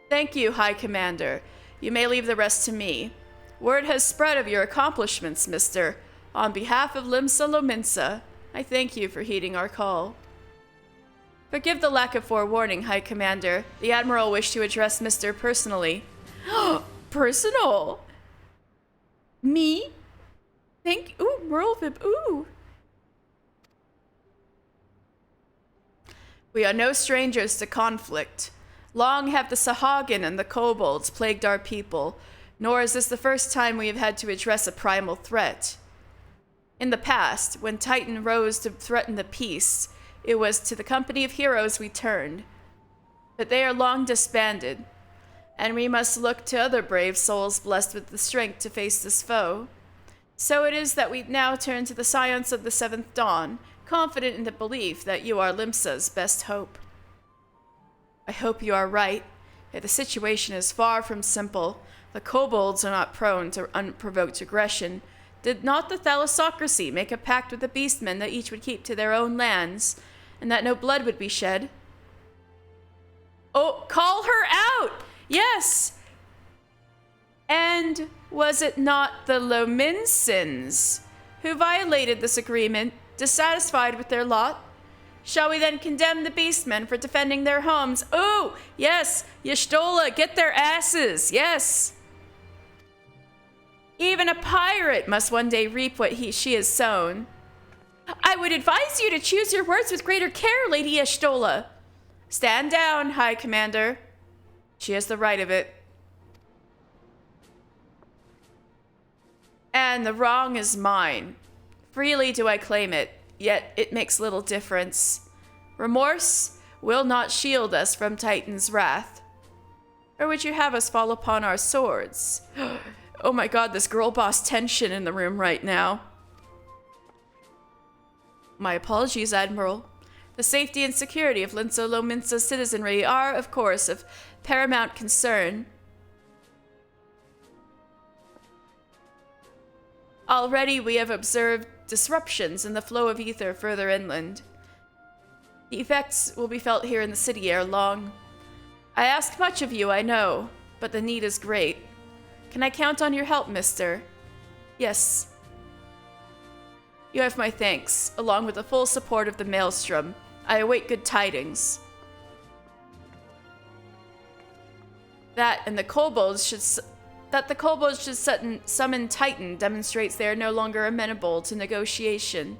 Thank you, High Commander. You may leave the rest to me. Word has spread of your accomplishments, mister. On behalf of Limsa Lominsa, I thank you for heeding our call. Forgive the lack of forewarning, High Commander. The Admiral wished to address Mister personally. Personal? Me? Ooh, Merlvib, ooh. We are no strangers to conflict. Long have the Sahagin and the kobolds plagued our people, nor is this the first time we have had to address a primal threat. In the past, when Titan rose to threaten the peace, it was to the company of heroes we turned. But they are long disbanded, and we must look to other brave souls blessed with the strength to face this foe. So it is that we now turn to the Scions of the Seventh Dawn, confident in the belief that you are Limsa's best hope. I hope you are right, yet the situation is far from simple. The kobolds are not prone to unprovoked aggression. Did not the thalassocracy make a pact with the beastmen that each would keep to their own lands, and that no blood would be shed? Oh, call her out! Yes! And And was it not the Lominsons who violated this agreement, dissatisfied with their lot? Shall we then condemn the beastmen for defending their homes? Oh, yes, Y'shtola, get their asses, yes. Even a pirate must one day reap what she has sown. I would advise you to choose your words with greater care, Lady Y'shtola. Stand down, High Commander. She has the right of it. And the wrong is mine. Freely do I claim it, yet it makes little difference. Remorse will not shield us from Titan's wrath. Or would you have us fall upon our swords? Oh my god, this girl boss tension in the room right now. My apologies, Admiral. The safety and security of Linso Lominsa's citizenry are, of course, of paramount concern. Already we have observed disruptions in the flow of ether further inland. The effects will be felt here in the city ere long. I ask much of you, I know, but the need is great. Can I count on your help, mister? Yes. You have my thanks, along with the full support of the Maelstrom. I await good tidings. That the kobolds should summon Titan demonstrates they are no longer amenable to negotiation.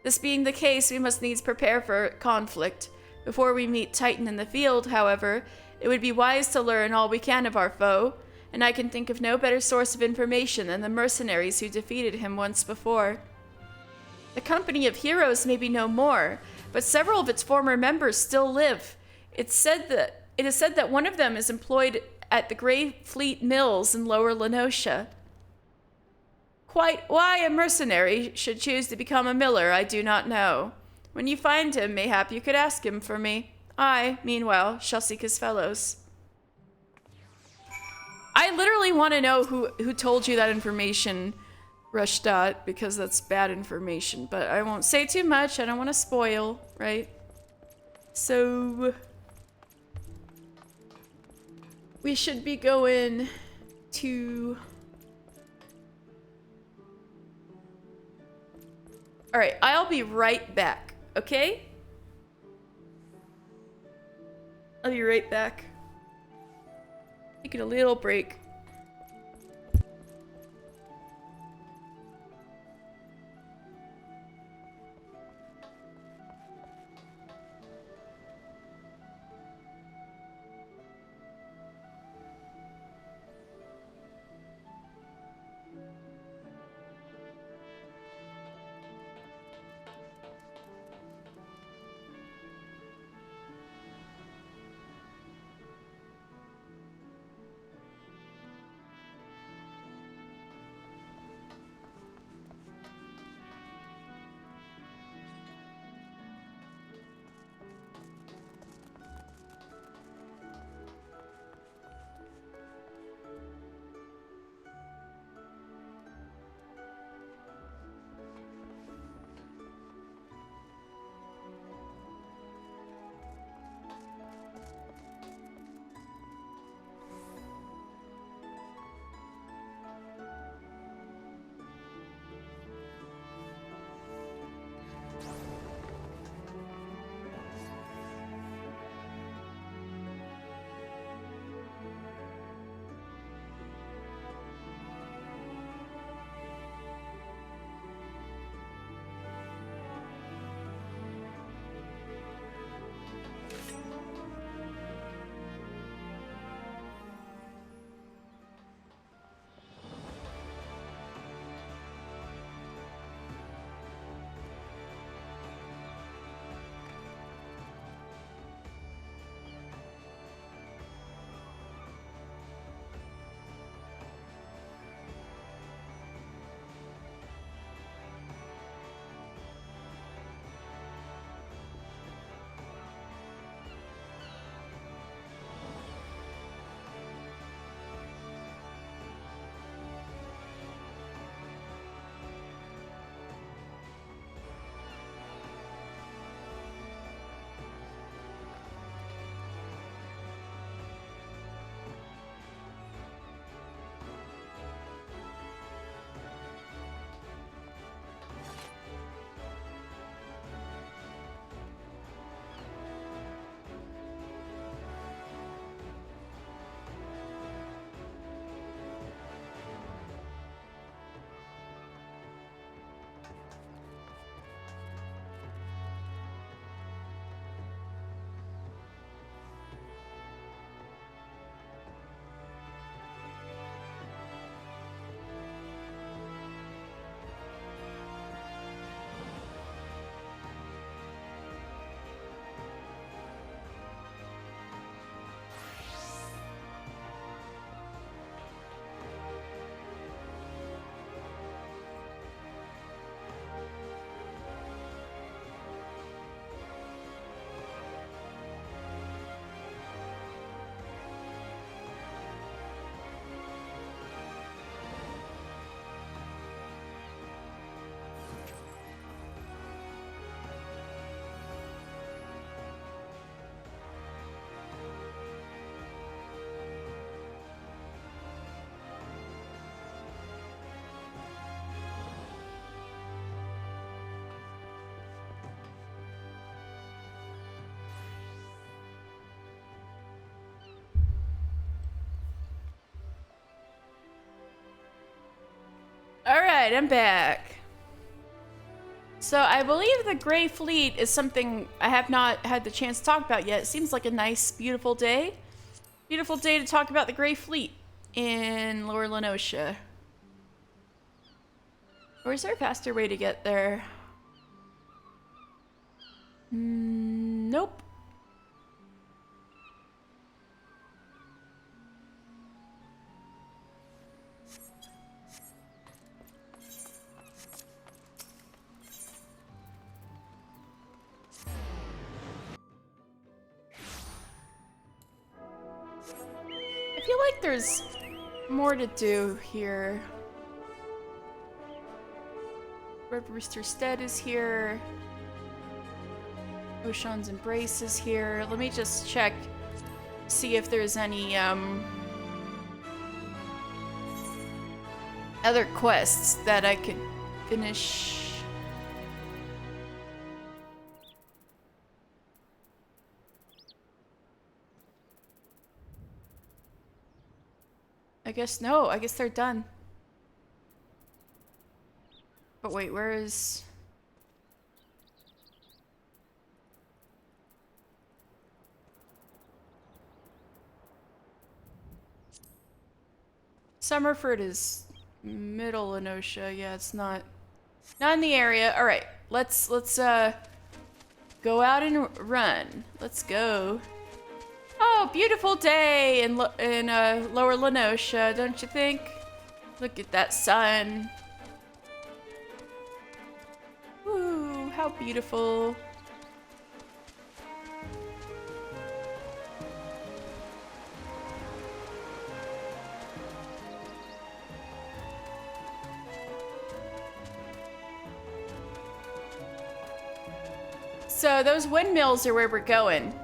This being the case, we must needs prepare for conflict. Before we meet Titan in the field, however, it would be wise to learn all we can of our foe, and I can think of no better source of information than the mercenaries who defeated him once before. The company of heroes may be no more, but several of its former members still live. It is said that one of them is employed at the Grey Fleet Mills in Lower Lenosha. Quite why a mercenary should choose to become a miller, I do not know. When you find him, mayhap you could ask him for me. I, meanwhile, shall seek his fellows. I literally want to know who told you that information, Rushdot, because that's bad information, but I won't say too much. I don't want to spoil, right? So we should be going to... Alright, I'll be right back, okay? I'll be right back. Taking a little break. Alright, I'm back. So I believe the Grey Fleet is something I have not had the chance to talk about yet. It seems like a nice, beautiful day. Beautiful day to talk about the Grey Fleet in Lower Lenosha. Or is there a faster way to get there? Nope. I feel like there's more to do here. Red Rooster Stead is here. Ocean's Embrace is here. Let me just check, see if there's any other quests that I could finish. I guess no, I guess they're done. But wait, where is... Summerford is middle Lenosha. Yeah, it's not in the area. All right, let's go out and run. Let's go. Oh, beautiful day in Lower Lenosha, don't you think? Look at that sun. Ooh, how beautiful. So those windmills are where we're going.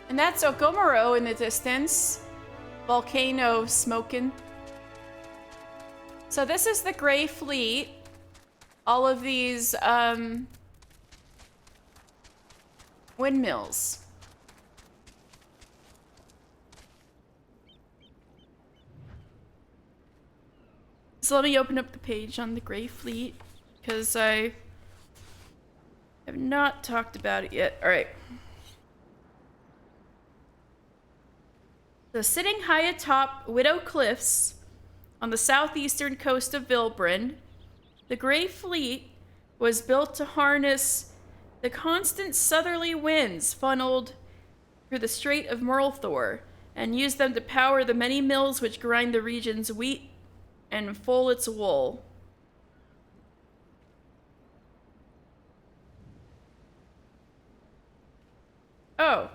And that's Okomoro in the distance. Volcano smoking. So this is the Grey Fleet. All of these windmills. So let me open up the page on the Grey Fleet, because I have not talked about it yet. All right. So sitting high atop Widow Cliffs on the southeastern coast of Vilbrand, the Grey Fleet was built to harness the constant southerly winds funneled through the Strait of Murlthor and use them to power the many mills which grind the region's wheat and full its wool. Oh,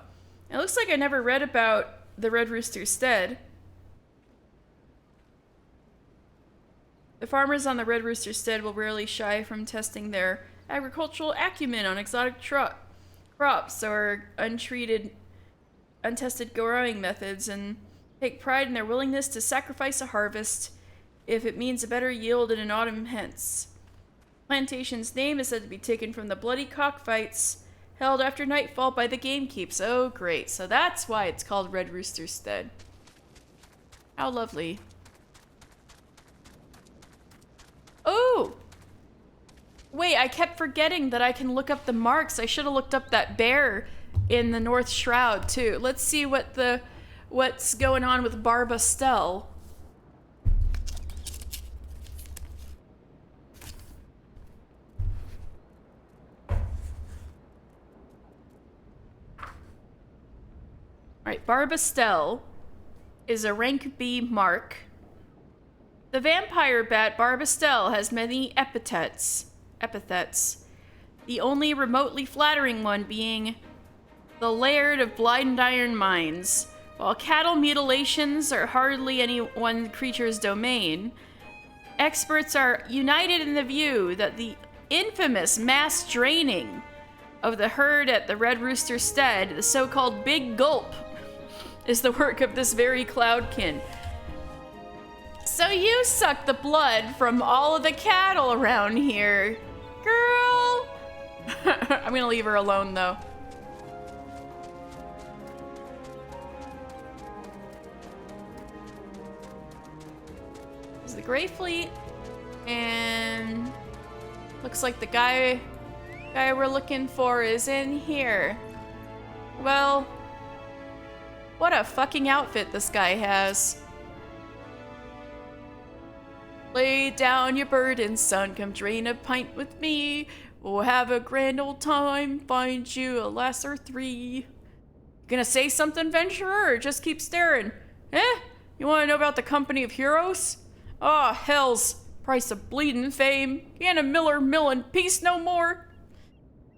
it looks like I never read about the Red Rooster Stead. The farmers on the Red Rooster Stead will rarely shy from testing their agricultural acumen on exotic crops or untested growing methods, and take pride in their willingness to sacrifice a harvest if it means a better yield in an autumn hence. Plantation's name is said to be taken from the bloody cockfights held after nightfall by the gamekeeps. Oh, great. So that's why it's called Red Rooster Stead. How lovely. Oh! Wait, I kept forgetting that I can look up the marks. I should have looked up that bear in the North Shroud, too. Let's see what's going on with Barbastel. Alright, Barbastel is a rank B mark. The vampire bat Barbastel has many epithets, the only remotely flattering one being the Laird of Blind Iron Mines. While cattle mutilations are hardly any one creature's domain, experts are united in the view that the infamous mass draining of the herd at the Red Rooster Stead, the so-called Big Gulp, is the work of this very cloudkin. So So you suck the blood from all of the cattle around here. Girl! I'm gonna leave her alone, though. This is the Grey Fleet. And looks like the guy we're looking for is in here. Well, what a fucking outfit this guy has. Lay down your burden, son. Come drain a pint with me. We'll have a grand old time. Find you a lass or three. Gonna say something, venturer, or just keep staring? Eh? You wanna know about the Company of Heroes? Oh, hells. Price of bleeding fame. Can't a miller mill in peace no more?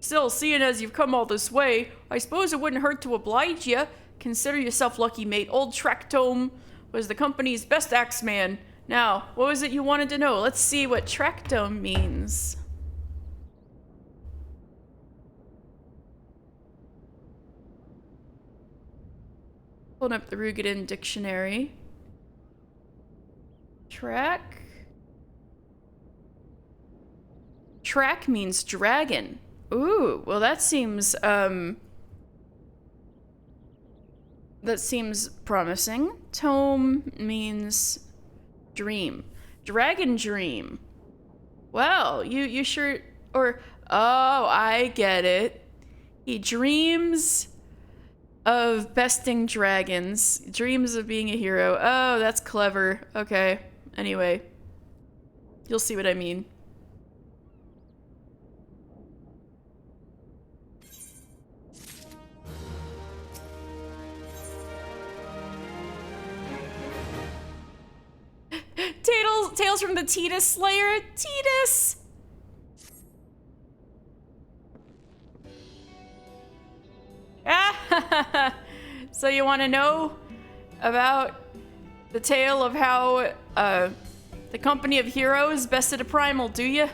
Still, seeing as you've come all this way, I suppose it wouldn't hurt to oblige you. Consider yourself lucky, mate. Old Tractome was the company's best axeman. Now, what was it you wanted to know? Let's see what Tractome means. Pulling up the Rugadin dictionary. Track means dragon. Ooh, well that seems promising. Tome means dream. Dragon dream. Well, you sure, or, oh, I get it. He dreams of besting dragons. Dreams of being a hero. Oh, that's clever. Okay. Anyway. You'll see what I mean. Tales from the Titus Slayer. Titus! Ah, so you want to know about the tale of how the Company of Heroes bested a primal, do you?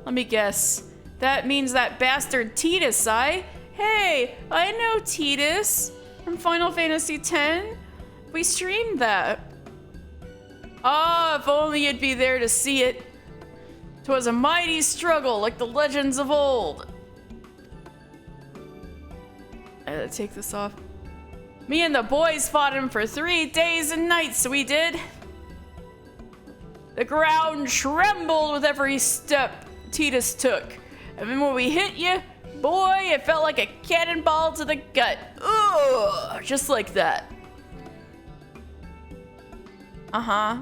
Let me guess. That means that bastard Titus, Hey, I know Titus from Final Fantasy X. We streamed that. Ah, if only you'd be there to see it. 'Twas a mighty struggle like the legends of old. I gotta take this off. Me and the boys fought him for 3 days and nights, we did. The ground trembled with every step Titus took. And then when we hit you, boy, it felt like a cannonball to the gut. Ugh, just like that. Uh-huh.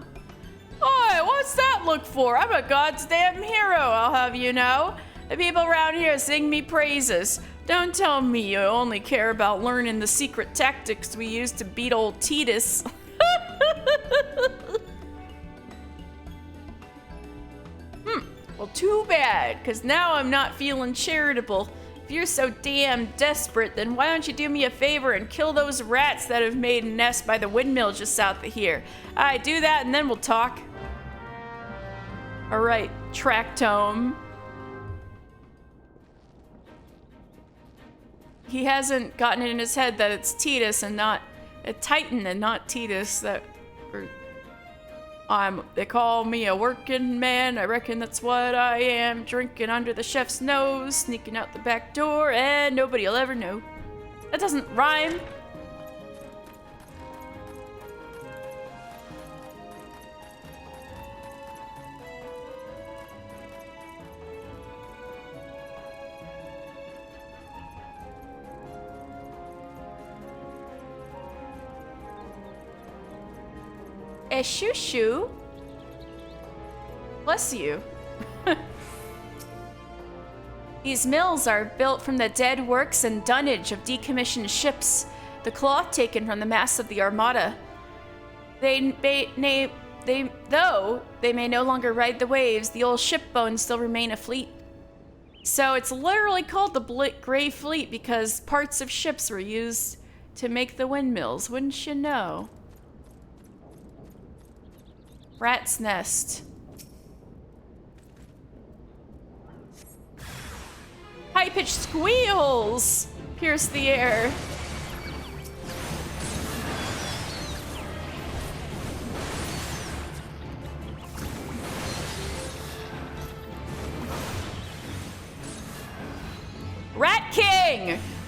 Oi, what's that look for? I'm a goddamn hero, I'll have you know. The people around here sing me praises. Don't tell me you only care about learning the secret tactics we used to beat old Titus. Well, too bad, because now I'm not feeling charitable. If you're so damn desperate, then why don't you do me a favor and kill those rats that have made a nest by the windmill just south of here? Alright, do that and then we'll talk. Alright, Tractome. He hasn't gotten it in his head that it's Titus and not a Titan and not Titus that... they call me a working man, I reckon that's what I am. Drinking under the chef's nose, sneaking out the back door, and nobody'll ever know. That doesn't rhyme. Shoo-shoo. Bless you. These mills are built from the dead works and dunnage of decommissioned ships, the cloth taken from the masts of the Armada. Though they may no longer ride the waves, the old ship bones still remain a fleet. So it's literally called the Grey Fleet because parts of ships were used to make the windmills, wouldn't you know? Rat's nest. High-pitched squeals pierce the air.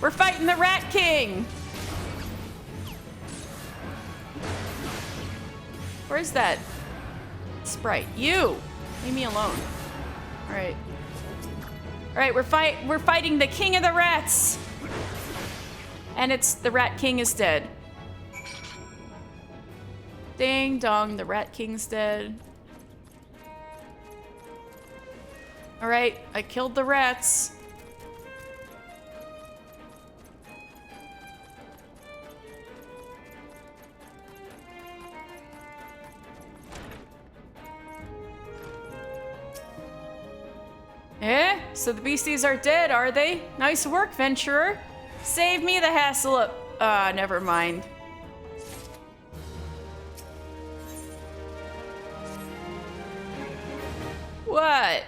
We're fighting the Rat King! Where's that sprite? You! Leave me alone. Alright. Alright, we're fighting the King of the Rats! And the Rat King is dead. Ding dong, the Rat King's dead. Alright, I killed the rats. Eh? So the beasties are dead, are they? Nice work, Venturer. Save me the hassle of... never mind. What?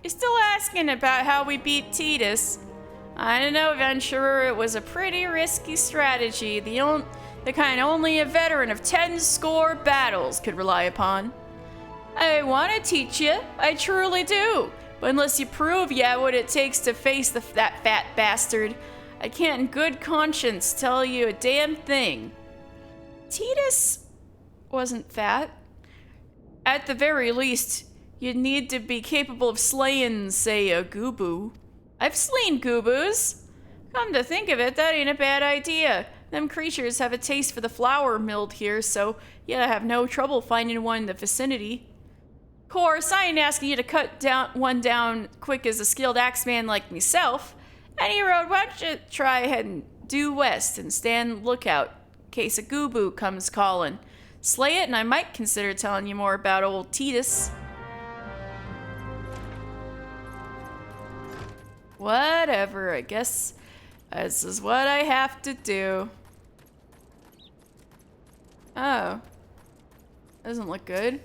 You're still asking about how we beat Titus? I don't know, Venturer. It was a pretty risky strategy. The kind only a veteran of 10 score battles could rely upon. I want to teach you. I truly do. But unless you prove you have what it takes to face that fat bastard, I can't in good conscience tell you a damn thing. Titus wasn't fat. At the very least, you'd need to be capable of slaying, say, a gooboo. I've slain gooboos. Come to think of it, that ain't a bad idea. Them creatures have a taste for the flour milled here, so you'd have no trouble finding one in the vicinity. Of course, I ain't asking you to cut one down quick as a skilled axeman like myself. Any road, why don't you try heading due west and stand lookout in case a gooboo comes calling. Slay it, and I might consider telling you more about old Titus. Whatever, I guess this is what I have to do. Oh. Doesn't look good.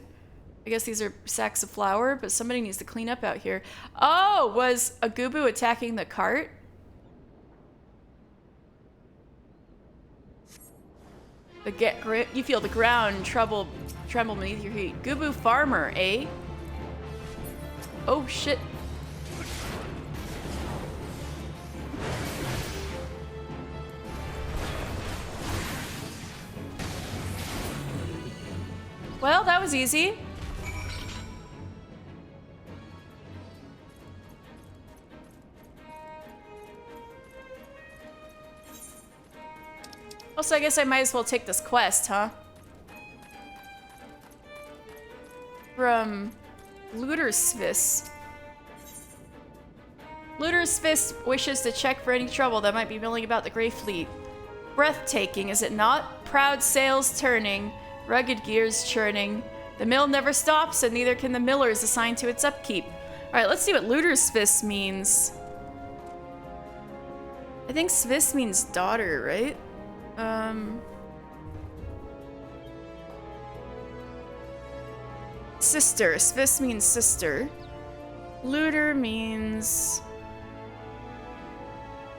I guess these are sacks of flour, but somebody needs to clean up out here. Oh, was a gooboo attacking the cart? You feel the ground tremble beneath your feet. Gooboo farmer, eh? Oh, shit. Well, that was easy. Also, I guess I might as well take this quest, huh? From Lootersfist. Lootersfist wishes to check for any trouble that might be milling about the Grey Fleet. Breathtaking, is it not? Proud sails turning, rugged gears churning. The mill never stops, and neither can the millers assigned to its upkeep. Alright, let's see what Lootersfist means. I think Svis means daughter, right? Sister. Svis means sister. Looter means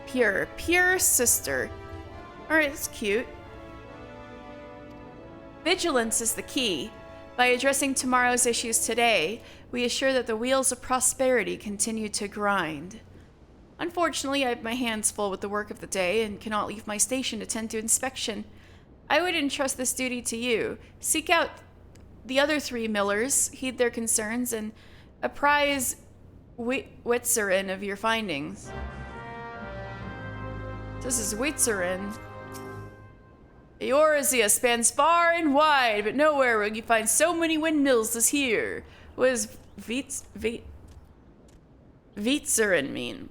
pure. Pure sister. Alright, that's cute. Vigilance is the key. By addressing tomorrow's issues today, we assure that the wheels of prosperity continue to grind. Unfortunately, I have my hands full with the work of the day and cannot leave my station to tend to inspection. I would entrust this duty to you. Seek out the other 3 millers, heed their concerns, and apprise Witzerin of your findings. This is Witzerin. Eorzea spans far and wide, but nowhere will you find so many windmills as here. What does Witzerin mean?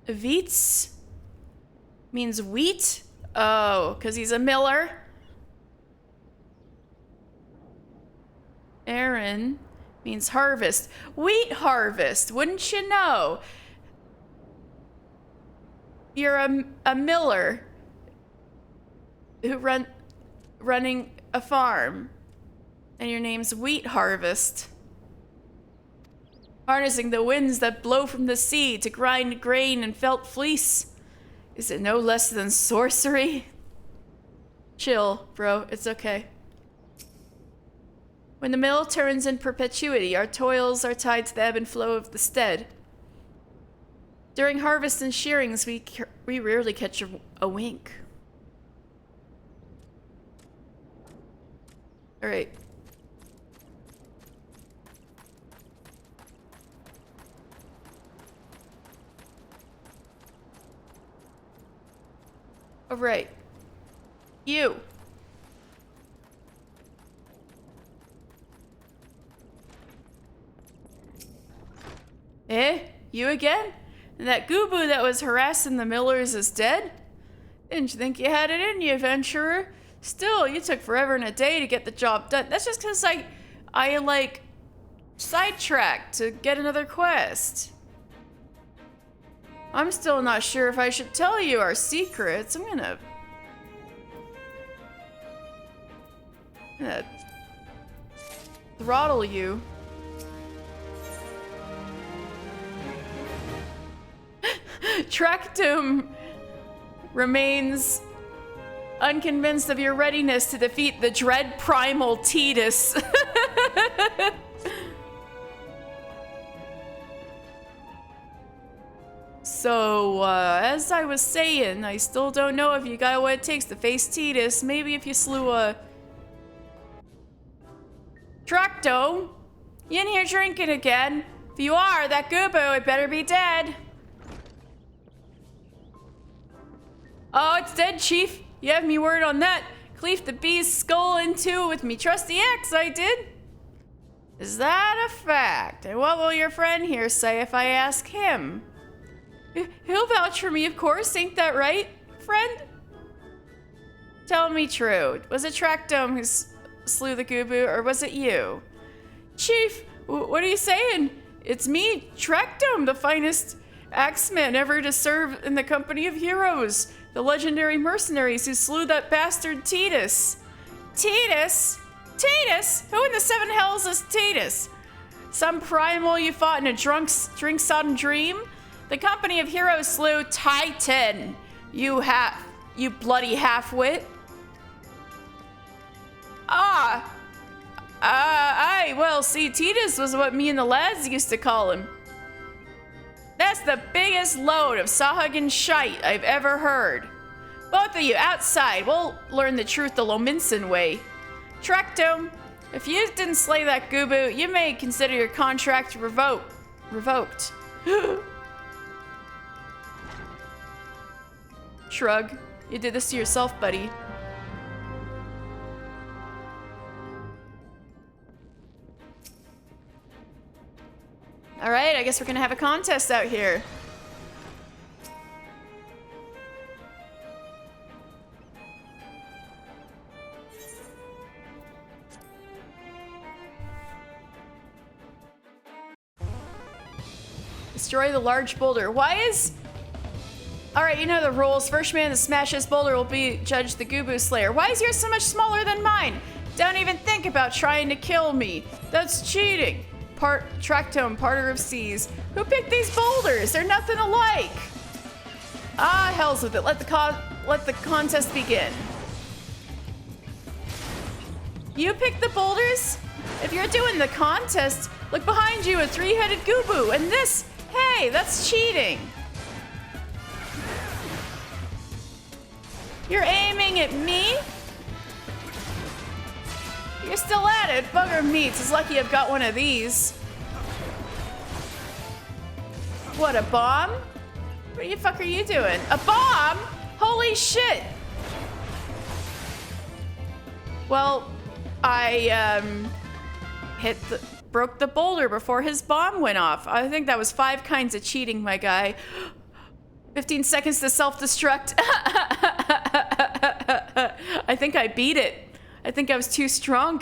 Wheats means wheat? Oh, because he's a miller. Aaron means harvest. Wheat harvest, wouldn't you know? You're a miller who running a farm, and your name's Wheat Harvest. Harnessing the winds that blow from the sea to grind grain and felt fleece. Is it no less than sorcery? Chill, bro. It's okay. When the mill turns in perpetuity, our toils are tied to the ebb and flow of the stead. During harvest and shearings, we rarely catch a wink. All right. All right. You. Eh? You again? And that Gooboo that was harassing the millers is dead? Didn't you think you had it in you, adventurer? Still, you took forever and a day to get the job done. That's just because I like, sidetracked to get another quest. I'm still not sure if I should tell you our secrets. I'm gonna throttle you. Tractum remains unconvinced of your readiness to defeat the dread primal Titus. So, as I was saying, I still don't know if you got what it takes to face Titus. Maybe if you slew a Tractome. You in here drinking again? If you are, that Gooboo, it better be dead. Oh, it's dead, Chief. You have me word on that. Cleaved the bee's skull in two with me trusty axe, I did. Is that a fact? And what will your friend here say if I ask him? He'll vouch for me, of course. Ain't that right, friend? Tell me true. Was it Tractome who slew the Gooboo, or was it you? Chief, what are you saying? It's me, Tractome, the finest axeman ever to serve in the company of heroes. The legendary mercenaries who slew that bastard Titus. Titus? Titus? Who in the seven hells is Titus? Some primal you fought in a drink-sodden dream? The company of heroes slew Titan. You bloody half-wit. Aye, well, see, Titus was what me and the lads used to call him. That's the biggest load of Sahuagin shite I've ever heard. Both of you, outside. We'll learn the truth the Lominson way. Tractome, if you didn't slay that Gooboo, you may consider your contract revoked. Shrug. You did this to yourself, buddy. Alright, I guess we're gonna have a contest out here. Destroy the large boulder. Why is... Alright, you know the rules. First man to smash this boulder will be judged the Gooboo Slayer. Why is yours so much smaller than mine? Don't even think about trying to kill me. That's cheating. Tractome, parter of seas. Who picked these boulders? They're nothing alike. Ah, hell's with it. Let the contest begin. You picked the boulders? If you're doing the contest, look behind you, a three-headed Gooboo, and this, hey, that's cheating. You're aiming at me? You're still at it. Bugger meats. It's lucky I've got one of these. What, a bomb? What the fuck are you doing? A bomb? Holy shit! Well, I broke the boulder before his bomb went off. I think that was 5 kinds of cheating, my guy. 15 seconds to self-destruct. I think I beat it. I think I was too strong.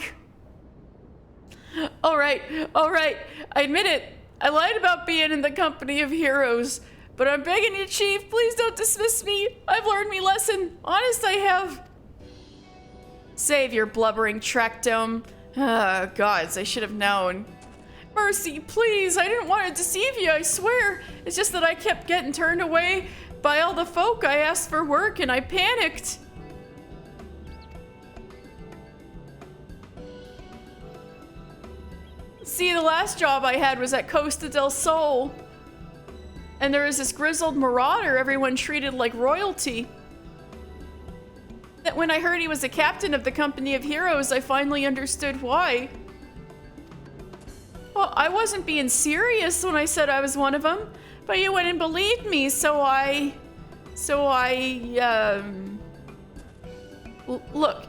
All right. I admit it. I lied about being in the company of heroes. But I'm begging you, Chief, please don't dismiss me. I've learned me lesson. Honest, I have. Save your blubbering Tractome. Ah, gods, I should have known. Mercy, please. I didn't want to deceive you, I swear. It's just that I kept getting turned away by all the folk I asked for work, and I panicked. See, the last job I had was at Costa del Sol. And there was this grizzled marauder everyone treated like royalty. That when I heard he was a captain of the Company of Heroes, I finally understood why. Well, I wasn't being serious when I said I was one of them, but you wouldn't believe me, so I, look,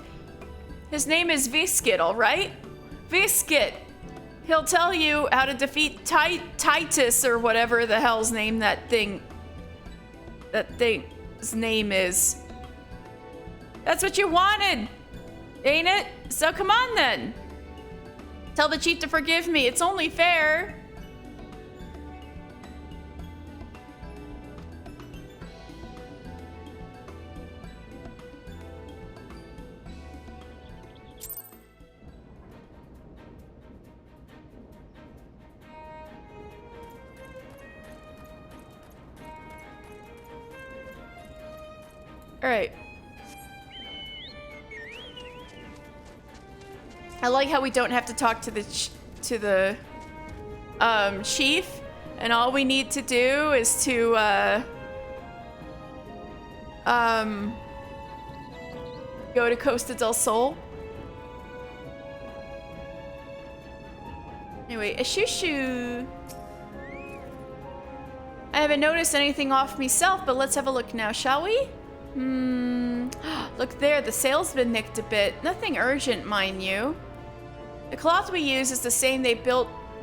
his name is Viscid, all right? Viscid. He'll tell you how to defeat Titus or whatever the hell's name that thing's name is. That's what you wanted, ain't it? So come on then. Tell the chief to forgive me. It's only fair. All right. I like how we don't have to talk to the chief, and all we need to do is to go to Costa del Sol. Anyway, a shoo-shoo. I haven't noticed anything off myself, but let's have a look now, shall we? Look there, the sail's been nicked a bit. Nothing urgent, mind you. The cloth we use is the same they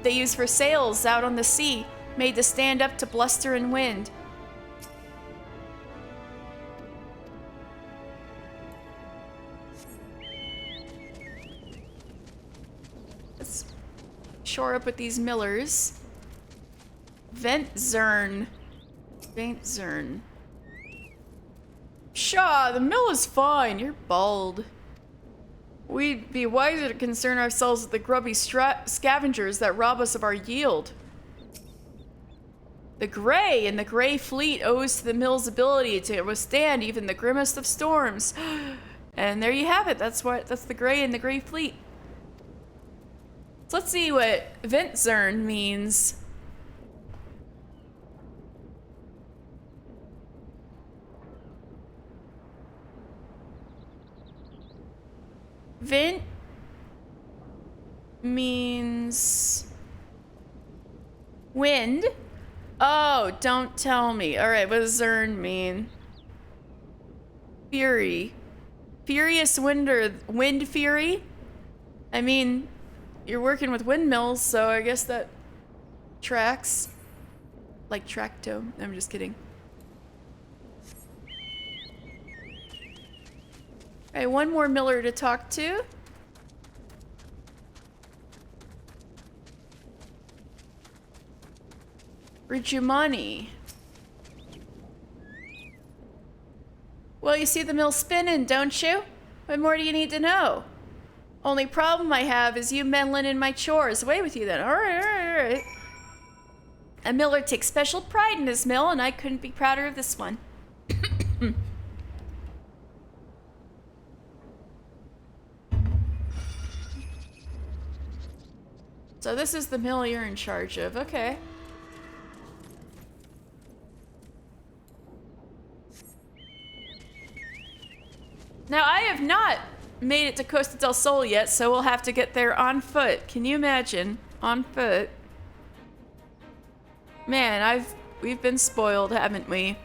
use for sails out on the sea, made to stand up to bluster and wind. Let's shore up with these millers. Ventzern. Pshaw, the mill is fine. You're bald. We'd be wiser to concern ourselves with the grubby scavengers that rob us of our yield. The Grey and the Grey Fleet owes to the mill's ability to withstand even the grimmest of storms. And there you have it. That's the Grey and the Grey Fleet. So let's see what Ventzern means. Vent means wind. Oh, don't tell me. All right, what does Zern mean? Fury. Furious wind or wind fury? I mean, you're working with windmills, so I guess that tracks. Like tracto. I'm just kidding. All right, one more miller to talk to. Rijumani. Well, you see the mill spinning, don't you? What more do you need to know? Only problem I have is you meddling in my chores. Away with you then. All right, all right, all right. A miller takes special pride in his mill, and I couldn't be prouder of this one. So this is the mill you're in charge of. Okay. Now, I have not made it to Costa del Sol yet, so we'll have to get there on foot. Can you imagine? On foot. Man, we've been spoiled, haven't we?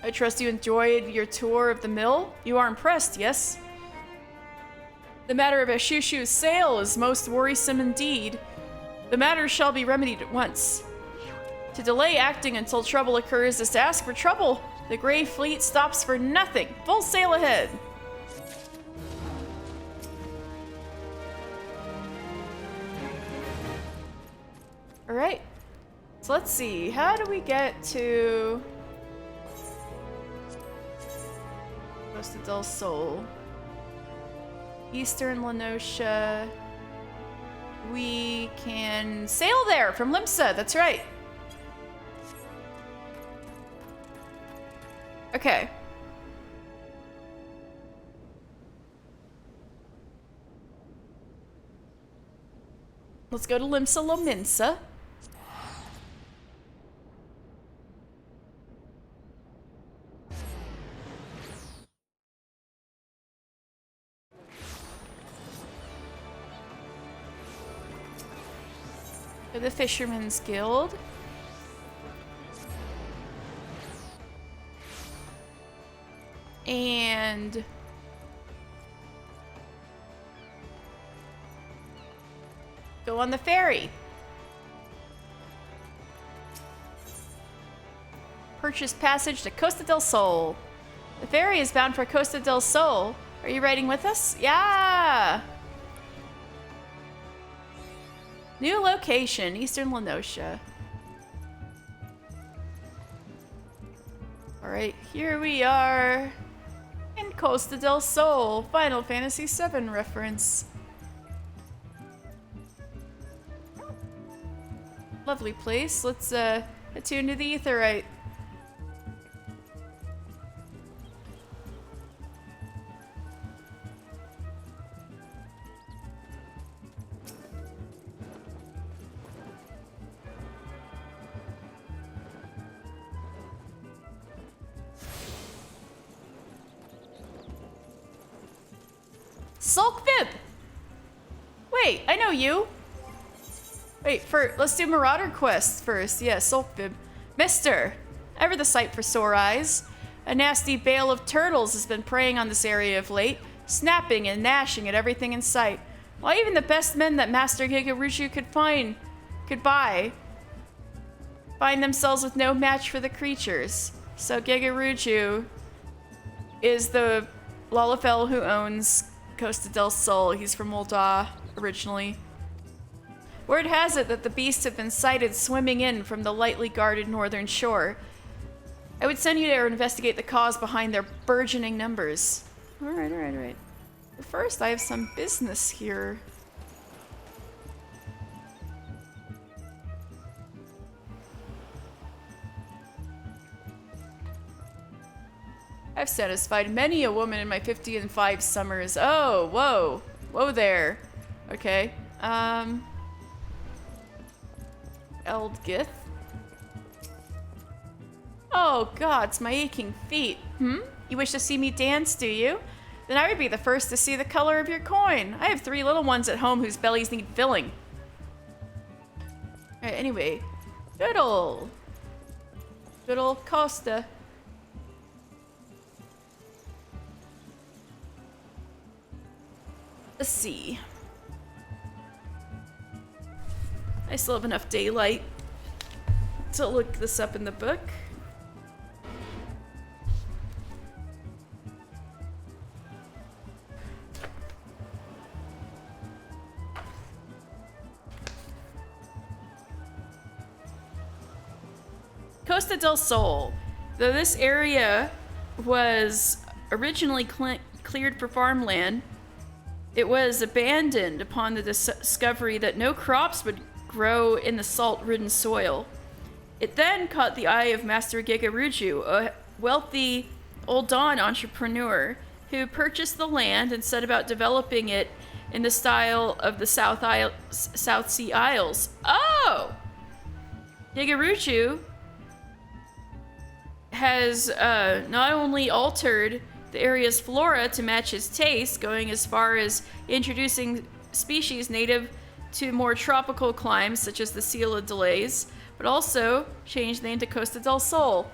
I trust you enjoyed your tour of the mill? You are impressed, yes? The matter of a shoo-shoo's sail is most worrisome indeed. The matter shall be remedied at once. To delay acting until trouble occurs is to ask for trouble. The Grey Fleet stops for nothing. Full sail ahead. All right. So let's see. How do we get to Costa del Sol? Eastern Lenosha. We can sail there from Limsa. That's right. Okay. Let's go to Limsa Lominsa. To the Fisherman's Guild. And go on the ferry. Purchase passage to Costa del Sol. The ferry is bound for Costa del Sol. Are you riding with us? Yeah! New location, Eastern Lenosha. Alright, here we are in Costa del Sol. Final Fantasy VII reference. Lovely place. Let's attune to the Aetheryte. Sulkvib! Wait, I know you. Wait, let's do Marauder quests first. Yeah, Sulkvib. Mister, ever the sight for sore eyes. A nasty bale of turtles has been preying on this area of late, snapping and gnashing at everything in sight. While even the best men that Master Gigaruju could buy, find themselves with no match for the creatures. So Gigaruju is the Lalafell who owns Costa del Sol. He's from Ul'dah originally. Word has it that the beasts have been sighted swimming in from the lightly guarded northern shore. I would send you there to investigate the cause behind their burgeoning numbers. Alright. But first, I have some business here. I've satisfied many a woman in my 50 and 5 summers. Oh, whoa. Whoa there. Okay. Eldgith. Oh, gods, my aching feet. You wish to see me dance, do you? Then I would be the first to see the color of your coin. I have 3 little ones at home whose bellies need filling. Alright, anyway. Good old Costa. Let's see. I still have enough daylight to look this up in the book. Costa del Sol. Though this area was originally cleared for farmland, it was abandoned upon the discovery that no crops would grow in the salt-ridden soil. It then caught the eye of Master Gigaruju, a wealthy Ul'dah entrepreneur who purchased the land and set about developing it in the style of the South Sea Isles. Oh! Gigaruju has not only altered the area's flora to match his taste, going as far as introducing species native to more tropical climes such as the Sila Delays, but also changed the name to Costa del Sol.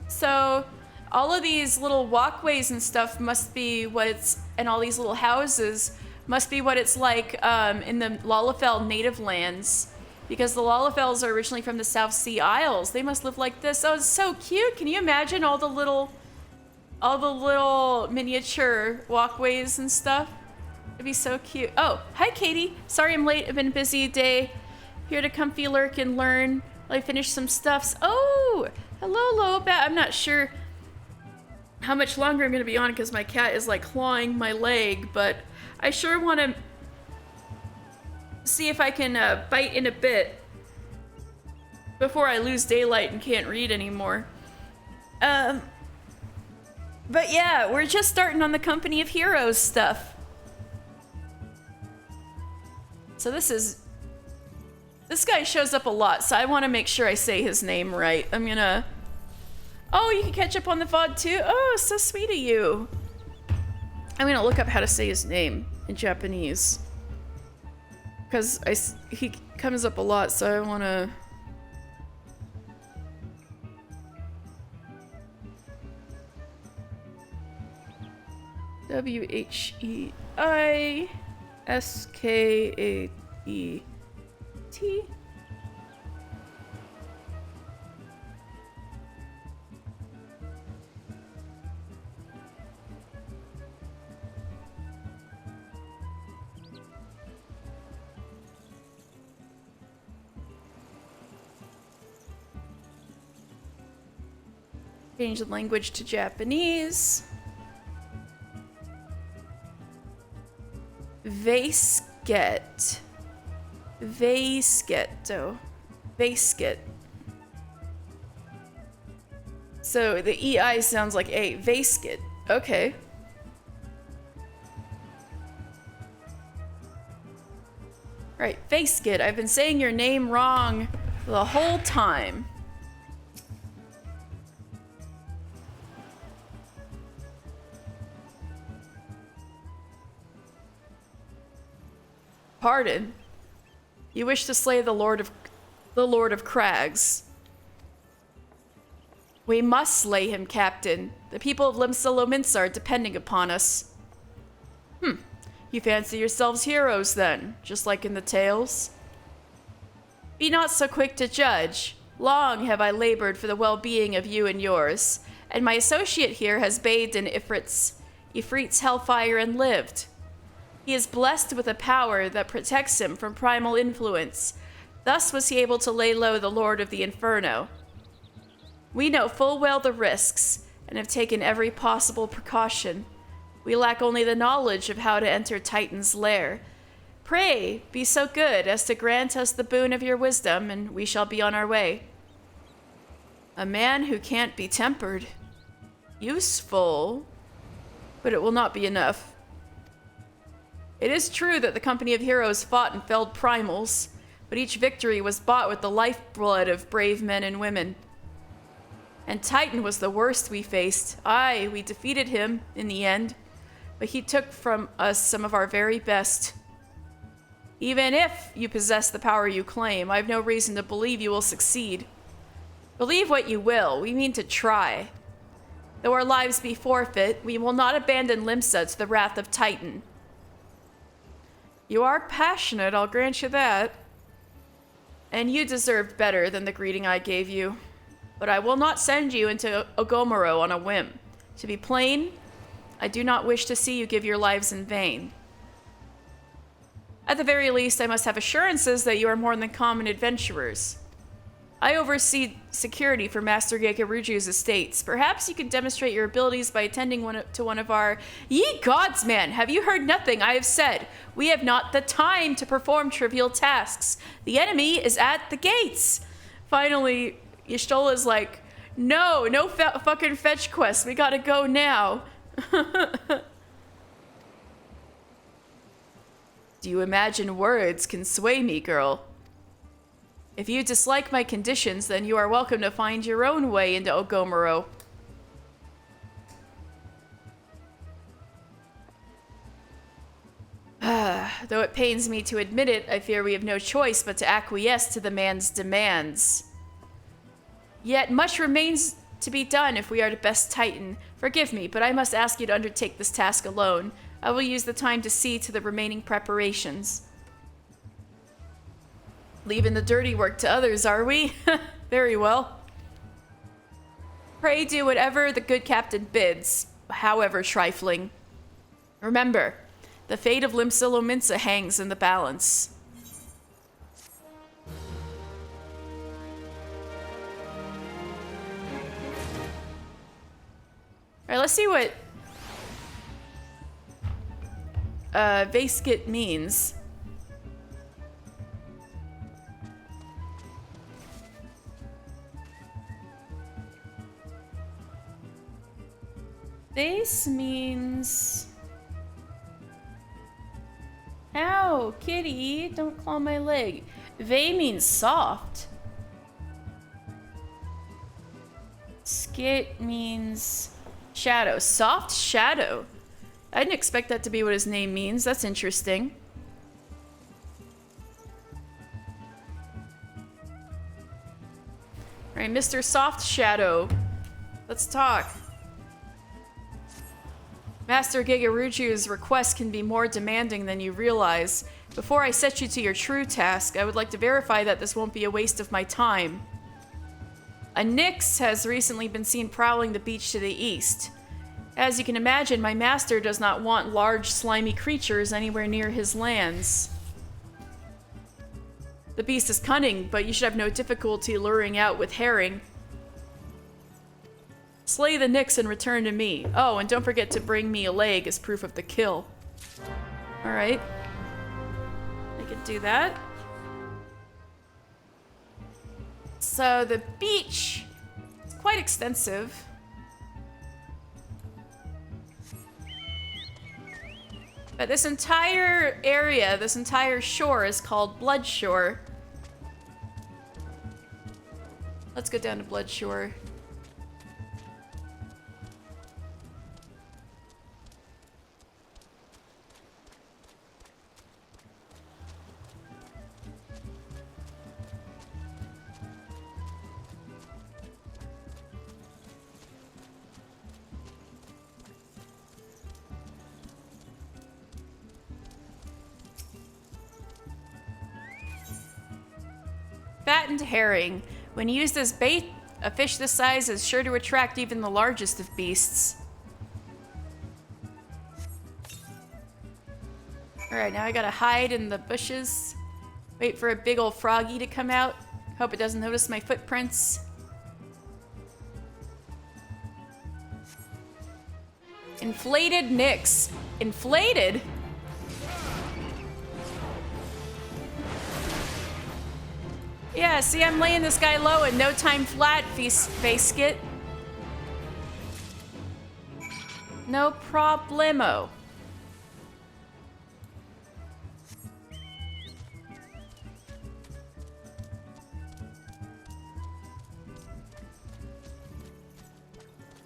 So all of these little walkways and stuff must be what it's, and all these little houses must be what it's like in the Lalafell native lands, because the Lalafells are originally from the South Sea Isles. They must live like this. Oh, it's so cute. Can you imagine all the little miniature walkways and stuff? It'd be so cute. Oh, hi Katie. Sorry I'm late. I've been a busy day. Here to comfy lurk and learn while I finish some stuffs. Oh, hello Lobat. I'm not sure how much longer I'm gonna be on because my cat is like clawing my leg, but I sure want to see if I can bite in a bit before I lose daylight and can't read anymore. But yeah, we're just starting on the Company of Heroes stuff. So this is This guy shows up a lot, so I want to make sure I say his name right. I'm gonna... Oh, you can catch up on the VOD too? Oh, so sweet of you. I'm gonna look up how to say his name in Japanese. Because he comes up a lot, so I want to... W-H-E-I-S-K-A-E-T. Change the language to Japanese. Vasket. Vasket. Vasket. So the EI sounds like A. Vasket. Okay. Right, Vasket. I've been saying your name wrong the whole time. Pardon. You wish to slay the Lord of Crags. We must slay him, Captain. The people of Limsa are depending upon us. You fancy yourselves heroes then, just like in the tales? Be not so quick to judge. Long have I labored for the well-being of you and yours, and my associate here has bathed in Ifrit's hellfire and lived. He is blessed with a power that protects him from primal influence. Thus was he able to lay low the Lord of the Inferno. We know full well the risks, and have taken every possible precaution. We lack only the knowledge of how to enter Titan's lair. Pray, be so good as to grant us the boon of your wisdom, and we shall be on our way. A man who can't be tempered. Useful, but it will not be enough. It is true that the company of heroes fought and felled primals, but each victory was bought with the lifeblood of brave men and women. And Titan was the worst we faced. Aye, we defeated him in the end, but he took from us some of our very best. Even if you possess the power you claim, I have no reason to believe you will succeed. Believe what you will, we mean to try. Though our lives be forfeit, we will not abandon Limsa to the wrath of Titan. You are passionate, I'll grant you that. And you deserved better than the greeting I gave you. But I will not send you into Ogomoro on a whim. To be plain, I do not wish to see you give your lives in vain. At the very least, I must have assurances that you are more than common adventurers. I oversee security for Master Gekaruju's estates. Perhaps you can demonstrate your abilities by attending to one of our... Ye gods, man! Have you heard nothing I have said? We have not the time to perform trivial tasks. The enemy is at the gates. Finally, Y'shtola's like, no fucking fetch quests. We gotta go now. Do you imagine words can sway me, girl? If you dislike my conditions, then you are welcome to find your own way into Ogomoro. Though it pains me to admit it, I fear we have no choice but to acquiesce to the man's demands. Yet much remains to be done if we are to best Titan. Forgive me, but I must ask you to undertake this task alone. I will use the time to see to the remaining preparations. Leaving the dirty work to others, are we? Very well. Pray do whatever the good captain bids, however trifling. Remember, the fate of Limsa hangs in the balance. Alright, let's see what Vasket means. This means... Ow, kitty, don't claw my leg. Vey means soft. Skit means shadow. Soft shadow. I didn't expect that to be what his name means. That's interesting. Alright, Mr. Soft Shadow. Let's talk. Master Gigaruju's request can be more demanding than you realize. Before I set you to your true task, I would like to verify that this won't be a waste of my time. A Nyx has recently been seen prowling the beach to the east. As you can imagine, my master does not want large, slimy creatures anywhere near his lands. The beast is cunning, but you should have no difficulty luring out with herring. Slay the Nyx and return to me. Oh, and don't forget to bring me a leg as proof of the kill. Alright. I could do that. So the beach is quite extensive. But this entire area, this entire shore is called Blood Shore. Let's go down to Blood Shore. Fattened herring. When used as bait, a fish this size is sure to attract even the largest of beasts. Alright, now I gotta hide in the bushes. Wait for a big old froggy to come out. Hope it doesn't notice my footprints. Inflated Nyx. Inflated? Yeah, see, I'm laying this guy low in no time flat, face skit. No problemo.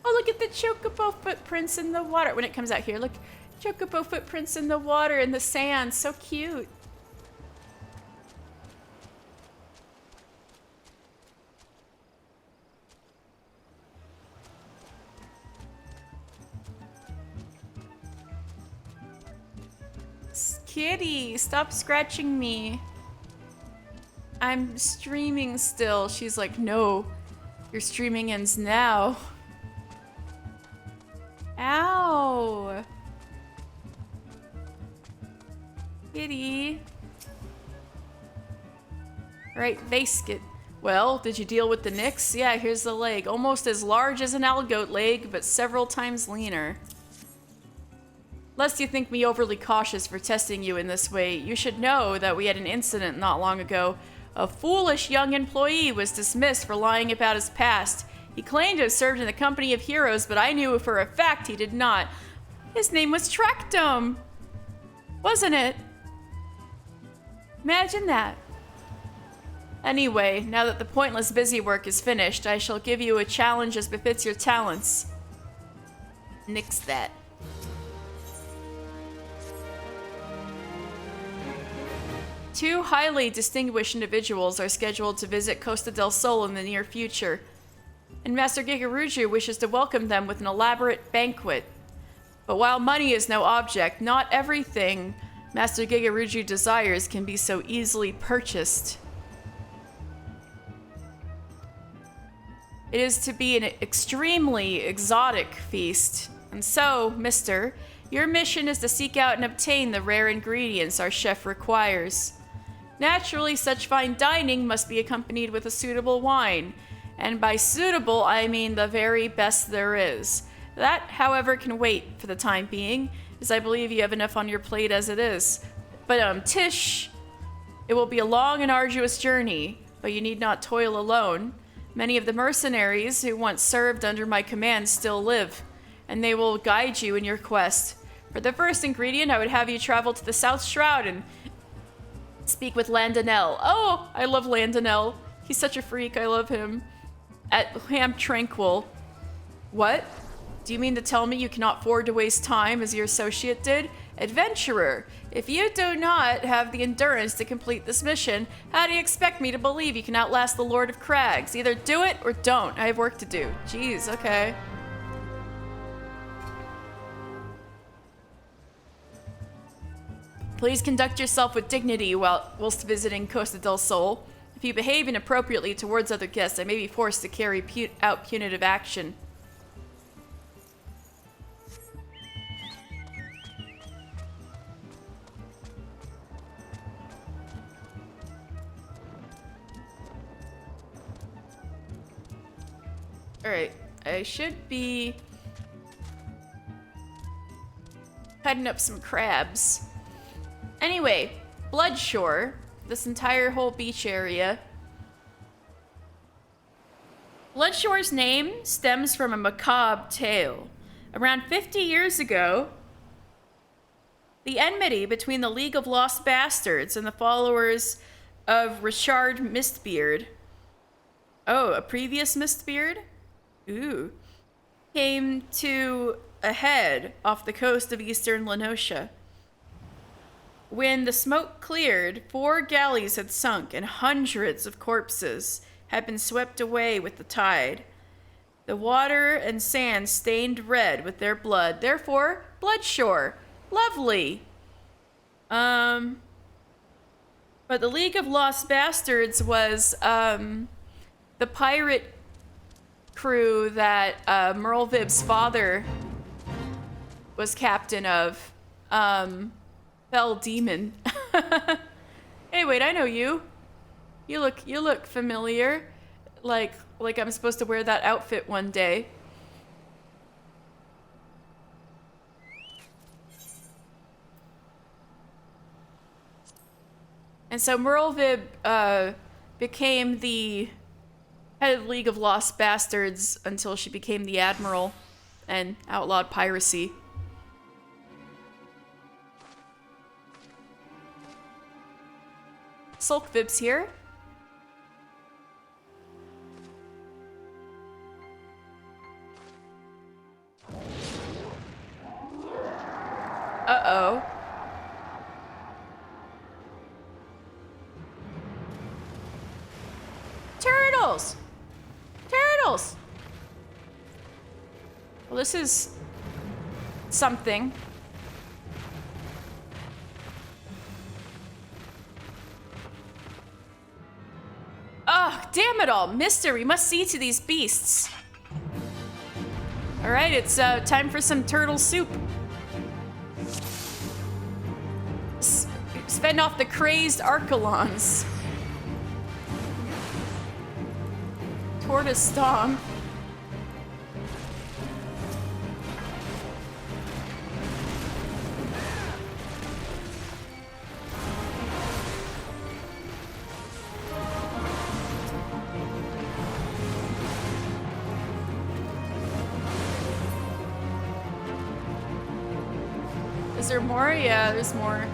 Oh, look at the chocobo footprints in the water. When it comes out here, look. Chocobo footprints in the water, in the sand. So cute. Kitty, stop scratching me. I'm streaming still. She's like, no, your streaming ends now. Ow. Kitty. Right, Vasket. Well, did you deal with the Nyx? Yeah, here's the leg. Almost as large as an algoat leg, but several times leaner. Lest you think me overly cautious for testing you in this way, you should know that we had an incident not long ago. A foolish young employee was dismissed for lying about his past. He claimed to have served in the company of heroes, but I knew for a fact he did not. His name was Trectum, wasn't it? Imagine that. Anyway, now that the pointless busy work is finished, I shall give you a challenge as befits your talents. Nix that. Two highly distinguished individuals are scheduled to visit Costa del Sol in the near future, and Master Gigaruju wishes to welcome them with an elaborate banquet. But while money is no object, not everything Master Gigaruju desires can be so easily purchased. It is to be an extremely exotic feast, and so, mister, your mission is to seek out and obtain the rare ingredients our chef requires. Naturally, such fine dining must be accompanied with a suitable wine, and by suitable, I mean the very best there is. That, however, can wait for the time being, as I believe you have enough on your plate as it is. But, Tish, it will be a long and arduous journey, but you need not toil alone. Many of the mercenaries who once served under my command still live, and they will guide you in your quest. For the first ingredient, I would have you travel to the South Shroud and Speak with Landonell. Oh, I love Landonell. He's such a freak. I love him. At Camp Tranquil. What? Do you mean to tell me you cannot afford to waste time as your associate did? Adventurer, if you do not have the endurance to complete this mission, how do you expect me to believe you can outlast the Lord of Crags? Either do it or don't. I have work to do. Jeez, okay. Please conduct yourself with dignity whilst visiting Costa del Sol. If you behave inappropriately towards other guests, I may be forced to carry out punitive action. Alright, I should be cutting up some crabs. Anyway, Bloodshore, this entire whole beach area. Bloodshore's name stems from a macabre tale. Around 50 years ago, the enmity between the League of Lost Bastards and the followers of Richard Mistbeard, oh, a previous Mistbeard? Ooh. Came to a head off the coast of eastern Lenosha. When the smoke cleared, 4 galleys had sunk and hundreds of corpses had been swept away with the tide. The water and sand stained red with their blood, therefore, Bloodshore. Lovely. But the League of Lost Bastards was, the pirate crew that Merlvib's father was captain of. Fell Demon. Hey, wait, I know you. You look familiar. Like I'm supposed to wear that outfit one day. And so Merlvib became the head of the League of Lost Bastards until she became the Admiral and outlawed piracy. Sulkvib's here. Uh-oh. Turtles! Turtles! Well, this is something. Oh, damn it all. Mister, we must see to these beasts. Alright, it's time for some turtle soup. Fend off the crazed Archelons. Tortoise Stomp. Is there more? Yeah, there's more.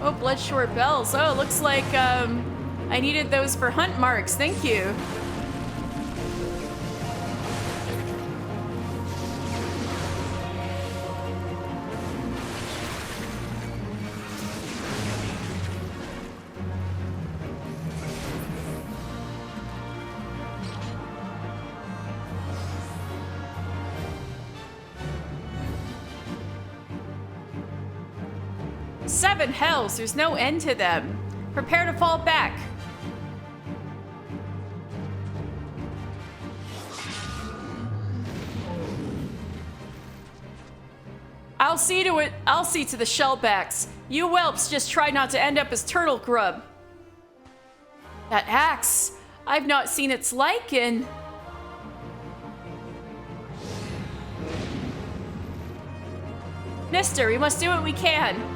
Oh, Bloodshore bells. Oh, looks like I needed those for hunt marks. Thank you. Seven hells, there's no end to them. Prepare to fall back. I'll see to it. I'll see to the shellbacks. You whelps just try not to end up as turtle grub. That axe, I've not seen its like in... Mister, we must do what we can.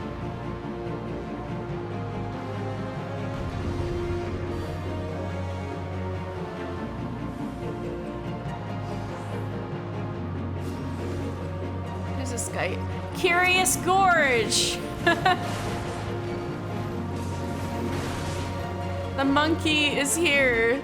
Curious Gorge! The monkey is here.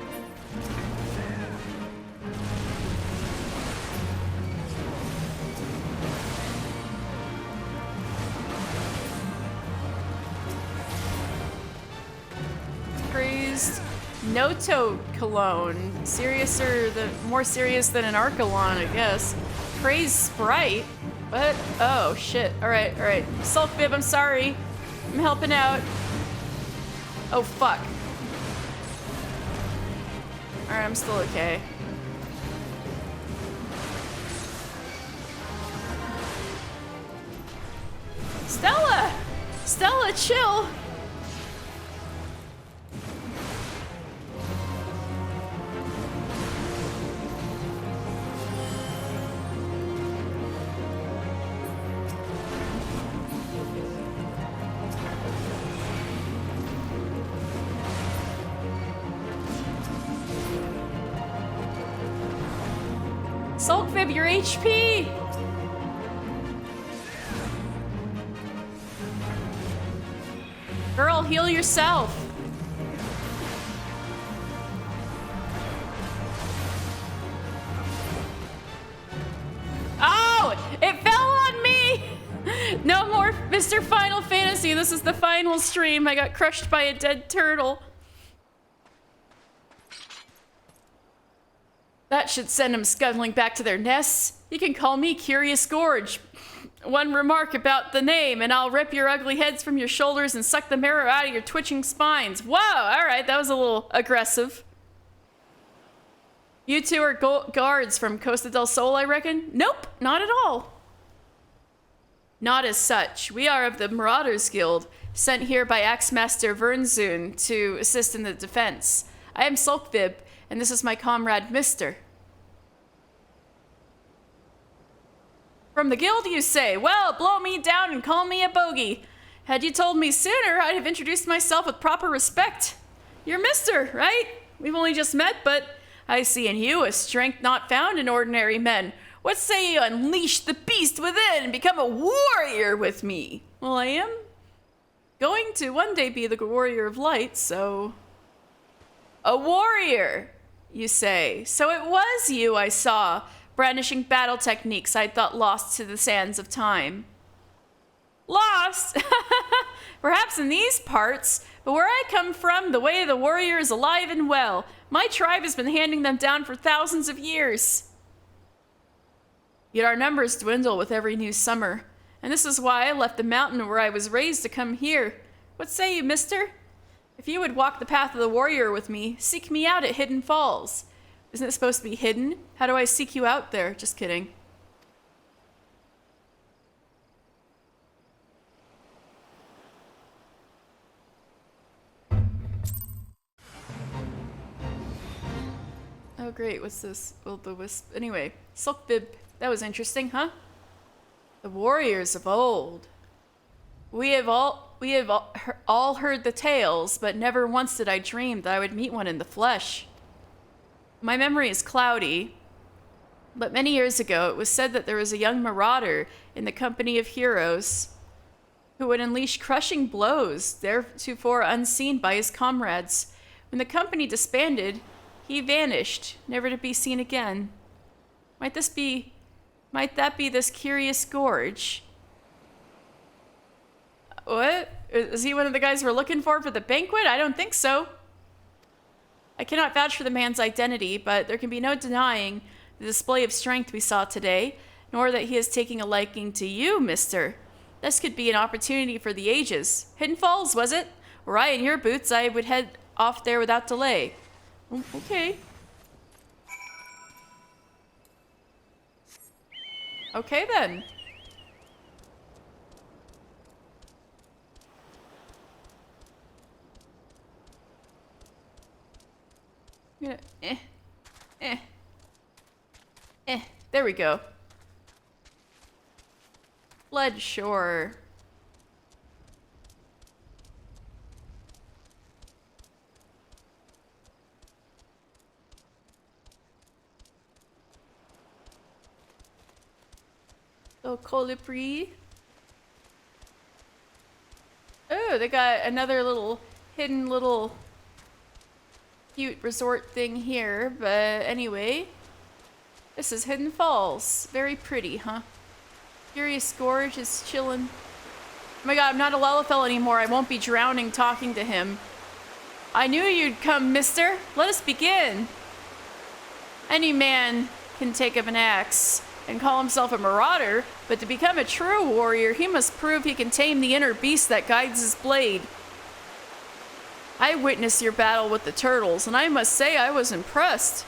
Praised Noto Cologne. More serious than an Archelon, I guess. Praise Sprite? What? Oh, shit. Alright, alright. Sulk Bib, I'm sorry. I'm helping out. Oh, fuck. Alright, I'm still okay. Stella! Stella, chill! Sulkfib, your HP! Girl, heal yourself. Oh! It fell on me! No more Mr. Final Fantasy. This is the final stream. I got crushed by a dead turtle. That should send them scuttling back to their nests. You can call me Curious Gorge. One remark about the name, and I'll rip your ugly heads from your shoulders and suck the marrow out of your twitching spines. Whoa, all right, that was a little aggressive. You two are guards from Costa del Sol, I reckon? Nope, not at all. Not as such. We are of the Marauders Guild, sent here by Axemaster Vernzoon to assist in the defense. I am Sulkvib, and this is my comrade, Mister. From the guild, you say? Well, blow me down and call me a bogey. Had you told me sooner, I'd have introduced myself with proper respect. You're Mister, right? We've only just met, but I see in you a strength not found in ordinary men. What say you unleash the beast within and become a warrior with me? Well, I am going to one day be the warrior of light, so... A warrior, you say. So it was you I saw, brandishing battle techniques I'd thought lost to the sands of time. Lost? Perhaps in these parts, but where I come from, the way of the warrior is alive and well. My tribe has been handing them down for thousands of years. Yet our numbers dwindle with every new summer, and this is why I left the mountain where I was raised to come here. What say you, mister? If you would walk the path of the warrior with me, seek me out at Hidden Falls. Isn't it supposed to be hidden? How do I seek you out there? Just kidding. Oh great, what's this? Well, the wisp. Anyway, Sulkbib. That was interesting, huh? The warriors of old. We have all heard the tales, but never once did I dream that I would meet one in the flesh. My memory is cloudy, but many years ago it was said that there was a young marauder in the company of heroes who would unleash crushing blows, theretofore unseen by his comrades. When the company disbanded, he vanished, never to be seen again. Might that be this Curious Gorge? What? Is he one of the guys we're looking for the banquet? I don't think so. I cannot vouch for the man's identity, but there can be no denying the display of strength we saw today, nor that he is taking a liking to you, mister. This could be an opportunity for the ages. Hidden Falls, was it? Were I in your boots, I would head off there without delay. Okay. Okay then. There we go. Fled shore. Little colibri. Oh, they got another little hidden little cute resort thing here, but anyway. This is Hidden Falls. Very pretty, huh? Curious Gorge is chillin'. Oh my god, I'm not a Lalafell anymore. I won't be drowning talking to him. I knew you'd come, mister. Let us begin. Any man can take up an axe and call himself a marauder, but to become a true warrior, he must prove he can tame the inner beast that guides his blade. I witnessed your battle with the turtles, and I must say I was impressed.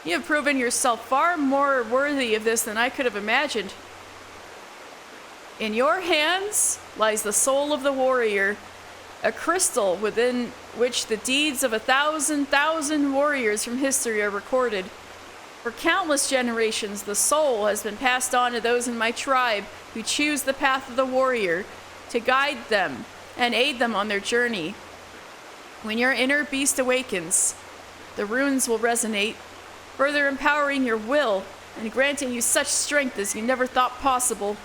You have proven yourself far more worthy of this than I could have imagined. In your hands lies the soul of the warrior, a crystal within which the deeds of 1,000 warriors from history are recorded. For countless generations, the soul has been passed on to those in my tribe who choose the path of the warrior to guide them and aid them on their journey. When your inner beast awakens, the runes will resonate, further empowering your will and granting you such strength as you never thought possible.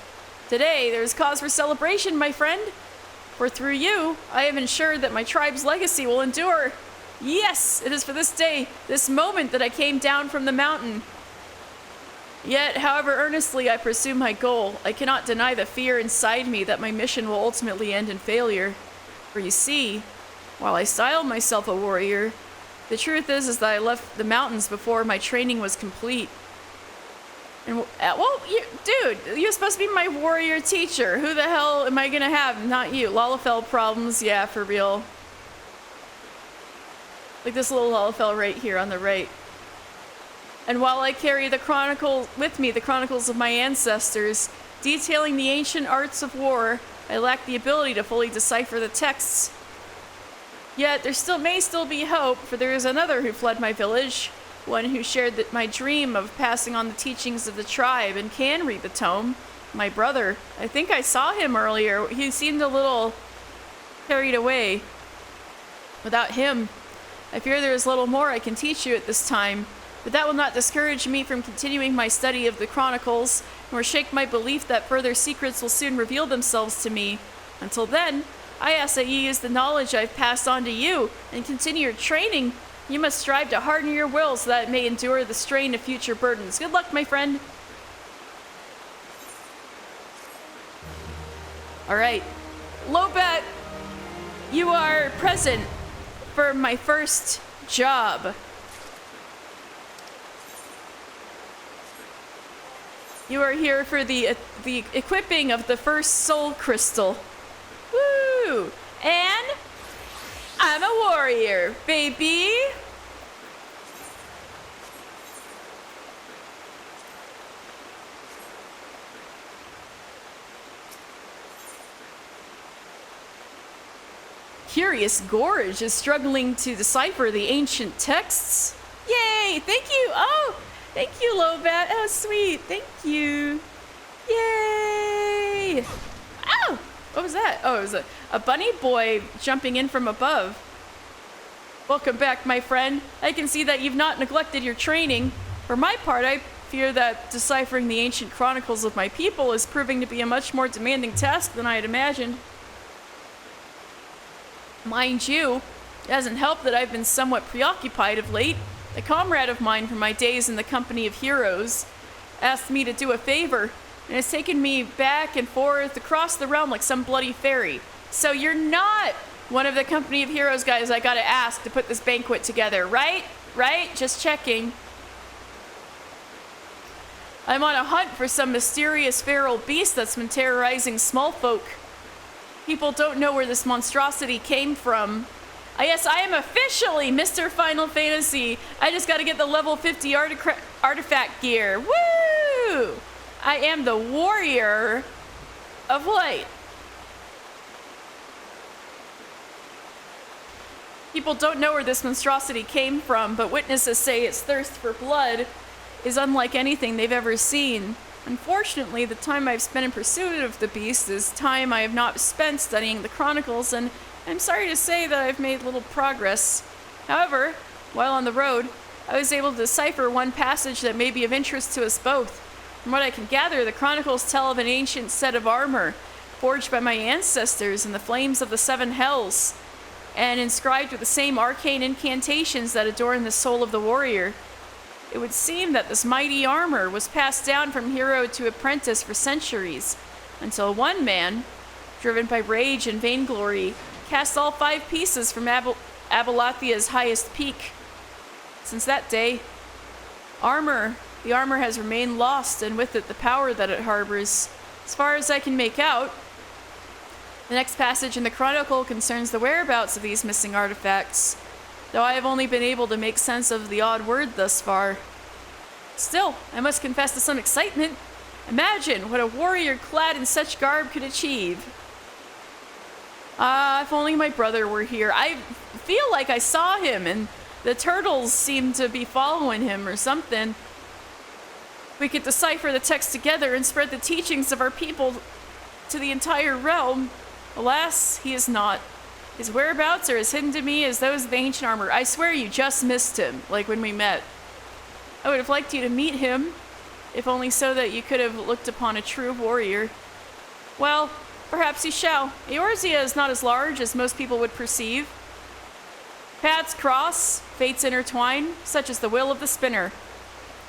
Today, there is cause for celebration, my friend, for through you, I have ensured that my tribe's legacy will endure. Yes, it is for this day, this moment, that I came down from the mountain. Yet, however earnestly I pursue my goal, I cannot deny the fear inside me that my mission will ultimately end in failure. For you see, while I style myself a warrior, the truth is that I left the mountains before my training was complete. And, well, dude, you're supposed to be my warrior teacher. Who the hell am I gonna have? Not you. Lalafell problems, yeah, for real. Like this little Lalafell right here on the right. And while I carry the chronicles of my ancestors, detailing the ancient arts of war, I lack the ability to fully decipher the texts. Yet there may still be hope, for there is another who fled my village, one who shared my dream of passing on the teachings of the tribe and can read the tome. My brother. I think I saw him earlier. He seemed a little carried away. Without him, I fear there is little more I can teach you at this time, but that will not discourage me from continuing my study of the chronicles, nor shake my belief that further secrets will soon reveal themselves to me. Until then, I ask that you use the knowledge I've passed on to you and continue your training. You must strive to harden your will so that it may endure the strain of future burdens. Good luck, my friend. All right. Lobet, you are present for my first job. You are here for the equipping of the first soul crystal. Woo! And I'm a warrior, baby! Curious Gorge is struggling to decipher the ancient texts. Yay! Thank you! Oh! Thank you, Lobat. Oh, sweet. Thank you. Yay! Ow! What was that? Oh, it was a bunny boy jumping in from above. Welcome back, my friend. I can see that you've not neglected your training. For my part, I fear that deciphering the ancient chronicles of my people is proving to be a much more demanding task than I had imagined. Mind you, it hasn't helped that I've been somewhat preoccupied of late. A comrade of mine from my days in the company of heroes asked me to do a favor, and it's taken me back and forth across the realm like some bloody fairy. So you're not one of the company of heroes guys I gotta ask to put this banquet together, right? Right? Just checking. I'm on a hunt for some mysterious feral beast that's been terrorizing small folk. People don't know where this monstrosity came from. Yes, I am officially Mr. Final Fantasy. I just gotta get the level 50 artifact gear. Woo! I am the warrior of light. People don't know where this monstrosity came from, but witnesses say its thirst for blood is unlike anything they've ever seen. Unfortunately, the time I've spent in pursuit of the beast is time I have not spent studying the chronicles, and I'm sorry to say that I've made little progress. However, while on the road, I was able to decipher one passage that may be of interest to us both. From what I can gather, the chronicles tell of an ancient set of armor forged by my ancestors in the flames of the seven hells, and inscribed with the same arcane incantations that adorn the soul of the warrior. It would seem that this mighty armor was passed down from hero to apprentice for centuries, until one man, driven by rage and vainglory, cast all 5 pieces from Abalathia's highest peak. Since that day, the armor has remained lost, and with it the power that it harbors. As far as I can make out, the next passage in the Chronicle concerns the whereabouts of these missing artifacts, though I have only been able to make sense of the odd word thus far. Still, I must confess to some excitement. Imagine what a warrior clad in such garb could achieve. If only my brother were here. I feel like I saw him, and the turtles seem to be following him or something. We could decipher the text together and spread the teachings of our people to the entire realm. Alas, he is not. His whereabouts are as hidden to me as those of the ancient armor. I swear you just missed him, like when we met. I would have liked you to meet him, if only so that you could have looked upon a true warrior. Well, perhaps you shall. Eorzea is not as large as most people would perceive. Paths cross, fates intertwine, such is the will of the spinner.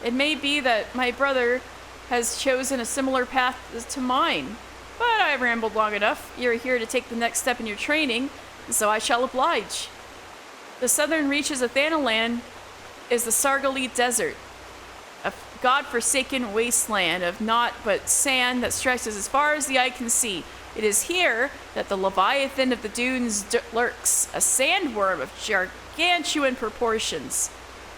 It may be that my brother has chosen a similar path to mine, but I have rambled long enough. You're here to take the next step in your training, and so I shall oblige. The southern reaches of Thanalan is the Sargali Desert, a god-forsaken wasteland of naught but sand that stretches as far as the eye can see. It is here that the Leviathan of the Dunes lurks, a sandworm of gargantuan proportions.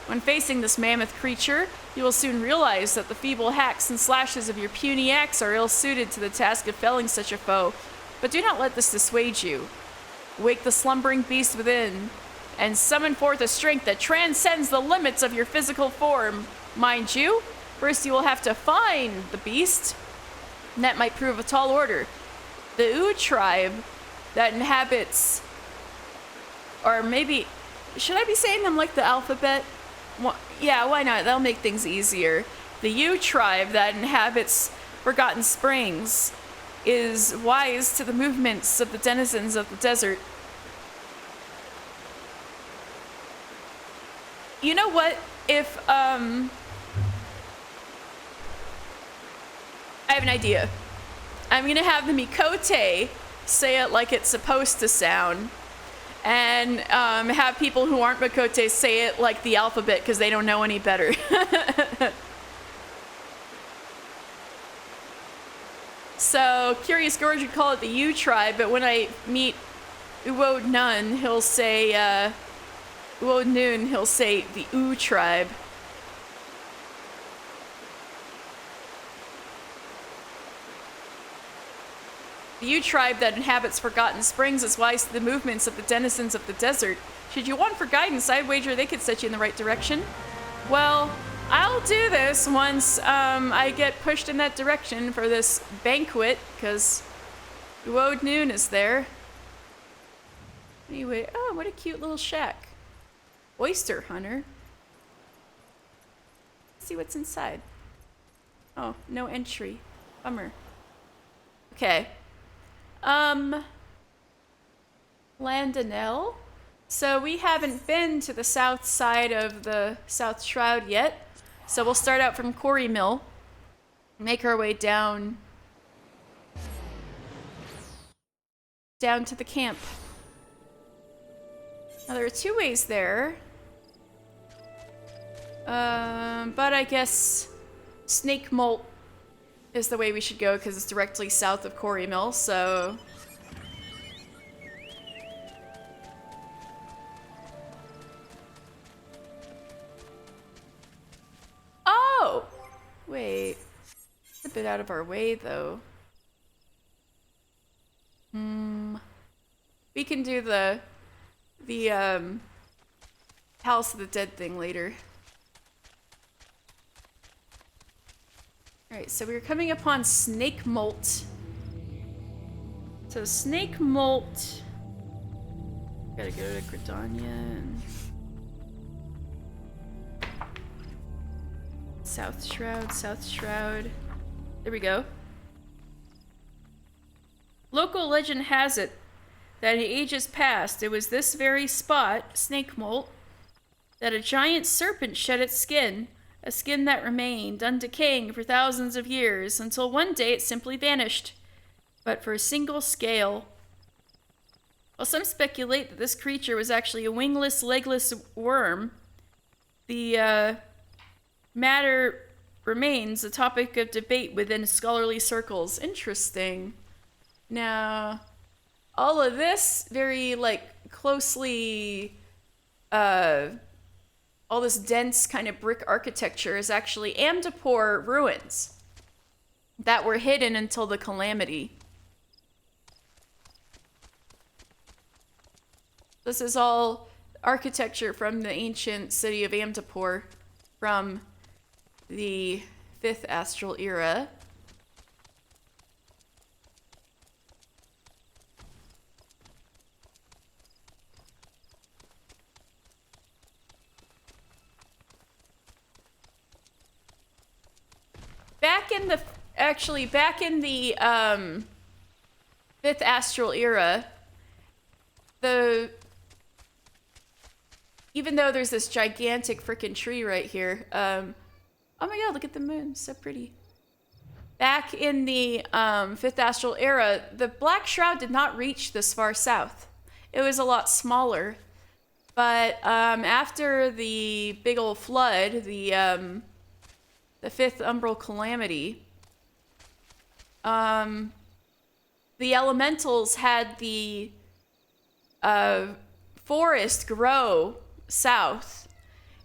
When facing this mammoth creature, you will soon realize that the feeble hacks and slashes of your puny axe are ill-suited to the task of felling such a foe. But do not let this dissuade you. Wake the slumbering beast within, and summon forth a strength that transcends the limits of your physical form. Mind you, first you will have to find the beast, and that might prove a tall order. The Ooh tribe that inhabits, or maybe, should I be saying them like the alphabet? Well, yeah, why not? That'll make things easier. The U tribe that inhabits Forgotten Springs is wise to the movements of the denizens of the desert. You know what? If, I have an idea. I'm gonna have the Mikote say it like it's supposed to sound, and have people who aren't Mikote say it like the alphabet because they don't know any better. So, Curious Gorge would call it the U tribe, but when I meet Uod Nun, he'll say, Uod Nun, he'll say the Ooh tribe. The U tribe that inhabits Forgotten Springs is wise to the movements of the denizens of the desert. Should you want for guidance, I'd wager they could set you in the right direction. Well, I'll do this once I get pushed in that direction for this banquet, because Uod Nun is there. Anyway, oh, what a cute little shack. Oyster hunter. Let's see what's inside. Oh, no entry. Bummer. Okay. Landonell. So we haven't been to the south side of the South Shroud yet. So we'll start out from Quarry Mill. Make our way down to the camp. Now there are 2 ways there. But I guess Snake Molt is the way we should go because it's directly south of Quarry Mill, so... Oh! Wait. It's a bit out of our way, though. We can do the House of the Dead thing later. Alright, so we're coming upon Snake Molt. So Snake Molt... Gotta go to Gridania and... South Shroud, South Shroud. There we go. Local legend has it that in ages past, it was this very spot, Snake Molt, that a giant serpent shed its skin, a skin that remained undecaying for thousands of years, until one day it simply vanished, but for a single scale. While some speculate that this creature was actually a wingless, legless worm, the matter remains a topic of debate within scholarly circles. Interesting. Now, all of this very, like, closely, all this dense kind of brick architecture is actually Amdapor ruins that were hidden until the Calamity. This is all architecture from the ancient city of Amdapor from the 5th Astral Era. Back in the 5th Astral Era, even though there's this gigantic freaking tree right here, oh my god, look at the moon, so pretty. Back in the 5th Astral Era, the Black Shroud did not reach this far south. It was a lot smaller, but after the big old flood, the 5th Umbral Calamity, the elementals had the forest grow south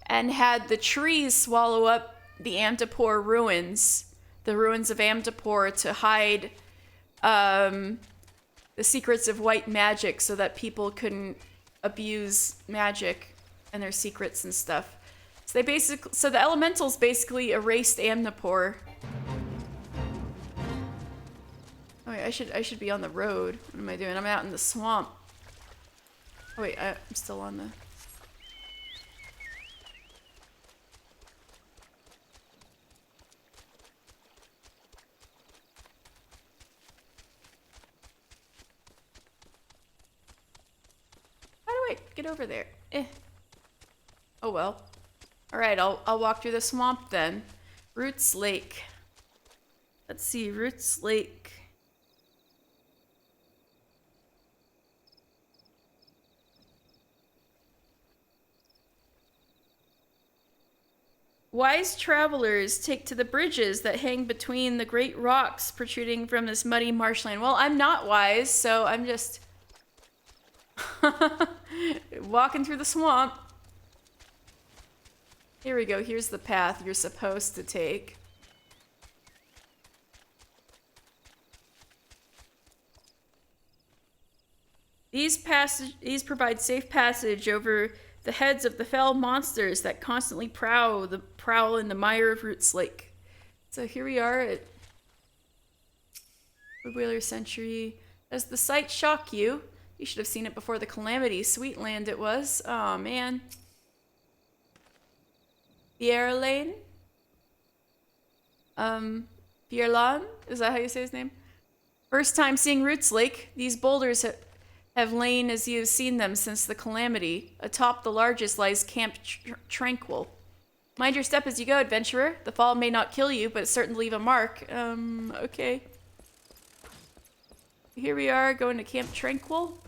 and had the trees swallow up the Amdapor ruins, the ruins of Amdapor, to hide the secrets of white magic so that people couldn't abuse magic and their secrets and stuff. So the elementals basically erased Amdapor. Oh wait, I should be on the road. What am I doing? I'm out in the swamp. Oh wait, I'm still on the... How do I get over there? Oh well. Alright, I'll walk through the swamp then. Roots Lake. Let's see, Roots Lake. Wise travelers take to the bridges that hang between the great rocks protruding from this muddy marshland. Well, I'm not wise, so I'm just walking through the swamp. Here we go. Here's the path you're supposed to take. These provide safe passage over the heads of the fell monsters that constantly prowl in the mire of Roots Lake. So here we are at Whaler Century. Does the sight shock you? You should have seen it before the Calamity. Sweet land it was. Oh man. Pierre Lane? Pierre Lan? Is that how you say his name? First time seeing Roots Lake. These boulders have lain as you have seen them since the Calamity. Atop the largest lies Camp Tranquil. Mind your step as you go, adventurer. The fall may not kill you, but it's certain to leave a mark. Okay. Here we are, going to Camp Tranquil.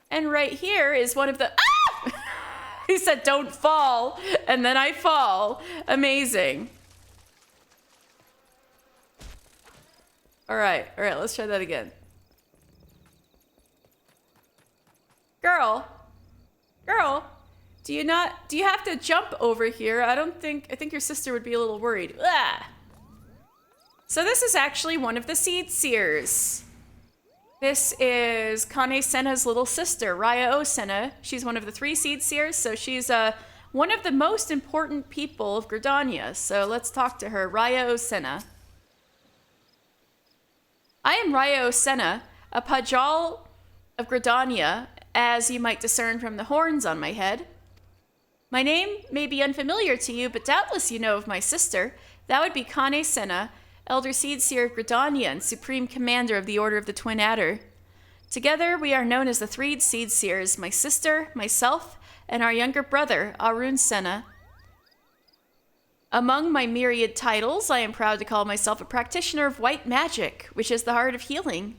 And right here is one of the... Ah! He said, don't fall. And then I fall. Amazing. All right, let's try that again. Girl, do you have to jump over here? I think your sister would be a little worried. Ah. So this is actually one of the Seed Seers. This is Kane Senna's little sister, Raya O Senna. She's one of the 3 Seed Seers, so she's one of the most important people of Gridania. So let's talk to her, Raya O Senna. I am Raya O Senna, a Pajal of Gridania, as you might discern from the horns on my head. My name may be unfamiliar to you, but doubtless you know of my sister. That would be Kane Senna, Elder Seedseer of Gridania and Supreme Commander of the Order of the Twin Adder. Together, we are known as the Three Seedseers, my sister, myself, and our younger brother, Arun Senna. Among my myriad titles, I am proud to call myself a practitioner of white magic, which is the heart of healing.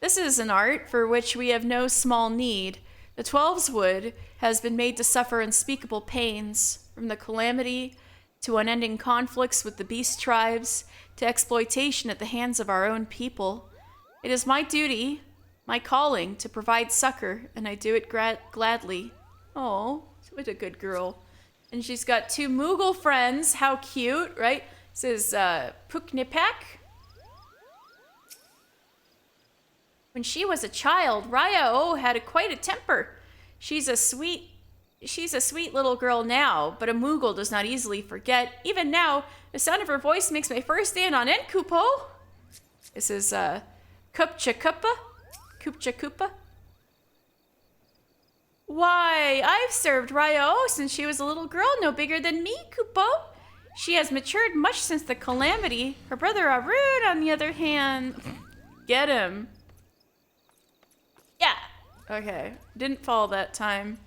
This is an art for which we have no small need. The Twelves Wood has been made to suffer unspeakable pains, from the calamity to unending conflicts with the beast tribes, to exploitation at the hands of our own people. It is my duty, my calling, to provide succor, and I do it gladly. Oh, what a good girl. And she's got 2 Moogle friends. How cute, right? This is Puknipak. When she was a child, Raya had quite a temper. She's a sweet little girl now, but a Moogle does not easily forget. Even now, the sound of her voice makes my first stand on Enkupo. This is Kupcha Koopa. Why, I've served Raya since she was a little girl, no bigger than me, Kupo. She has matured much since the calamity. Her brother Arun, on the other hand... Get him. Yeah. Okay. Didn't fall that time.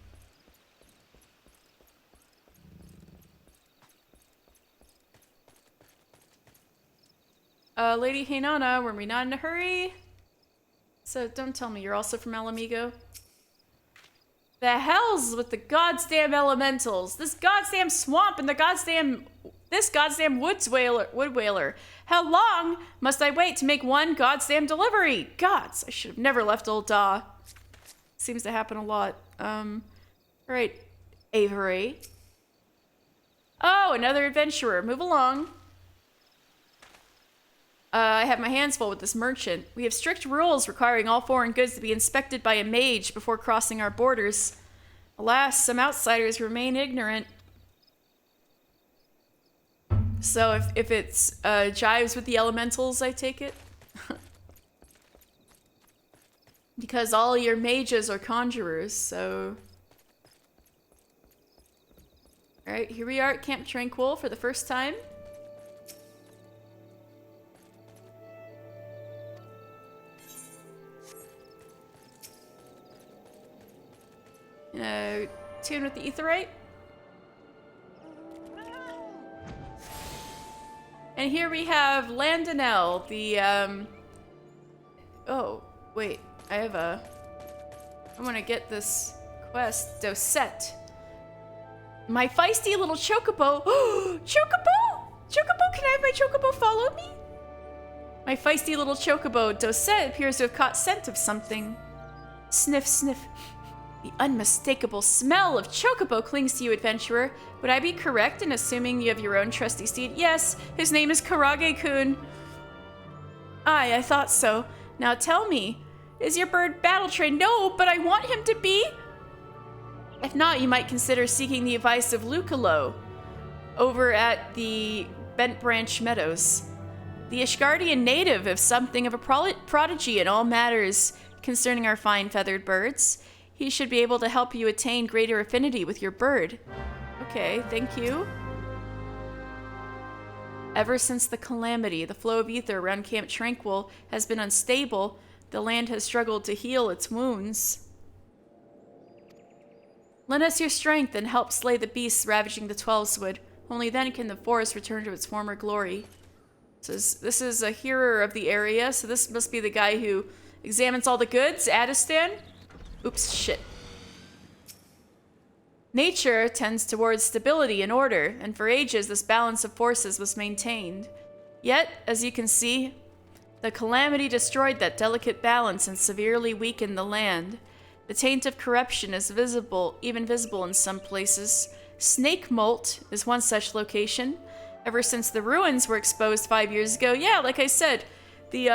Lady Hainana, were we not in a hurry? So don't tell me you're also from Alamigo. The hell's with the goddamn elementals? This goddamn swamp and this goddamn wood whaler. How long must I wait to make one goddamn delivery? Gods, I should have never left old Da. Seems to happen a lot. Alright, Avery. Oh, another adventurer. Move along. I have my hands full with this merchant. We have strict rules requiring all foreign goods to be inspected by a mage before crossing our borders. Alas, some outsiders remain ignorant. So if it's jives with the elementals, I take it? Because all your mages are conjurers, so... Alright, here we are at Camp Tranquil for the first time. Tune with the Aetheryte. And here we have Landonell, the, Oh, wait. I want to get this quest. Dosette. My feisty little chocobo. Chocobo! Chocobo, can I have my chocobo follow me? My feisty little chocobo, Dosette, appears to have caught scent of something. Sniff, sniff. The unmistakable smell of chocobo clings to you, adventurer. Would I be correct in assuming you have your own trusty steed? Yes, his name is Karage-kun. Aye, I thought so. Now tell me, is your bird battle-trained? No, but I want him to be. If not, you might consider seeking the advice of Lucalo over at the Bent Branch Meadows. The Ishgardian native is something of a prodigy in all matters concerning our fine feathered birds. He should be able to help you attain greater affinity with your bird. Okay, thank you. Ever since the calamity, the flow of ether around Camp Tranquil has been unstable. The land has struggled to heal its wounds. Lend us your strength and help slay the beasts ravaging the Twelveswood. Only then can the forest return to its former glory. This is a hearer of the area, so this must be the guy who examines all the goods. Addistan? Oops, shit. Nature tends towards stability and order, and for ages this balance of forces was maintained. Yet, as you can see, the calamity destroyed that delicate balance and severely weakened the land. The taint of corruption is visible, even visible in some places. Snake Molt is one such location. Ever since the ruins were exposed 5 years ago, yeah, like I said, the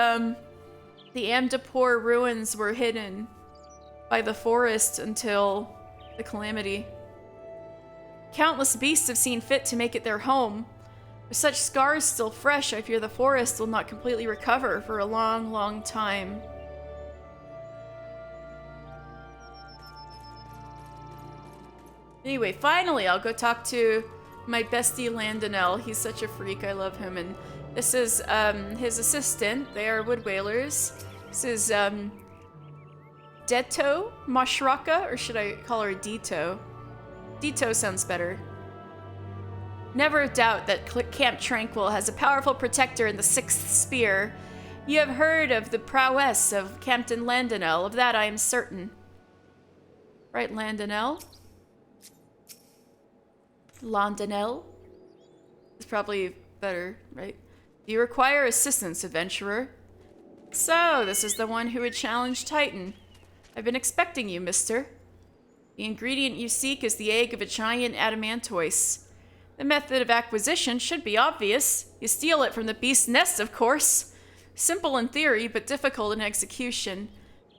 Amdapor ruins were hidden by the forest until the calamity. Countless beasts have seen fit to make it their home. With such scars still fresh, I fear the forest will not completely recover for a long, long time. Anyway, finally, I'll go talk to my bestie Landonell. He's such a freak. I love him. And this is his assistant. They are wood whalers. This is Deto Mashraka, or should I call her Dito? Dito sounds better. Never doubt that Camp Tranquil has a powerful protector in the Sixth Spear. You have heard of the prowess of Captain Landonell. Of that I am certain. Right, Landonell? Landonell? It's probably better, right? Do you require assistance, adventurer? So, this is the one who would challenge Titan. I've been expecting you, mister. The ingredient you seek is the egg of a giant adamantoise. The method of acquisition should be obvious. You steal it from the beast's nest, of course. Simple in theory, but difficult in execution.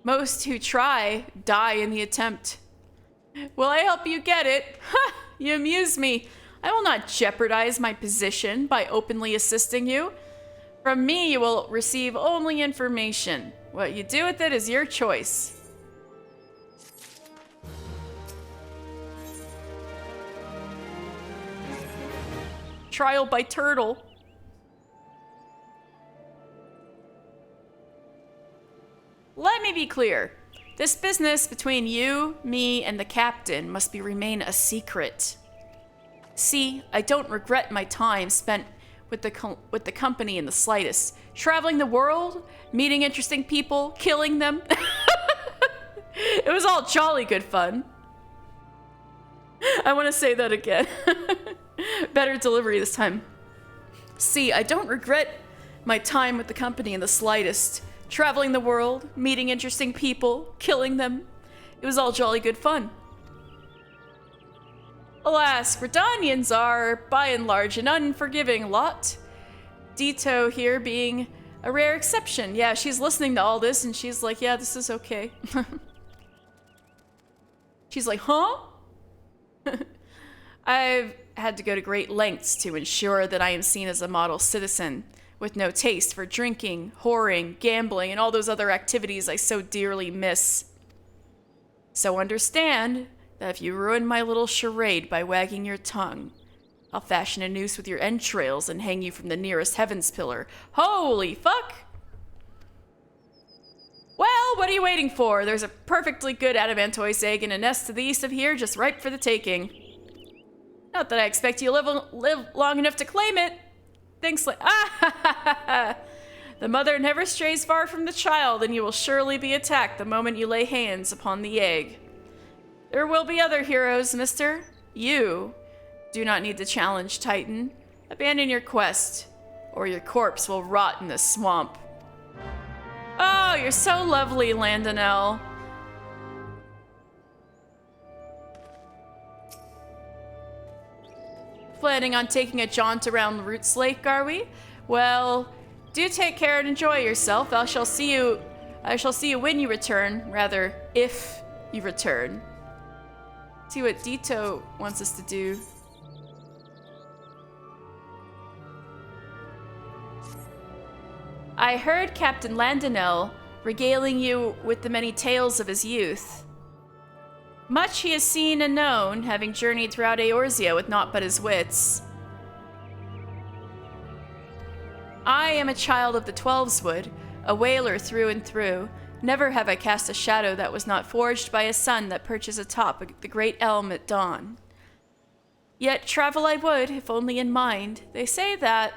Most who try die in the attempt. Will I help you get it? Ha! You amuse me. I will not jeopardize my position by openly assisting you. From me, you will receive only information. What you do with it is your choice. Trial by turtle. Let me be clear. This business between you, me, and the captain must remain a secret. See, I don't regret my time spent with the company in the slightest. Traveling the world, meeting interesting people, killing them. It was all jolly good fun. I want to say that again. Better delivery this time. See, I don't regret my time with the company in the slightest. Traveling the world, meeting interesting people, killing them. It was all jolly good fun. Alas, Gridanians are, by and large, an unforgiving lot. Dito here being a rare exception. Yeah, she's listening to all this and she's like, yeah, this is okay. She's like, huh? I've had to go to great lengths to ensure that I am seen as a model citizen, with no taste for drinking, whoring, gambling, and all those other activities I so dearly miss. So understand that if you ruin my little charade by wagging your tongue, I'll fashion a noose with your entrails and hang you from the nearest heavens pillar. Holy fuck! Well, what are you waiting for? There's a perfectly good adamantoise egg in a nest to the east of here, just ripe for the taking. Not that I expect you to live long enough to claim it. Thanks, the mother never strays far from the child, and you will surely be attacked the moment you lay hands upon the egg. There will be other heroes, mister. You do not need to challenge Titan. Abandon your quest, or your corpse will rot in the swamp. Oh, you're so lovely, Landonell. Planning on taking a jaunt around Roots Lake, are we? Well, do take care and enjoy yourself. I shall see you when you return, rather, if you return. See what Dito wants us to do. I heard Captain Landonell regaling you with the many tales of his youth. Much he has seen and known, having journeyed throughout Eorzea with naught but his wits. I am a child of the Twelveswood, a whaler through and through. Never have I cast a shadow that was not forged by a sun that perches atop the great elm at dawn. Yet travel I would, if only in mind. They say an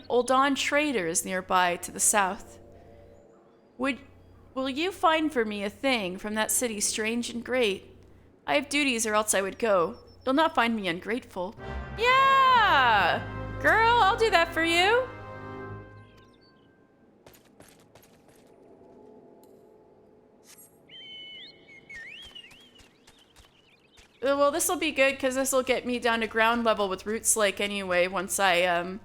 Uldan trader is nearby to the south. Will you find for me a thing from that city strange and great? I have duties or else I would go. You'll not find me ungrateful. Yeah! Girl, I'll do that for you. Well, this will be good because this will get me down to ground level with Roots Lake anyway once I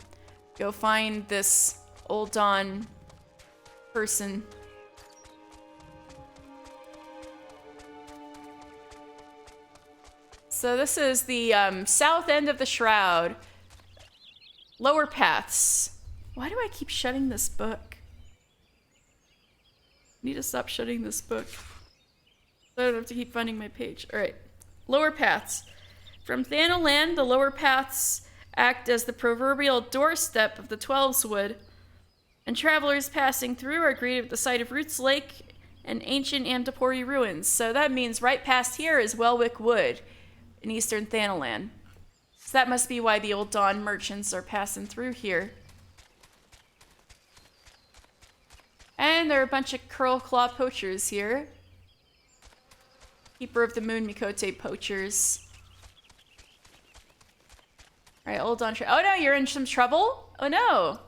go find this Uldan person. So this is the south end of the Shroud. Lower paths. Why do I keep shutting this book? I need to stop shutting this book. So I don't have to keep finding my page. Alright. Lower paths. From Thanaland, the lower paths act as the proverbial doorstep of the Twelves Wood, and travelers passing through are greeted at the sight of Roots Lake and ancient Antipori ruins. So that means right past here is Welwick Wood in eastern Thanaland. So that must be why the Old Dawn merchants are passing through here. And there are a bunch of Curl Claw poachers here. Keeper of the Moon Mikote poachers. Alright, Old Dawn. Oh no, you're in some trouble? Oh no.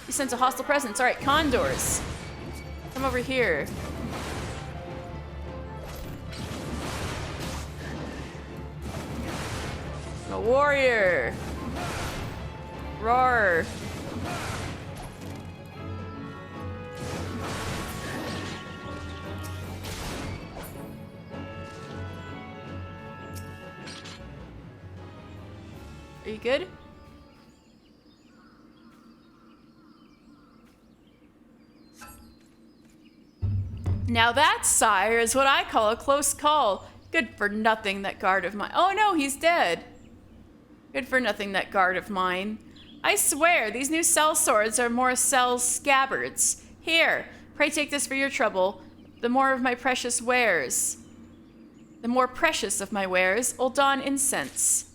You sense a hostile presence. Alright, condors. Come over here. A warrior. Roar. Are you good? Now that, sire, is what I call a close call. Good for nothing, that guard of mine. Oh no, he's dead. Good for nothing, that guard of mine. I swear, these new cell swords are more cell scabbards. Here, pray take this for your trouble. The more of my precious wares. The more precious of my wares, Old Dawn incense.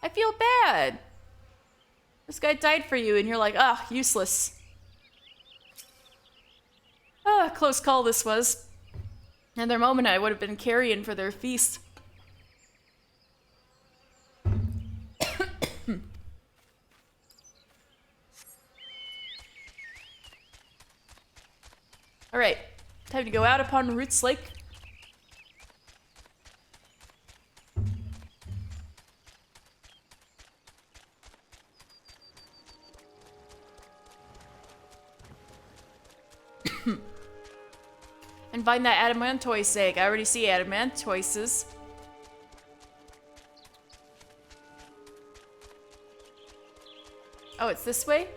I feel bad. This guy died for you and you're like, ah, useless. Ah, close call this was. Another moment I would have been carrion for their feast. All right, time to go out upon Roots Lake. And find that adamantoise egg. I already see adamantoises. Oh, it's this way?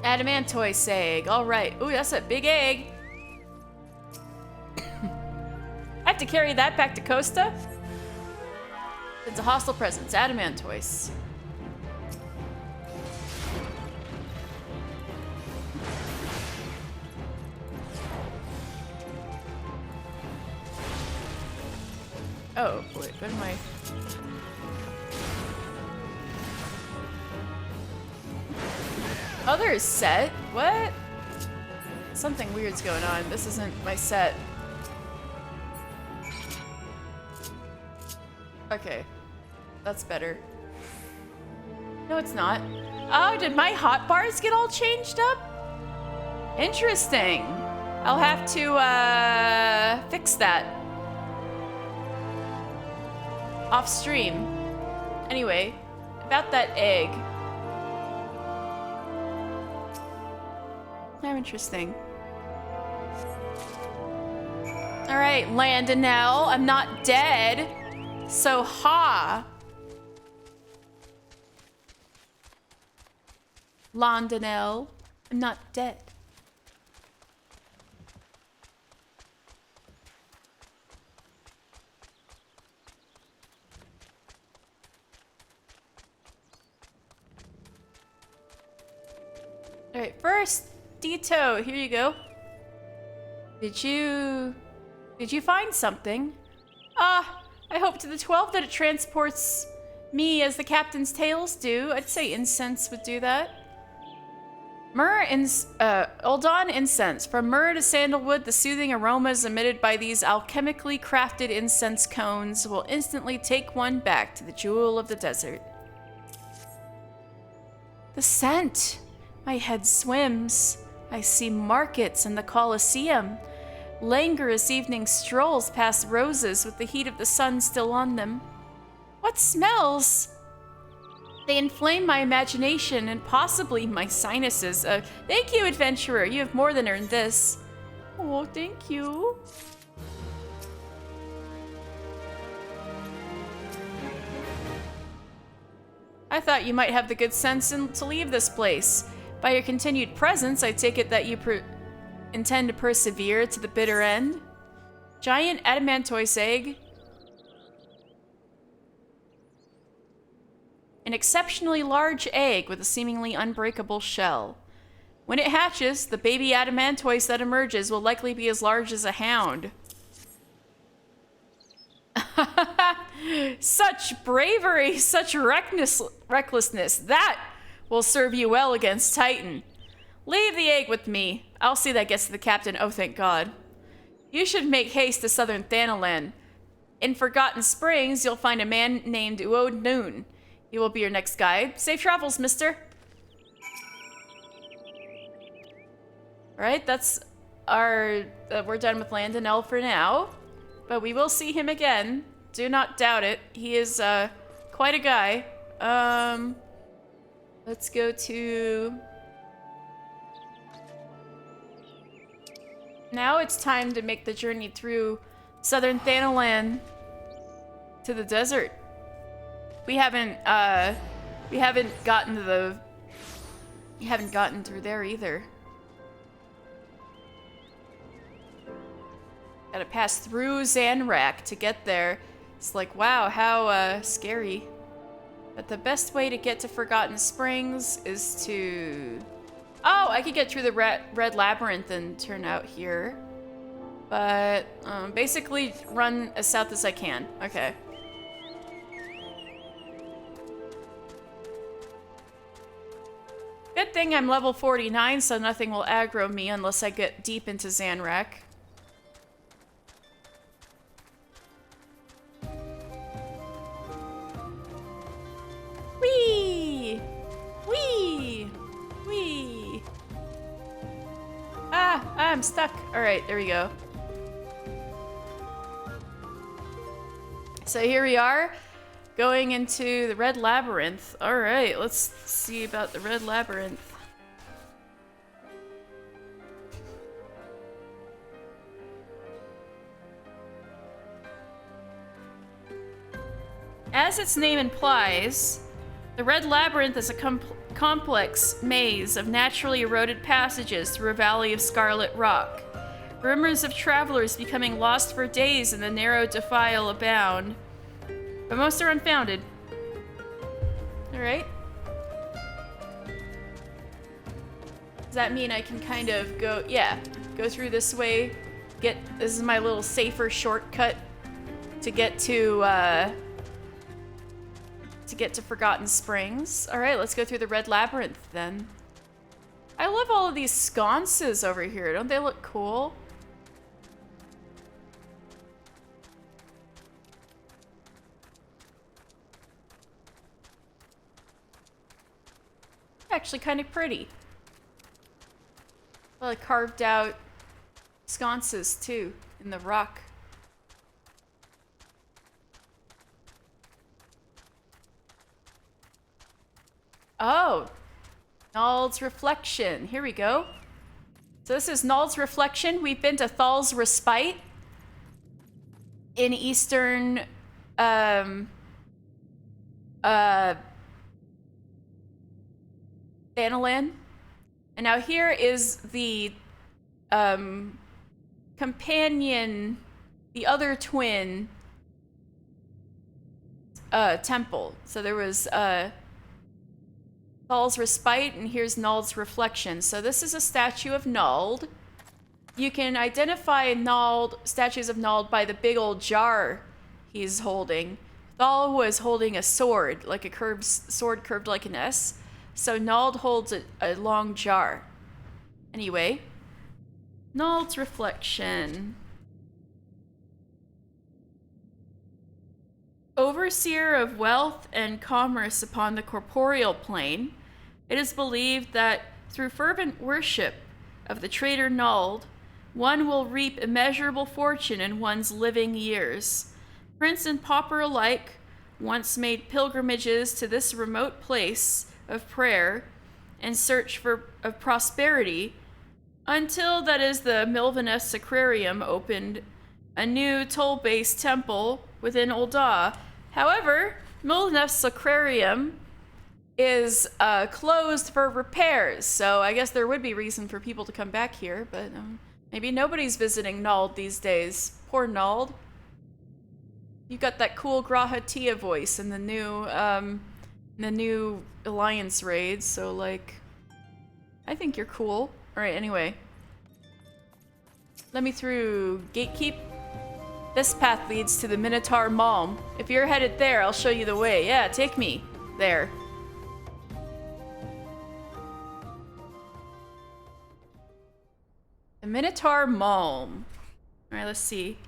Adamantoise egg. All right. Ooh, that's a big egg. I have to carry that back to Costa? It's a hostile presence. Adamantoise. Oh, wait, what am I... Oh, there's set? What? Something weird's going on. This isn't my set. Okay. That's better. No, it's not. Oh, did my hotbars get all changed up? Interesting. I'll have to, fix that. Off stream. Anyway, about that egg. How interesting. Alright, Landonell, I'm not dead. So, ha. Landonell, I'm not dead. Alright, first, Dito, here you go. Did you find something? I hope to the 12 that it transports me as the captain's tales do. I'd say incense would do that. Old Dawn incense. From myrrh to sandalwood, the soothing aromas emitted by these alchemically crafted incense cones will instantly take one back to the jewel of the desert. The scent! My head swims. I see markets and the Colosseum. Languorous evening strolls past roses with the heat of the sun still on them. What smells? They inflame my imagination and possibly my sinuses. Thank you, adventurer. You have more than earned this. Oh, thank you. I thought you might have the good sense to leave this place. By your continued presence, I take it that you intend to persevere to the bitter end. Giant adamantoise egg. An exceptionally large egg with a seemingly unbreakable shell. When it hatches, the baby adamantoise that emerges will likely be as large as a hound. Such bravery, such recklessness. That will serve you well against Titan. Leave the egg with me. I'll see that gets to the captain. Oh, thank God. You should make haste to southern Thanalan. In Forgotten Springs, you'll find a man named Uod Noon. He will be your next guide. Safe travels, mister. Alright, that's our... we're done with Landonell for now. But we will see him again. Do not doubt it. He is quite a guy. Let's go to... Now it's time to make the journey through southern Thanalan to the desert. We haven't gotten to the... We haven't gotten through there either. Gotta pass through Zanrak to get there. It's like, wow, how scary. But the best way to get to Forgotten Springs is to... Oh, I could get through the Red Labyrinth and turn out here. But basically run as south as I can. Okay. Good thing I'm level 49, so nothing will aggro me unless I get deep into Zanrak. Whee! Whee! Whee! Ah, I'm stuck. Alright, there we go. So here we are, going into the Red Labyrinth. Alright, let's see about the Red Labyrinth. As its name implies, the Red Labyrinth is a complex maze of naturally eroded passages through a valley of scarlet rock. Rumors of travelers becoming lost for days in the narrow defile abound, but most are unfounded. Alright. Does that mean I can kind of go, yeah, go through this way, this is my little safer shortcut to get to Forgotten Springs. Alright, let's go through the Red Labyrinth then. I love all of these sconces over here. Don't they look cool? Actually kind of pretty. Well, I carved out sconces too in the rock. Oh, Nald's Reflection. Here we go. So this is Nald's Reflection. We've been to Thal's Respite in eastern Thanalan. And now here is the companion, the other twin temple. So there was Thal's Respite, and here's Nald's Reflection. So this is a statue of Nald. You can identify statues of Nald by the big old jar he's holding. Thal was holding a sword, like a sword curved like an S. So Nald holds a long jar. Anyway, Nald's Reflection. Overseer of wealth and commerce upon the corporeal plane, it is believed that through fervent worship of the traitor Nald, one will reap immeasurable fortune in one's living years. Prince and pauper alike once made pilgrimages to this remote place of prayer and search of prosperity until, that is, the Milvaneth Sacrarium opened a new toll-based temple within Ul'dah. However, Milvaneth Sacrarium is closed for repairs. So I guess there would be reason for people to come back here, but maybe nobody's visiting Nald these days. Poor Nald. You got that cool Graha Tia voice in the new Alliance raid, so like, I think you're cool. All right, anyway. Let me through Gatekeep. This path leads to the Minotaur Malm. If you're headed there, I'll show you the way. Yeah, take me there. The Minotaur Malm. Alright, let's see.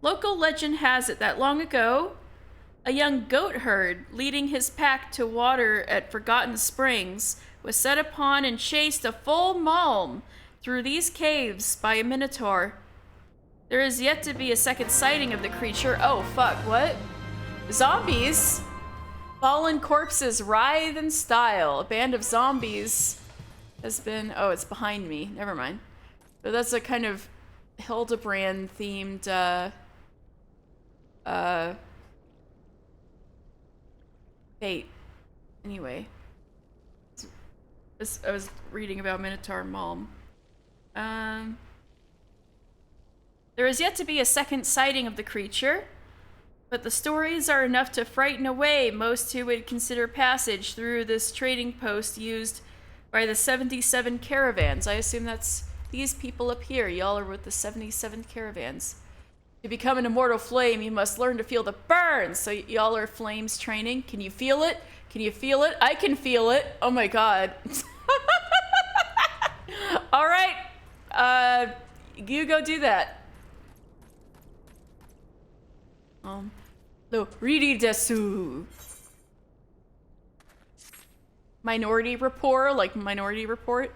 Local legend has it that long ago, a young goat herd leading his pack to water at Forgotten Springs was set upon and chased a full malm through these caves by a minotaur. There is yet to be a second sighting of the creature. Oh, fuck, what? Zombies? Fallen corpses writhe in style. A band of zombies has been... Oh, it's behind me. Never mind. But that's a kind of Hildebrand themed, fate. Anyway. I was reading about Minotaur Malm. There is yet to be a second sighting of the creature, but the stories are enough to frighten away most who would consider passage through this trading post used by the 77 caravans. I assume that's these people up here. Y'all are with the 77 caravans. To become an immortal flame, you must learn to feel the burn. So y'all are flames training. Can you feel it? Can you feel it? I can feel it. Oh my god. All right. You go do that. No, Riri desu. Minority Report, like Minority Report.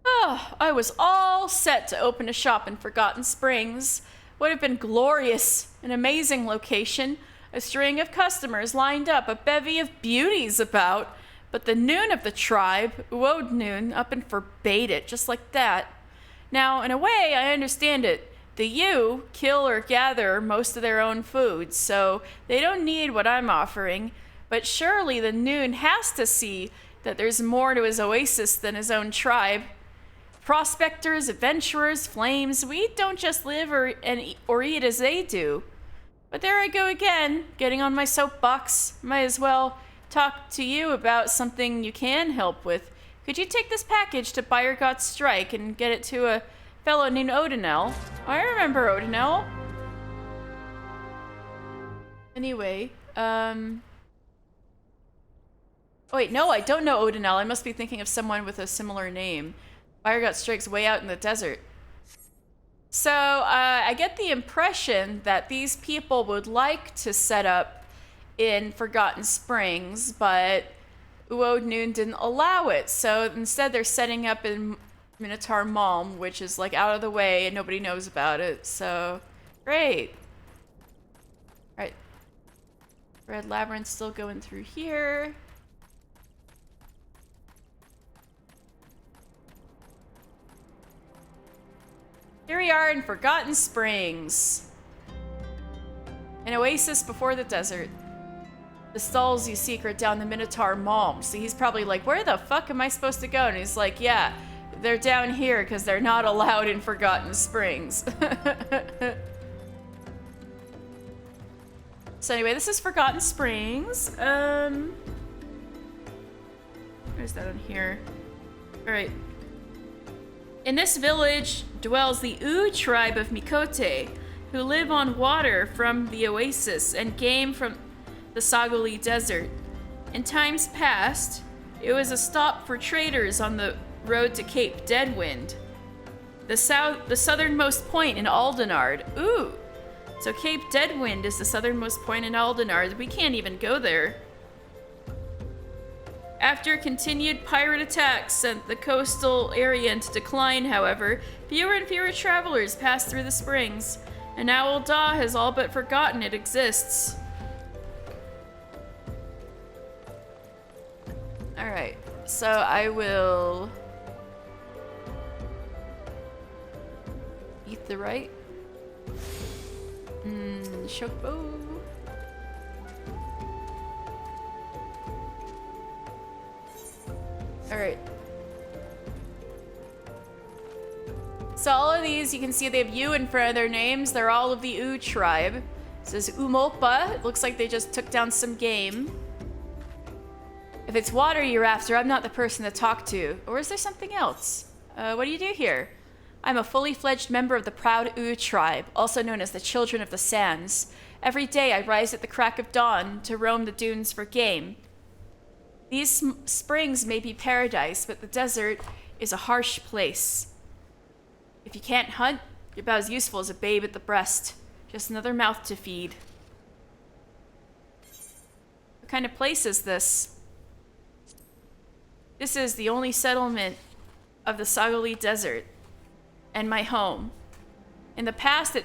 Ah, I was all set to open a shop in Forgotten Springs. Would have been glorious, an amazing location, a string of customers lined up, a bevy of beauties about. But the Noon of the tribe, Uod Noon, up and forbade it, just like that. Now, in a way, I understand it. The U kill or gather most of their own food, so they don't need what I'm offering. But surely the Noon has to see that there's more to his oasis than his own tribe. Prospectors, adventurers, flames, we don't just live or eat as they do. But there I go again, getting on my soapbox. Might as well talk to you about something you can help with. Could you take this package to Bayergot's Strike and get it to a fellow named Odinel? I remember Odinel. Anyway, oh wait, no, I don't know Odinel. I must be thinking of someone with a similar name. Bayergot Strike's way out in the desert. So, I get the impression that these people would like to set up in Forgotten Springs, but Uod Noon didn't allow it. So instead they're setting up in Minotaur Malm, which is like out of the way and nobody knows about it. So, great. All right. Red Labyrinth still going through here. Here we are in Forgotten Springs. An oasis before the desert. The stalls you seek are down the Minotaur Malm. So he's probably like, where the fuck am I supposed to go? And he's like, yeah, they're down here because they're not allowed in Forgotten Springs. So anyway, this is Forgotten Springs. Where's that on here? All right. In this village dwells the U tribe of Mikote, who live on water from the oasis and game from the Sagoli Desert. In times past, it was a stop for traders on the road to Cape Deadwind, the southernmost point in Aldenard. Ooh, so Cape Deadwind is the southernmost point in Aldenard. We can't even go there. After continued pirate attacks sent the coastal area into decline, however, fewer and fewer travelers passed through the springs, and now Old Daw has all but forgotten it exists. Alright, so I will eat the right. Shokbo. Alright. So all of these, you can see they have U in front of their names. They're all of the U tribe. It says Umopa. It looks like they just took down some game. If it's water you're after, I'm not the person to talk to. Or is there something else? What do you do here? I'm a fully fledged member of the proud U tribe, also known as the Children of the Sands. Every day I rise at the crack of dawn to roam the dunes for game. These springs may be paradise, but the desert is a harsh place. If you can't hunt, you're about as useful as a babe at the breast. Just another mouth to feed. What kind of place is this? This is the only settlement of the Sagali Desert, and my home. In the past, it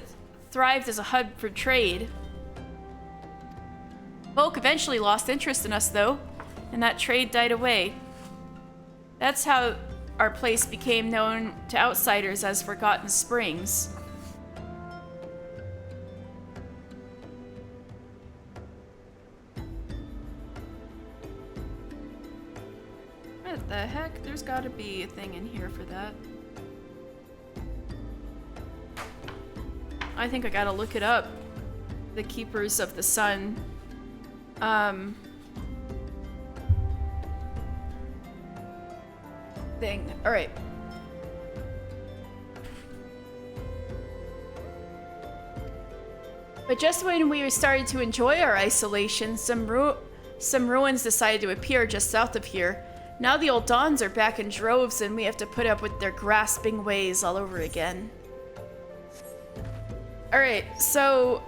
thrived as a hub for trade. Folk eventually lost interest in us, though, and that trade died away. That's how our place became known to outsiders as Forgotten Springs. What the heck? There's gotta be a thing in here for that. I think I gotta look it up. The Keepers of the Sun. Thing. Alright. But just when we started to enjoy our isolation, some ruins decided to appear just south of here. Now the old Dons are back in droves and we have to put up with their grasping ways all over again. Alright, so,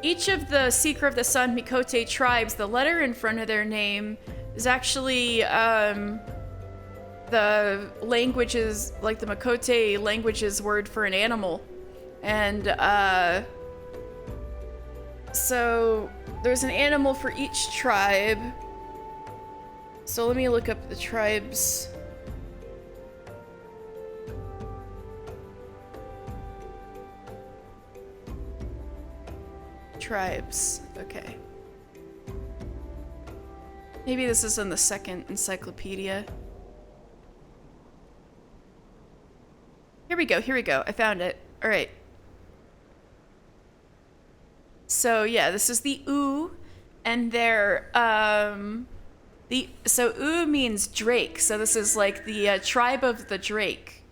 each of the Seeker of the Sun Mikote tribes, the letter in front of their name is actually, the languages, like the Mikote language's word for an animal. And, so there's an animal for each tribe. So let me look up the tribes. Tribes, okay. Maybe this is in the second encyclopedia. Here we go, I found it. Alright. So yeah, this is the U, and they're, so U means drake, so this is like the tribe of the drake.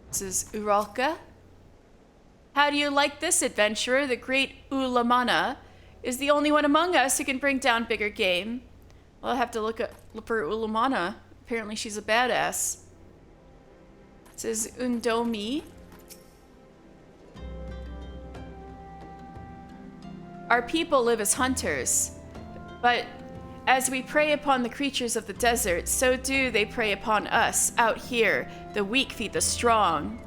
This is Uralka. How do you like this, adventurer? The great Ulamana is the only one among us who can bring down bigger game. Well, I'll have to look for Ulamana. Apparently she's a badass. It says Undomi. Our people live as hunters, but as we prey upon the creatures of the desert, so do they prey upon us out here. The weak feed the strong.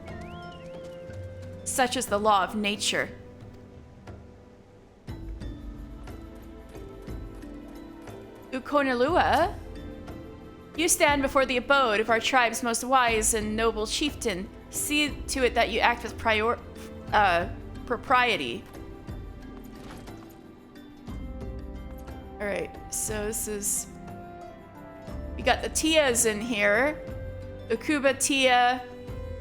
Such is the law of nature. Ukonalua, you stand before the abode of our tribe's most wise and noble chieftain. See to it that you act with propriety. Alright, so this is... We got the Tias in here. Ukuba Tia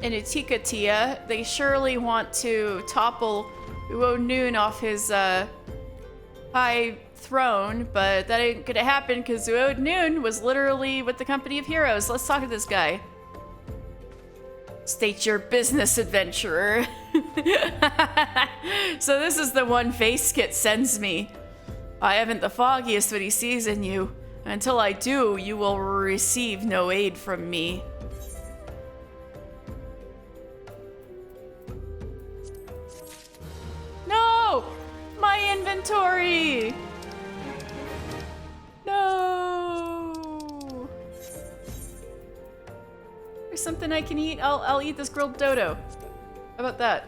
and Utika Tia. They surely want to topple Uo Noon off his high throne, but that ain't gonna happen because Uo Noon was literally with the company of heroes. Let's talk to this guy. State your business, adventurer. So this is the one Facekit sends me. I haven't the foggiest what he sees in you. Until I do, you will receive no aid from me. No! My inventory! No! There's something I can eat. I'll eat this grilled dodo. How about that?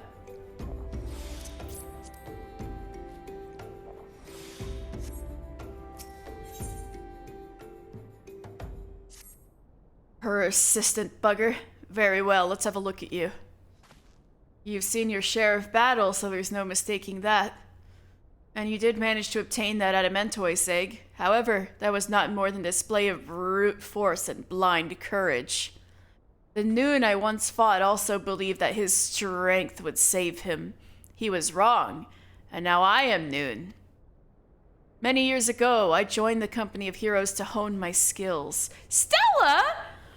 Persistent bugger. Very well, let's have a look at you. You've seen your share of battle, so there's no mistaking that. And you did manage to obtain that Adamantoise egg. However, that was not more than a display of brute force and blind courage. The Noon I once fought also believed that his strength would save him. He was wrong, and now I am Noon. Many years ago, I joined the company of heroes to hone my skills. Stella!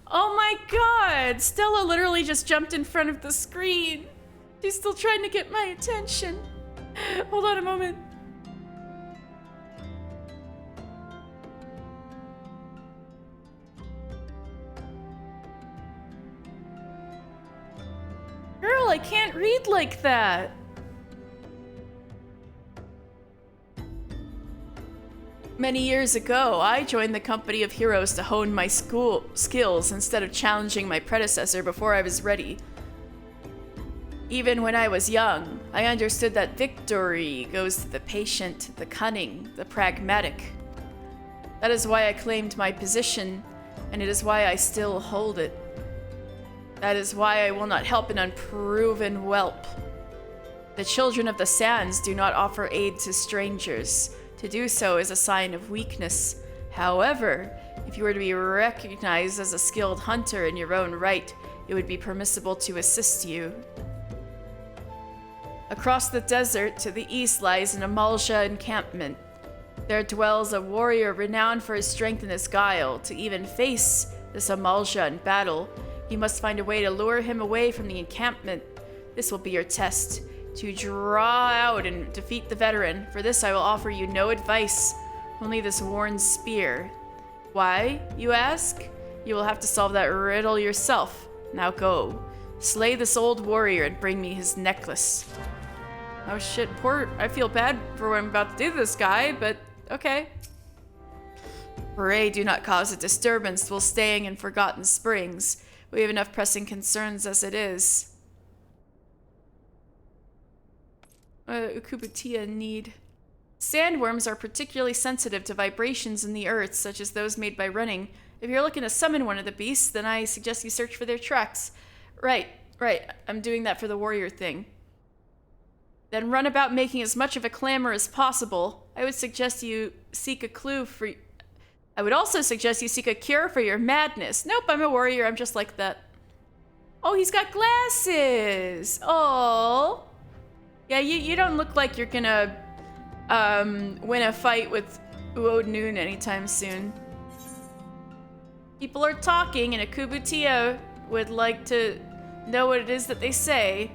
Oh my god! Stella literally just jumped in front of the screen. She's still trying to get my attention. Hold on a moment. Girl, I can't read like that. Many years ago, I joined the company of heroes to hone my skills instead of challenging my predecessor before I was ready. Even when I was young, I understood that victory goes to the patient, the cunning, the pragmatic. That is why I claimed my position, and it is why I still hold it. That is why I will not help an unproven whelp. The children of the sands do not offer aid to strangers. To do so is a sign of weakness. However, if you were to be recognized as a skilled hunter in your own right, it would be permissible to assist you. Across the desert to the east lies an Amalja encampment. There dwells a warrior renowned for his strength and his guile. To even face this Amalja in battle, you must find a way to lure him away from the encampment. This will be your test. To draw out and defeat the veteran. For this I will offer you no advice, only this worn spear. Why, you ask? You will have to solve that riddle yourself. Now go. Slay this old warrior and bring me his necklace. Oh shit, I feel bad for what I'm about to do to this guy, but okay. Pray do not cause a disturbance while staying in Forgotten Springs. We have enough pressing concerns as it is. Ukubutia need. Sandworms are particularly sensitive to vibrations in the earth, such as those made by running. If you're looking to summon one of the beasts, then I suggest you search for their tracks. Right. I'm doing that for the warrior thing. Then run about making as much of a clamor as possible. I would also suggest you seek a cure for your madness. Nope, I'm a warrior. I'm just like that. Oh, he's got glasses. Oh. Yeah, you don't look like you're gonna win a fight with Uod Noon anytime soon. People are talking, and Akubutia would like to know what it is that they say.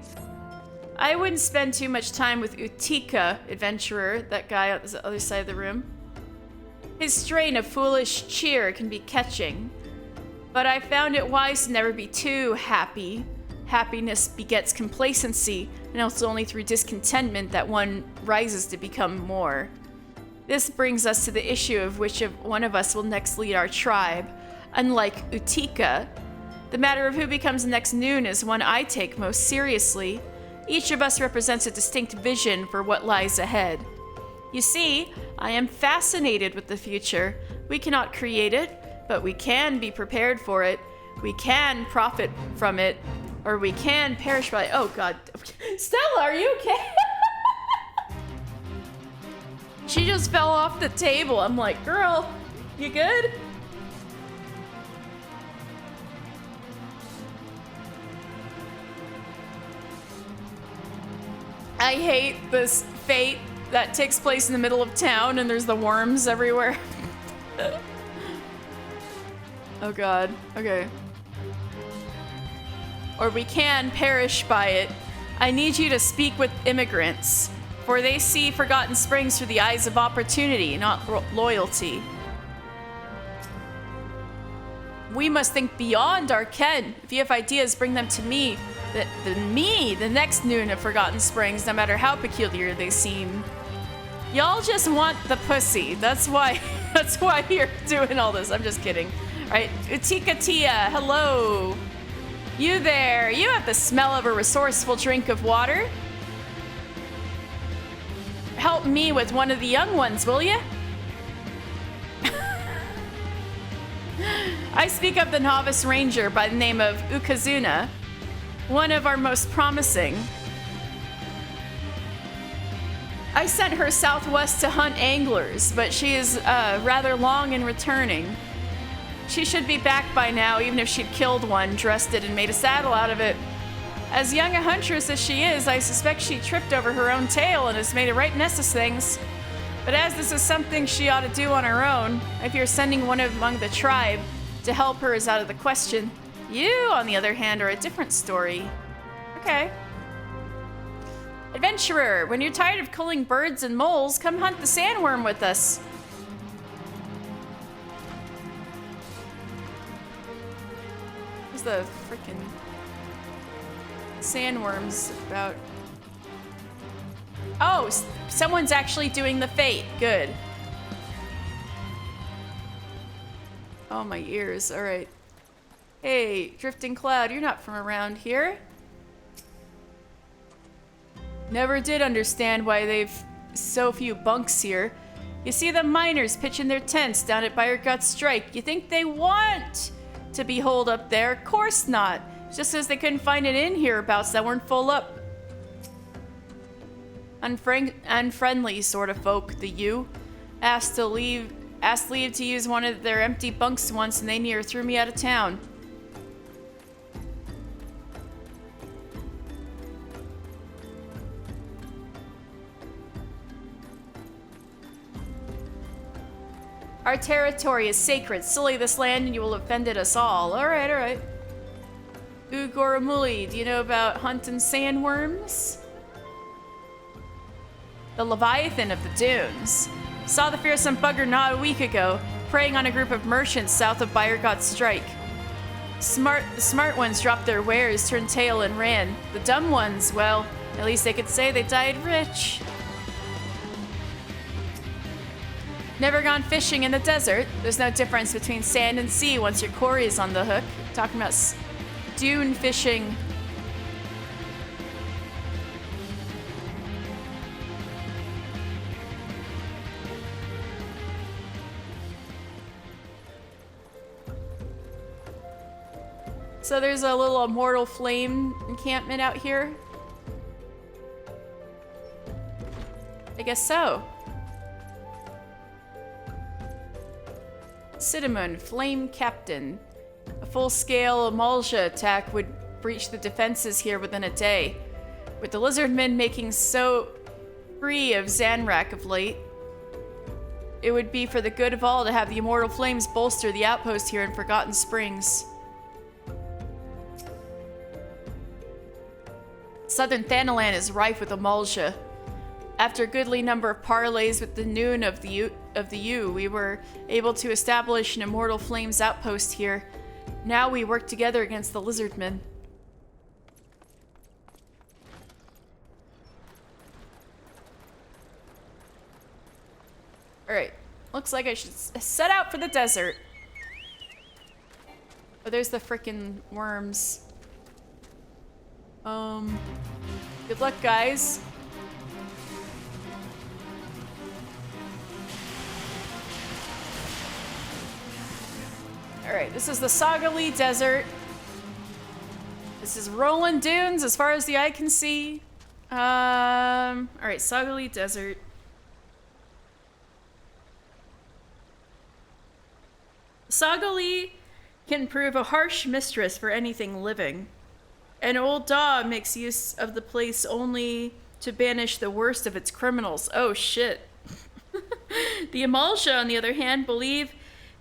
I wouldn't spend too much time with Utika, adventurer, that guy on the other side of the room. His strain of foolish cheer can be catching, but I found it wise to never be too happy. Happiness begets complacency, and it's only through discontentment that one rises to become more. This brings us to the issue of which one of us will next lead our tribe. Unlike Utika, the matter of who becomes the next Noon is one I take most seriously. Each of us represents a distinct vision for what lies ahead. You see, I am fascinated with the future. We cannot create it, but we can be prepared for it. We can profit from it, or we can perish by it. Oh god. Stella, are you okay? She just fell off the table. I'm like, girl, you good? I hate this fate that takes place in the middle of town and there's the worms everywhere. Oh god, okay. Or we can perish by it. I need you to speak with immigrants, for they see Forgotten Springs through the eyes of opportunity, not loyalty. We must think beyond our ken. If you have ideas, bring them to me. The next Noon of Forgotten Springs, no matter how peculiar they seem. Y'all just want the pussy. That's why you're doing all this. I'm just kidding. All right, Utika Tia, hello. You there, you have the smell of a resourceful drink of water. Help me with one of the young ones, will you? I speak of the novice ranger by the name of Ukazuna, one of our most promising. I sent her southwest to hunt anglers, but she is rather long in returning. She should be back by now, even if she'd killed one, dressed it, and made a saddle out of it. As young a huntress as she is, I suspect she tripped over her own tail and has made a right mess of things. But as this is something she ought to do on her own, I fear sending one among the tribe to help her is out of the question. You, on the other hand, are a different story. Okay. Adventurer, when you're tired of killing birds and moles, come hunt the sandworm with us. What's the frickin' sandworms about? Oh, someone's actually doing the fate. Good. Oh, my ears. All right. Hey, Drifting Cloud, you're not from around here. Never did understand why they've so few bunks here. You see the miners pitching their tents down at Brigade Strike. You think they want to be holed up there? Of course not. Just as they couldn't find an inn hereabouts that weren't full up. Unfriendly sort of folk, the U. Asked leave to use one of their empty bunks once and they near threw me out of town. Our territory is sacred. Sully this land and you will have offended us all. Alright, alright. Ugoramuli, do you know about hunting sandworms? The Leviathan of the Dunes. Saw the fearsome bugger not a week ago, preying on a group of merchants south of Brigade Strike. The smart ones dropped their wares, turned tail, and ran. The dumb ones, well, at least they could say they died rich. Never gone fishing in the desert. There's no difference between sand and sea once your quarry is on the hook. Talking about dune fishing. So there's a little immortal flame encampment out here. I guess so. Cinnamon, Flame Captain. A full-scale emulsion attack would breach the defenses here within a day. With the lizardmen making so free of Zanrak of late, it would be for the good of all to have the immortal flames bolster the outpost here in Forgotten Springs. Southern Thanalan is rife with emulsion. After a goodly number of parleys with the Noon of the U, we were able to establish an Immortal Flames outpost here. Now we work together against the Lizardmen. Alright, looks like I should set out for the desert. Oh, there's the frickin' worms. Good luck, guys. Alright, this is the Sagali Desert. This is rolling dunes as far as the eye can see. Alright, Sagali Desert. Sagali can prove a harsh mistress for anything living. An old dog makes use of the place only to banish the worst of its criminals. Oh shit. The Amalsha, on the other hand, believe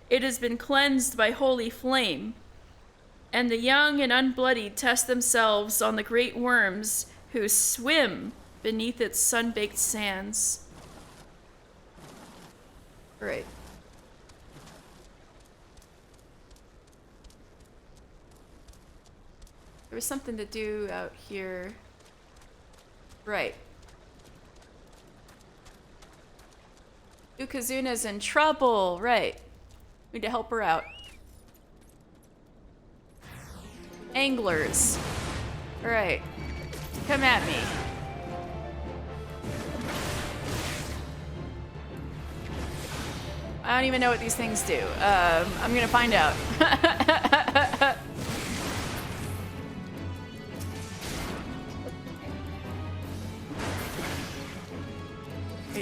it has been cleansed by holy flame, and the young and unbloodied test themselves on the great worms who swim beneath its sun-baked sands. Right. There was something to do out here. Right. Ukazuna's in trouble. Right. Need to help her out. Anglers. Alright. Come at me. I don't even know what these things do. I'm gonna find out.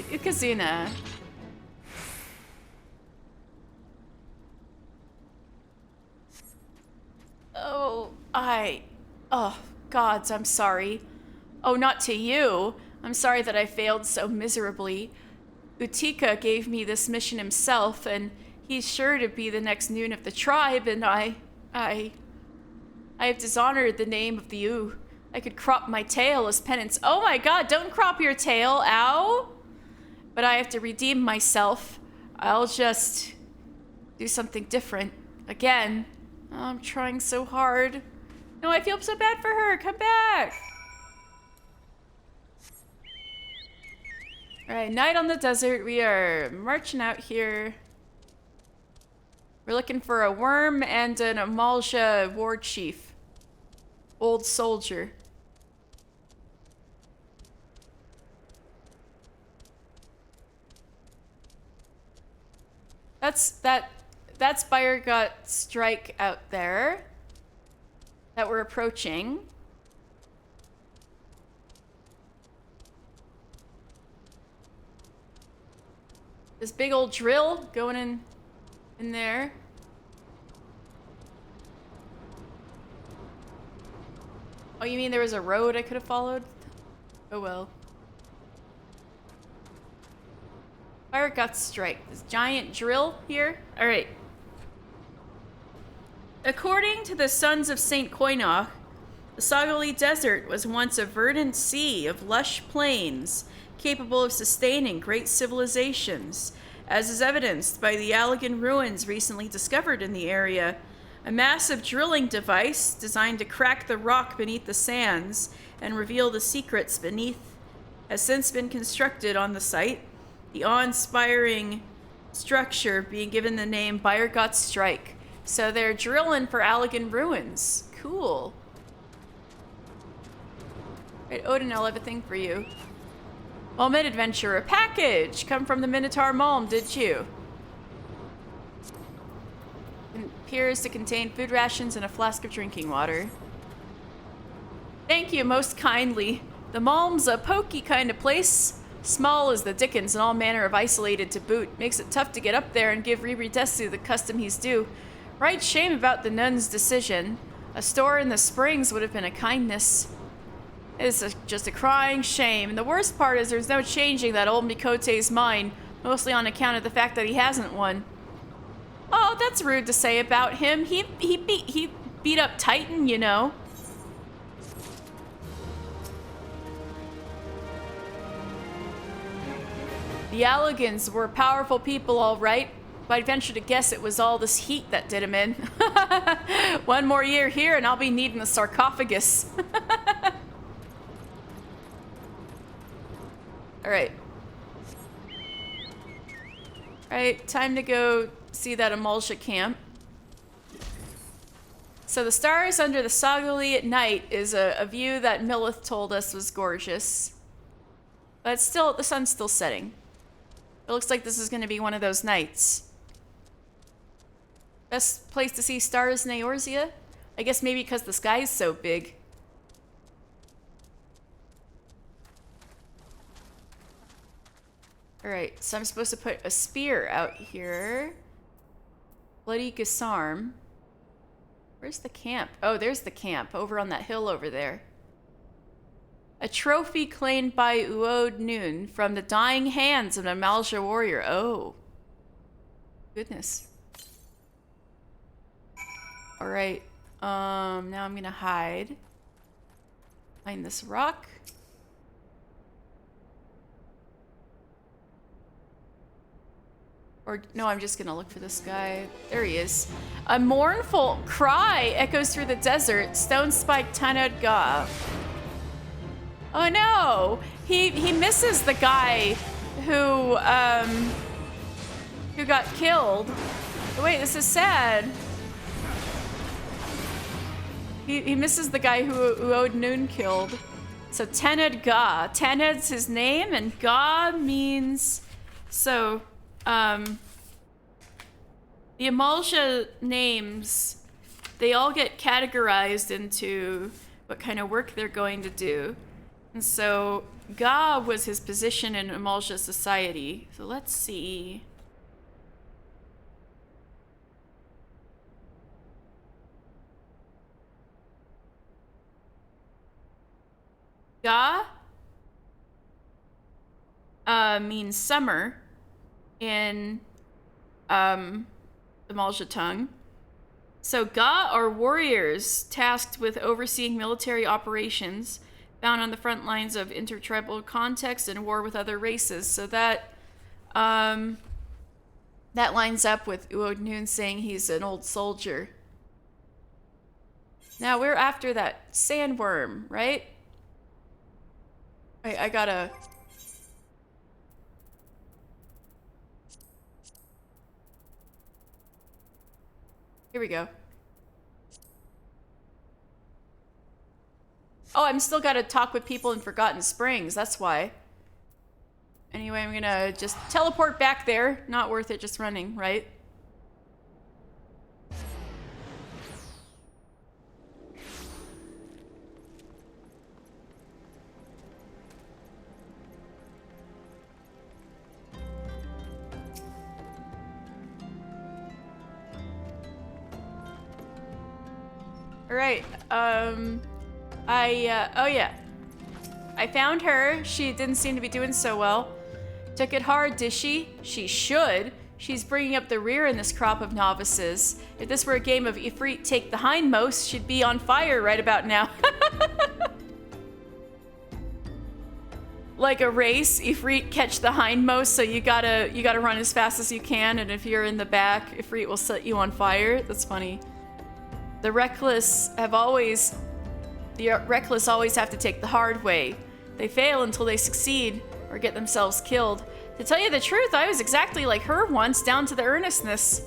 Ukazuna. Oh, gods, I'm sorry. Oh, not to you. I'm sorry that I failed so miserably. Utika gave me this mission himself, and he's sure to be the next noon of the tribe, and I have dishonored the name of the U. I could crop my tail as penance. Oh my god, don't crop your tail, ow! But I have to redeem myself. I'll just do something different. Again. Oh, I'm trying so hard. No, I feel so bad for her. Come back. Alright, night on the desert. We are marching out here. We're looking for a worm and an Amalja war chief. Old soldier. That's Brigat Strike out there that we're approaching. This big old drill going in there. Oh, you mean there was a road I could have followed? Oh well. Brigat Strike. This giant drill here. All right. According to the Sons of St. Koinoch, the Sagali Desert was once a verdant sea of lush plains capable of sustaining great civilizations, as is evidenced by the Allegan ruins recently discovered in the area. A massive drilling device designed to crack the rock beneath the sands and reveal the secrets beneath has since been constructed on the site, the awe-inspiring structure being given the name Brigat Strike. So they're drilling for Allegan ruins. Cool. Right, Odin, I'll have a thing for you. Malmed adventurer, package! Come from the Minotaur Malm, did you? It appears to contain food rations and a flask of drinking water. Thank you most kindly. The Malm's a pokey kind of place. Small as the dickens and all manner of isolated to boot. Makes it tough to get up there and give Ribridessu the custom he's due. Right shame about the nun's decision. A store in the springs would have been a kindness. It's just a crying shame. And the worst part is there's no changing that old Mikote's mind, mostly on account of the fact that he hasn't one. Oh, that's rude to say about him. He beat up Titan, you know. The Allegans were powerful people, all right. But I'd venture to guess it was all this heat that did him in. One more year here and I'll be needing a sarcophagus. Alright. Alright, time to go see that Amalja camp. So the stars under the Sagali at night is a view that Millith told us was gorgeous. But still, the sun's still setting. It looks like this is going to be one of those nights. Best place to see stars in Eorzea? I guess maybe because the sky is so big. Alright, so I'm supposed to put a spear out here. Bloody Gisarm. Where's the camp? Oh, there's the camp, over on that hill over there. A trophy claimed by Uod Nun from the dying hands of an Amalja warrior. Oh. Goodness. Alright, now I'm gonna hide behind this rock. Or, no, I'm just gonna look for this guy. There he is. A mournful cry echoes through the desert. Stone Spike Tanad Ga. Oh no! He misses the guy who got killed. Wait, this is sad. He misses the guy who Uod Nun killed. So Tanad Ga. Tanad's his name, and Ga means... So, the Amalja names, they all get categorized into what kind of work they're going to do. And so Ga was his position in Amalja society. So let's see. Ga means summer in the Amalja tongue. So Ga are warriors tasked with overseeing military operations found on the front lines of intertribal context and war with other races. So that that lines up with Uodnun saying he's an old soldier. Now we're after that sandworm, right? I gotta... Here we go. Oh, I'm still gotta talk with people in Forgotten Springs, that's why. Anyway, I'm gonna just teleport back there. Not worth it just running, right? Alright, oh yeah. I found her. She didn't seem to be doing so well. Took it hard, did she? She should. She's bringing up the rear in this crop of novices. If this were a game of Ifrit take the hindmost, she'd be on fire right about now. Like a race, Ifrit catch the hindmost, so you gotta run as fast as you can, and if you're in the back, Ifrit will set you on fire. That's funny. The reckless always have to take the hard way. They fail until they succeed or get themselves killed. To tell you the truth, I was exactly like her once, down to the earnestness.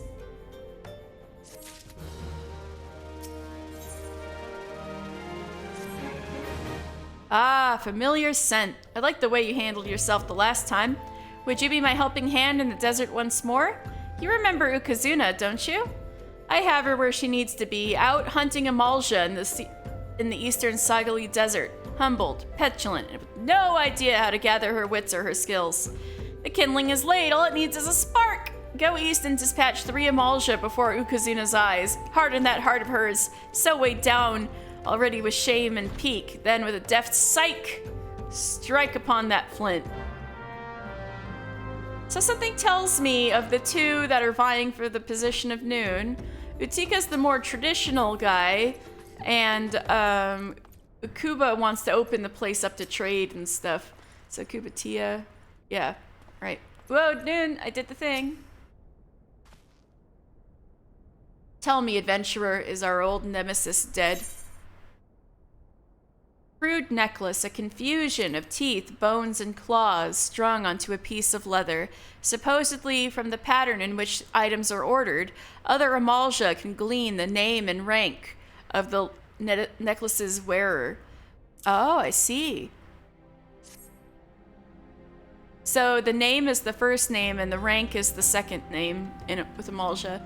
Ah, familiar scent. I like the way you handled yourself the last time. Would you be my helping hand in the desert once more? You remember Ukazuna, don't you? I have her where she needs to be, out hunting Amalja in the eastern Sagali Desert. Humbled, petulant, and with no idea how to gather her wits or her skills. The kindling is laid, all it needs is a spark! Go east and dispatch 3 Amalja before Ukazuna's eyes. Harden that heart of hers, so weighed down already with shame and pique. Then with a deft psych, strike upon that flint. So something tells me of the 2 that are vying for the position of Noon, Utika's the more traditional guy, and Ukuba wants to open the place up to trade and stuff. So Kubatia, yeah, right. Whoa, Noon, I did the thing. Tell me, adventurer, is our old nemesis dead? Crude necklace, a confusion of teeth, bones, and claws strung onto a piece of leather. Supposedly from the pattern in which items are ordered, other Amalja can glean the name and rank of the necklace's wearer. Oh, I see. So the name is the first name and the rank is the second name with Amalja.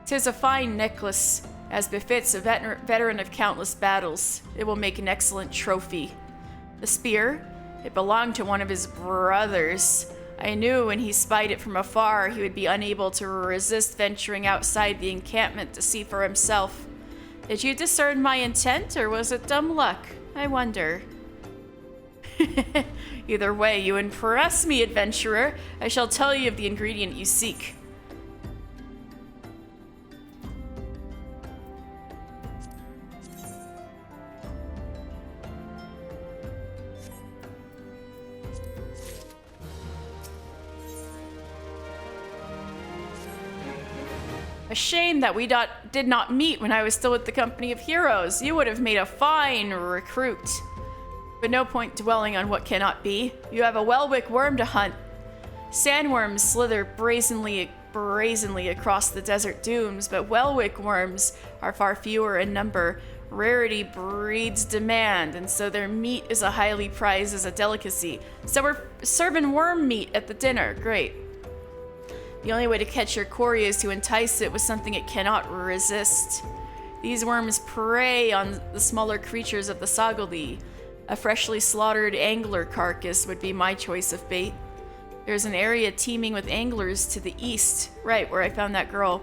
'Tis a fine necklace, as befits a veteran of countless battles. It will make an excellent trophy. The spear? It belonged to one of his brothers. I knew when he spied it from afar he would be unable to resist venturing outside the encampment to see for himself. Did you discern my intent, or was it dumb luck? I wonder. Either way, you impress me, adventurer. I shall tell you of the ingredient you seek. A shame that we did not meet when I was still with the company of heroes. You would have made a fine recruit. But no point dwelling on what cannot be. You have a Welwick worm to hunt. Sandworms slither brazenly across the desert dunes, but Welwick worms are far fewer in number. Rarity breeds demand, and so their meat is a highly prized as a delicacy. So we're serving worm meat at the dinner. Great. The only way to catch your quarry is to entice it with something it cannot resist. These worms prey on the smaller creatures of the Sagali. A freshly slaughtered angler carcass would be my choice of bait. There's an area teeming with anglers to the east, right where I found that girl.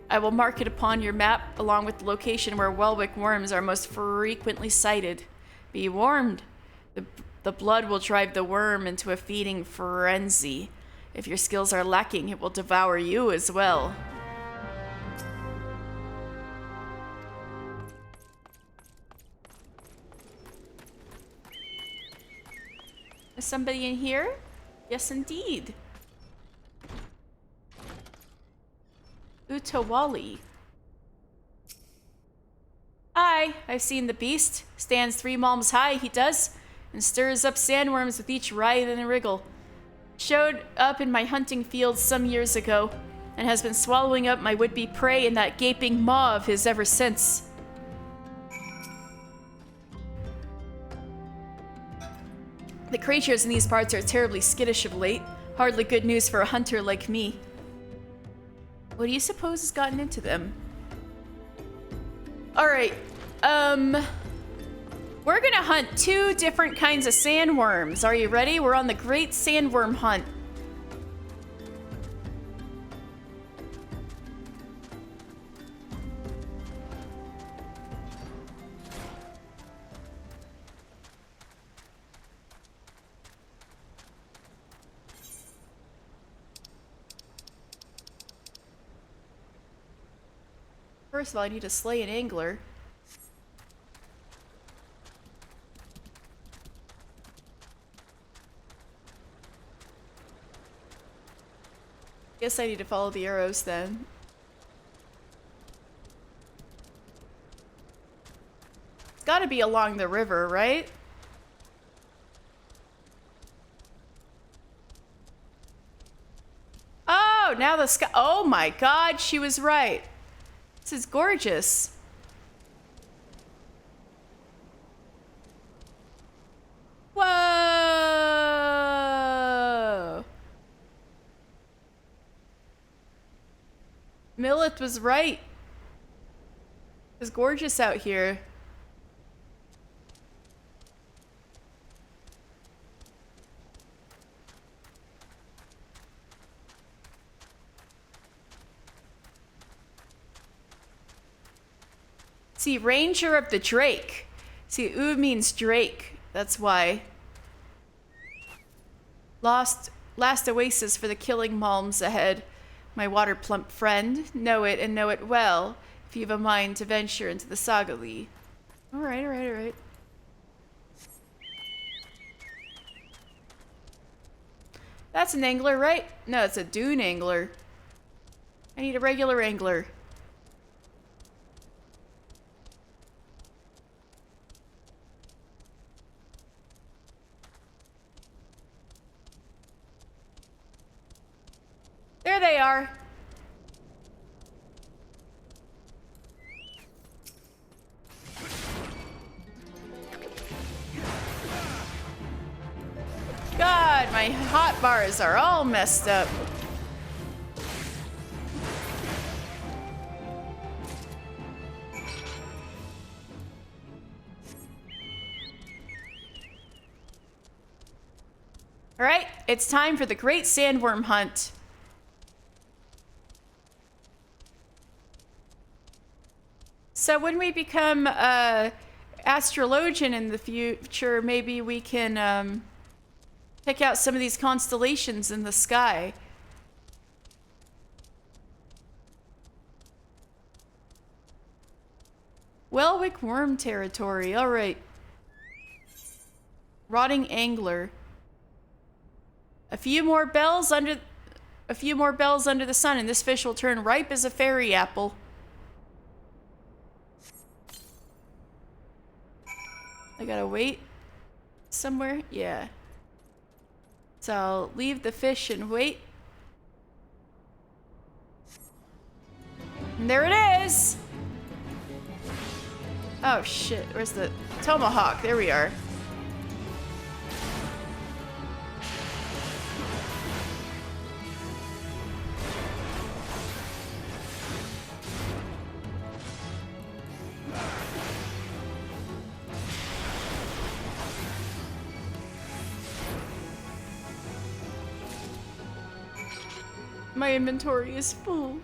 I will mark it upon your map along with the location where Welwick worms are most frequently sighted. Be warned, the blood will drive the worm into a feeding frenzy. If your skills are lacking, it will devour you as well. Is somebody in here? Yes, indeed. Utawali. Aye, I've seen the beast. Stands 3 malms high, he does, and stirs up sandworms with each writhe and wriggle. Showed up in my hunting fields some years ago, and has been swallowing up my would-be prey in that gaping maw of his ever since. The creatures in these parts are terribly skittish of late. Hardly good news for a hunter like me. What do you suppose has gotten into them? Alright, we're gonna hunt 2 different kinds of sandworms. Are you ready? We're on the Great Sandworm Hunt. First of all, I need to slay an angler. Guess I need to follow the arrows then. It's gotta be along the river, right? Oh, now the sky. Oh my god, she was right. This is gorgeous. Whoa! Millet was right. It's gorgeous out here. See, Ranger of the Drake. See, U means Drake. That's why. Last oasis for the killing malms ahead. My water plump friend. Know it and know it well, if you've a mind to venture into the Sagali. Alright, alright, alright. That's an angler, right? No, it's a dune angler. I need a regular angler. There they are. God, my hot bars are all messed up. All right, it's time for the Great Sandworm Hunt. So when we become astrologian in the future, maybe we can pick out some of these constellations in the sky. Welwick worm territory. All right. Rotting angler. A few more bells under the sun, and this fish will turn ripe as a fairy apple. I gotta wait somewhere? Yeah. So I'll leave the fish and wait. And there it is! Oh shit, where's the tomahawk? There we are. My inventory is full.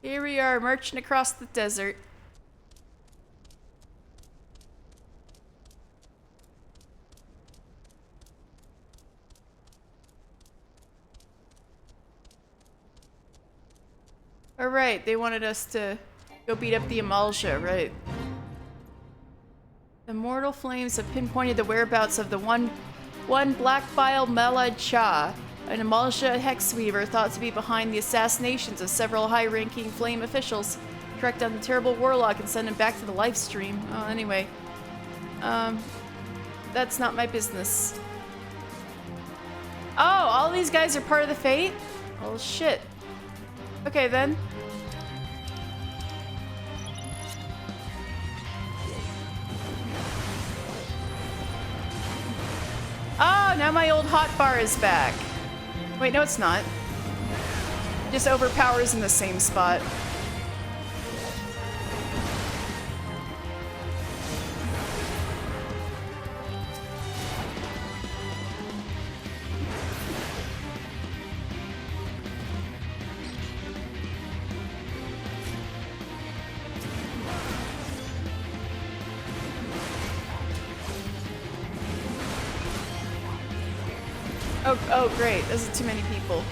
Here we are, marching across the desert. Alright, they wanted us to go beat up the Amalja, right? The mortal flames have pinpointed the whereabouts of the one Black Bile Melad Cha, an Amalja hexweaver thought to be behind the assassinations of several high-ranking flame officials. Track down the terrible warlock and send him back to the live stream. Oh, anyway. That's not my business. Oh, all these guys are part of the Fate? Oh, shit. Okay, then. Oh, now my old hotbar is back. Wait, no, it's not. It just overpowers in the same spot. Oh, great. This is too many people.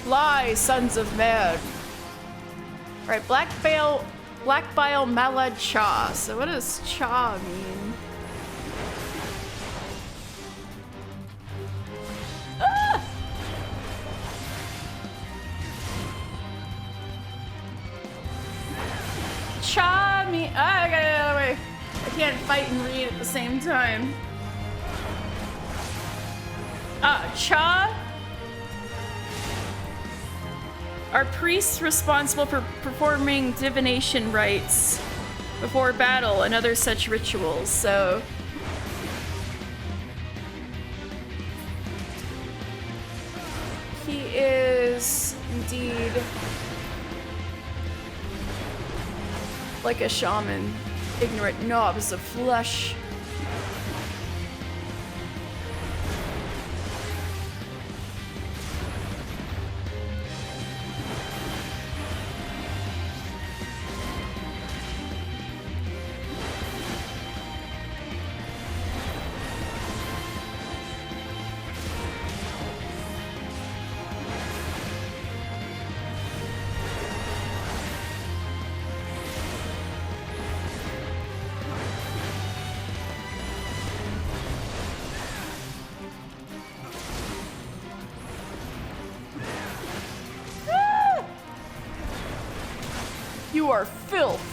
Fly, sons of man. Alright, Black Bile Malad Cha. So what does Cha mean? Ah! Cha mean. Ah, okay, wait. I can't fight and read at the same time. Cha are priests responsible for performing divination rites before battle and other such rituals, so... He is indeed like a shaman, ignorant knobs of flesh. You are filth.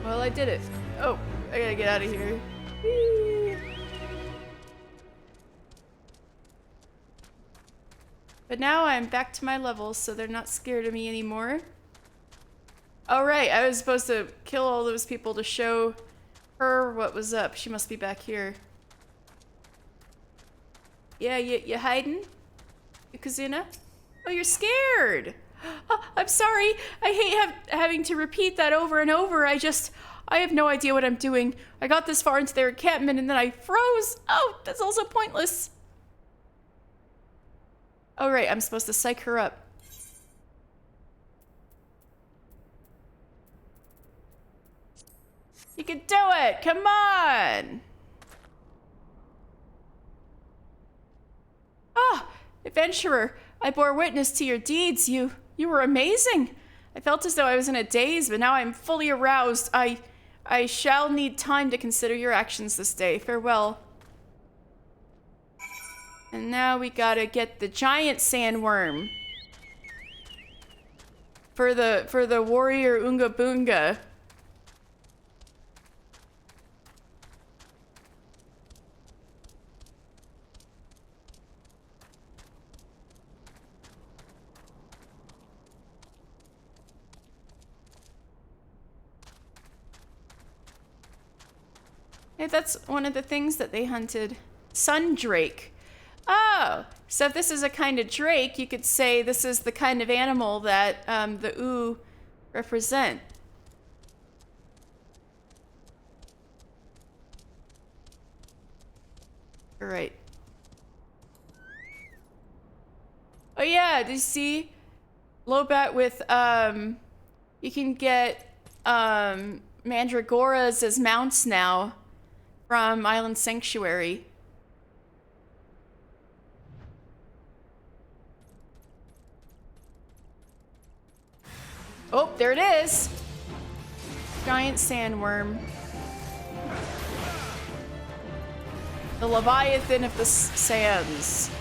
Well, I did it. Oh, I gotta get out of here. Whee! But now I'm back to my levels, so they're not scared of me anymore. Oh, right, I was supposed to kill all those people to show her what was up. She must be back here. Yeah, you hiding? Yukazuna? Oh, you're scared! I'm sorry. I hate having to repeat that over and over. I have no idea what I'm doing. I got this far into their encampment and then I froze. Oh, that's also pointless. Oh, right. I'm supposed to psych her up. You can do it! Come on! Ah, adventurer, I bore witness to your deeds. You were amazing. I felt as though I was in a daze, but now I'm fully aroused. I shall need time to consider your actions this day. Farewell. And now we gotta get the giant sandworm. For the warrior Unga Boonga. Hey, that's one of the things that they hunted. Sundrake. Oh, so if this is a kind of drake, you could say this is the kind of animal that the ooh represent. All right. Oh yeah, do you see? Lobat with, you can get mandragoras as mounts now from Island Sanctuary. Oh, there it is. Giant sandworm. The Leviathan of the sands.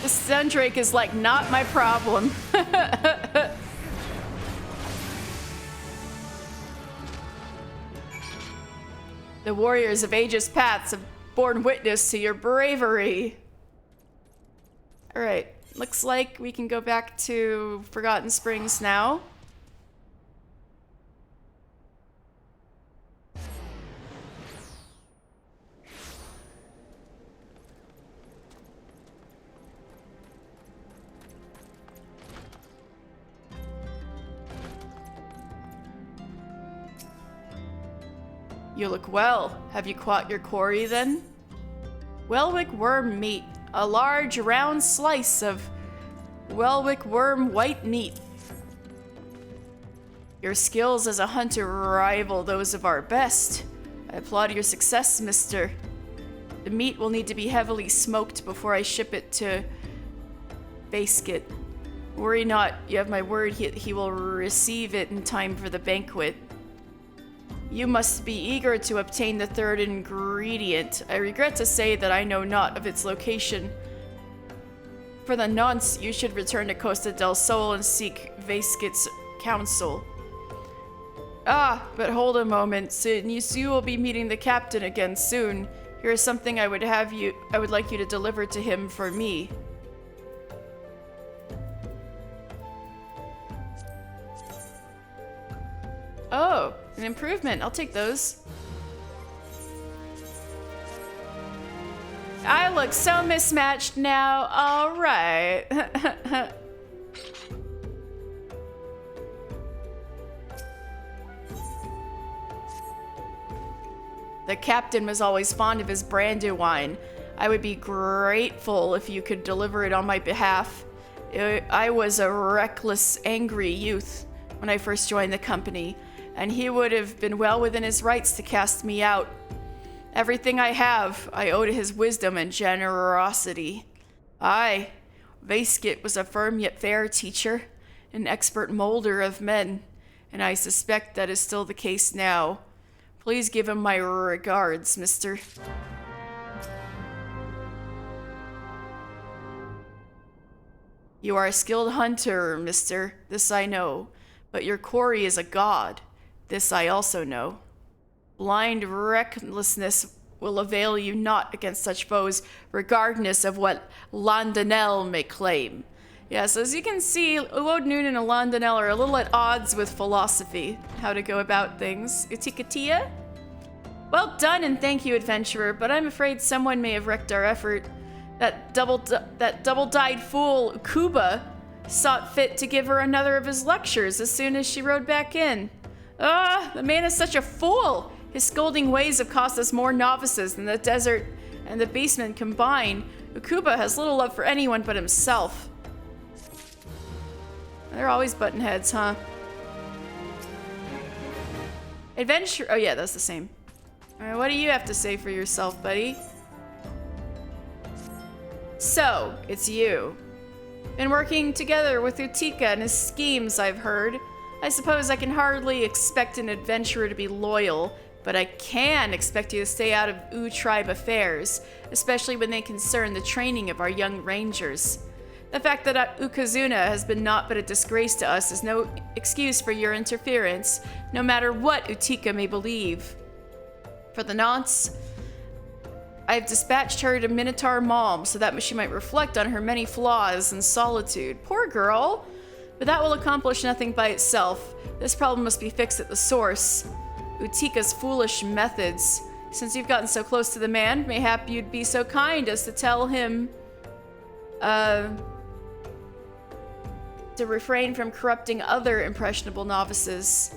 This Sundrake is like not my problem. The warriors of ages past have borne witness to your bravery. All right, looks like we can go back to Forgotten Springs now. You look well. Have you caught your quarry then? Welwick worm meat. A large round slice of Welwick worm white meat. Your skills as a hunter rival those of our best. I applaud your success, mister. The meat will need to be heavily smoked before I ship it to Basket. Worry not, you have my word he will receive it in time for the banquet. You must be eager to obtain the third ingredient. I regret to say that I know not of its location. For the nonce, you should return to Costa del Sol and seek Vaskit's counsel. Ah, but hold a moment. Since you will be meeting the captain again soon, here is something I would like you to deliver to him for me. Oh, an improvement. I'll take those. I look so mismatched now. All right. The captain was always fond of his brandy wine. I would be grateful if you could deliver it on my behalf. I was a reckless, angry youth when I first joined the company, and he would have been well within his rights to cast me out. Everything I have, I owe to his wisdom and generosity. Aye, Vaskit was a firm yet fair teacher, an expert molder of men, and I suspect that is still the case now. Please give him my regards, mister. You are a skilled hunter, mister, this I know, but your quarry is a god. This I also know. Blind recklessness will avail you not against such foes, regardless of what Londonelle may claim. Yes, as you can see, Uod Noonan and Londonelle are a little at odds with philosophy, how to go about things. Utikatia? Well done and thank you, adventurer, but I'm afraid someone may have wrecked our effort. That double-dyed fool, Ukuba, sought fit to give her another of his lectures as soon as she rode back in. The man is such a fool! His scolding ways have cost us more novices than the desert and the basement combined. Ukuba has little love for anyone but himself. They're always button heads, huh? Adventure. Oh yeah, that's the same. Alright, what do you have to say for yourself, buddy? So, it's you. Been working together with Utika and his schemes, I've heard. I suppose I can hardly expect an adventurer to be loyal, but I can expect you to stay out of tribe affairs, especially when they concern the training of our young rangers. The fact that Ukazuna has been naught but a disgrace to us is no excuse for your interference, no matter what Utika may believe. For the nonce, I've dispatched her to Minotaur Malm so that she might reflect on her many flaws and solitude. Poor girl! But that will accomplish nothing by itself. This problem must be fixed at the source. Utika's foolish methods. Since you've gotten so close to the man, mayhap you'd be so kind as to tell him, to refrain from corrupting other impressionable novices.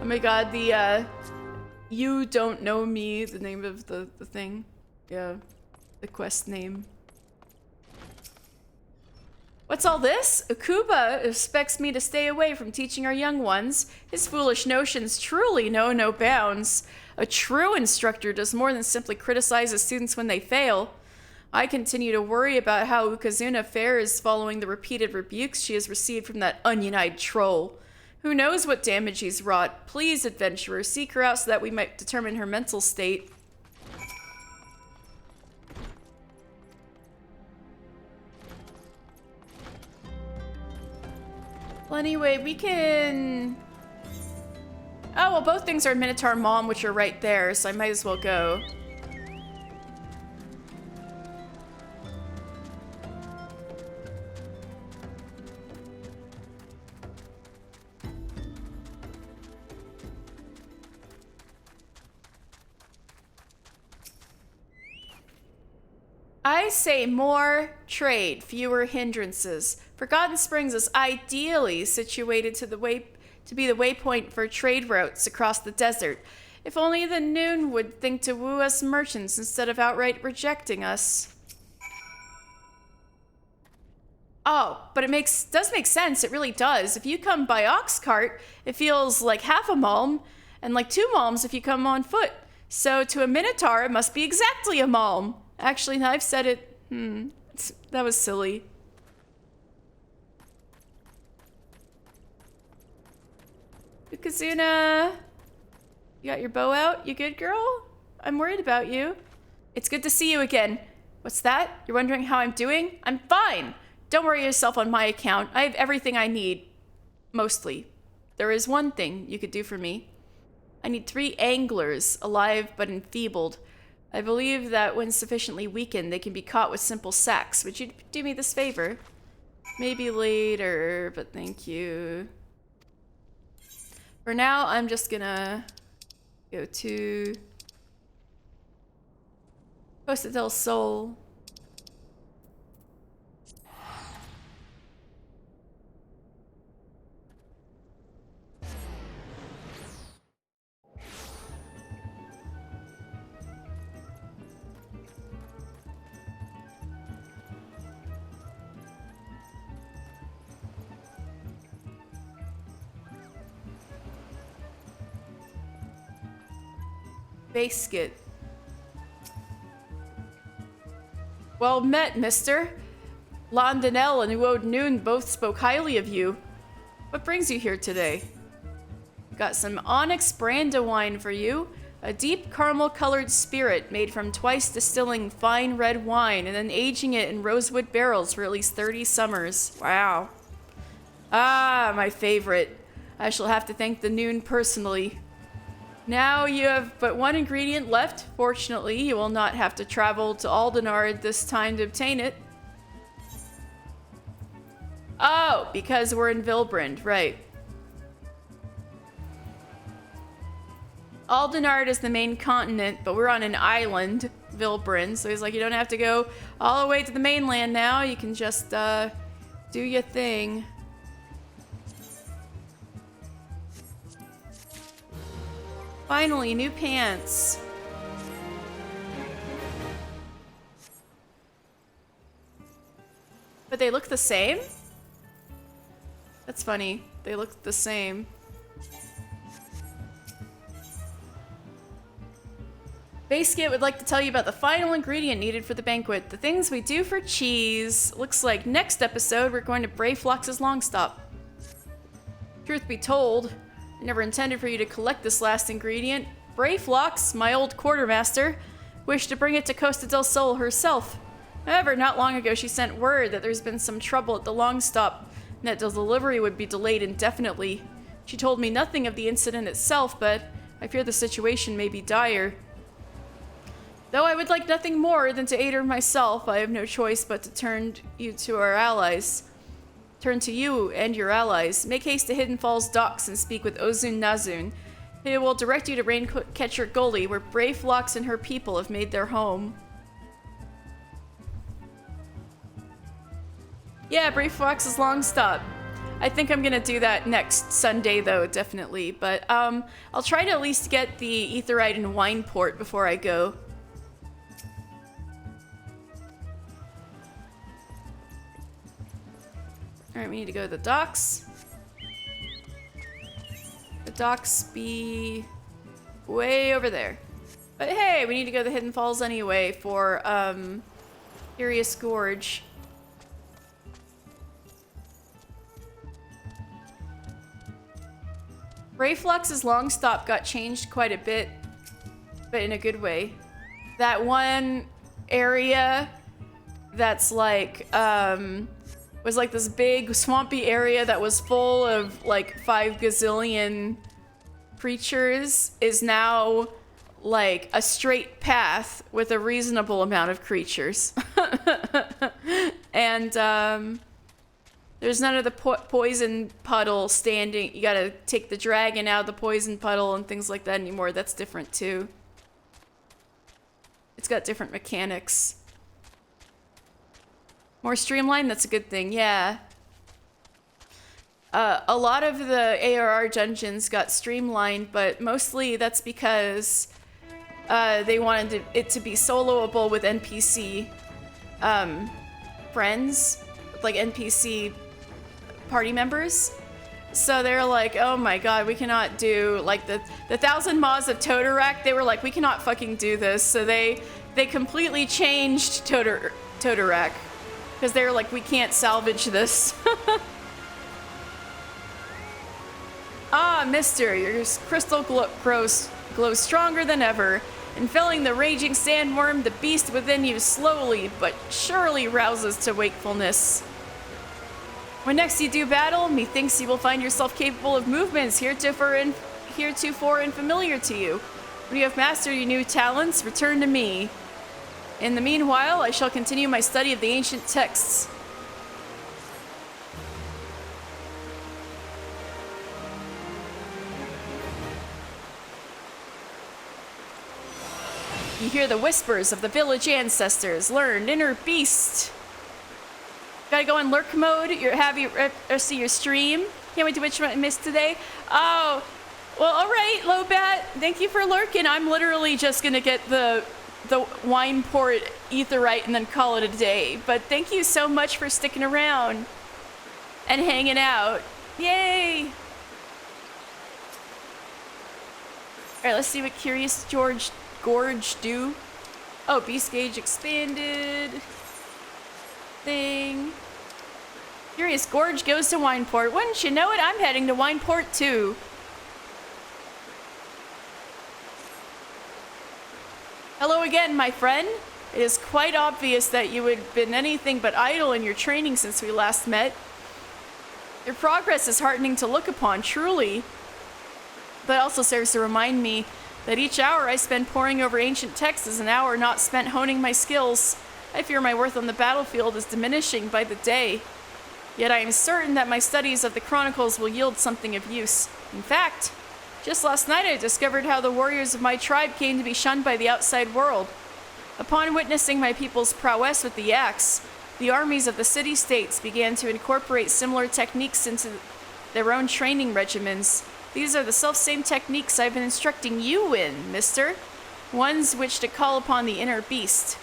Oh my god, the, you don't know me, the name of the thing. Yeah, the quest name. What's all this? Ukuba expects me to stay away from teaching our young ones. His foolish notions truly know no bounds. A true instructor does more than simply criticize his students when they fail. I continue to worry about how Ukazuna fares following the repeated rebukes she has received from that onion-eyed troll. Who knows what damage he's wrought? Please, adventurer, seek her out so that we might determine her mental state. Well, anyway, we can... Oh, well, both things are in Minotaur Malm, which are right there, so I might as well go. I say more trade, fewer hindrances. Forgotten Springs is ideally situated to be the waypoint for trade routes across the desert. If only the Noon would think to woo us merchants instead of outright rejecting us. Oh, but it does make sense. It really does. If you come by ox cart, it feels like half a malm, and like 2 malms if you come on foot. So to a Minotaur, it must be exactly a malm. Actually, now I've said it. That was silly. Ukazuna, you got your bow out? You good, girl? I'm worried about you. It's good to see you again. What's that? You're wondering how I'm doing? I'm fine. Don't worry yourself on my account. I have everything I need. Mostly. There is one thing you could do for me. I need 3 anglers, alive but enfeebled. I believe that when sufficiently weakened, they can be caught with simple sacks. Would you do me this favor? Maybe later, but thank you. For now, I'm just gonna go to Costa del Sol. Basket. Well met, mister. Londonelle and Uode Noon both spoke highly of you. What brings you here today? Got some Onyx Brandywine for you. A deep caramel-colored spirit made from twice distilling fine red wine and then aging it in rosewood barrels for at least 30 summers. Wow. Ah, my favorite. I shall have to thank the Noon personally. Now you have but one ingredient left. Fortunately, you will not have to travel to Aldenard this time to obtain it. Oh, because we're in Vilbrand, right. Aldenard is the main continent, but we're on an island, Vilbrin. So he's like, you don't have to go all the way to the mainland now. You can just do your thing. Finally, new pants. But they look the same? That's funny. They look the same. Basket would like to tell you about the final ingredient needed for the banquet. The things we do for cheese. Looks like next episode we're going to Brayflox's Longstop. Truth be told, I never intended for you to collect this last ingredient. Brayflox, my old quartermaster, wished to bring it to Costa del Sol herself. However, not long ago she sent word that there's been some trouble at the Longstop and that the delivery would be delayed indefinitely. She told me nothing of the incident itself, but I fear the situation may be dire. Though I would like nothing more than to aid her myself, I have no choice but to turn you to our allies. Turn to you and your allies. Make haste to Hidden Falls docks and speak with Ozun Nazun. He will direct you to Raincatcher Gully, where Brayflox and her people have made their home. Yeah, Brayflox's Longstop. I think I'm gonna do that next Sunday, though, definitely. But I'll try to at least get the Aetheryte and Wine Port before I go. Alright, we need to go to the docks. The docks be way over there. But hey, we need to go to the Hidden Falls anyway for Curious Gorge. Brayflox's Longstop got changed quite a bit, but in a good way. That one area that's like, was like this big swampy area that was full of like 5 gazillion creatures is now like a straight path with a reasonable amount of creatures. And there's none of the poison puddle standing. You gotta take the dragon out of the poison puddle and things like that anymore. That's different too. It's got different mechanics. More streamlined, that's a good thing, yeah. A lot of the ARR dungeons got streamlined, but mostly that's because they wanted it to be soloable with NPC friends, like NPC party members. So they're like, oh my god, we cannot do, like, the 1,000 Maws of Totorak, they were like, we cannot fucking do this. So they completely changed Totorak. Because they were like, we can't salvage this. Ah, mister, your crystal glows stronger than ever. And felling the raging sandworm, the beast within you slowly but surely rouses to wakefulness. When next you do battle, methinks you will find yourself capable of movements heretofore unfamiliar to you. When you have mastered your new talents, return to me. In the meanwhile, I shall continue my study of the ancient texts. You hear the whispers of the village ancestors. Learn inner beast. Gotta go in lurk mode. See your stream. Can't wait to which one I missed today. Oh, well, all right, Lobat. Thank you for lurking. I'm literally just gonna get the wine port Aetheryte and then call it a day. But thank you so much for sticking around and hanging out. Yay! Alright, let's see what Curious Gorge do. Oh, beast gauge expanded. Thing. Curious Gorge goes to Wineport. Wouldn't you know it? I'm heading to Wineport too. Hello again, my friend. It is quite obvious that you had been anything but idle in your training since we last met. Your progress is heartening to look upon, truly. But also serves to remind me that each hour I spend poring over ancient texts is an hour not spent honing my skills. I fear my worth on the battlefield is diminishing by the day. Yet I am certain that my studies of the Chronicles will yield something of use. In fact, Just last night I discovered how the warriors of my tribe came to be shunned by the outside world. Upon witnessing my people's prowess with the axe, the armies of the city-states began to incorporate similar techniques into their own training regimens. These are the self-same techniques I've been instructing you in, mister. Ones which to call upon the inner beast.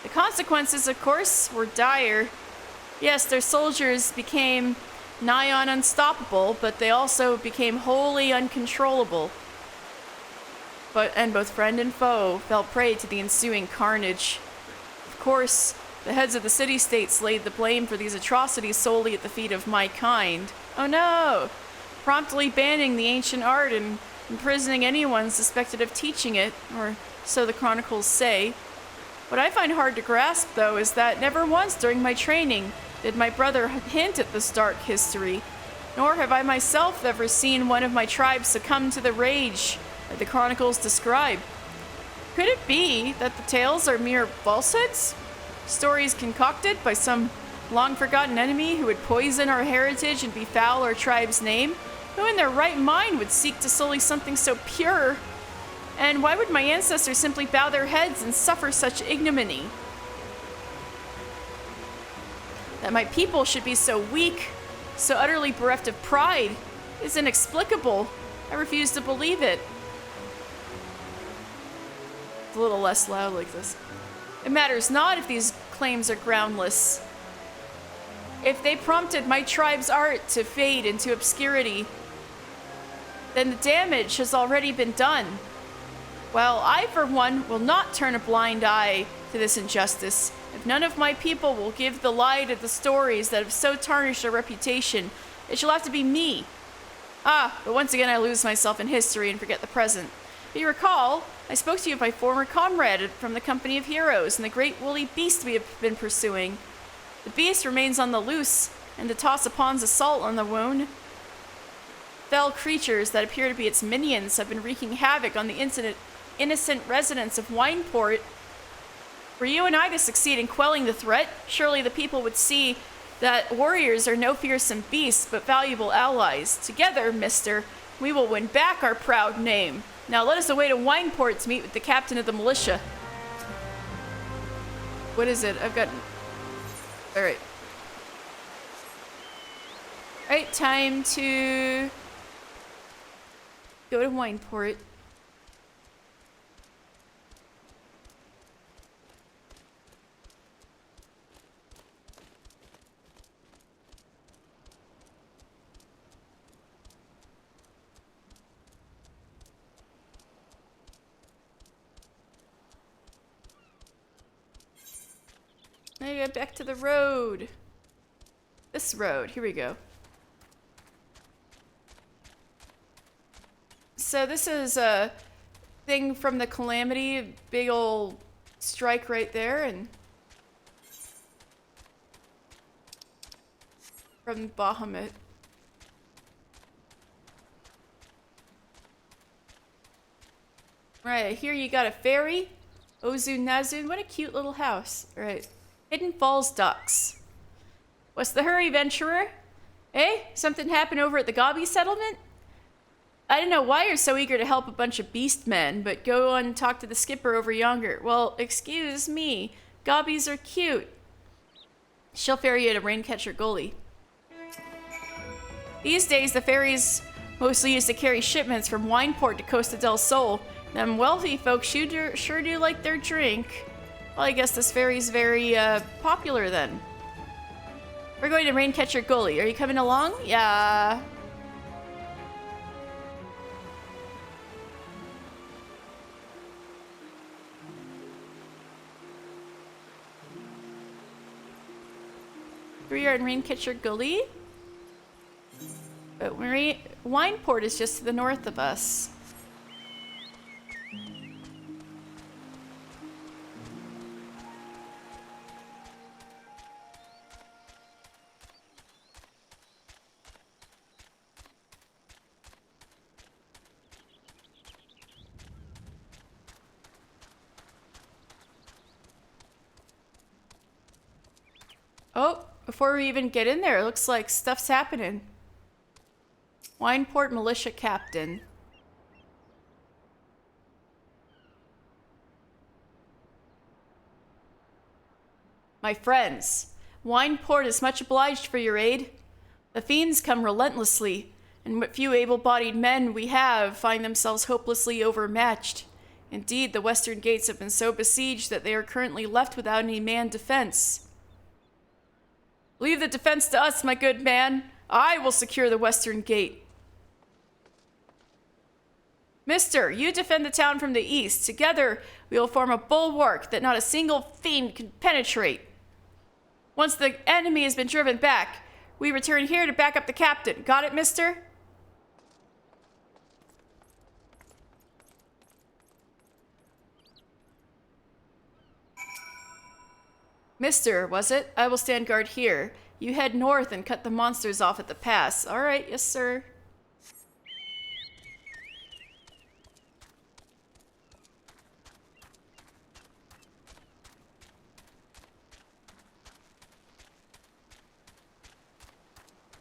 The consequences, of course, were dire. Yes, their soldiers became nigh on unstoppable, but they also became wholly uncontrollable. And both friend and foe fell prey to the ensuing carnage. Of course, the heads of the city-states laid the blame for these atrocities solely at the feet of my kind. Oh no! Promptly banning the ancient art and imprisoning anyone suspected of teaching it, or so the chronicles say. What I find hard to grasp, though, is that never once during my training did my brother hint at this dark history, nor have I myself ever seen one of my tribe succumb to the rage that the chronicles describe. Could it be that the tales are mere falsehoods? Stories concocted by some long-forgotten enemy who would poison our heritage and befoul our tribe's name? Who in their right mind would seek to sully something so pure? And why would my ancestors simply bow their heads and suffer such ignominy? That my people should be so weak, so utterly bereft of pride, is inexplicable. I refuse to believe it. It's a little less loud like this. It matters not if these claims are groundless. If they prompted my tribe's art to fade into obscurity, then the damage has already been done. While I, for one, will not turn a blind eye to this injustice, if none of my people will give the lie to the stories that have so tarnished their reputation, it shall have to be me. But once again I lose myself in history and forget the present. If you recall, I spoke to you of my former comrade from the company of heroes and the great woolly beast we have been pursuing. The beast remains on the loose, and to toss upon salt on the wound. Fell creatures that appear to be its minions have been wreaking havoc on the innocent residents of Wineport. Were you and I to succeed in quelling the threat, surely the people would see that warriors are no fearsome beasts, but valuable allies. Together, mister, we will win back our proud name. Now let us away to Wineport to meet with the captain of the militia. What is it? I've got... Alright. Alright, time to... go to Wineport. Now you get back to the road. This road, here we go. So this is a thing from the Calamity, a big old strike right there, and from Bahamut. Right, here you got a ferry. Ozun Nazun, what a cute little house. Right. Hidden Falls Docks. What's the hurry, venturer? Eh? Something happened over at the Gobby settlement? I don't know why you're so eager to help a bunch of beast men, but go on and talk to the skipper over yonder. Well, excuse me. Gobbies are cute. She'll ferry you to Raincatcher Gully. These days, the ferries mostly used to carry shipments from Wineport to Costa del Sol. Them wealthy folks sure do like their drink. Well, I guess this ferry's very, popular then. We're going to Raincatcher Gully. Are you coming along? Yeah. We are in Raincatcher Gully. But Wineport is just to the north of us. Oh, before we even get in there, it looks like stuff's happening. Wineport Militia Captain. My friends, Wineport is much obliged for your aid. The fiends come relentlessly, and what few able-bodied men we have find themselves hopelessly overmatched. Indeed, the western gates have been so besieged that they are currently left without any manned defense. Leave the defense to us, my good man. I will secure the western gate. Mister, you defend the town from the east. Together, we will form a bulwark that not a single fiend can penetrate. Once the enemy has been driven back, we return here to back up the captain. Got it, mister? Mister, was it? I will stand guard here. You head north and cut the monsters off at the pass. All right, yes, sir.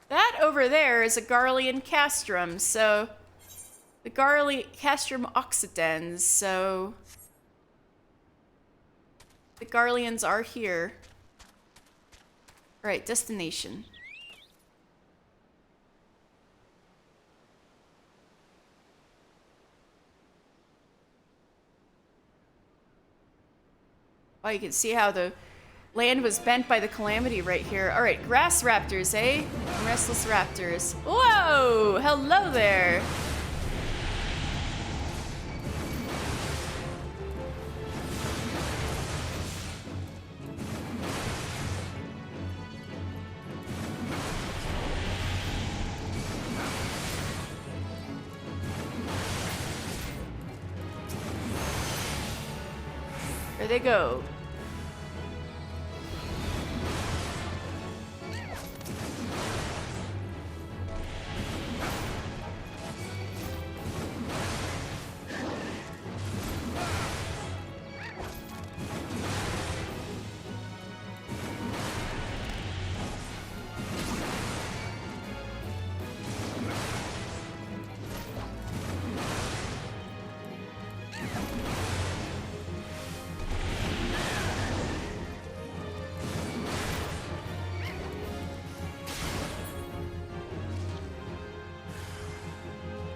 That over there is a Garlean castrum, so the castrum oxidens, so the Garleans are here. All right, destination. Oh, you can see how the land was bent by the calamity right here. All right, grass raptors, eh? Restless raptors. Whoa! Hello there. There they go.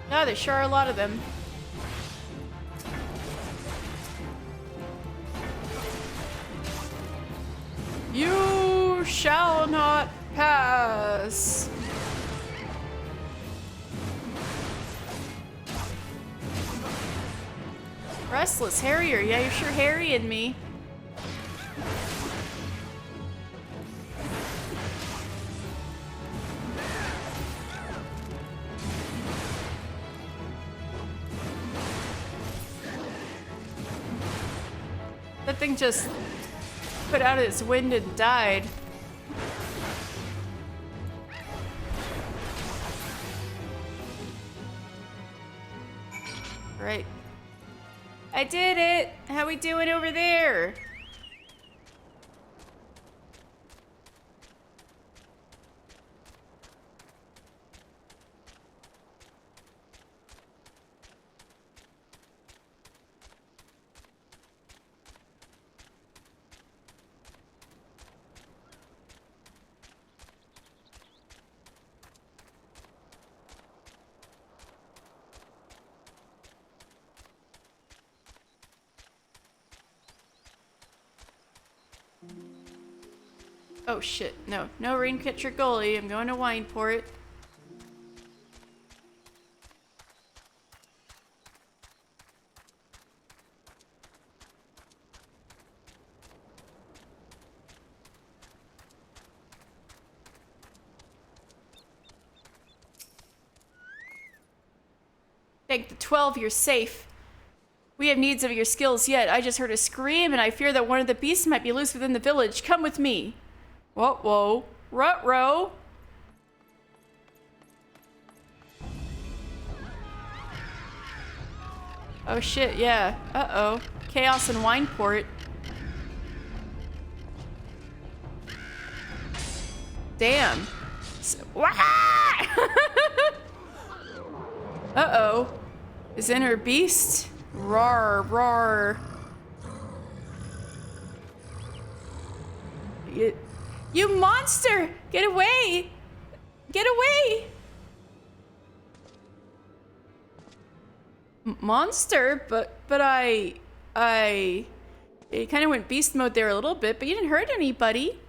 Oh, there sure are a lot of them. You shall not pass. Restless Harrier. Yeah, you're sure harrying me. That thing just put out its wind and died. Right. I did it! How we doing over there? Oh shit, no. No Raincatcher Gully. I'm going to Wineport. Thank the 12, you're safe. We have needs of your skills yet. I just heard a scream and I fear that one of the beasts might be loose within the village. Come with me. Whoa, whoa. Rut-row. Oh shit, yeah. Uh-oh. Chaos in Wineport. Damn. Uh-oh. His inner beast? Roar, roar. You monster! Get away! Get away! Monster? But it kind of went beast mode there a little bit, but you didn't hurt anybody.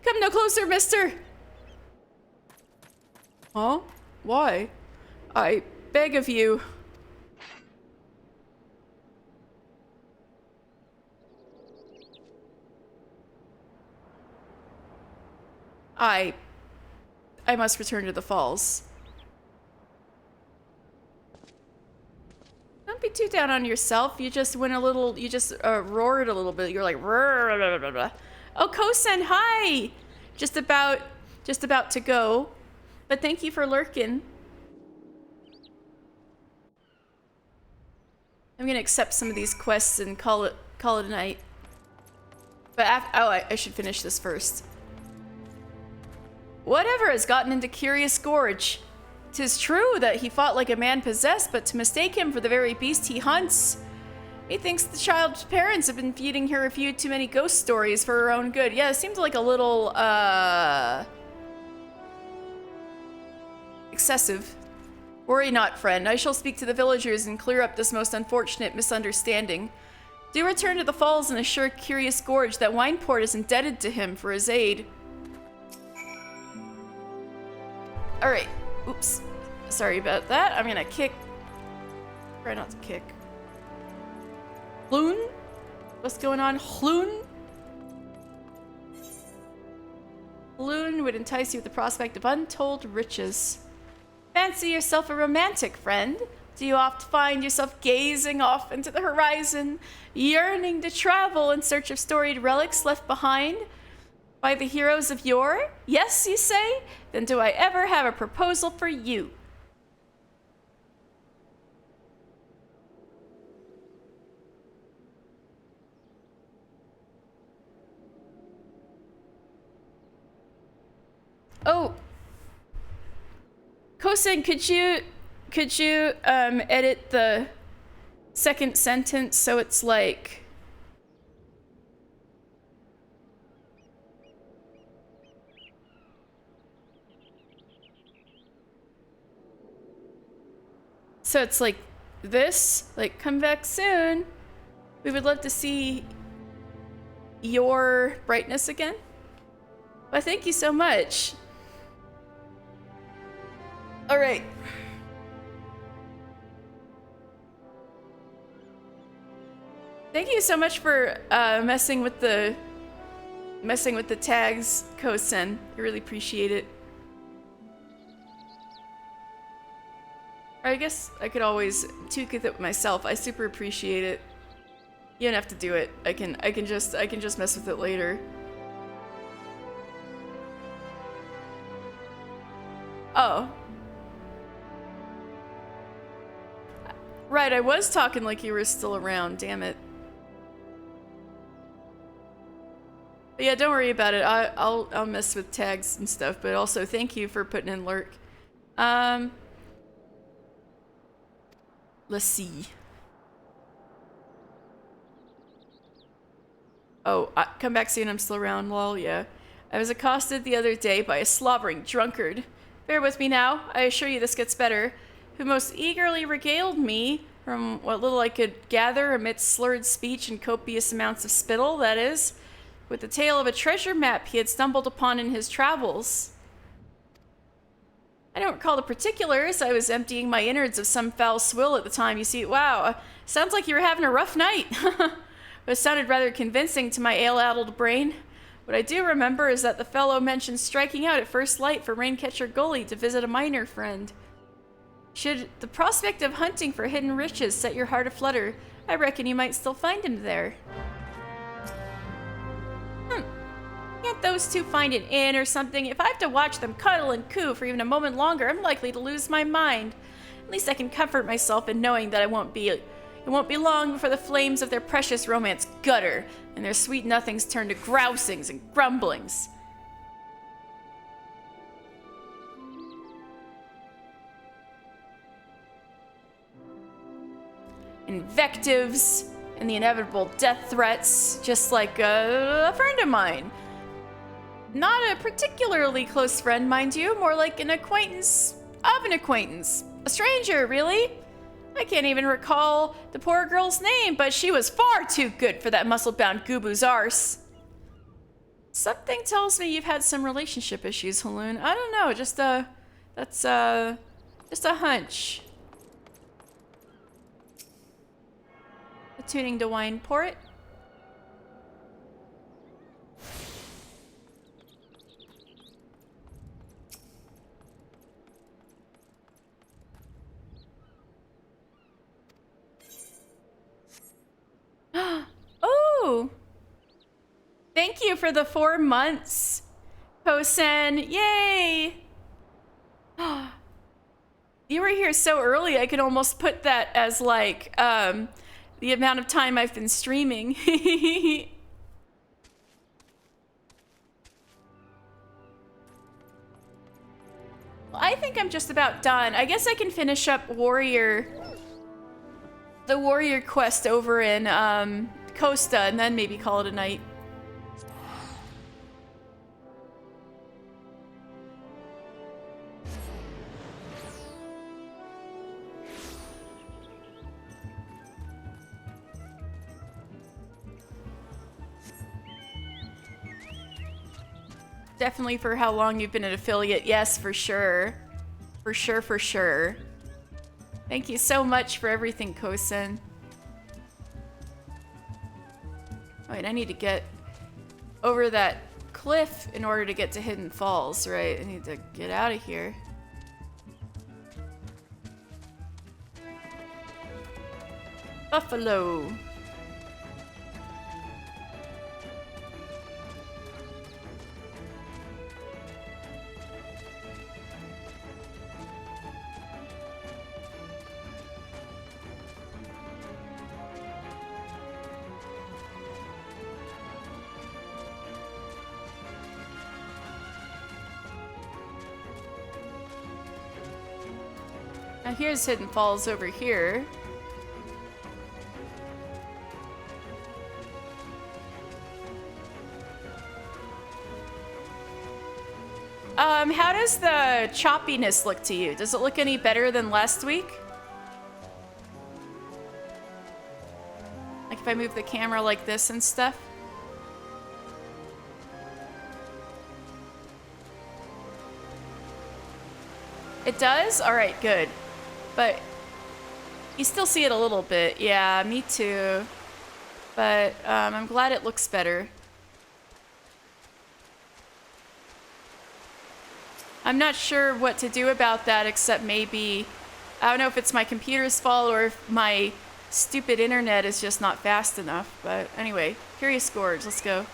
Come no closer, mister! Huh? Why? I beg of you. I must return to the falls. Don't be too down on yourself. You just went a little, you just roared a little bit. You're like, blah, blah, blah, blah. Oh, Kosen, hi! Just about to go. But thank you for lurking. I'm gonna accept some of these quests and call it a night. But I should finish this first. Whatever has gotten into Curious Gorge? 'Tis true that he fought like a man possessed, but to mistake him for the very beast he hunts. Methinks the child's parents have been feeding her a few too many ghost stories for her own good. Yeah, it seems like a little, excessive. Worry not, friend. I shall speak to the villagers and clear up this most unfortunate misunderstanding. Do return to the falls and assure Curious Gorge that Wineport is indebted to him for his aid. Alright. Oops. Sorry about that. I'm gonna kick. Try not to kick. Hloon? What's going on? Hloon? Hloon would entice you with the prospect of untold riches. Fancy yourself a romantic, friend. Do you oft find yourself gazing off into the horizon, yearning to travel in search of storied relics left behind by the heroes of yore? Yes, you say? Then do I ever have a proposal for you. Oh, Kosen, could you edit the second sentence so it's like, so it's like this, like, come back soon. We would love to see your brightness again. Well, thank you so much. All right. Thank you so much for messing with the tags, Kosen. I really appreciate it. Or I guess I could always tweak with it myself. I super appreciate it. You don't have to do it. I can just mess with it later. Oh. Right, I was talking like you were still around, damn it. But yeah, don't worry about it. I'll mess with tags and stuff, but also thank you for putting in lurk. Let's see. Oh, come back soon, I'm still around, lol, yeah. I was accosted the other day by a slobbering drunkard. Bear with me now, I assure you this gets better. Who most eagerly regaled me, from what little I could gather amidst slurred speech and copious amounts of spittle, that is, with the tale of a treasure map he had stumbled upon in his travels. I don't recall the particulars. I was emptying my innards of some foul swill at the time. You see, wow, sounds like you were having a rough night. But it sounded rather convincing to my ale-addled brain. What I do remember is that the fellow mentioned striking out at first light for Raincatcher Gully to visit a miner friend. Should the prospect of hunting for hidden riches set your heart aflutter, I reckon you might still find him there. Can't those two find an inn or something? If I have to watch them cuddle and coo for even a moment longer, I'm likely to lose my mind. At least I can comfort myself in knowing that it won't be long before the flames of their precious romance gutter, and their sweet nothings turn to grousings and grumblings. invectives and the inevitable death threats, just like a friend of mine. Not a particularly close friend, mind you, more like an acquaintance of an acquaintance. A stranger, really. I can't even recall the poor girl's name, but she was far too good for that muscle-bound Gubu's arse. Something tells me you've had some relationship issues, Haloon. I don't know, just a hunch. Attuning to wine port. Oh! Thank you for the 4 months, Kosen. Yay! You were here so early, I could almost put that as like, the amount of time I've been streaming. Well, I think I'm just about done. I guess I can finish up the warrior quest over in Costa, and then maybe call it a night. Definitely for how long you've been an affiliate. Yes, for sure. For sure, for sure. Thank you so much for everything, Kosen. Wait, I need to get over that cliff in order to get to Hidden Falls, right? I need to get out of here. Buffalo. Now here's Hidden Falls over here. How does the choppiness look to you? Does it look any better than last week? Like if I move the camera like this and stuff? It does? Alright, good. But you still see it a little bit. Yeah, me too. But I'm glad it looks better. I'm not sure what to do about that, except maybe, I don't know if it's my computer's fault or if my stupid internet is just not fast enough. But anyway, Curious Gorge, let's go.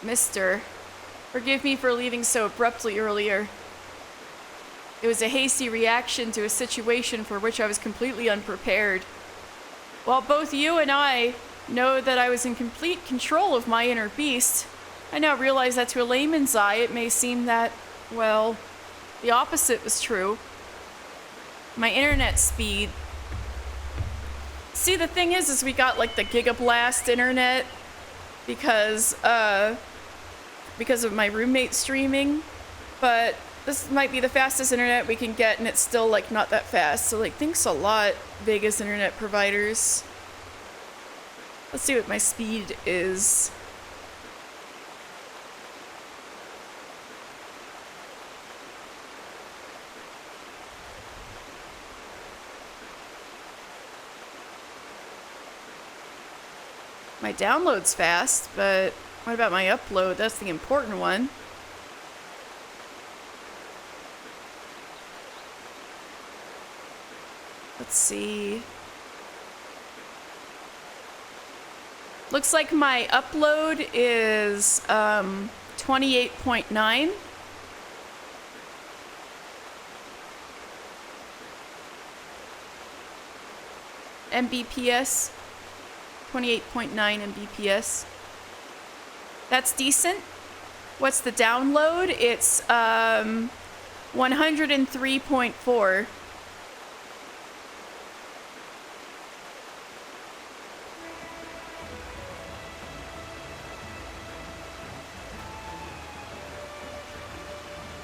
Mister, forgive me for leaving so abruptly earlier. It was a hasty reaction to a situation for which I was completely unprepared. While both you and I know that I was in complete control of my inner beast, I now realize that to a layman's eye it may seem that, well, the opposite was true. My internet speed. See, the thing is we got like the Gigablast internet because of my roommate streaming, but this might be the fastest internet we can get, and it's still like not that fast. So like, thanks a lot, Vegas internet providers. Let's see what my speed is. My download's fast, but what about my upload? That's the important one. Let's see. Looks like my upload is 28.9. Mbps. 28.9 Mbps. That's decent. What's the download? It's 103.4.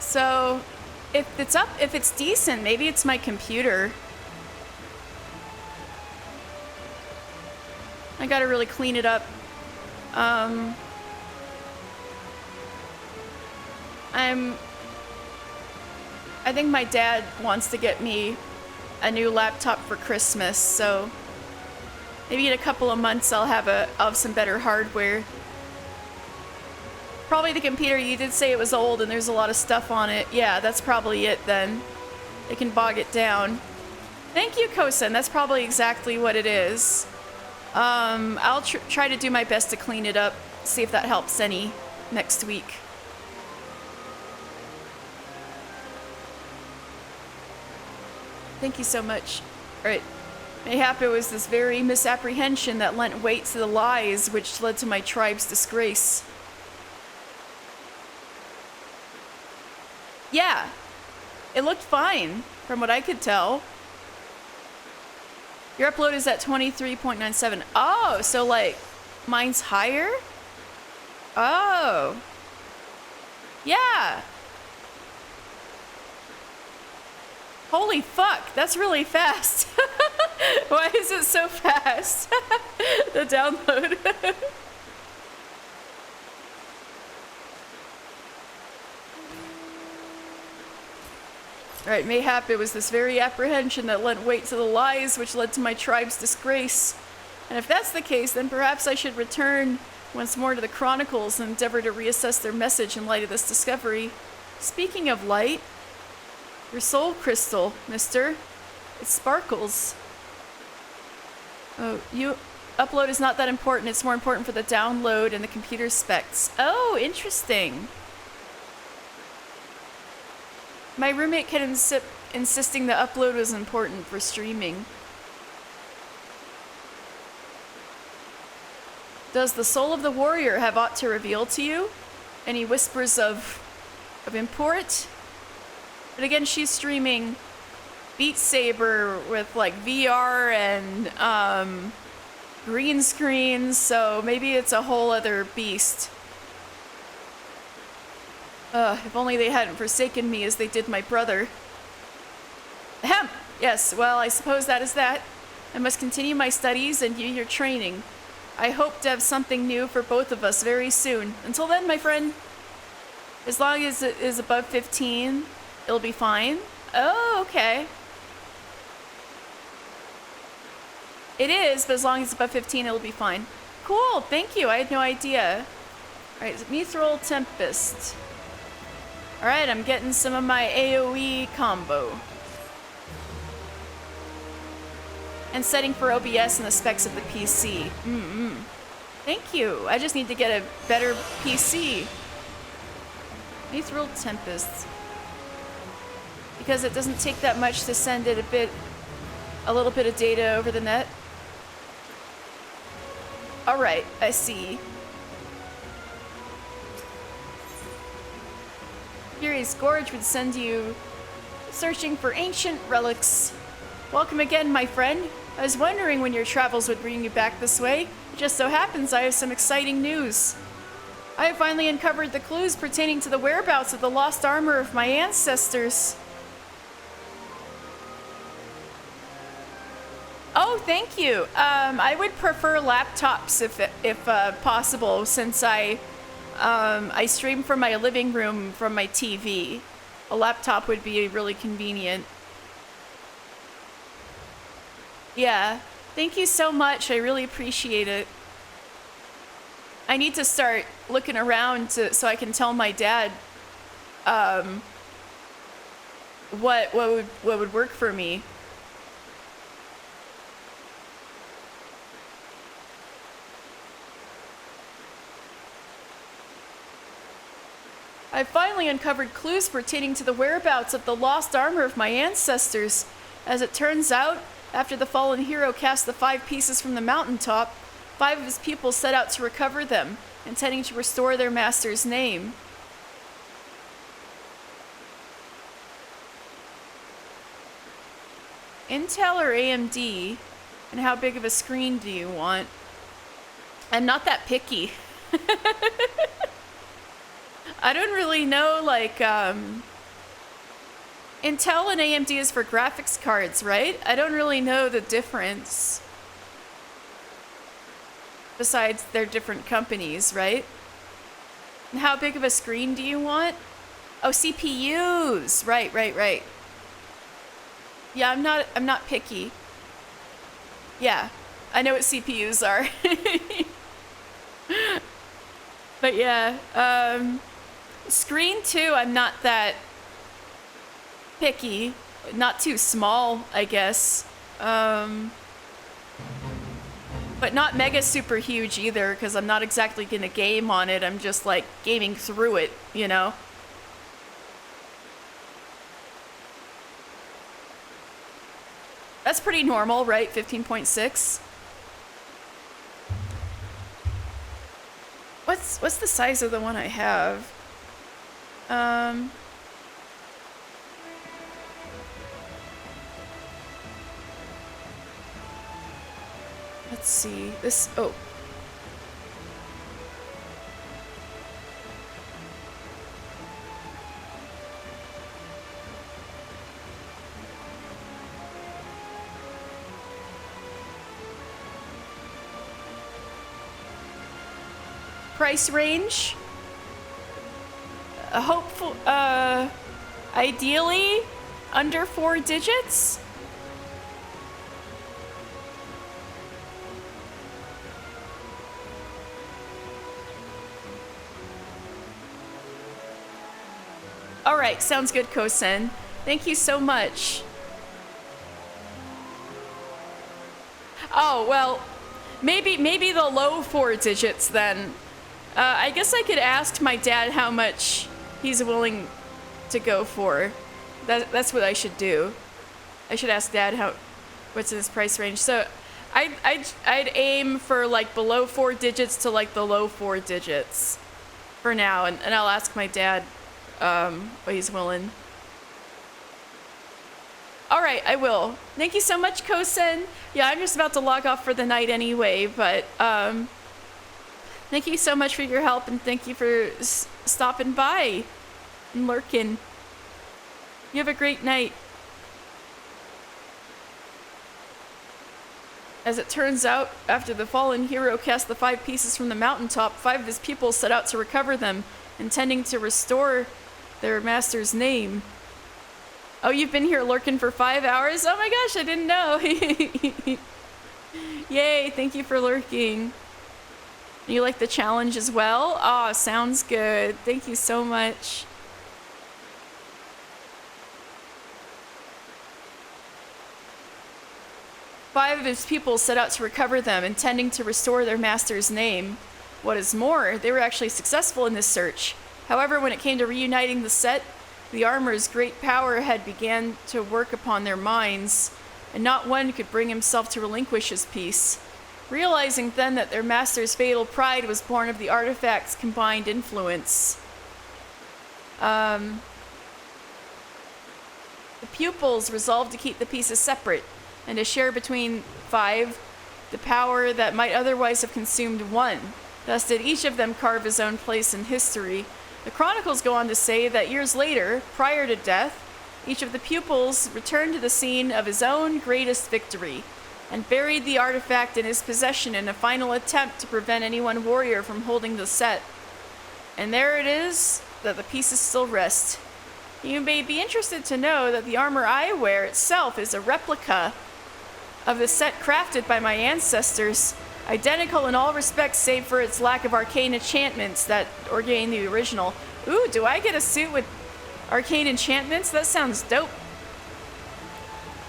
So, if it's decent, maybe it's my computer. I gotta really clean it up. I think my dad wants to get me a new laptop for Christmas, so maybe in a couple of months I'll have some better hardware. Probably the computer. You did say it was old and there's a lot of stuff on it. Yeah, that's probably it then. It can bog it down. Thank you, Kosen. That's probably exactly what it is. I'll try to do my best to clean it up, see if that helps any next week. Thank you so much. Alright. Mayhap it was this very misapprehension that lent weight to the lies which led to my tribe's disgrace. Yeah. It looked fine, from what I could tell. Your upload is at 23.97. Oh, so like, mine's higher? Oh. Yeah. Holy fuck, that's really fast. Why is it so fast? The download. Alright, mayhap it was this very apprehension that lent weight to the lies which led to my tribe's disgrace. And if that's the case, then perhaps I should return once more to the Chronicles and endeavor to reassess their message in light of this discovery. Speaking of light, your soul crystal, mister. It sparkles. Oh, upload is not that important. It's more important for the download and the computer specs. Oh, interesting. My roommate kept insisting the upload was important for streaming. Does the soul of the warrior have aught to reveal to you? Any whispers of import? But again, she's streaming Beat Saber with like VR and green screens, so maybe it's a whole other beast. If only they hadn't forsaken me as they did my brother. Ahem! Yes, well, I suppose that is that. I must continue my studies and you your training. I hope to have something new for both of us very soon. Until then, my friend, as long as it is above 15, it'll be fine. Oh, okay. It is, but as long as it's above 15, it'll be fine. Cool, thank you. I had no idea. Alright, Mithril Tempest. Alright, I'm getting some of my AoE combo. And setting for OBS and the specs of the PC. Thank you. I just need to get a better PC. Mithril Tempest. Because it doesn't take that much to send it a little bit of data over the net. Alright, I see. Furious Gorge would send you searching for ancient relics. Welcome again, my friend. I was wondering when your travels would bring you back this way. It just so happens I have some exciting news. I have finally uncovered the clues pertaining to the whereabouts of the lost armor of my ancestors. Oh, thank you. I would prefer laptops if possible, since I stream from my living room from my TV. A laptop would be really convenient. Yeah, thank you so much. I really appreciate it. I need to start looking around so I can tell my dad what would work for me. I finally uncovered clues pertaining to the whereabouts of the lost armor of my ancestors. As it turns out, after the fallen hero cast the 5 pieces from the mountaintop, 5 of his people set out to recover them, intending to restore their master's name. Intel or AMD? And how big of a screen do you want? I'm not that picky. I don't really know, like, Intel and AMD is for graphics cards, right? I don't really know the difference. Besides, they're different companies, right? And how big of a screen do you want? Oh, CPUs. Right, right, right. Yeah, I'm not picky. Yeah, I know what CPUs are. But yeah, screen too, I'm not that picky. Not too small, I guess. But not mega super huge either, because I'm not exactly gonna game on it. I'm just like gaming through it, you know? That's pretty normal, right? 15.6. What's the size of the one I have? Let's see. This, oh. Price range? Hopeful, ideally under 4 digits? All right, sounds good, Kosen. Thank you so much. Oh, well, maybe the low 4 digits then. I guess I could ask my dad how much he's willing to go for. That's what I should do. I should ask Dad what's his price range. So I'd aim for like below 4 digits to like the low 4 digits for now, and I'll ask my dad what he's willing. All right, I will. Thank you so much, Kosen. Yeah, I'm just about to log off for the night anyway, but thank you so much for your help, and thank you for stopping by and lurking. You have a great night. As it turns out, after the fallen hero cast the 5 pieces from the mountaintop, 5 of his pupils set out to recover them, intending to restore their master's name. Oh, you've been here lurking for 5 hours? Oh my gosh, I didn't know. Yay, thank you for lurking. You like the challenge as well? Aw, sounds good. Thank you so much. Five of his people set out to recover them, intending to restore their master's name. What is more, they were actually successful in this search. However, when it came to reuniting the set, the armor's great power had began to work upon their minds, and not one could bring himself to relinquish his piece. Realizing then that their master's fatal pride was born of the artifact's combined influence. The pupils resolved to keep the pieces separate, and to share between 5 the power that might otherwise have consumed 1. Thus did each of them carve his own place in history. The chronicles go on to say that years later, prior to death, each of the pupils returned to the scene of his own greatest victory, and buried the artifact in his possession in a final attempt to prevent any one warrior from holding the set. And there it is, that the pieces still rest. You may be interested to know that the armor I wear itself is a replica of the set crafted by my ancestors, identical in all respects save for its lack of arcane enchantments that ordain the original. Ooh, do I get a suit with arcane enchantments? That sounds dope.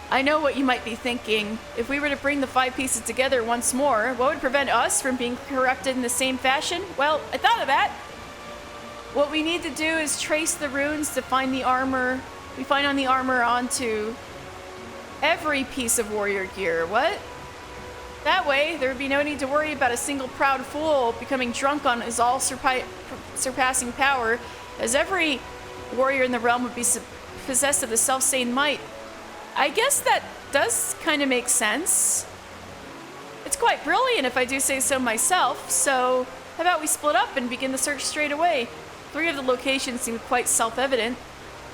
I know what you might be thinking. If we were to bring the 5 pieces together once more, what would prevent us from being corrupted in the same fashion? Well, I thought of that. What we need to do is trace the runes to find the armor. We find on the armor onto every piece of warrior gear. What? That way, there would be no need to worry about a single proud fool becoming drunk on his all-surpassing power, as every warrior in the realm would be possessed of the self-same might. I guess that does kind of make sense. It's quite brilliant if I do say so myself, so how about we split up and begin the search straight away? 3 of the locations seem quite self-evident.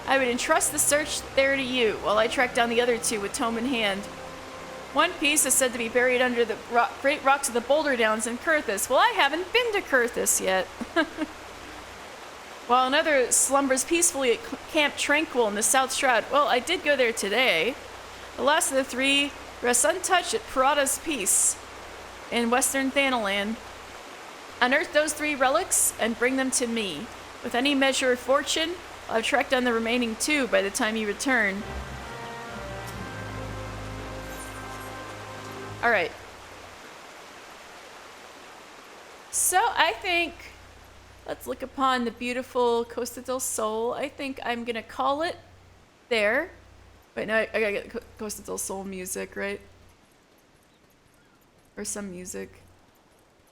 I would entrust the search there to you, while I track down the other two with tome in hand. One piece is said to be buried under the great rocks of the Boulder Downs in Kurthis. Well, I haven't been to Kurthis yet. While another slumbers peacefully at Camp Tranquil in the South Shroud. Well, I did go there today. The last of the three rests untouched at Parada's Peace in western Thanalan. Unearth those 3 relics and bring them to me. With any measure of fortune, I'll have tracked down the remaining 2 by the time you return. Alright. So, I think... Let's look upon the beautiful Costa del Sol. I think I'm gonna call it there. Wait, no, I gotta get Costa del Sol music, right? Or some music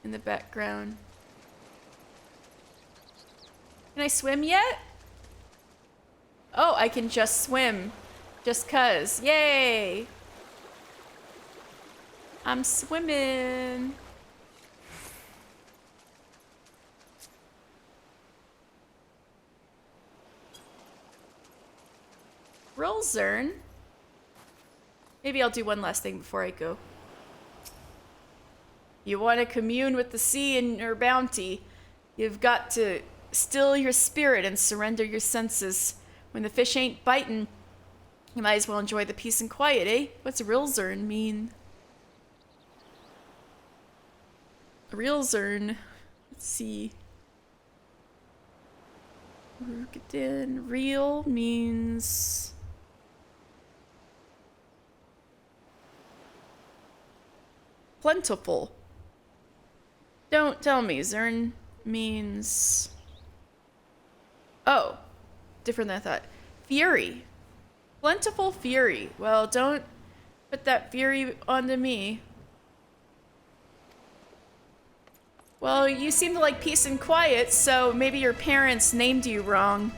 in the background. Can I swim yet? Oh, I can just swim. Just 'cause. Yay! I'm swimming. Rolzern. Maybe I'll do one last thing before I go. You want to commune with the sea and your bounty. You've got to still your spirit and surrender your senses. When the fish ain't biting, you might as well enjoy the peace and quiet, eh? What's Rilzern mean? Rilzern. Let's see. Real means... plentiful. Don't tell me. Zern means... Oh. Different than I thought. Fury. Plentiful fury. Well, don't put that fury onto me. Well, you seem to like peace and quiet, so maybe your parents named you wrong.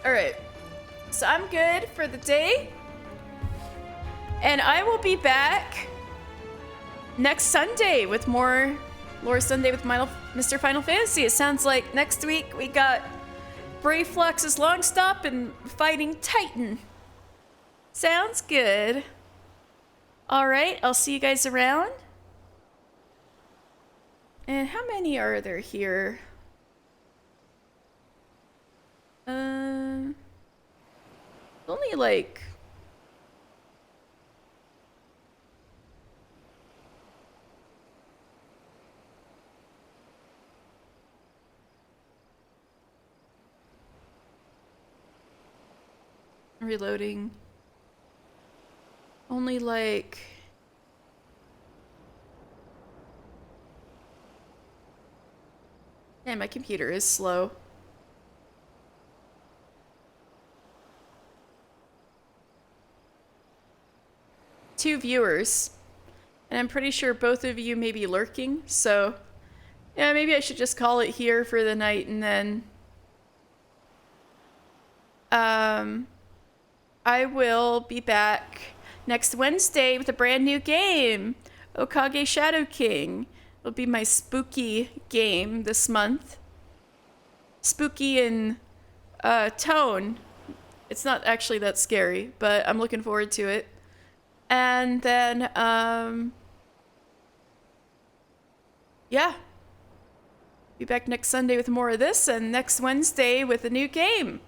Alright. So I'm good for the day. And I will be back next Sunday with more Lore Sunday with Mr. Final Fantasy. It sounds like next week we got Brave Flux's Long Stop and fighting Titan. Sounds good. Alright, I'll see you guys around. And how many are there here? Only like... Reloading. Only like... Man, my computer is slow. Two viewers. And I'm pretty sure both of you may be lurking, so... Yeah, maybe I should just call it here for the night and then... I will be back next Wednesday with a brand new game. Okage Shadow King. It'll be my spooky game this month. Spooky in tone. It's not actually that scary, but I'm looking forward to it. And then, yeah. Be back next Sunday with more of this, and next Wednesday with a new game.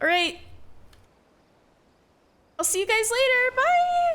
All right. I'll see you guys later. Bye!